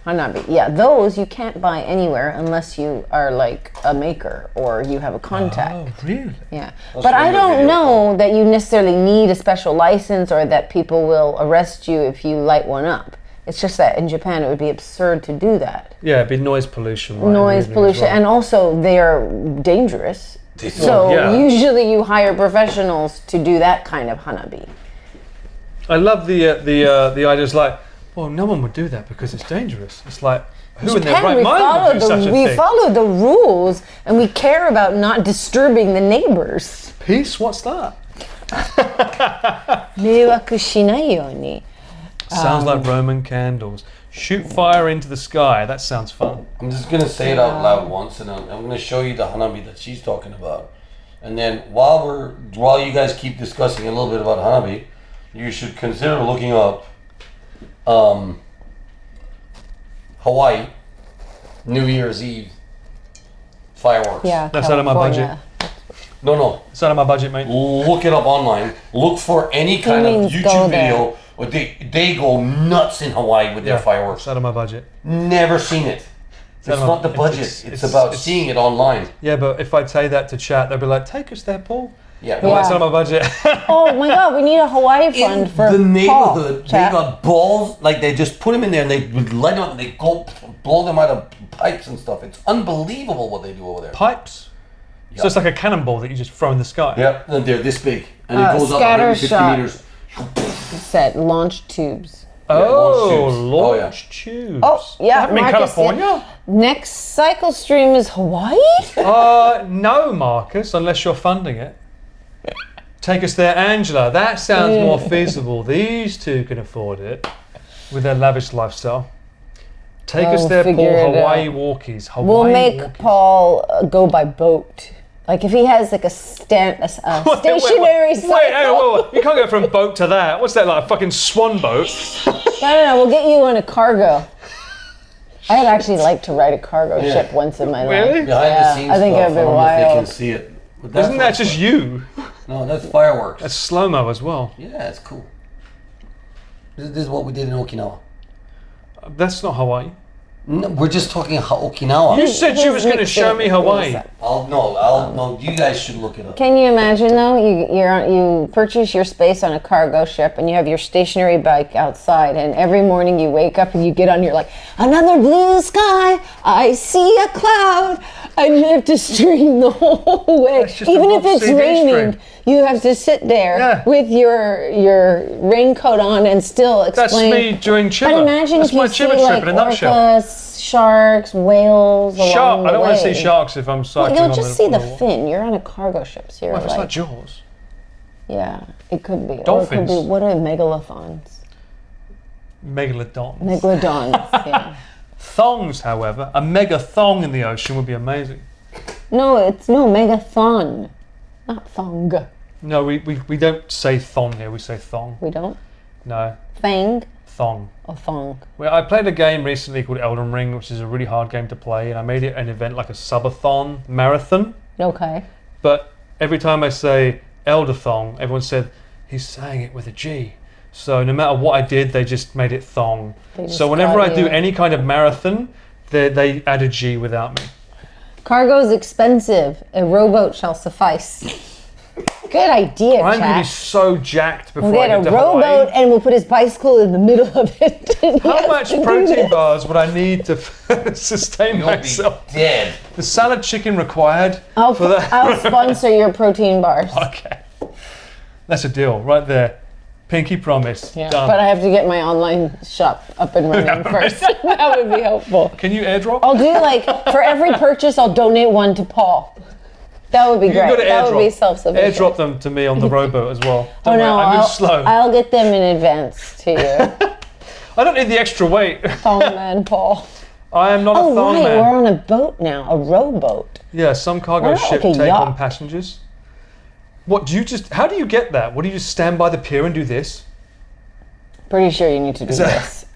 Hanabi. Yeah, those you can't buy anywhere unless you are like a maker or you have a contact. Oh, really? Yeah, but I don't know that you necessarily need a special license or that people will arrest you if you light one up. It's just that in Japan it would be absurd to do that. Yeah, it'd be noise pollution. Right, Noise in the evening as pollution, well. and also they're dangerous. So yeah. usually you hire professionals to do that kind of hanabi. I love the idea. It's like, well, no one would do that because it's dangerous. It's like, who in their Japan, right we mind would do such a we thing? follow the rules and we care about not disturbing the neighbors. Peace? What's that? 迷惑しないように. Sounds like Roman candles. Shoot fire into the sky. That sounds fun. I'm just gonna say it out loud once, and I'm gonna show you the hanabi that she's talking about. And then while you guys keep discussing a little bit about hanabi, you should consider looking up Hawaii New Year's Eve fireworks. Yeah, That's out of my California. No. It's out of my budget, mate. Look it up online. Look for any kind of means go YouTube there. video. Where they go nuts in Hawaii with their fireworks. It's out of my budget. Never seen it. It's no, not the it's- budget. it's- It's about it's- seeing it online. Yeah, but if I say that to chat, they'll be like, "Take us there, Paul." Yeah. Well, that's not my budget. Oh my God, we need a Hawaii fund In for the Paul, neighborhood, they chat. got balls, like they just put them in there and they would light them up and they go blow them out of pipes and stuff. It's unbelievable what they do over there. Pipes. Yeah. So it's like a cannonball that you just throw in the sky. Yeah, and they're this big. And it goes up scatter 150 shot. meters. Said launch tubes. Oh, launch launch tubes. tubes. Oh, yeah, Happened in Marcus, California? Next cycle stream is Hawaii? No, Marcus, unless you're funding it. Take us there, Angela. That sounds more feasible. These two can afford it with their lavish lifestyle. Take us I'll there, Paul. figure it Hawaii out. walkies. Hawaii We'll make walkies. Paul go by boat. Like if he has like a stationary cycle. Wait, hang on, wait. You can't go from boat to that. What's that, like a fucking swan boat? No, we'll get you on a cargo. I'd actually like to ride a cargo ship once in my Really? life. Behind the scenes I think stuff, it'd be I don't know if they can wild. see it. But Isn't that just you? No, that's fireworks. That's slow-mo as well. Yeah, it's cool. This is what we did in Okinawa. That's not Hawaii. No, we're just talking Okinawa. You said you was going to show me Hawaii. No, you guys should look it up. Can you imagine though? You purchase your space on a cargo ship and you have your stationary bike outside, and every morning you wake up and you get on, you're like, another blue sky, I see a cloud, and you have to stream the whole way. That's just a Even if Bob it's CD raining, stream. you have to sit there Yeah. with your raincoat on and still That's explain. me during Chiba. But imagine That's if my you see Chiba like trip in a nutshell. orcas, sharks, whales along Shark. the I don't want to see way. sharks if I'm Well, cycling you'll on just see the on fin. You're on a cargo ship, so you're Well, if it's like, like Jaws. yeah, it could be. Dolphins. Or it could be, what are megalodons? Megalodons. Megalodons, yeah. Thongs, however, a mega thong in the ocean would be amazing. No, it's no megathon, not thong. No, we don't say thong here, we say thong. We don't? No, Fang thong. or thong? Well, I played a game recently called Elden Ring, which is a really hard game to play, and I made it an event like a subathon marathon. Okay. But every time I say Elderthong, everyone said, he's saying it with a G. So no matter what I did, they just made it thong. They just So whenever got I do you. any kind of marathon, they add a G without me. Cargo's expensive. A rowboat shall suffice. Good idea, I'm going to be chat. so jacked before We'll I get get a to Hawaii. rowboat and we'll put his bicycle in the middle of it. and he How has much to do protein this. bars would I need to sustain You'll be myself? dead. The salad chicken required I'll for that? I'll sponsor your protein bars. Okay. That's a deal right there. Pinky promise. Yeah, Done. but I have to get my online shop up and running first. That would be helpful. Can you airdrop? I'll do like for every purchase, I'll donate one to Paul. That would be You great. gotta That would be airdrop. self-sufficient. Airdrop them to me on the rowboat as well. Oh Don't no, worry, I move I'll, slow. I'll get them in advance to you, I don't need the extra weight. Thong Man Paul. I am not Oh a thong right, man. we're on a boat now, a rowboat. Yeah, some cargo We're not ship like a take on yacht. passengers. What do you just? How do you get that? What do you just stand by the pier and do this? Pretty sure you need to do that-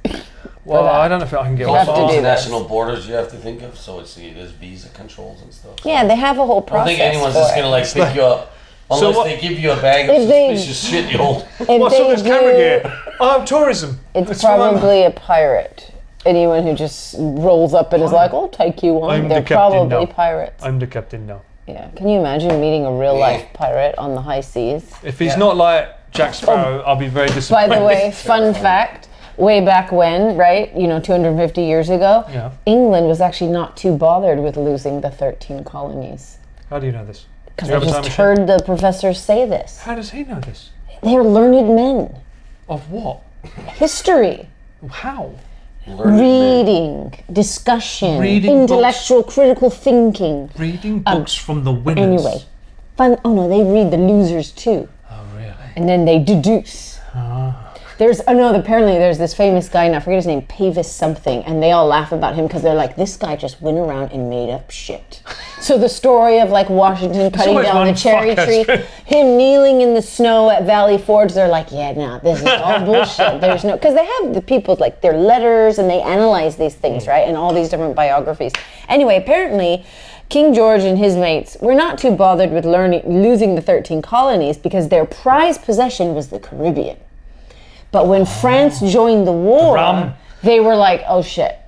this. Well, that. I don't know if I can get You have off. to do this. International borders you have to think of, so it's there's visa controls and stuff. Yeah, they have a whole I don't process. think anyone's for just it. gonna like pick you up unless what- they give you a bag of If they- suspicious shit you hold. If What's all they this camera do, gear? Oh, tourism. it's That's what I'm- probably a pirate. Anyone who just rolls up and is like, "I'll take you on," I'm they're the captain probably now. pirates. I'm the captain now. Yeah. Can you imagine meeting a real life pirate on the high seas? If he's not like Jack Sparrow, I'll be very By disappointed. the way, fun fact, way back when, right, 250 years ago, Yeah. England was actually not too bothered with losing the 13 colonies. How do you know this? Because Do you I have a time just machine? heard the professors say this. How does he know this? They're learned men. Of what? History, How? reading, discussion, Reading intellectual critical thinking. Reading books from the winners. Anyway, fun. Oh no, they read the losers too. Oh, really? And then they deduce. Apparently there's this famous guy, and I forget his name, Pavis something, and they all laugh about him because they're like, this guy just went around and made up shit. So the story of like Washington cutting always down one the cherry fuck, tree, that's him kneeling in the snow at Valley Forge, they're like, yeah, no, this is all bullshit. There's no, because they have the people like their letters and they analyze these things, right? And all these different biographies. Anyway, apparently King George and his mates were not too bothered with losing the 13 colonies because their prized possession was the Caribbean. But when France joined the war, rum. they were like, oh shit.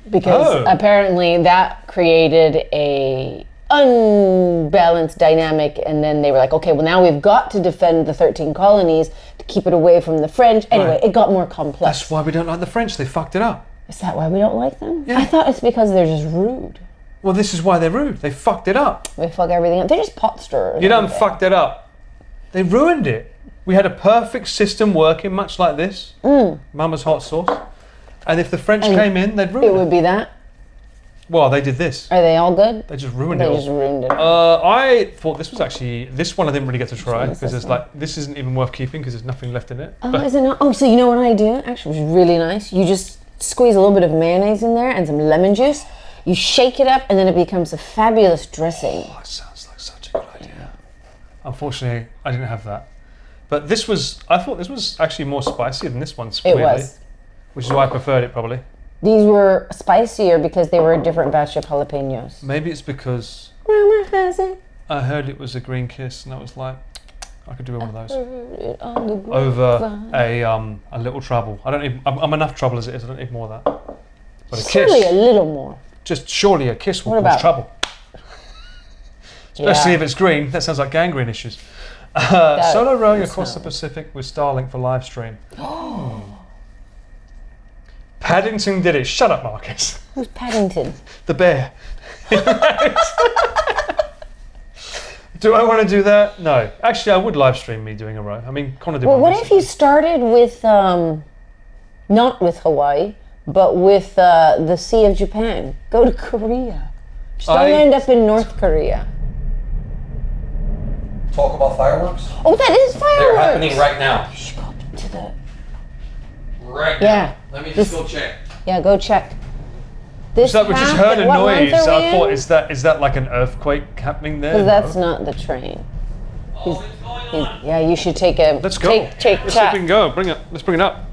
Because Oh. apparently that created a unbalanced dynamic, and then they were like, okay, well now we've got to defend the 13 colonies to keep it away from the French. Anyway, Right. it got more complex. That's why we don't like the French. They fucked it up. Is that why we don't like them? Yeah. I thought it's because they're just rude. Well, this is why they're rude. They fucked it up. They fuck everything up. They're just pot stirrers. You done aren't they? fucked it up. They ruined it. We had a perfect system working, much like this. Mama's hot sauce. And if the French And came in, they'd ruin It it. would be that. Well, they did this. Are they all good? They just ruined They it just all. ruined it. I thought this was actually, this one I didn't really get to try one is because this it's like, this isn't even worth keeping because there's nothing left in it. Oh, But is it not? Oh, so you know what I do? Actually, it was really nice. You just squeeze a little bit of mayonnaise in there and some lemon juice. You shake it up, and then it becomes a fabulous dressing. that sounds like such a good idea. Unfortunately, I didn't have that. But this was, I thought this was actually more spicy than this one, It weirdly, was. which is why I preferred it probably. These were spicier because they were a different batch of jalapenos. Maybe it's because Rumor has it. I heard it was a green kiss and I was like, I could do one of those. On the Over a little trouble. I don't need, I'm enough trouble as it is, I don't need more of that. But a Surely kiss, a little more. just surely a kiss will What cause about- trouble. Especially Yeah. if it's green, that sounds like gangrene issues. Solo rowing across the Pacific with Starlink for live stream. Paddington did it. Shut up, Marcus. Who's Paddington? The bear. Do I want to do that? No. Actually, I would live stream me doing a row. I mean, Connor did Well, one what if recently. you started with, not with Hawaii, but with the Sea of Japan? Go to Korea. Just don't end up in North Korea. Talk about fireworks? Oh, that is fireworks. They're happening right now. You should go up to the. Right Yeah. Let me This- just go check. Yeah, go check. This So we just heard a what noise. month are we I thought, in? is that like an earthquake happening there? 'Cause that's No. not the train. Yeah, you should take a. Let's go. Take Let's see if chat. we can go. Let's bring it up.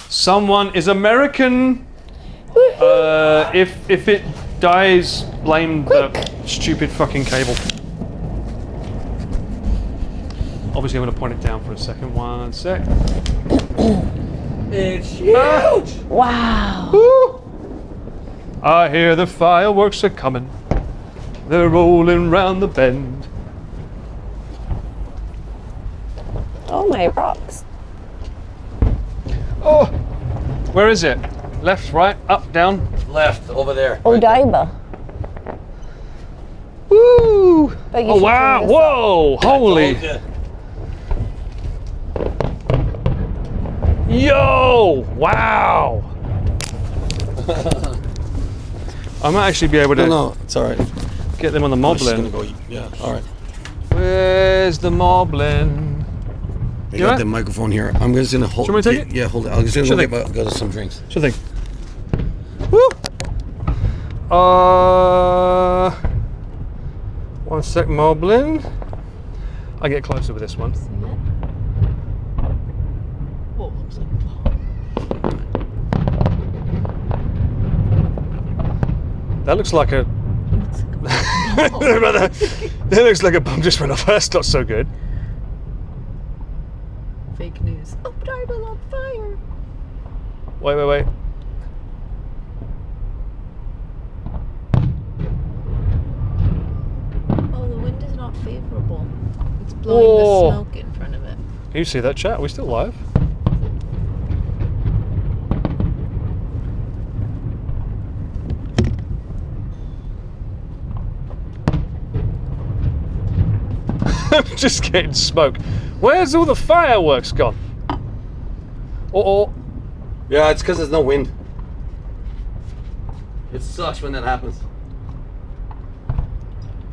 Someone is American. If it dies, blame the stupid fucking cable. Obviously, I'm going to point it down for a second. 1 sec. It's huge! Wow. Woo! I hear the fireworks are coming. They're rolling round the bend. Oh my rocks. Oh, where is it? Left, right, up, down. Left, over there. Odaiba. Woo! But you Oh should wow! turn this Whoa! Holy! Yo! Wow! I might actually be able to No, it's alright. get them on the I'm just gonna moblin. go, yeah, alright. Where's the moblin? I You got alright? the microphone here. I'm just gonna hold Do you want me to take it? Yeah, hold it. I'm just gonna Sure go thing. get some drinks. Sure thing. Woo! 1 sec, moblin. I get closer with this one. That looks like a. That looks like a bomb just went off. That's not so good. Fake news. Oh, Odaiba on fire. Wait. Oh, the wind is not favorable. It's blowing Whoa. the smoke in front of it. Can you see that, chat? Are we still live? I'm just getting smoke. Where's all the fireworks gone? Oh, Yeah, it's because there's no wind. It sucks when that happens.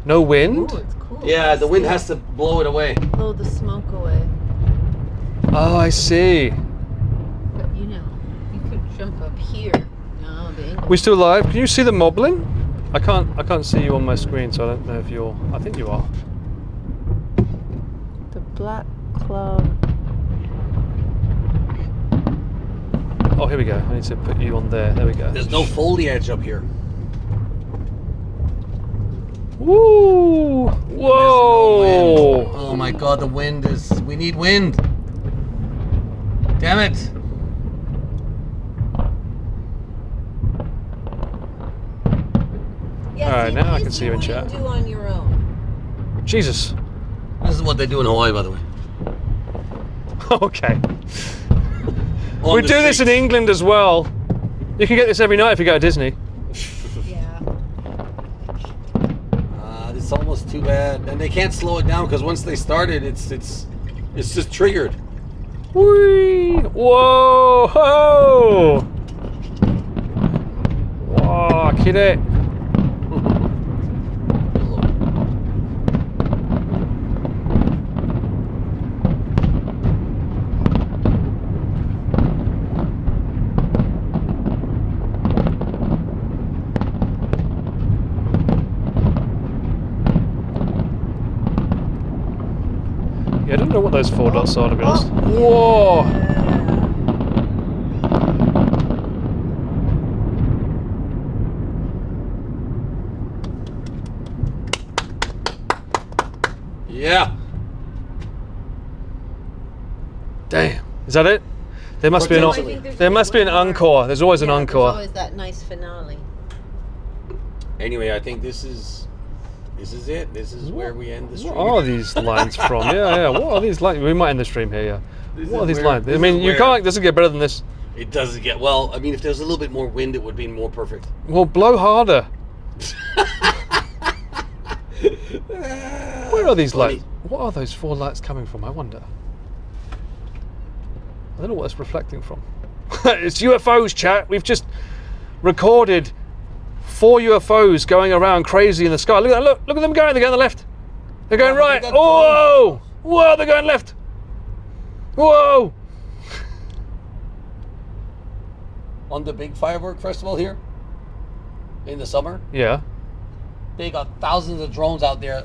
no wind? Oh, it's cool. Yeah, the wind has to blow it away. Blow the smoke away. Oh, I see. But you know, you could jump up here. No, the English. We still live? Can you see the moblin? I can't see you on my screen, so I don't know if you're. I think you are. The Black Cloud. Oh, here we go. I need to put you on there. There we go. There's no foliage up here. Woo! Whoa! Oh my god, the wind is. We need wind. Damn it. Yeah, All right, see, now I you can see you in what chat. do on your own. Jesus. This is what they do in Hawaii, by the way. Okay. On We the do this in streets. England as well. You can get this every night if you go to Disney. Yeah. It's almost too bad, and they can't slow it down because once they start it, it's just triggered. Whee! Whoa! Ho! Whoa, kid. Yeah, I don't know what those 4 dots are, to be honest. Whoa! Yeah. Damn. Is that it? There must be Potentially. an. There must be an encore. There's always an There's encore. always that nice finale. Anyway, I think this is it. This is where we end the stream. What are these lines from? Yeah. What are these lines? We might end the stream here. Yeah. This What are is these where- lines? I this mean, is you where- can't. Doesn't get better than this. It doesn't get well. I mean, if there was a little bit more wind, it would be more perfect. Well, blow harder. Where are these Funny. lights? What are those 4 lights coming from? I wonder. I don't know what it's reflecting from. It's UFOs, chat. We've just recorded 4 UFOs going around crazy in the sky. Look at that! Look at them going. They're going left. They're going Oh, right. they got Oh! Whoa! They're going left. Whoa! On the big firework festival here in the summer, Yeah. they got thousands of drones out there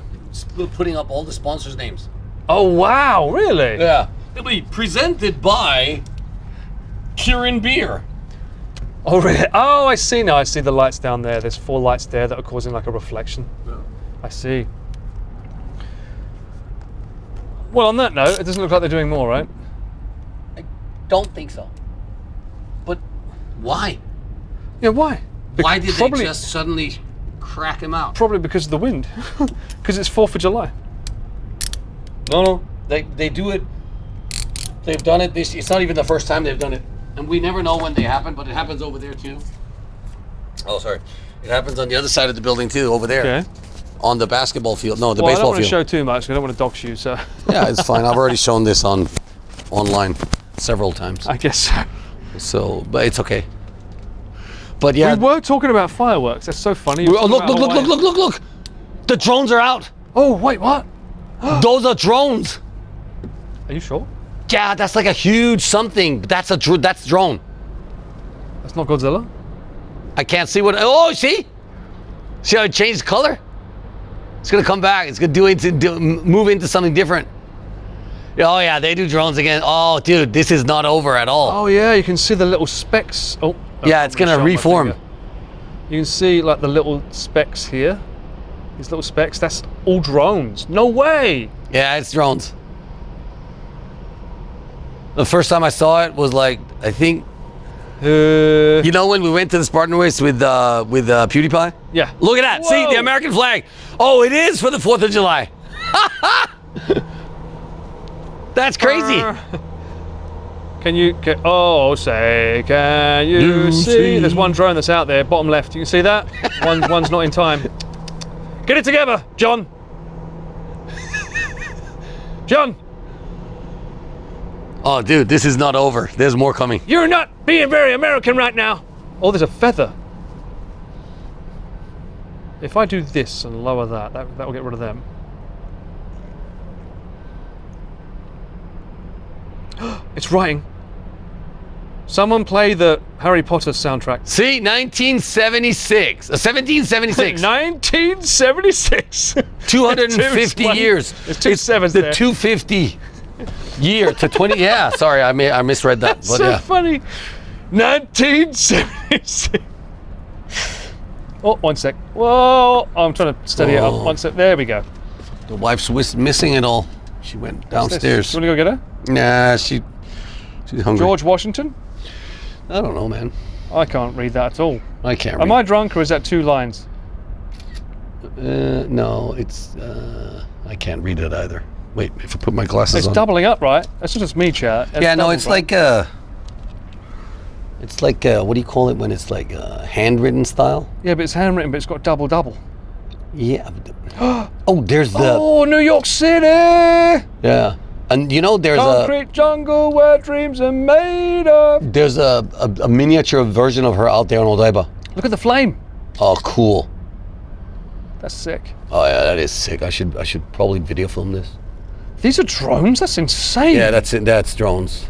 putting up all the sponsors' names. Oh wow! Really? Yeah. It'll be presented by Kirin Beer. Oh really? Oh, I see now. I see the lights down there. There's 4 lights there that are causing like a reflection. I see. Well, on that note, it doesn't look like they're doing more, right? I don't think so. But why? Yeah. Why? Why did probably, they just suddenly crack him out? Probably because of the wind. Because it's 4th of July. No. They do it. They've done it this. It's not even the first time they've done it, and we never know when they happen. But it happens over there too. Oh, sorry. It happens on the other side of the building too, over there. Okay. On the basketball field. No, the Well, I don't baseball want to field. show too much. I don't want to dox you, so Yeah, it's fine. I've already shown this online several times. I guess so. So, but it's okay. But yeah. We were talking about fireworks. That's so funny. Oh, look! The drones are out. Oh wait, what? Those are drones. Are you sure? Yeah, that's like a huge something. That's drone. That's not Godzilla. I can't see what. Oh, see how it changed color? It's gonna come back. It's gonna move into something different. Oh yeah, they do drones again. Oh, dude, this is not over at all. Oh yeah, you can see the little specks. Oh. Yeah, it's gonna shot my reform. finger. You can see like the little specks here. These little specks. That's all drones. No way. Yeah, it's drones. The first time I saw it was like, I think, you know, when we went to the Spartan Race with PewDiePie. Yeah. Look at that. See Whoa. the American flag. Oh, it is for the 4th of July. That's crazy. Can you? Can you see? There's one drone that's out there, bottom left. You can see that? One's not in time. Get it together, John. John, Oh, dude, this is not over. There's more coming. you're not being very American right now. Oh, there's a feather. If I do this and lower that will get rid of them. It's writing. Someone play the Harry Potter soundtrack. See, 1976. 1776. 1976. 250 years. There's 2 sevens the there. 250 year to 20. Yeah, sorry, I misread that. That's But so yeah. funny. 1976. Oh, 1 sec. Whoa, I'm trying to steady it up. Whoa. 1 sec. There we go. The wife's missing it all. She went downstairs. You want to go get her? Nah, she's hungry. George Washington? I don't know, man. I can't read that at all. I can't Am read. I drunk or is that 2 lines? No, it's. I can't read it either. Wait, if I put my glasses It's on. doubling up, right? That's just me, chat. Yeah, no, it's like it's like what do you call it when it's like handwritten style? Yeah, but it's handwritten, but it's got double. Yeah. Oh, there's the. Oh, New York City! Yeah, and you know there's Concrete jungle where dreams are made of. there's a miniature version of her out there on Odaiba. Look at the flame. Oh, cool. That's sick. Oh yeah, that is sick. I should probably video film this. These are drones? That's insane. Yeah, that's it. That's drones.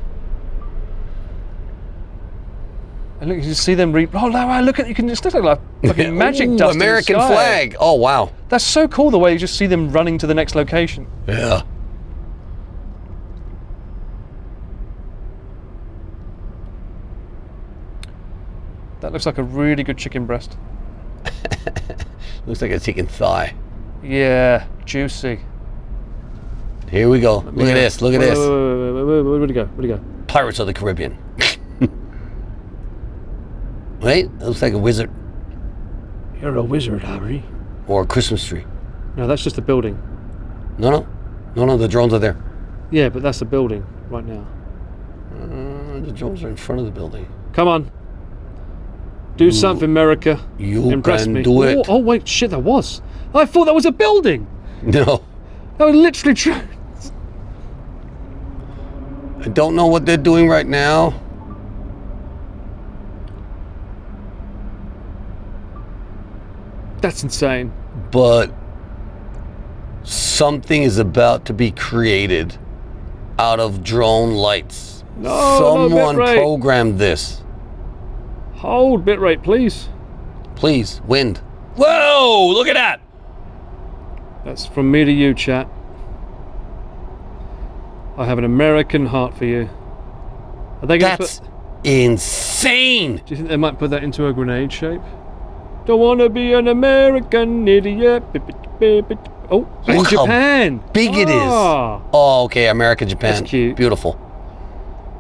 And look, you see them oh, wow, look at you can just look like fucking magic Ooh, dust. in the American sky. flag. Oh wow. That's so cool the way you just see them running to the next location. Yeah. That looks like a really good chicken breast. Looks like a chicken thigh. Yeah, juicy. Here we go. Look at this. Look at this. Where'd it go? Where'd it go? Pirates of the Caribbean. Wait, that looks like a wizard You're a wizard, Harry. or a Christmas tree. No, that's just a building. No, the drones are there. Yeah, but that's a building right now. The drones are in front of the building. Come on. Do something, America. You Impress can me. do it. Oh, wait, shit, that was. I thought that was a building. No, That was literally true. I don't know what they're doing right now. That's insane. But something is about to be created out of drone lights. Someone bitrate. programmed this. Hold bitrate, please. Please, wind. Whoa, look at that. That's from me to you, chat. I have an American heart for you. Are they going to That's put... insane. Do you think they might put that into a grenade shape? Don't want to be an American idiot. Oh, in Look how Japan. big it is. Ah. Oh, okay, America, Japan. That's cute. Beautiful.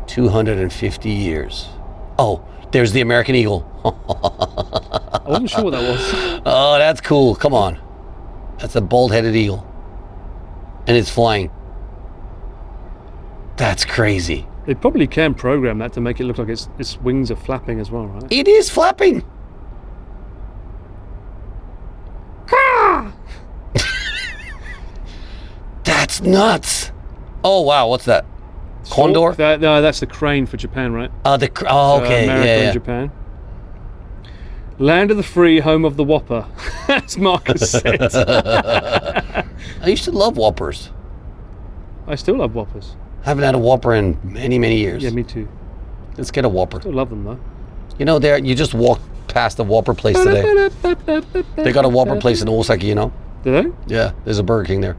250 years. Oh, there's the American eagle. I wasn't sure what that was. Oh, that's cool. Come on. That's a bald-headed eagle. And it's flying. That's crazy. They probably can program that to make it look like its wings are flapping as well, right? It is flapping. That's nuts. Oh, wow. What's that? Condor? No, that's the crane for Japan, right? Okay. America Yeah. and Japan. Land of the free, home of the Whopper. As Marcus said. I used to love Whoppers. I still love Whoppers. Haven't had a Whopper in many, many years. Yeah, me too. Let's get a Whopper. Still love them though. You know, you just walk past the Whopper place today. They got a Whopper place in Osaka, you know? Do they? Yeah, there's a Burger King there.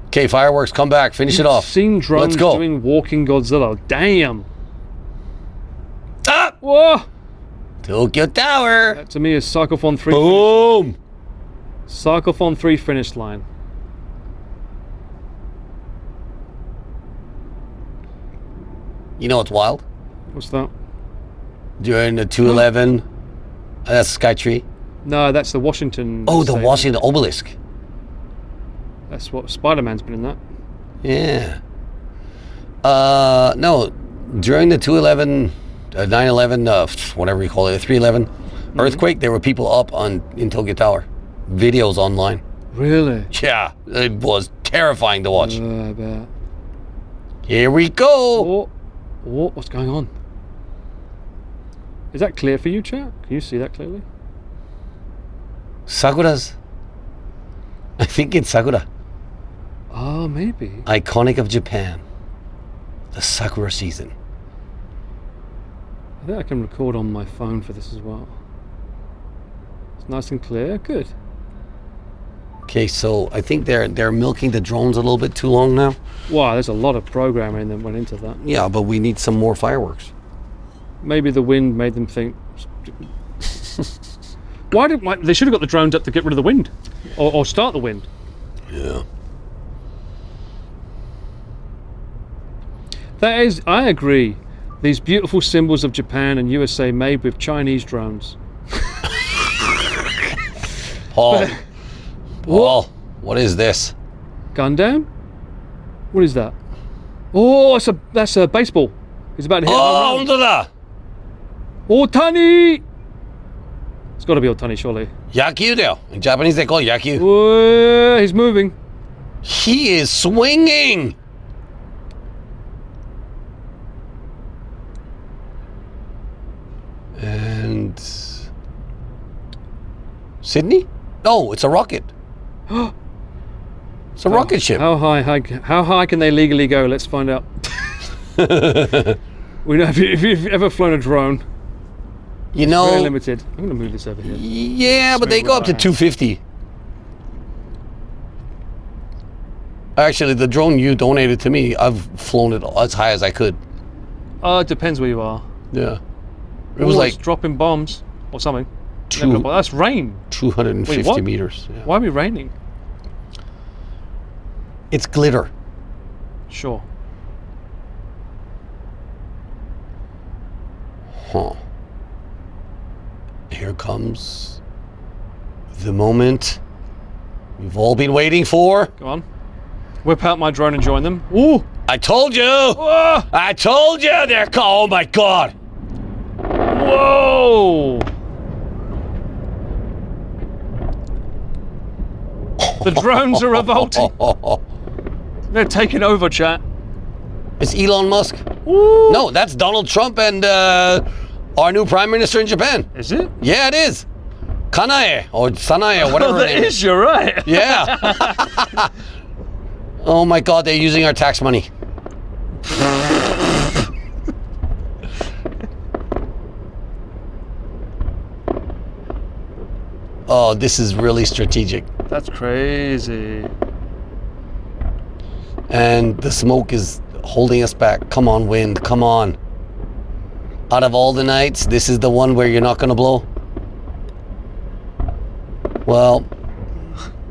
Okay, fireworks, come back, finish it off. Seen drones Let's go. doing walking Godzilla. Damn. Ah! Whoa! Tokyo Tower. That to me is Cyclophon 3. Boom. Cyclophon 3 finish line. You know what's wild? What's that? During the 211, that's Skytree. No, that's the Washington. Oh, the state. Washington Obelisk. That's what Spider-Man's been in that. Yeah. No, during the 211, 9/11, whatever you call it, 3/11 earthquake, there were people up in Tokyo Tower. Videos online. Really? Yeah, it was terrifying to watch. I bet. Here we go. What's going on? Is that clear for you, chat? Can you see that clearly? Sakura's. I think it's Sakura. Oh, maybe. Iconic of Japan. The Sakura season. I think I can record on my phone for this as well. It's nice and clear. Good. Okay, so I think they're milking the drones a little bit too long now. Wow, there's a lot of programming that went into that. Yeah, but we need some more fireworks. Maybe the wind made them think. Why they should have got the drones up to get rid of the wind, or start the wind. Yeah. That is, I agree. These beautiful symbols of Japan and USA made with Chinese drones. Paul. Paul, what is this? Gundam? What is that? Oh, that's a baseball. He's about to hit. Oh, honda! Otani! It's got to be Otani, surely. Yakyu there. In Japanese, they call it yakyu. Whoa, he's moving. He is swinging. And Sydney? No, it's a rocket. It's a rocket ship. How high can they legally go? Let's find out. We know if you've ever flown a drone, You very know, limited. I'm going to move this over here. yeah, but they Swing go up to with 250. Actually, the drone you donated to me, I've flown it as high as I could. It depends where you are. Yeah. It was it's like dropping bombs or something. Two- That's rain. 250 Wait, what? meters. Yeah. Why are we raining? It's glitter. Sure. Huh. Here comes the moment we've all been waiting for. Go on. Whip out my drone and join them. Ooh! I told you! Ah! I told you! They're oh my god! Whoa! The drones are revolting. They're taking over, chat. It's Elon Musk. Ooh. No, that's Donald Trump and our new prime minister in Japan. Is it? Yeah, it is. Kanae or Sanae or whatever Oh, her that name is. You're right. Yeah. Oh my god, they're using our tax money. Oh, this is really strategic. That's crazy. And the smoke is holding us back. Come on, wind, come on. Out of all the nights, this is the one where you're not gonna blow? Well,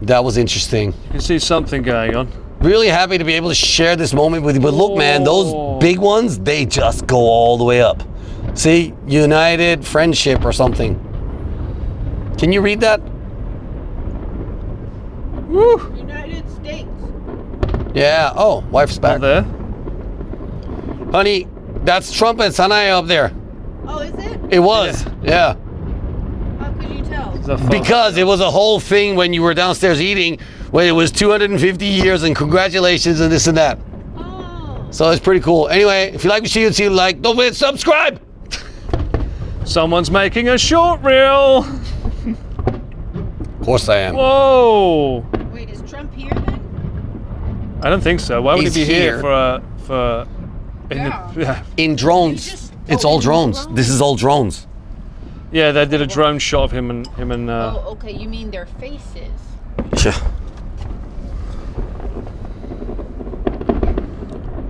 that was interesting. You can see something going on. Really happy to be able to share this moment with you. But look, man, those big ones, they just go all the way up. See, United Friendship or something. Can you read that? Woo! United States. Yeah. Oh, wife's back. Out there. Honey, that's Trump and Sanae up there. Oh, is it? It was. Yeah. How could you tell? It's a phone. Because it was a whole thing when you were downstairs eating, when it was 250 years and congratulations and this and that. Oh. So it's pretty cool. Anyway, if you like what you see, like, don't forget to subscribe. Someone's making a short reel. Of course I am. Whoa! Wait, is Trump here then? I don't think so. Why would He's he be here here. for? Yeah. In drones. It's all drones. This is all drones. Yeah, they did a drone shot of him and Oh, okay. You mean their faces? Yeah.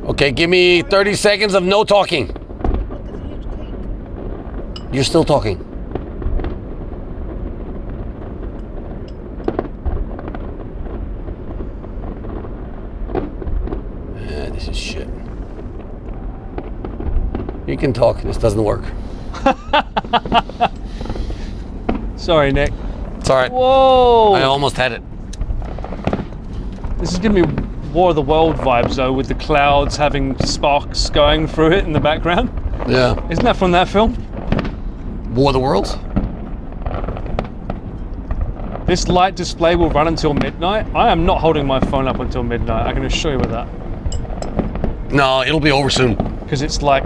Okay, give me 30 seconds of no talking. Look at the huge cake. You're still talking. This is shit. You can talk. This doesn't work. Sorry, Nick. It's all right. Whoa! I almost had it. This is giving me War of the World vibes though, with the clouds having sparks going through it in the background. Yeah. Isn't that from that film? War of the Worlds? This light display will run until midnight. I am not holding my phone up until midnight. I can assure you with that. No, it'll be over soon. Because it's like,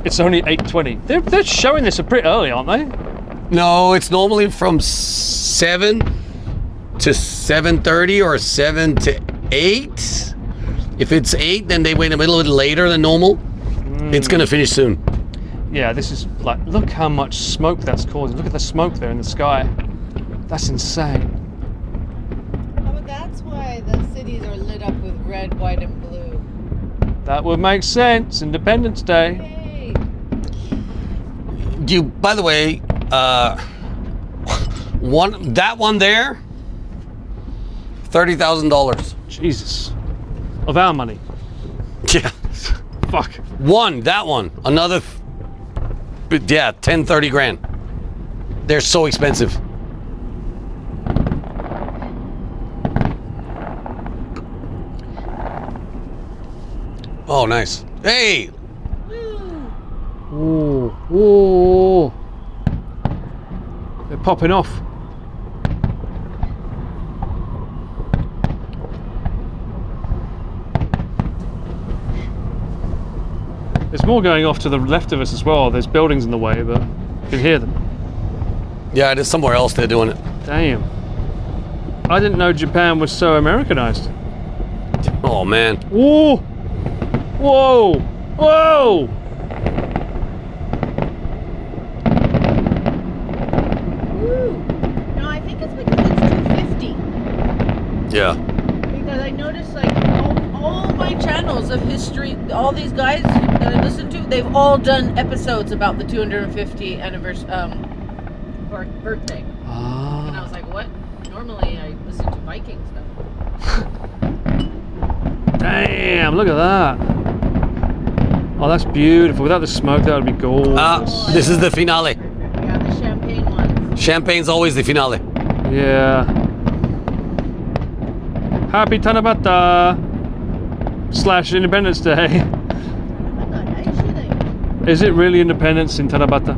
it's only 8:20. They're showing this a pretty early, aren't they? No, it's normally from 7 to 7:30 or 7 to 8. If it's 8, then they wait a little bit later than normal. It's gonna finish soon. Yeah, this is like, look how much smoke that's causing. Look at the smoke there in the sky. That's insane. Oh, that's why the cities are lit up with red, white, and blue. That would make sense. Independence Day. Hey. By the way, that one there, $30,000. Jesus. Of our money. Yeah. Fuck. That one. Another, 10, 30 grand. They're so expensive. Oh, nice. Hey! Ooh, ooh. They're popping off. There's more going off to the left of us as well. There's buildings in the way, but you can hear them. Yeah, there's somewhere else they're doing it. Damn. I didn't know Japan was so Americanized. Oh, man. Whoa! Whoa! Whoa! No, I think it's because it's 250. Yeah. Because I noticed like all my channels of history, all these guys that I listen to, they've all done episodes about the 250 anniversary birthday. And I was like, what? Normally I listen to Viking stuff. Damn, look at that. Oh, that's beautiful. Without the smoke, that would be gorgeous. This is the finale. Yeah, the champagne ones. Champagne's always the finale. Yeah. Happy Tanabata / Independence Day. Is it really Independence in Tanabata?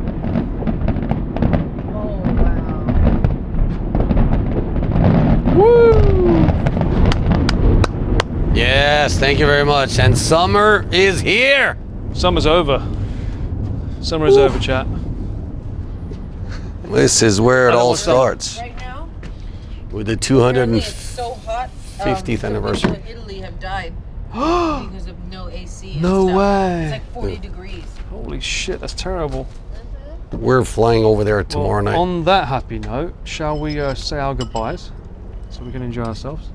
Oh, wow. Woo! Yes, thank you very much. And summer is here. Summer's over. Summer is over, chat. This is where it all starts. Right now, With the apparently it's so hot. 50th some anniversary. people in Italy have died because of no AC. And No stuff. way. It's like 40 degrees. Holy shit, that's terrible. We're flying over there tomorrow night. On that happy note, shall we say our goodbyes so we can enjoy ourselves?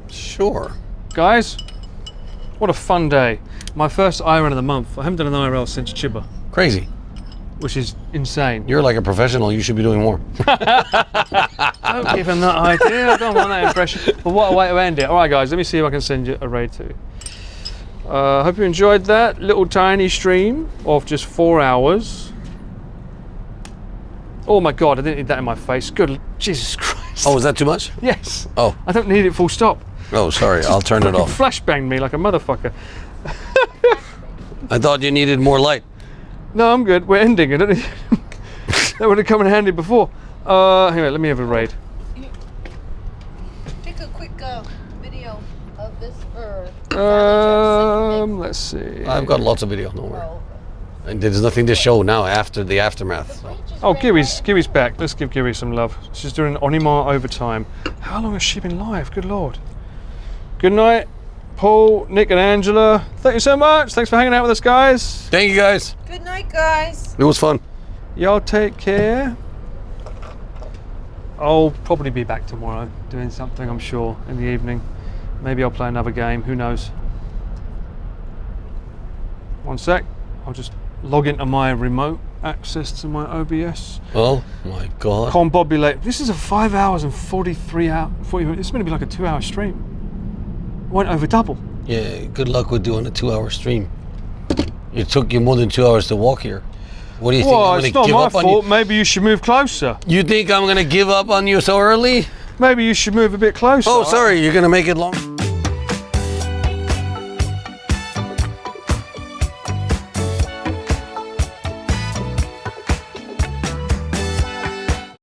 Sure. Guys, what a fun day. My first IRL of the month. I haven't done an IRL since Chiba, Crazy. which is insane. You're like a professional. You should be doing more. Don't give him that idea. I don't want that impression. But what a way to end it. All right, guys, let me see if I can send you a raid too. Hope you enjoyed that little tiny stream of just 4 hours. Oh my God, I didn't need that in my face. Good, Jesus Christ. Oh, is that too much? Yes. Oh. I don't need it full stop. Oh, sorry. I'll turn it off. Flashbanged me like a motherfucker. I thought you needed more light. No, I'm good. We're ending it. That would have come in handy before. Anyway, let me have a raid. Take a quick video of this for Let's see. I've got lots of video. Don't worry. And there's nothing to show now after the aftermath. So. Oh, Giri's back. Let's give Giri some love. She's doing Onima overtime. How long has she been live? Good Lord. Good night, Paul, Nick, and Angela. Thank you so much. Thanks for hanging out with us, guys. Thank you, guys. Good night, guys. It was fun. Y'all take care. I'll probably be back tomorrow doing something, I'm sure, in the evening. Maybe I'll play another game. Who knows? One sec. I'll just log into my remote access to my OBS. Oh my God. Combobulate. This is a 5 hours and 43 hour. 40, it's going to be like a 2 hour stream. Went over double. Yeah, good luck with doing a 2 hour stream. It took you more than 2 hours to walk here. What do you think? Well, I'm it's gonna not give my up on fault. you? Maybe you should move closer. You think I'm gonna give up on you so early? Maybe you should move a bit closer. Oh, sorry, you're gonna make it long.